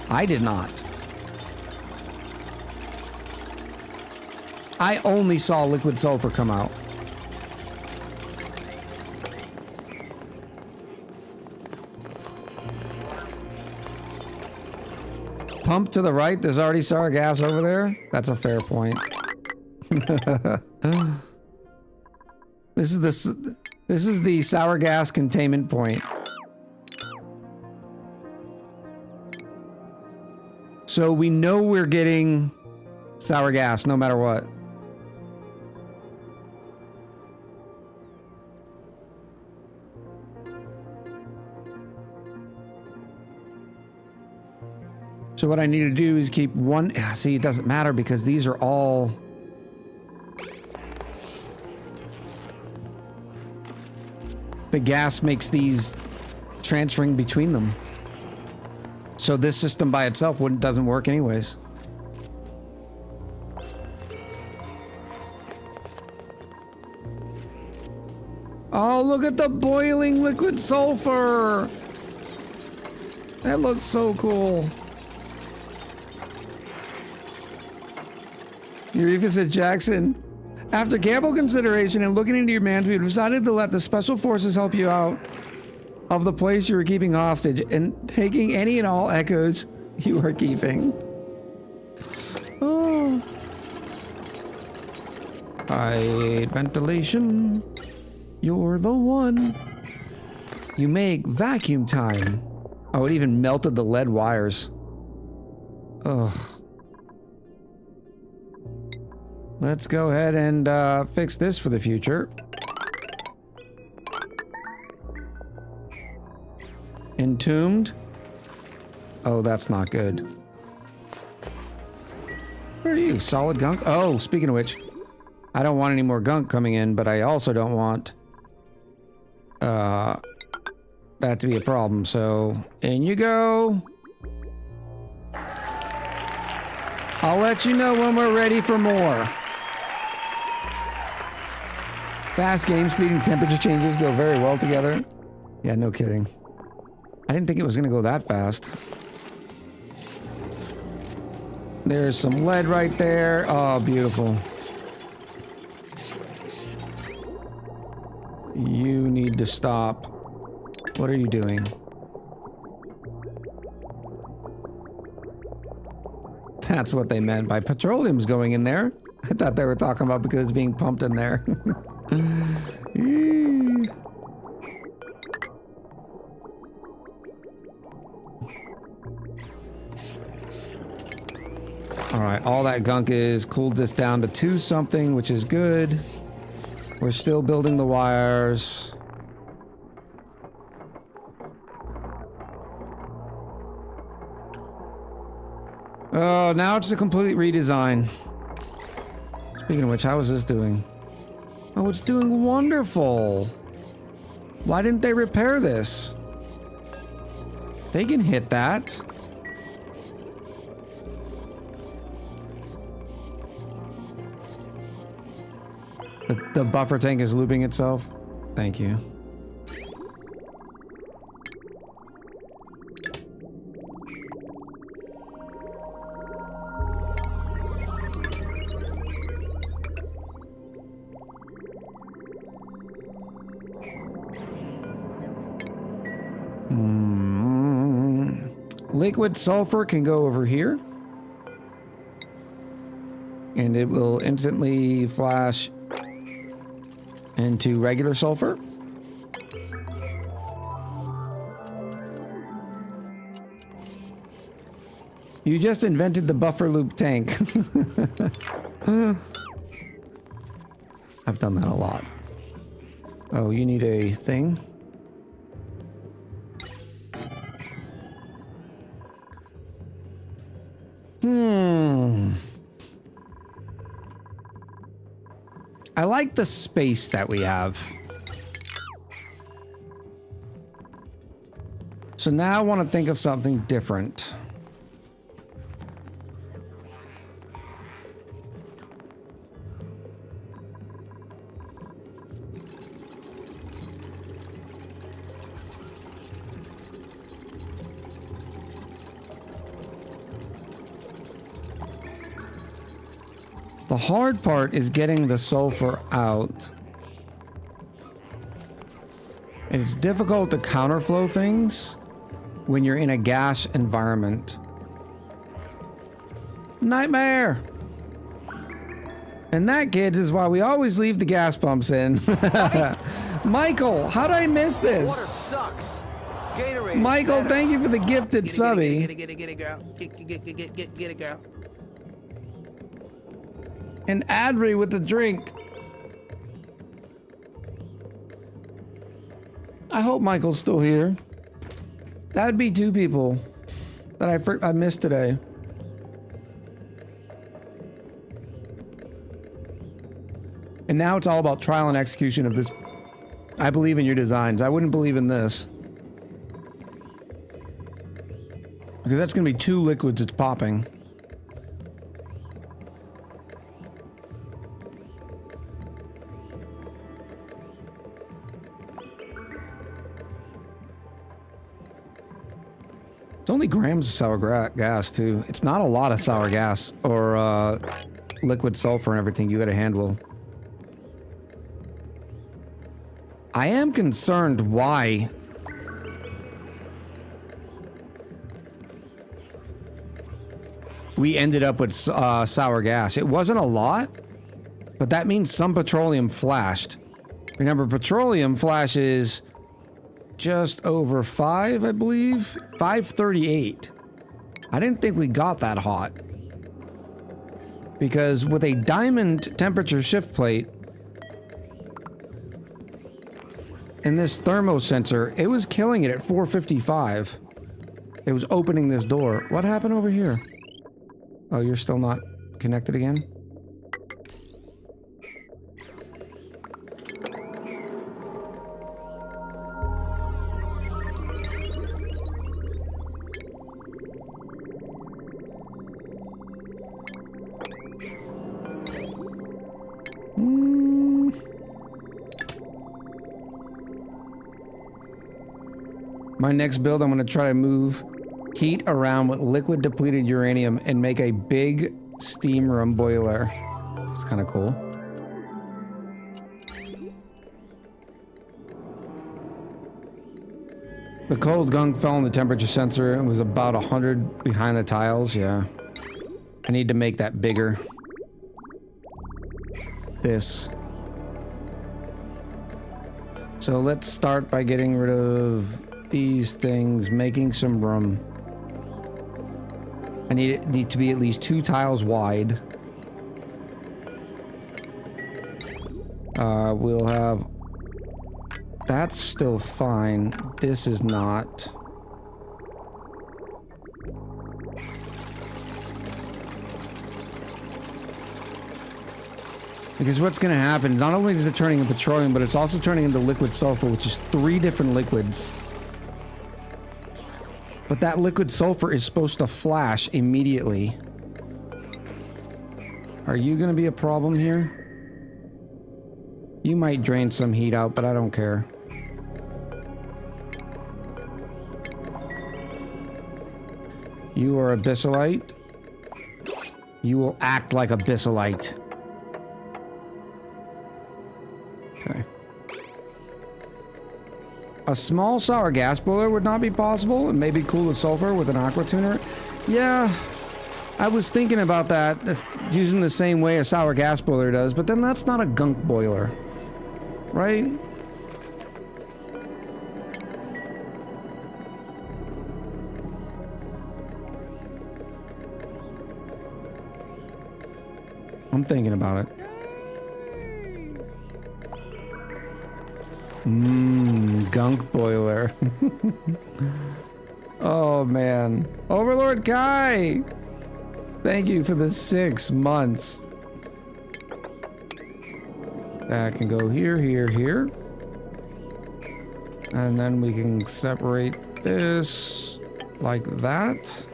I did not. I only saw liquid sulfur come out. Pump to the right, there's already sour gas over there. That's a fair point. This is the sour gas containment point. So we know we're getting sour gas no matter what. So what I need to do is keep one... See, it doesn't matter because these are all... The gas makes these transferring between them. So this system by itself doesn't work anyways. Oh, look at the boiling liquid sulfur! That looks so cool. Eureka said, Jackson, after careful consideration and looking into your mans, we've decided to let the special forces help you out of the place you were keeping hostage and taking any and all echoes you are keeping. Oh. Hide ventilation. You're the one. You make vacuum time. Oh, it even melted the lead wires. Ugh. Let's go ahead and fix this for the future. Entombed. Oh, that's not good. Where are you? Solid gunk? Oh, speaking of which, I don't want any more gunk coming in, but I also don't want that to be a problem. So, in you go. I'll let you know when we're ready for more. Fast game speed and temperature changes go very well together. Yeah, no kidding. I didn't think it was going to go that fast. There's some lead right there. Oh, beautiful. You need to stop. What are you doing? That's what they meant by petroleum's going in there. I thought they were talking about because it's being pumped in there. Alright, all that gunk is cooled this down to 2 something, which is good. We're still building the wires. Oh, now it's a complete redesign. Speaking of which, how is this doing? Oh, it's doing wonderful. Why didn't they repair this? They can hit that. The buffer tank is looping itself. Thank you. Liquid sulfur can go over here. And it will instantly flash into regular sulfur. You just invented the buffer loop tank. I've done that a lot. Oh, you need a thing? I like the space that we have. So now I want to think of something different. The hard part is getting the sulfur out. And it's difficult to counterflow things when you're in a gas environment. Nightmare! And that, kids, is why we always leave the gas pumps in. Michael, how did I miss this? Water sucks. Gatorade. Michael, better. thank you for the gifted subby. Get it, girl. Get it, girl. And Adri with the drink. I hope Michael's still here. That'd be 2 people that I missed today. And now it's all about trial and execution of this. I believe in your designs. I wouldn't believe in this. Because that's going to be 2 liquids it's popping. It's only grams of sour gas, too. It's not a lot of sour gas or liquid sulfur and everything you gotta handle. I am concerned why we ended up with sour gas. It wasn't a lot, but that means some petroleum flashed. Remember, petroleum flashes just over 5, I believe. 538. I didn't think we got that hot. Because with a diamond temperature shift plate and this thermo sensor, it was killing it at 455. It was opening this door. What happened over here? Oh, you're still not connected again? My next build, I'm going to try to move heat around with liquid depleted uranium and make a big steam room boiler. It's kind of cool. The cold gunk fell on the temperature sensor and was about 100 behind the tiles. Yeah. I need to make that bigger. This. So let's start by getting rid of these things, making some room. I need it to be at least 2 tiles wide. We'll have... That's still fine. This is not. Because what's going to happen, not only is it turning into petroleum, but it's also turning into liquid sulfur, which is 3 different liquids. But that liquid sulfur is supposed to flash immediately. Are you going to be a problem here? You might drain some heat out, but I don't care. You are abyssalite. You will act like a abyssalite. Okay. A small sour gas boiler would not be possible. It may be cool with sulfur with an aqua tuner. Yeah, I was thinking about that. That's using the same way a sour gas boiler does, but then that's not a gunk boiler, right? I'm thinking about it. Gunk boiler. Oh man. Overlord Kai! Thank you for the 6 months. That can go here, here, here. And then we can separate this like that.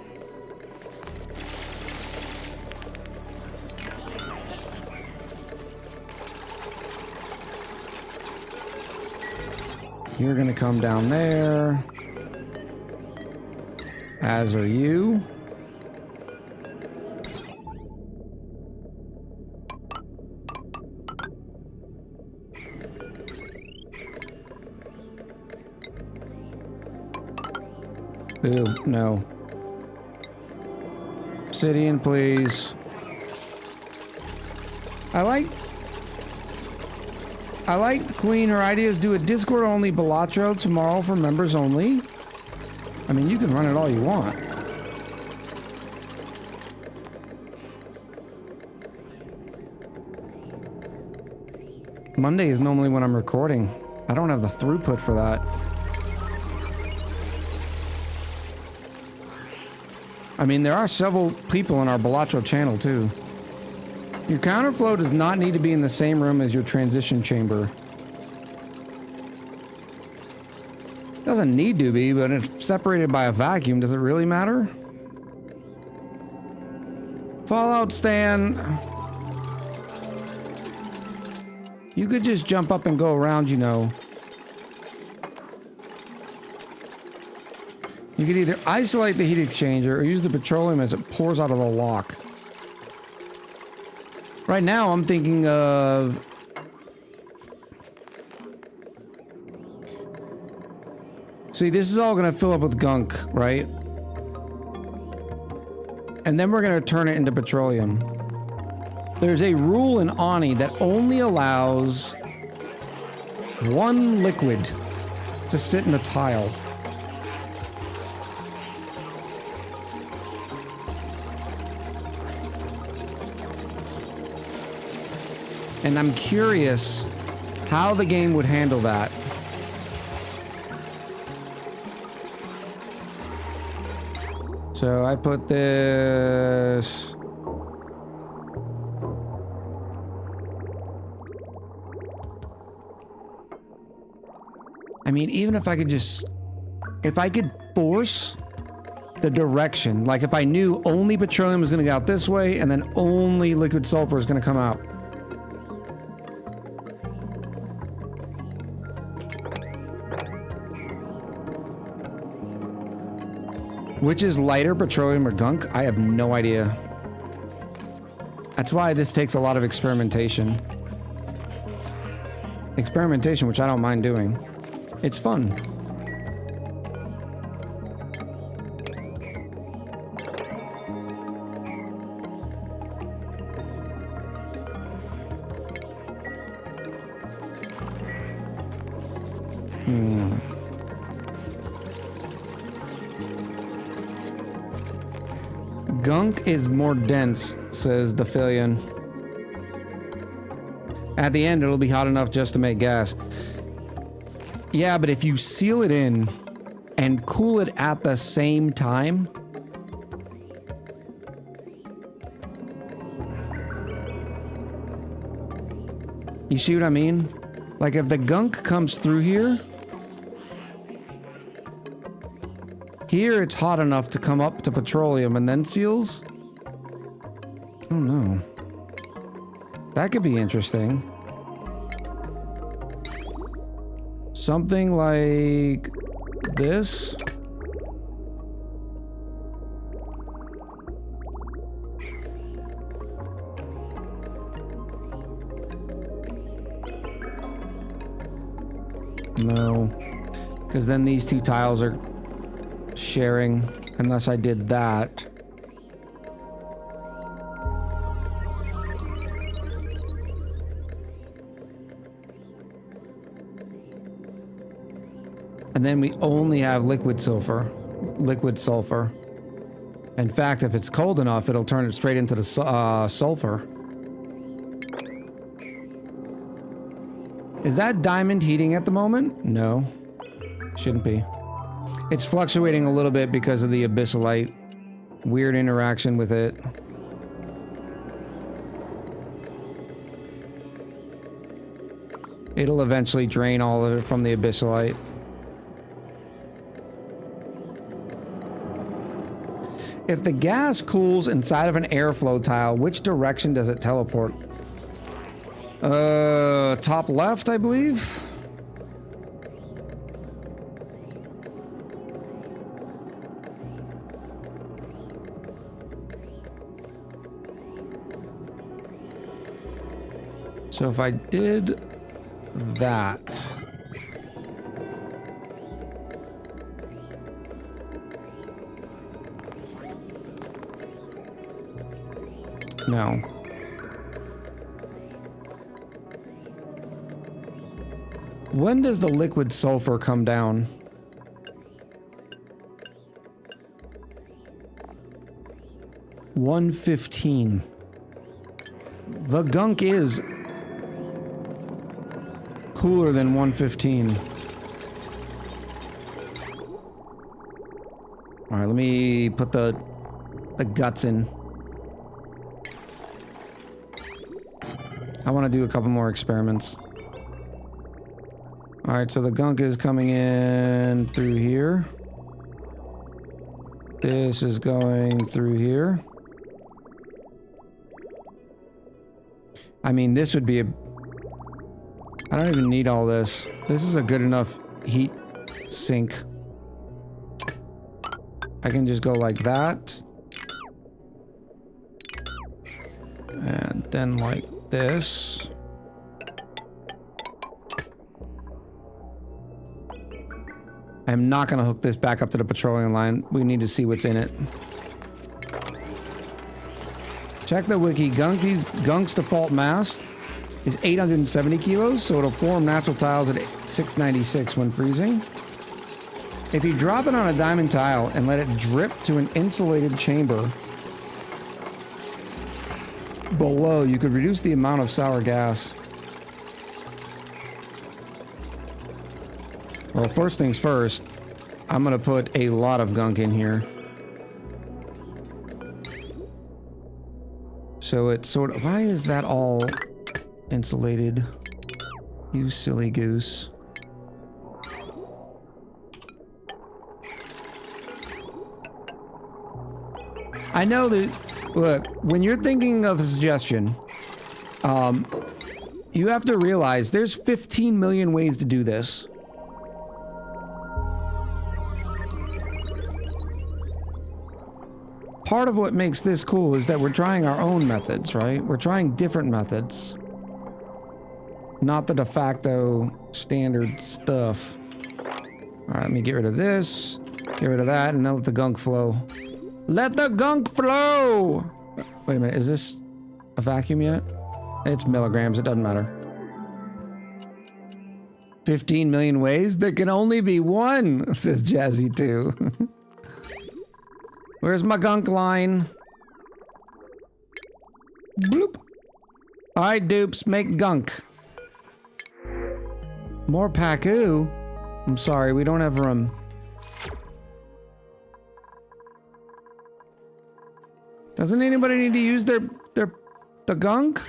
You're gonna come down there. As are you. Ooh, no. Obsidian, please. I like the Queen. Her ideas: do a Discord only Balatro tomorrow for members only. I mean, you can run it all you want. Monday is normally when I'm recording. I don't have the throughput for that. I mean, there are several people in our Balatro channel, too. Your counterflow does not need to be in the same room as your transition chamber. Doesn't need to be, but it's separated by a vacuum. Does it really matter? Fallout Stan. You could just jump up and go around, you know. You could either isolate the heat exchanger or use the petroleum as it pours out of the lock. Right now, I'm thinking of... See, this is all going to fill up with gunk, right? And then we're going to turn it into petroleum. There's a rule in ONI that only allows one liquid to sit in a tile. And I'm curious how the game would handle that. So I put this... I mean, even if I could just... If I could force the direction, like if I knew only petroleum was going to go out this way and then only liquid sulfur is going to come out. Which is lighter, petroleum or gunk? I have no idea. That's why this takes a lot of experimentation. Experimentation, which I don't mind doing. It's fun. Gunk is more dense, says Dephilion. At the end, it'll be hot enough just to make gas. Yeah, but if you seal it in and cool it at the same time... You see what I mean? Like if the gunk comes through here... Here it's hot enough to come up to petroleum and then seals? I don't know. That could be interesting. Something like this? No. Because then these two tiles are sharing, unless I did that. And then we only have liquid sulfur. Liquid sulfur. In fact, if it's cold enough, it'll turn it straight into the sulfur. Is that diamond heating at the moment? No. Shouldn't be. It's fluctuating a little bit because of the abyssalite. Weird interaction with it. It'll eventually drain all of it from the abyssalite. If the gas cools inside of an airflow tile, which direction does it teleport? Top left, I believe? So if I did that... No. When does the liquid sulfur come down? 115. The Gunk is cooler than 115. All right, let me put the guts in. I want to do a couple more experiments. All right, so the Gunk is coming in through here. This is going through here. I mean, this would be a... I don't even need all this. This is a good enough heat sink. I can just go like that. And then like this. I'm not going to hook this back up to the petroleum line. We need to see what's in it. Check the wiki. Gunk's default mass is 870 kilos, so it'll form natural tiles at 696 when freezing. If you drop it on a diamond tile and let it drip to an insulated chamber below, you could reduce the amount of sour gas. Well, first things first, I'm gonna put a lot of Gunk in here. So it's sort of... Why is that all insulated? You silly goose. I know that... Look, when you're thinking of a suggestion, you have to realize there's 15 million ways to do this. Part of what makes this cool is that we're trying our own methods, right? We're trying different methods. Not the de facto standard stuff. Alright, let me get rid of this. Get rid of that, and then let the Gunk flow. Let the Gunk flow! Wait a minute, is this a vacuum yet? It's milligrams, it doesn't matter. 15 million ways? There can only be one, says Jazzy 2. Where's my Gunk line? Bloop. Alright, dupes, make Gunk. More Paku? I'm sorry, we don't have room. Doesn't anybody need to use the Gunk?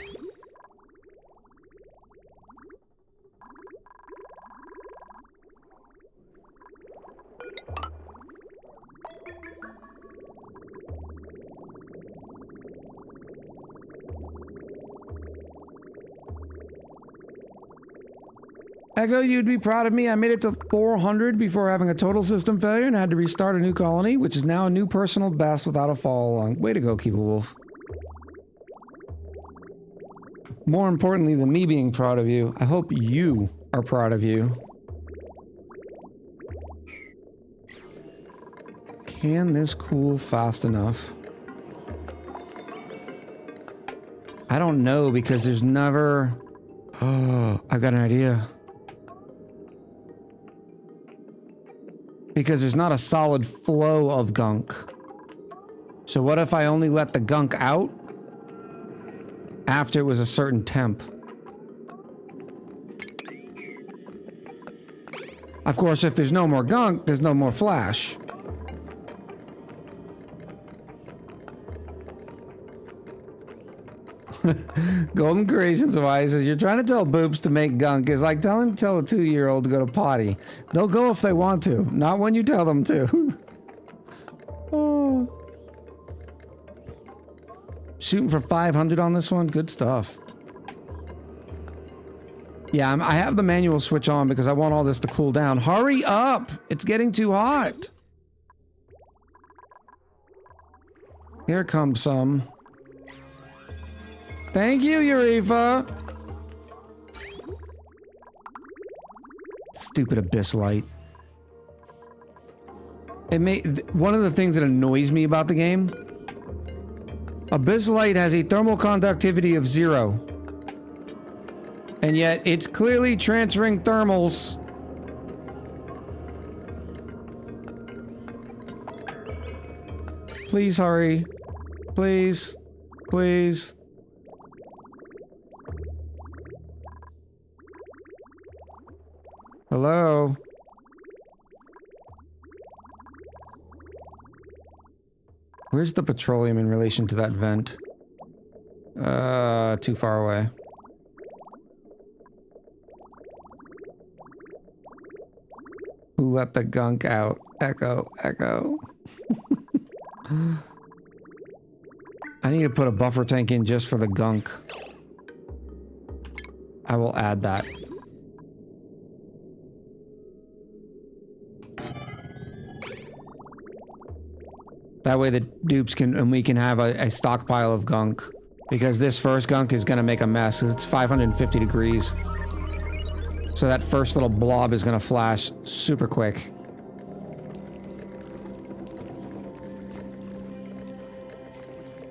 Echo, you'd be proud of me. I made it to 400 before having a total system failure and had to restart a new colony, which is now a new personal best without a fall along. Way to go, Keep a Wolf. More importantly than me being proud of you, I hope you are proud of you. Can this cool fast enough? I don't know because there's never... Oh, I've got an idea. Because there's not a solid flow of Gunk. So what if I only let the Gunk out after it was a certain temp? Of course, if there's no more Gunk, there's no more flash. Golden Creations of Ice says, you're trying to tell boobs to make Gunk is like tell a 2-year-old to go to potty. They'll go if they want to, not when you tell them to. Oh. Shooting for 500 on this one? Good stuff. Yeah, I have the manual switch on because I want all this to cool down. Hurry up! It's getting too hot. Here comes some. Thank you, Urifa! Stupid abyss light. One of the things that annoys me about the game, abyss light has a thermal conductivity of 0. And yet, it's clearly transferring thermals. Please hurry. Please. Please. Hello? Where's the petroleum in relation to that vent? Too far away. Who let the gunk out? Echo, echo. I need to put a buffer tank in just for the gunk. I will add that. That way the dupes can, and we can have a stockpile of gunk. Because this first gunk is gonna make a mess. It's 550 degrees. So that first little blob is gonna flash super quick.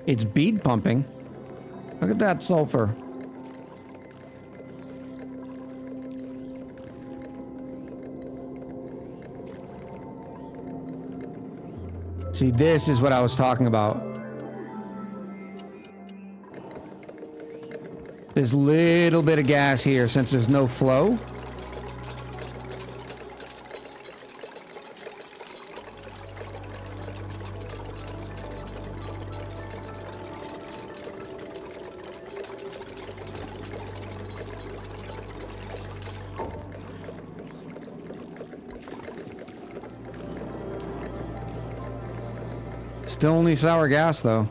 It's bead pumping. Look at that sulfur. See, this is what I was talking about. This little bit of gas here, since there's no flow. Still only sour gas, though.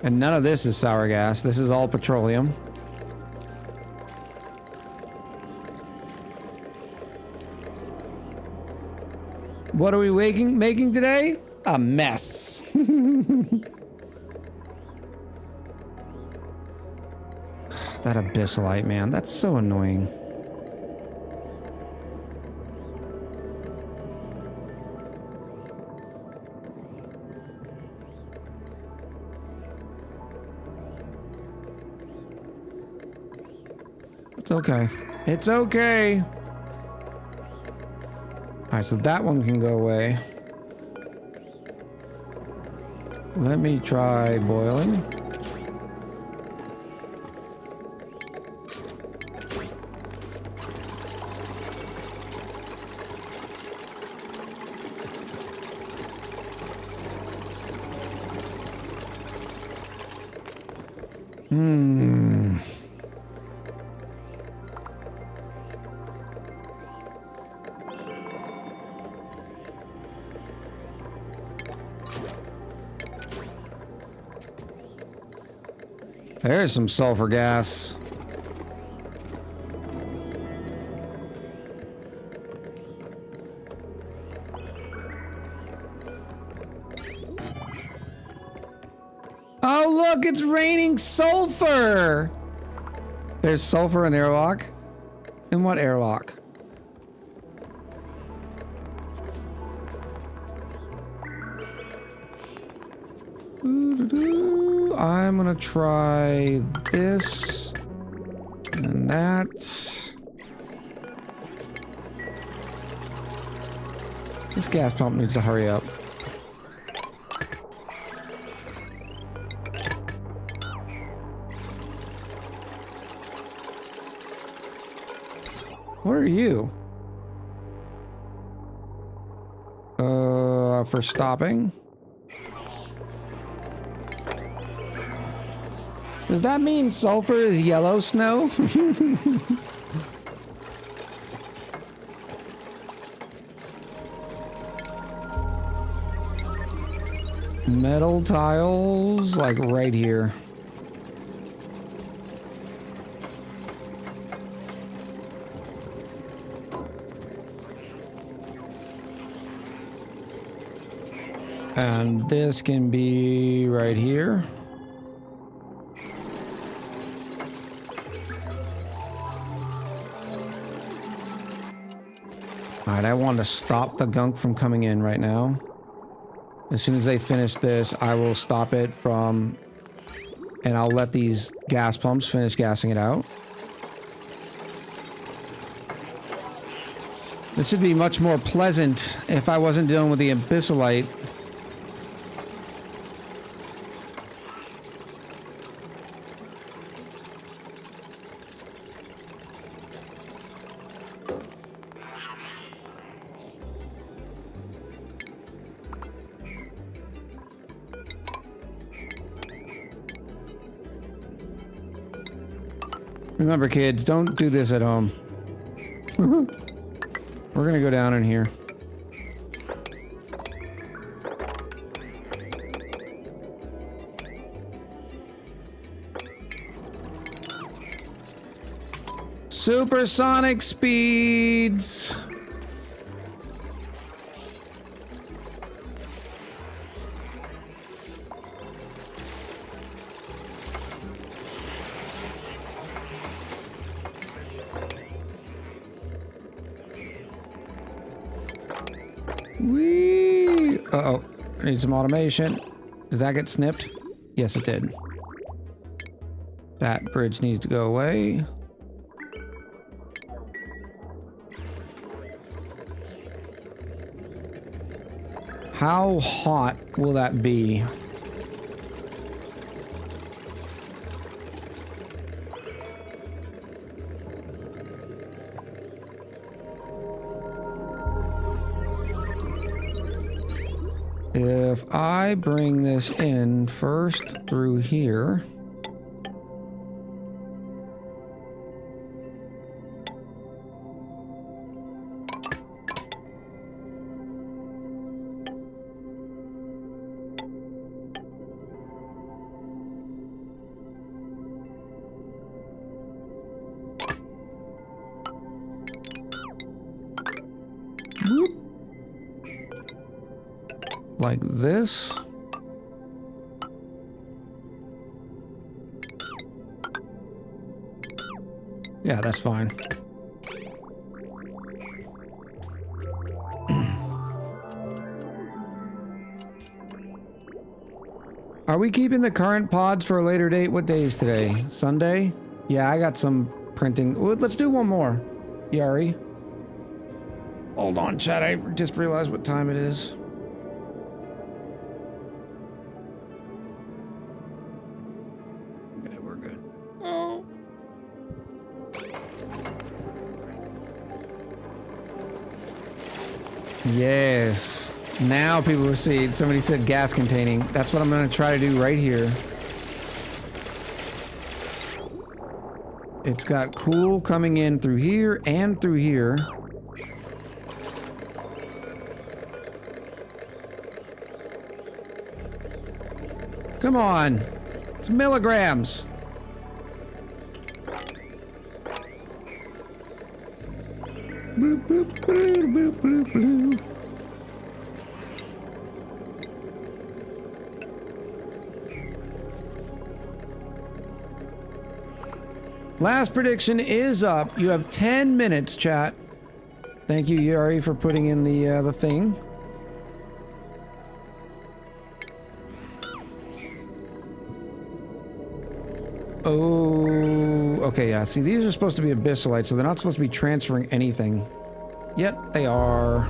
And none of this is sour gas. This is all petroleum. What are we making today? A mess. That abyssalite, man. That's so annoying. It's okay. It's okay. Alright, so that one can go away. Let me try boiling. There's some sulfur gas. Oh, look, it's raining sulfur! There's sulfur in the airlock? In what airlock? I'm gonna try this and that. This gas pump needs to hurry up. What are you? For stopping? Does that mean sulfur is yellow snow? Metal tiles, like right here. And this can be right here. Alright, I want to stop the gunk from coming in right now. As soon as they finish this, I will stop it from... And I'll let these gas pumps finish gassing it out. This would be much more pleasant if I wasn't dealing with the abyssalite. Remember, kids, don't do this at home. We're gonna go down in here. Supersonic speeds. Whee! Uh-oh. I need some automation. Did that get snipped? Yes, it did. That bridge needs to go away. How hot will that be? If I bring this in first through here. Like this. Yeah, that's fine. Are we keeping the current pods for a later date? What day is today? Sunday? Yeah, I got some printing. Let's do one more. Yari. Hold on, chat. I just realized what time it is. Yes. Now people will see. Somebody said gas containing. That's what I'm going to try to do right here. It's got cool coming in through here and through here. Come on. It's milligrams. Boop, boop, boop, boop, boop, boop. Last prediction is up. You have 10 minutes, chat. Thank you, Yari, for putting in the thing. Oh, okay, yeah. See, these are supposed to be abyssalites, so they're not supposed to be transferring anything. Yet they are.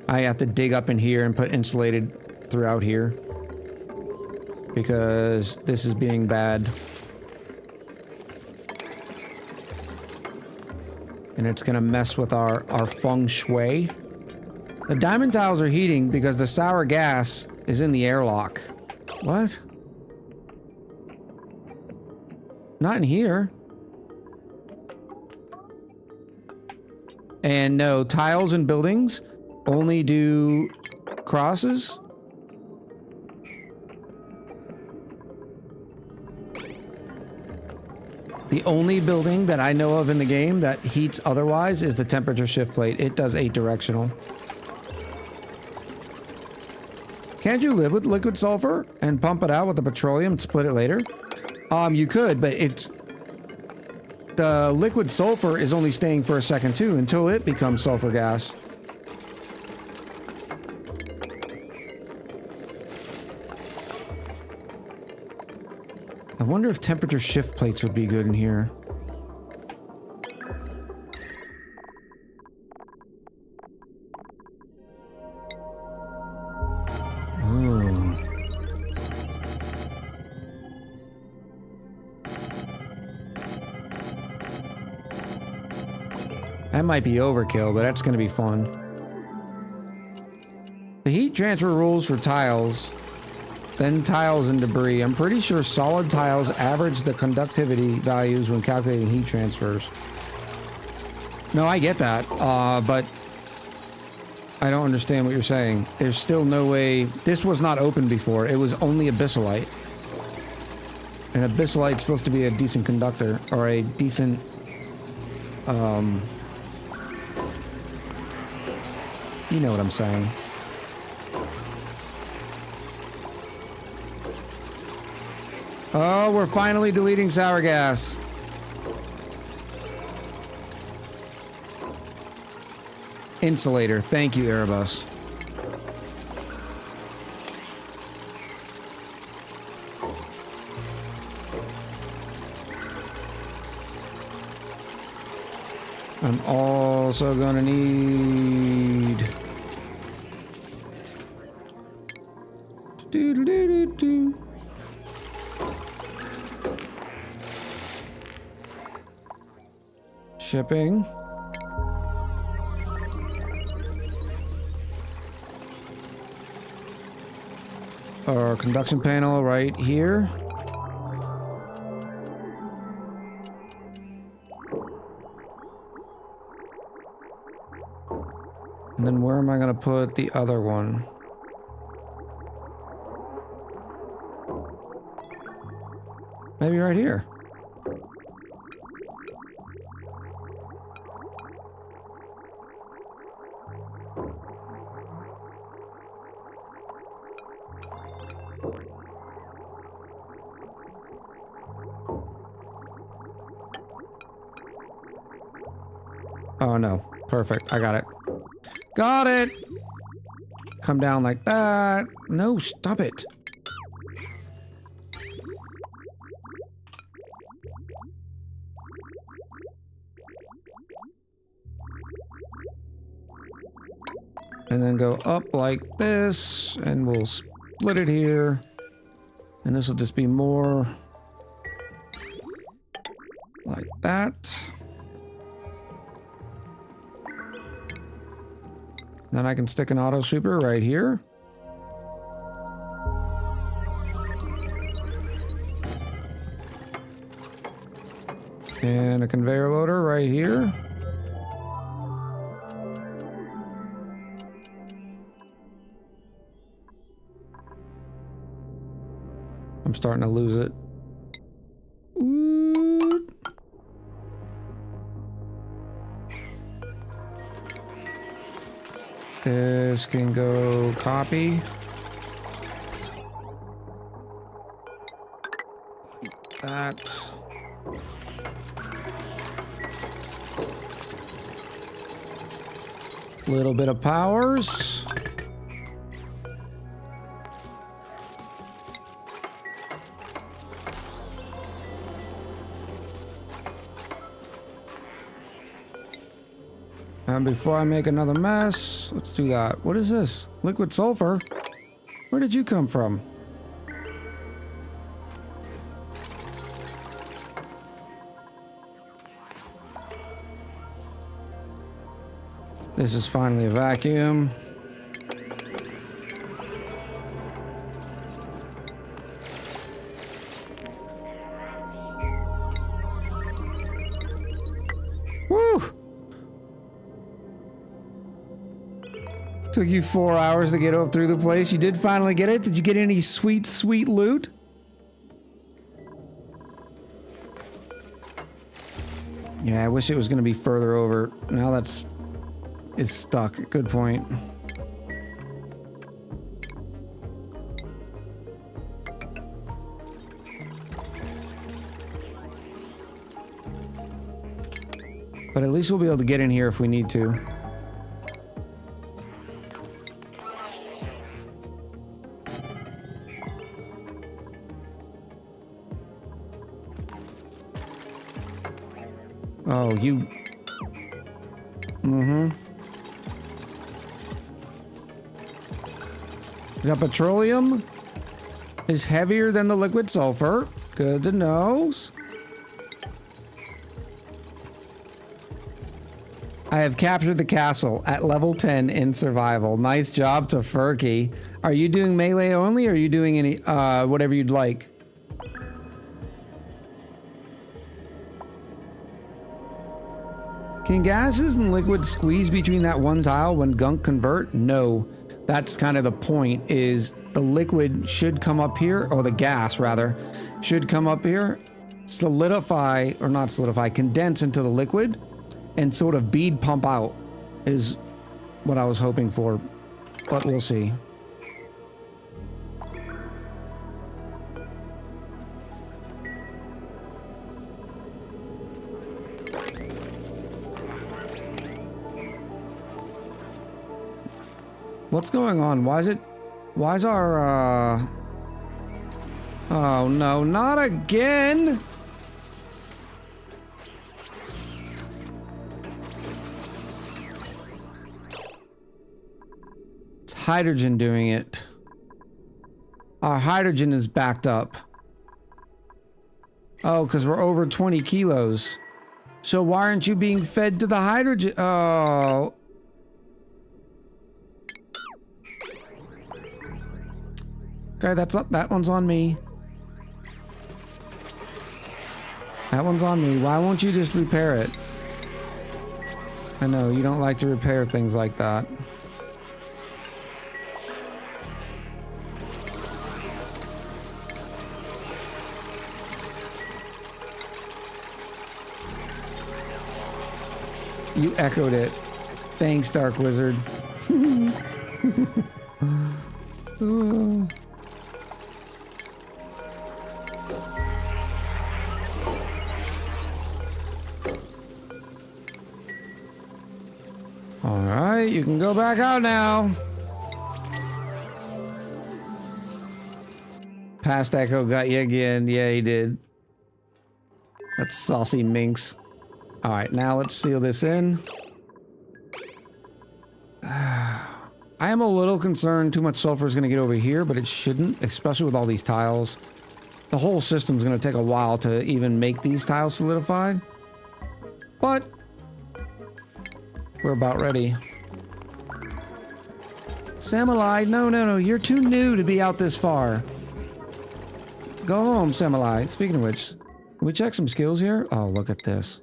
I have to dig up in here and put insulated throughout here. Because this is being bad. And it's gonna mess with our feng shui. The diamond tiles are heating because the sour gas is in the airlock. What? Not in here. And no, tiles and buildings only do crosses. The only building that I know of in the game that heats otherwise is the temperature shift plate. It does 8 directional. Can't you live with liquid sulfur and pump it out with the petroleum and split it later? You could, but it's... The liquid sulfur is only staying for a second too until it becomes sulfur gas. I wonder if temperature shift plates would be good in here. Ooh. That might be overkill, but that's going to be fun. The heat transfer rules for tiles, then tiles and debris. I'm pretty sure solid tiles average the conductivity values when calculating heat transfers. No, I get that, but I don't understand what you're saying. There's still no way... This was not open before. It was only abyssalite. And abyssalite's supposed to be a decent conductor, or a decent... You know what I'm saying. Oh, we're finally deleting sour gas. Insulator. Thank you, Erebus. I'm also gonna need... Do-do-do-do-do. Shipping. Our conduction panel right here. And then where am I going to put the other one? Maybe right here. Oh no. Perfect. I got it. Got it! Come down like that. No, stop it. And then go up like this, and we'll split it here. And this will just be more like that. Then I can stick an auto sweeper right here. And a conveyor loader right here. I'm starting to lose it. Ooh. This can go copy. That. Little bit of powers. And before I make another mess, let's do that. What is this? Liquid sulfur? Where did you come from? This is finally a vacuum. Woo! Took you 4 hours to get up through the place. You did finally get it? Did you get any sweet, sweet loot? Yeah, I wish it was going to be further over. Now that's... is stuck. Good point. But at least we'll be able to get in here if we need to. Oh, you... Mm-hmm. The petroleum is heavier than the liquid sulfur. Good to know. I have captured the castle at level 10 in survival. Nice job to Furky. Are you doing melee only or are you doing any, whatever you'd like? Can gases and liquids squeeze between that one tile when Gunk convert? No. That's kind of the point, is the liquid should come up here, or the gas rather, should come up here, solidify, or not solidify, condense into the liquid, and sort of bead pump out is what I was hoping for, but we'll see. What's going on? Why is our, oh no, not again! It's hydrogen doing it. Our hydrogen is backed up. Oh, because we're over 20 kilos. So why aren't you being fed to the hydrogen? Oh. Okay, that one's on me. That one's on me. Why won't you just repair it? I know, you don't like to repair things like that. You echoed it. Thanks, Dark Wizard. Oh. Alright, you can go back out now. Past Echo got you again. Yeah, he did. That's saucy minx. Alright, now let's seal this in. I am a little concerned too much sulfur is going to get over here, but it shouldn't, especially with all these tiles. The whole system's going to take a while to even make these tiles solidified. But we're about ready. Samurai, no, you're too new to be out this far. Go home, Samurai. Speaking of which, can we check some skills here? Oh, look at this.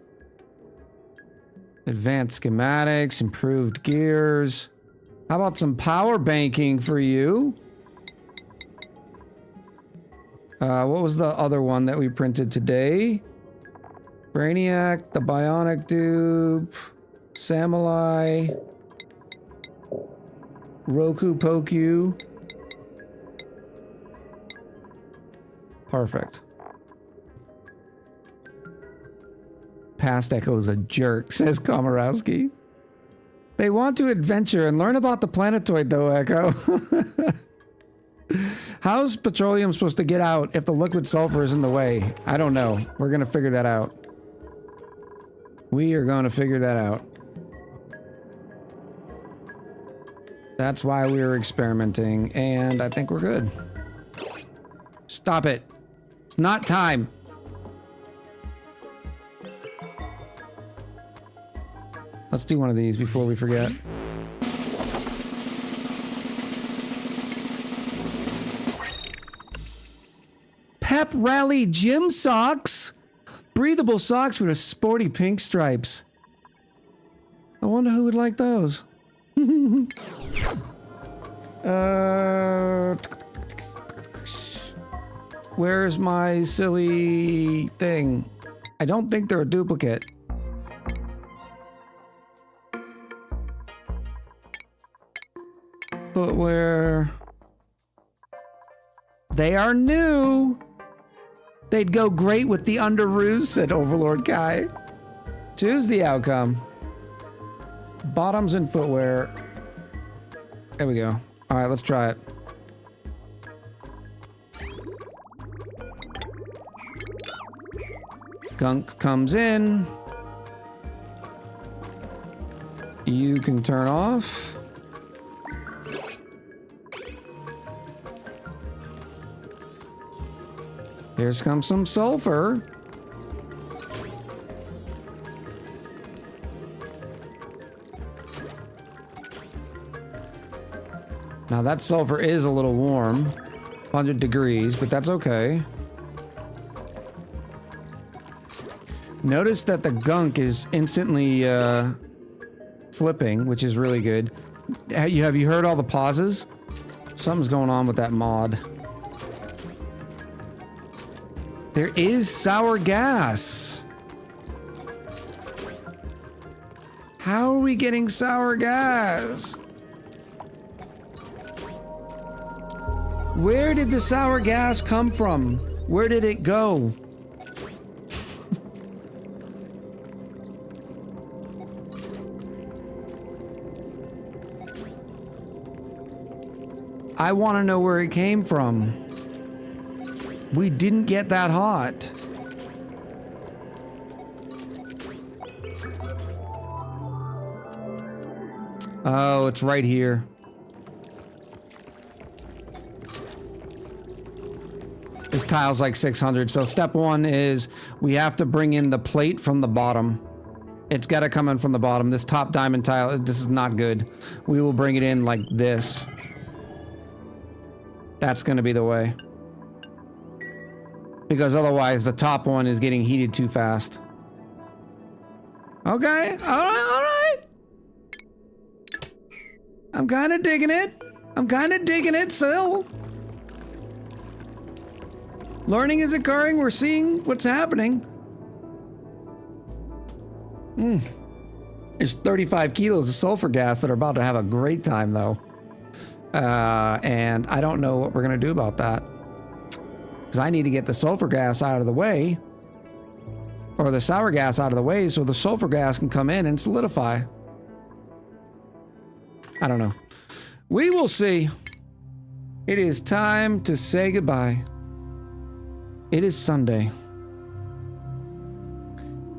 Advanced schematics, improved gears. How about some power banking for you? What was the other one that we printed today? Brainiac, the Bionic dupe, Samurai, Roku Poku. Perfect. Past Echo's a jerk, says Komorowski. They want to adventure and learn about the planetoid, though, Echo. How's petroleum supposed to get out if the liquid sulfur is in the way? I don't know. We're going to figure that out. We are going to figure that out. That's why we were experimenting, and I think we're good. Stop it. It's not time. Let's do one of these before we forget. Pep Rally Gym Socks. Breathable socks with a sporty pink stripes. I wonder who would like those. Where's my silly thing? I don't think they're a duplicate. Footwear. They are new. They'd go great with the underoos, said Overlord Kai. Choose the outcome. Bottoms and footwear. There we go. All right, let's try it. Gunk comes in. You can turn off. Here's comes some sulfur. Now that sulfur is a little warm. 100 degrees, but that's okay. Notice that the gunk is instantly flipping, which is really good. Have you heard all the pauses? Something's going on with that mod. There is sour gas. How are we getting sour gas? Where did the sour gas come from? Where did it go? I want to know where it came from. We didn't get that hot. Oh, it's right here. This tile's like 600. So step one is we have to bring in the plate from the bottom. It's got to come in from the bottom. This top diamond tile, this is not good. We will bring it in like this. That's going to be the way. Because otherwise the top one is getting heated too fast. Okay, all right. I'm kind of digging it still. Learning is occurring. We're seeing what's happening. There's 35 kilos of sulfur gas that are about to have a great time though. And I don't know what we're going to do about that. Because I need to get the sulfur gas out of the way. Or the sour gas out of the way so the sulfur gas can come in and solidify. I don't know. We will see. It is time to say goodbye. It is Sunday.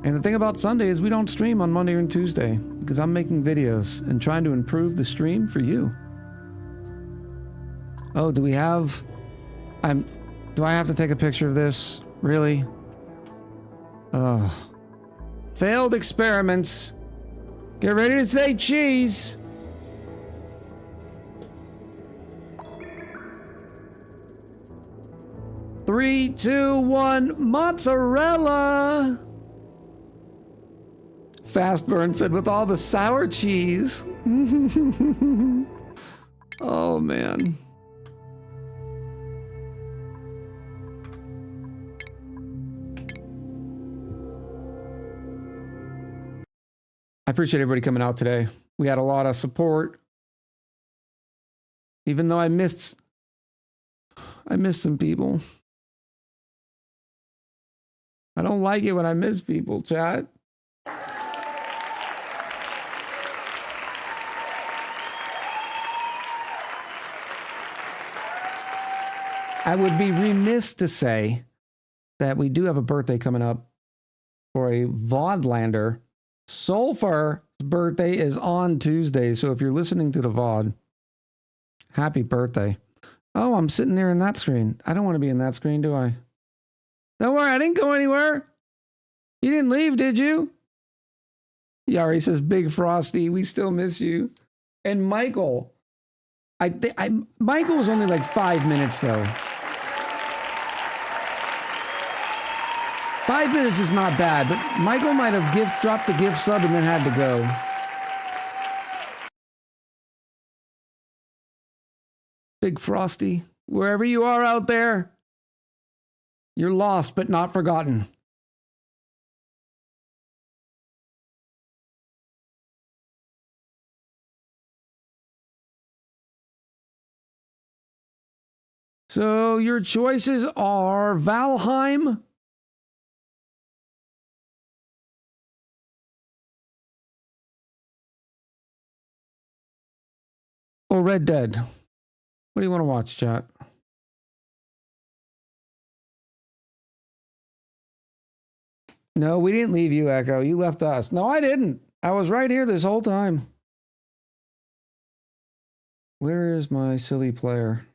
And the thing about Sunday is we don't stream on Monday and Tuesday. Because I'm making videos and trying to improve the stream for you. Oh, do we have... Do I have to take a picture of this? Really? Oh. Failed experiments. Get ready to say cheese. Three, two, one, mozzarella. Fast Burn said with all the sour cheese. Oh, man. I appreciate everybody coming out today. We had a lot of support. Even though I missed some people. I don't like it when I miss people, chat. I would be remiss to say that we do have a birthday coming up for a VODlander. Sulfur's birthday is on Tuesday, so if you're listening to the VOD, happy birthday. Oh, I'm sitting there in that screen. I don't want to be in that screen, do I? Don't worry, I didn't go anywhere. You didn't leave, did you? Yari says, Big Frosty, we still miss you. And Michael. Michael was only like 5 minutes, though. 5 minutes is not bad, but Michael might have dropped the gift sub and then had to go. Big Frosty, wherever you are out there, you're lost but not forgotten. So your choices are Valheim, or Red Dead. What do you want to watch, chat? No, we didn't leave you, Echo. You left us. No, I didn't. I was right here this whole time. Where is my silly player?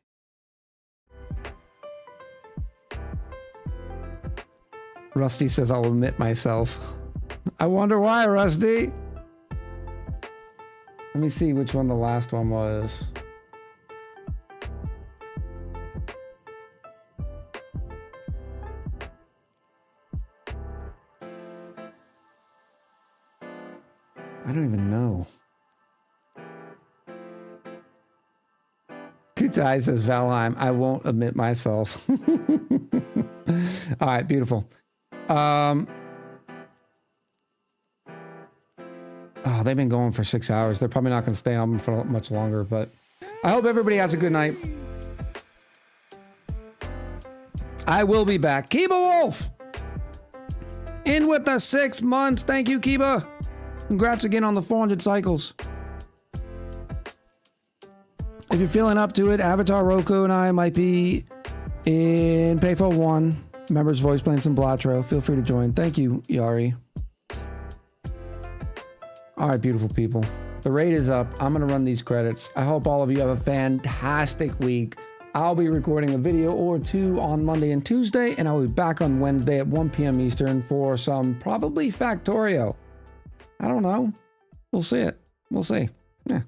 Rusty says I'll admit myself. I wonder why, Rusty. Let me see which one the last one was. I don't even know. Kutai says Valheim. I won't admit myself. All right, beautiful. Oh, they've been going for 6 hours. They're probably not going to stay on for much longer, but I hope everybody has a good night. I will be back. Kiba Wolf! In with the 6 months. Thank you, Kiba. Congrats again on the 400 cycles. If you're feeling up to it, Avatar Roku and I might be in Payphone 1. Members voice playing some Blatro. Feel free to join. Thank you, Yari. All right, beautiful people. The raid is up. I'm going to run these credits. I hope all of you have a fantastic week. I'll be recording a video or two on Monday and Tuesday, and I'll be back on Wednesday at 1 p.m. Eastern for some probably Factorio. I don't know. We'll see it. We'll see. Yeah.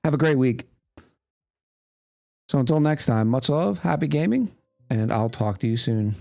Have a great week. So until next time, much love, happy gaming, and I'll talk to you soon.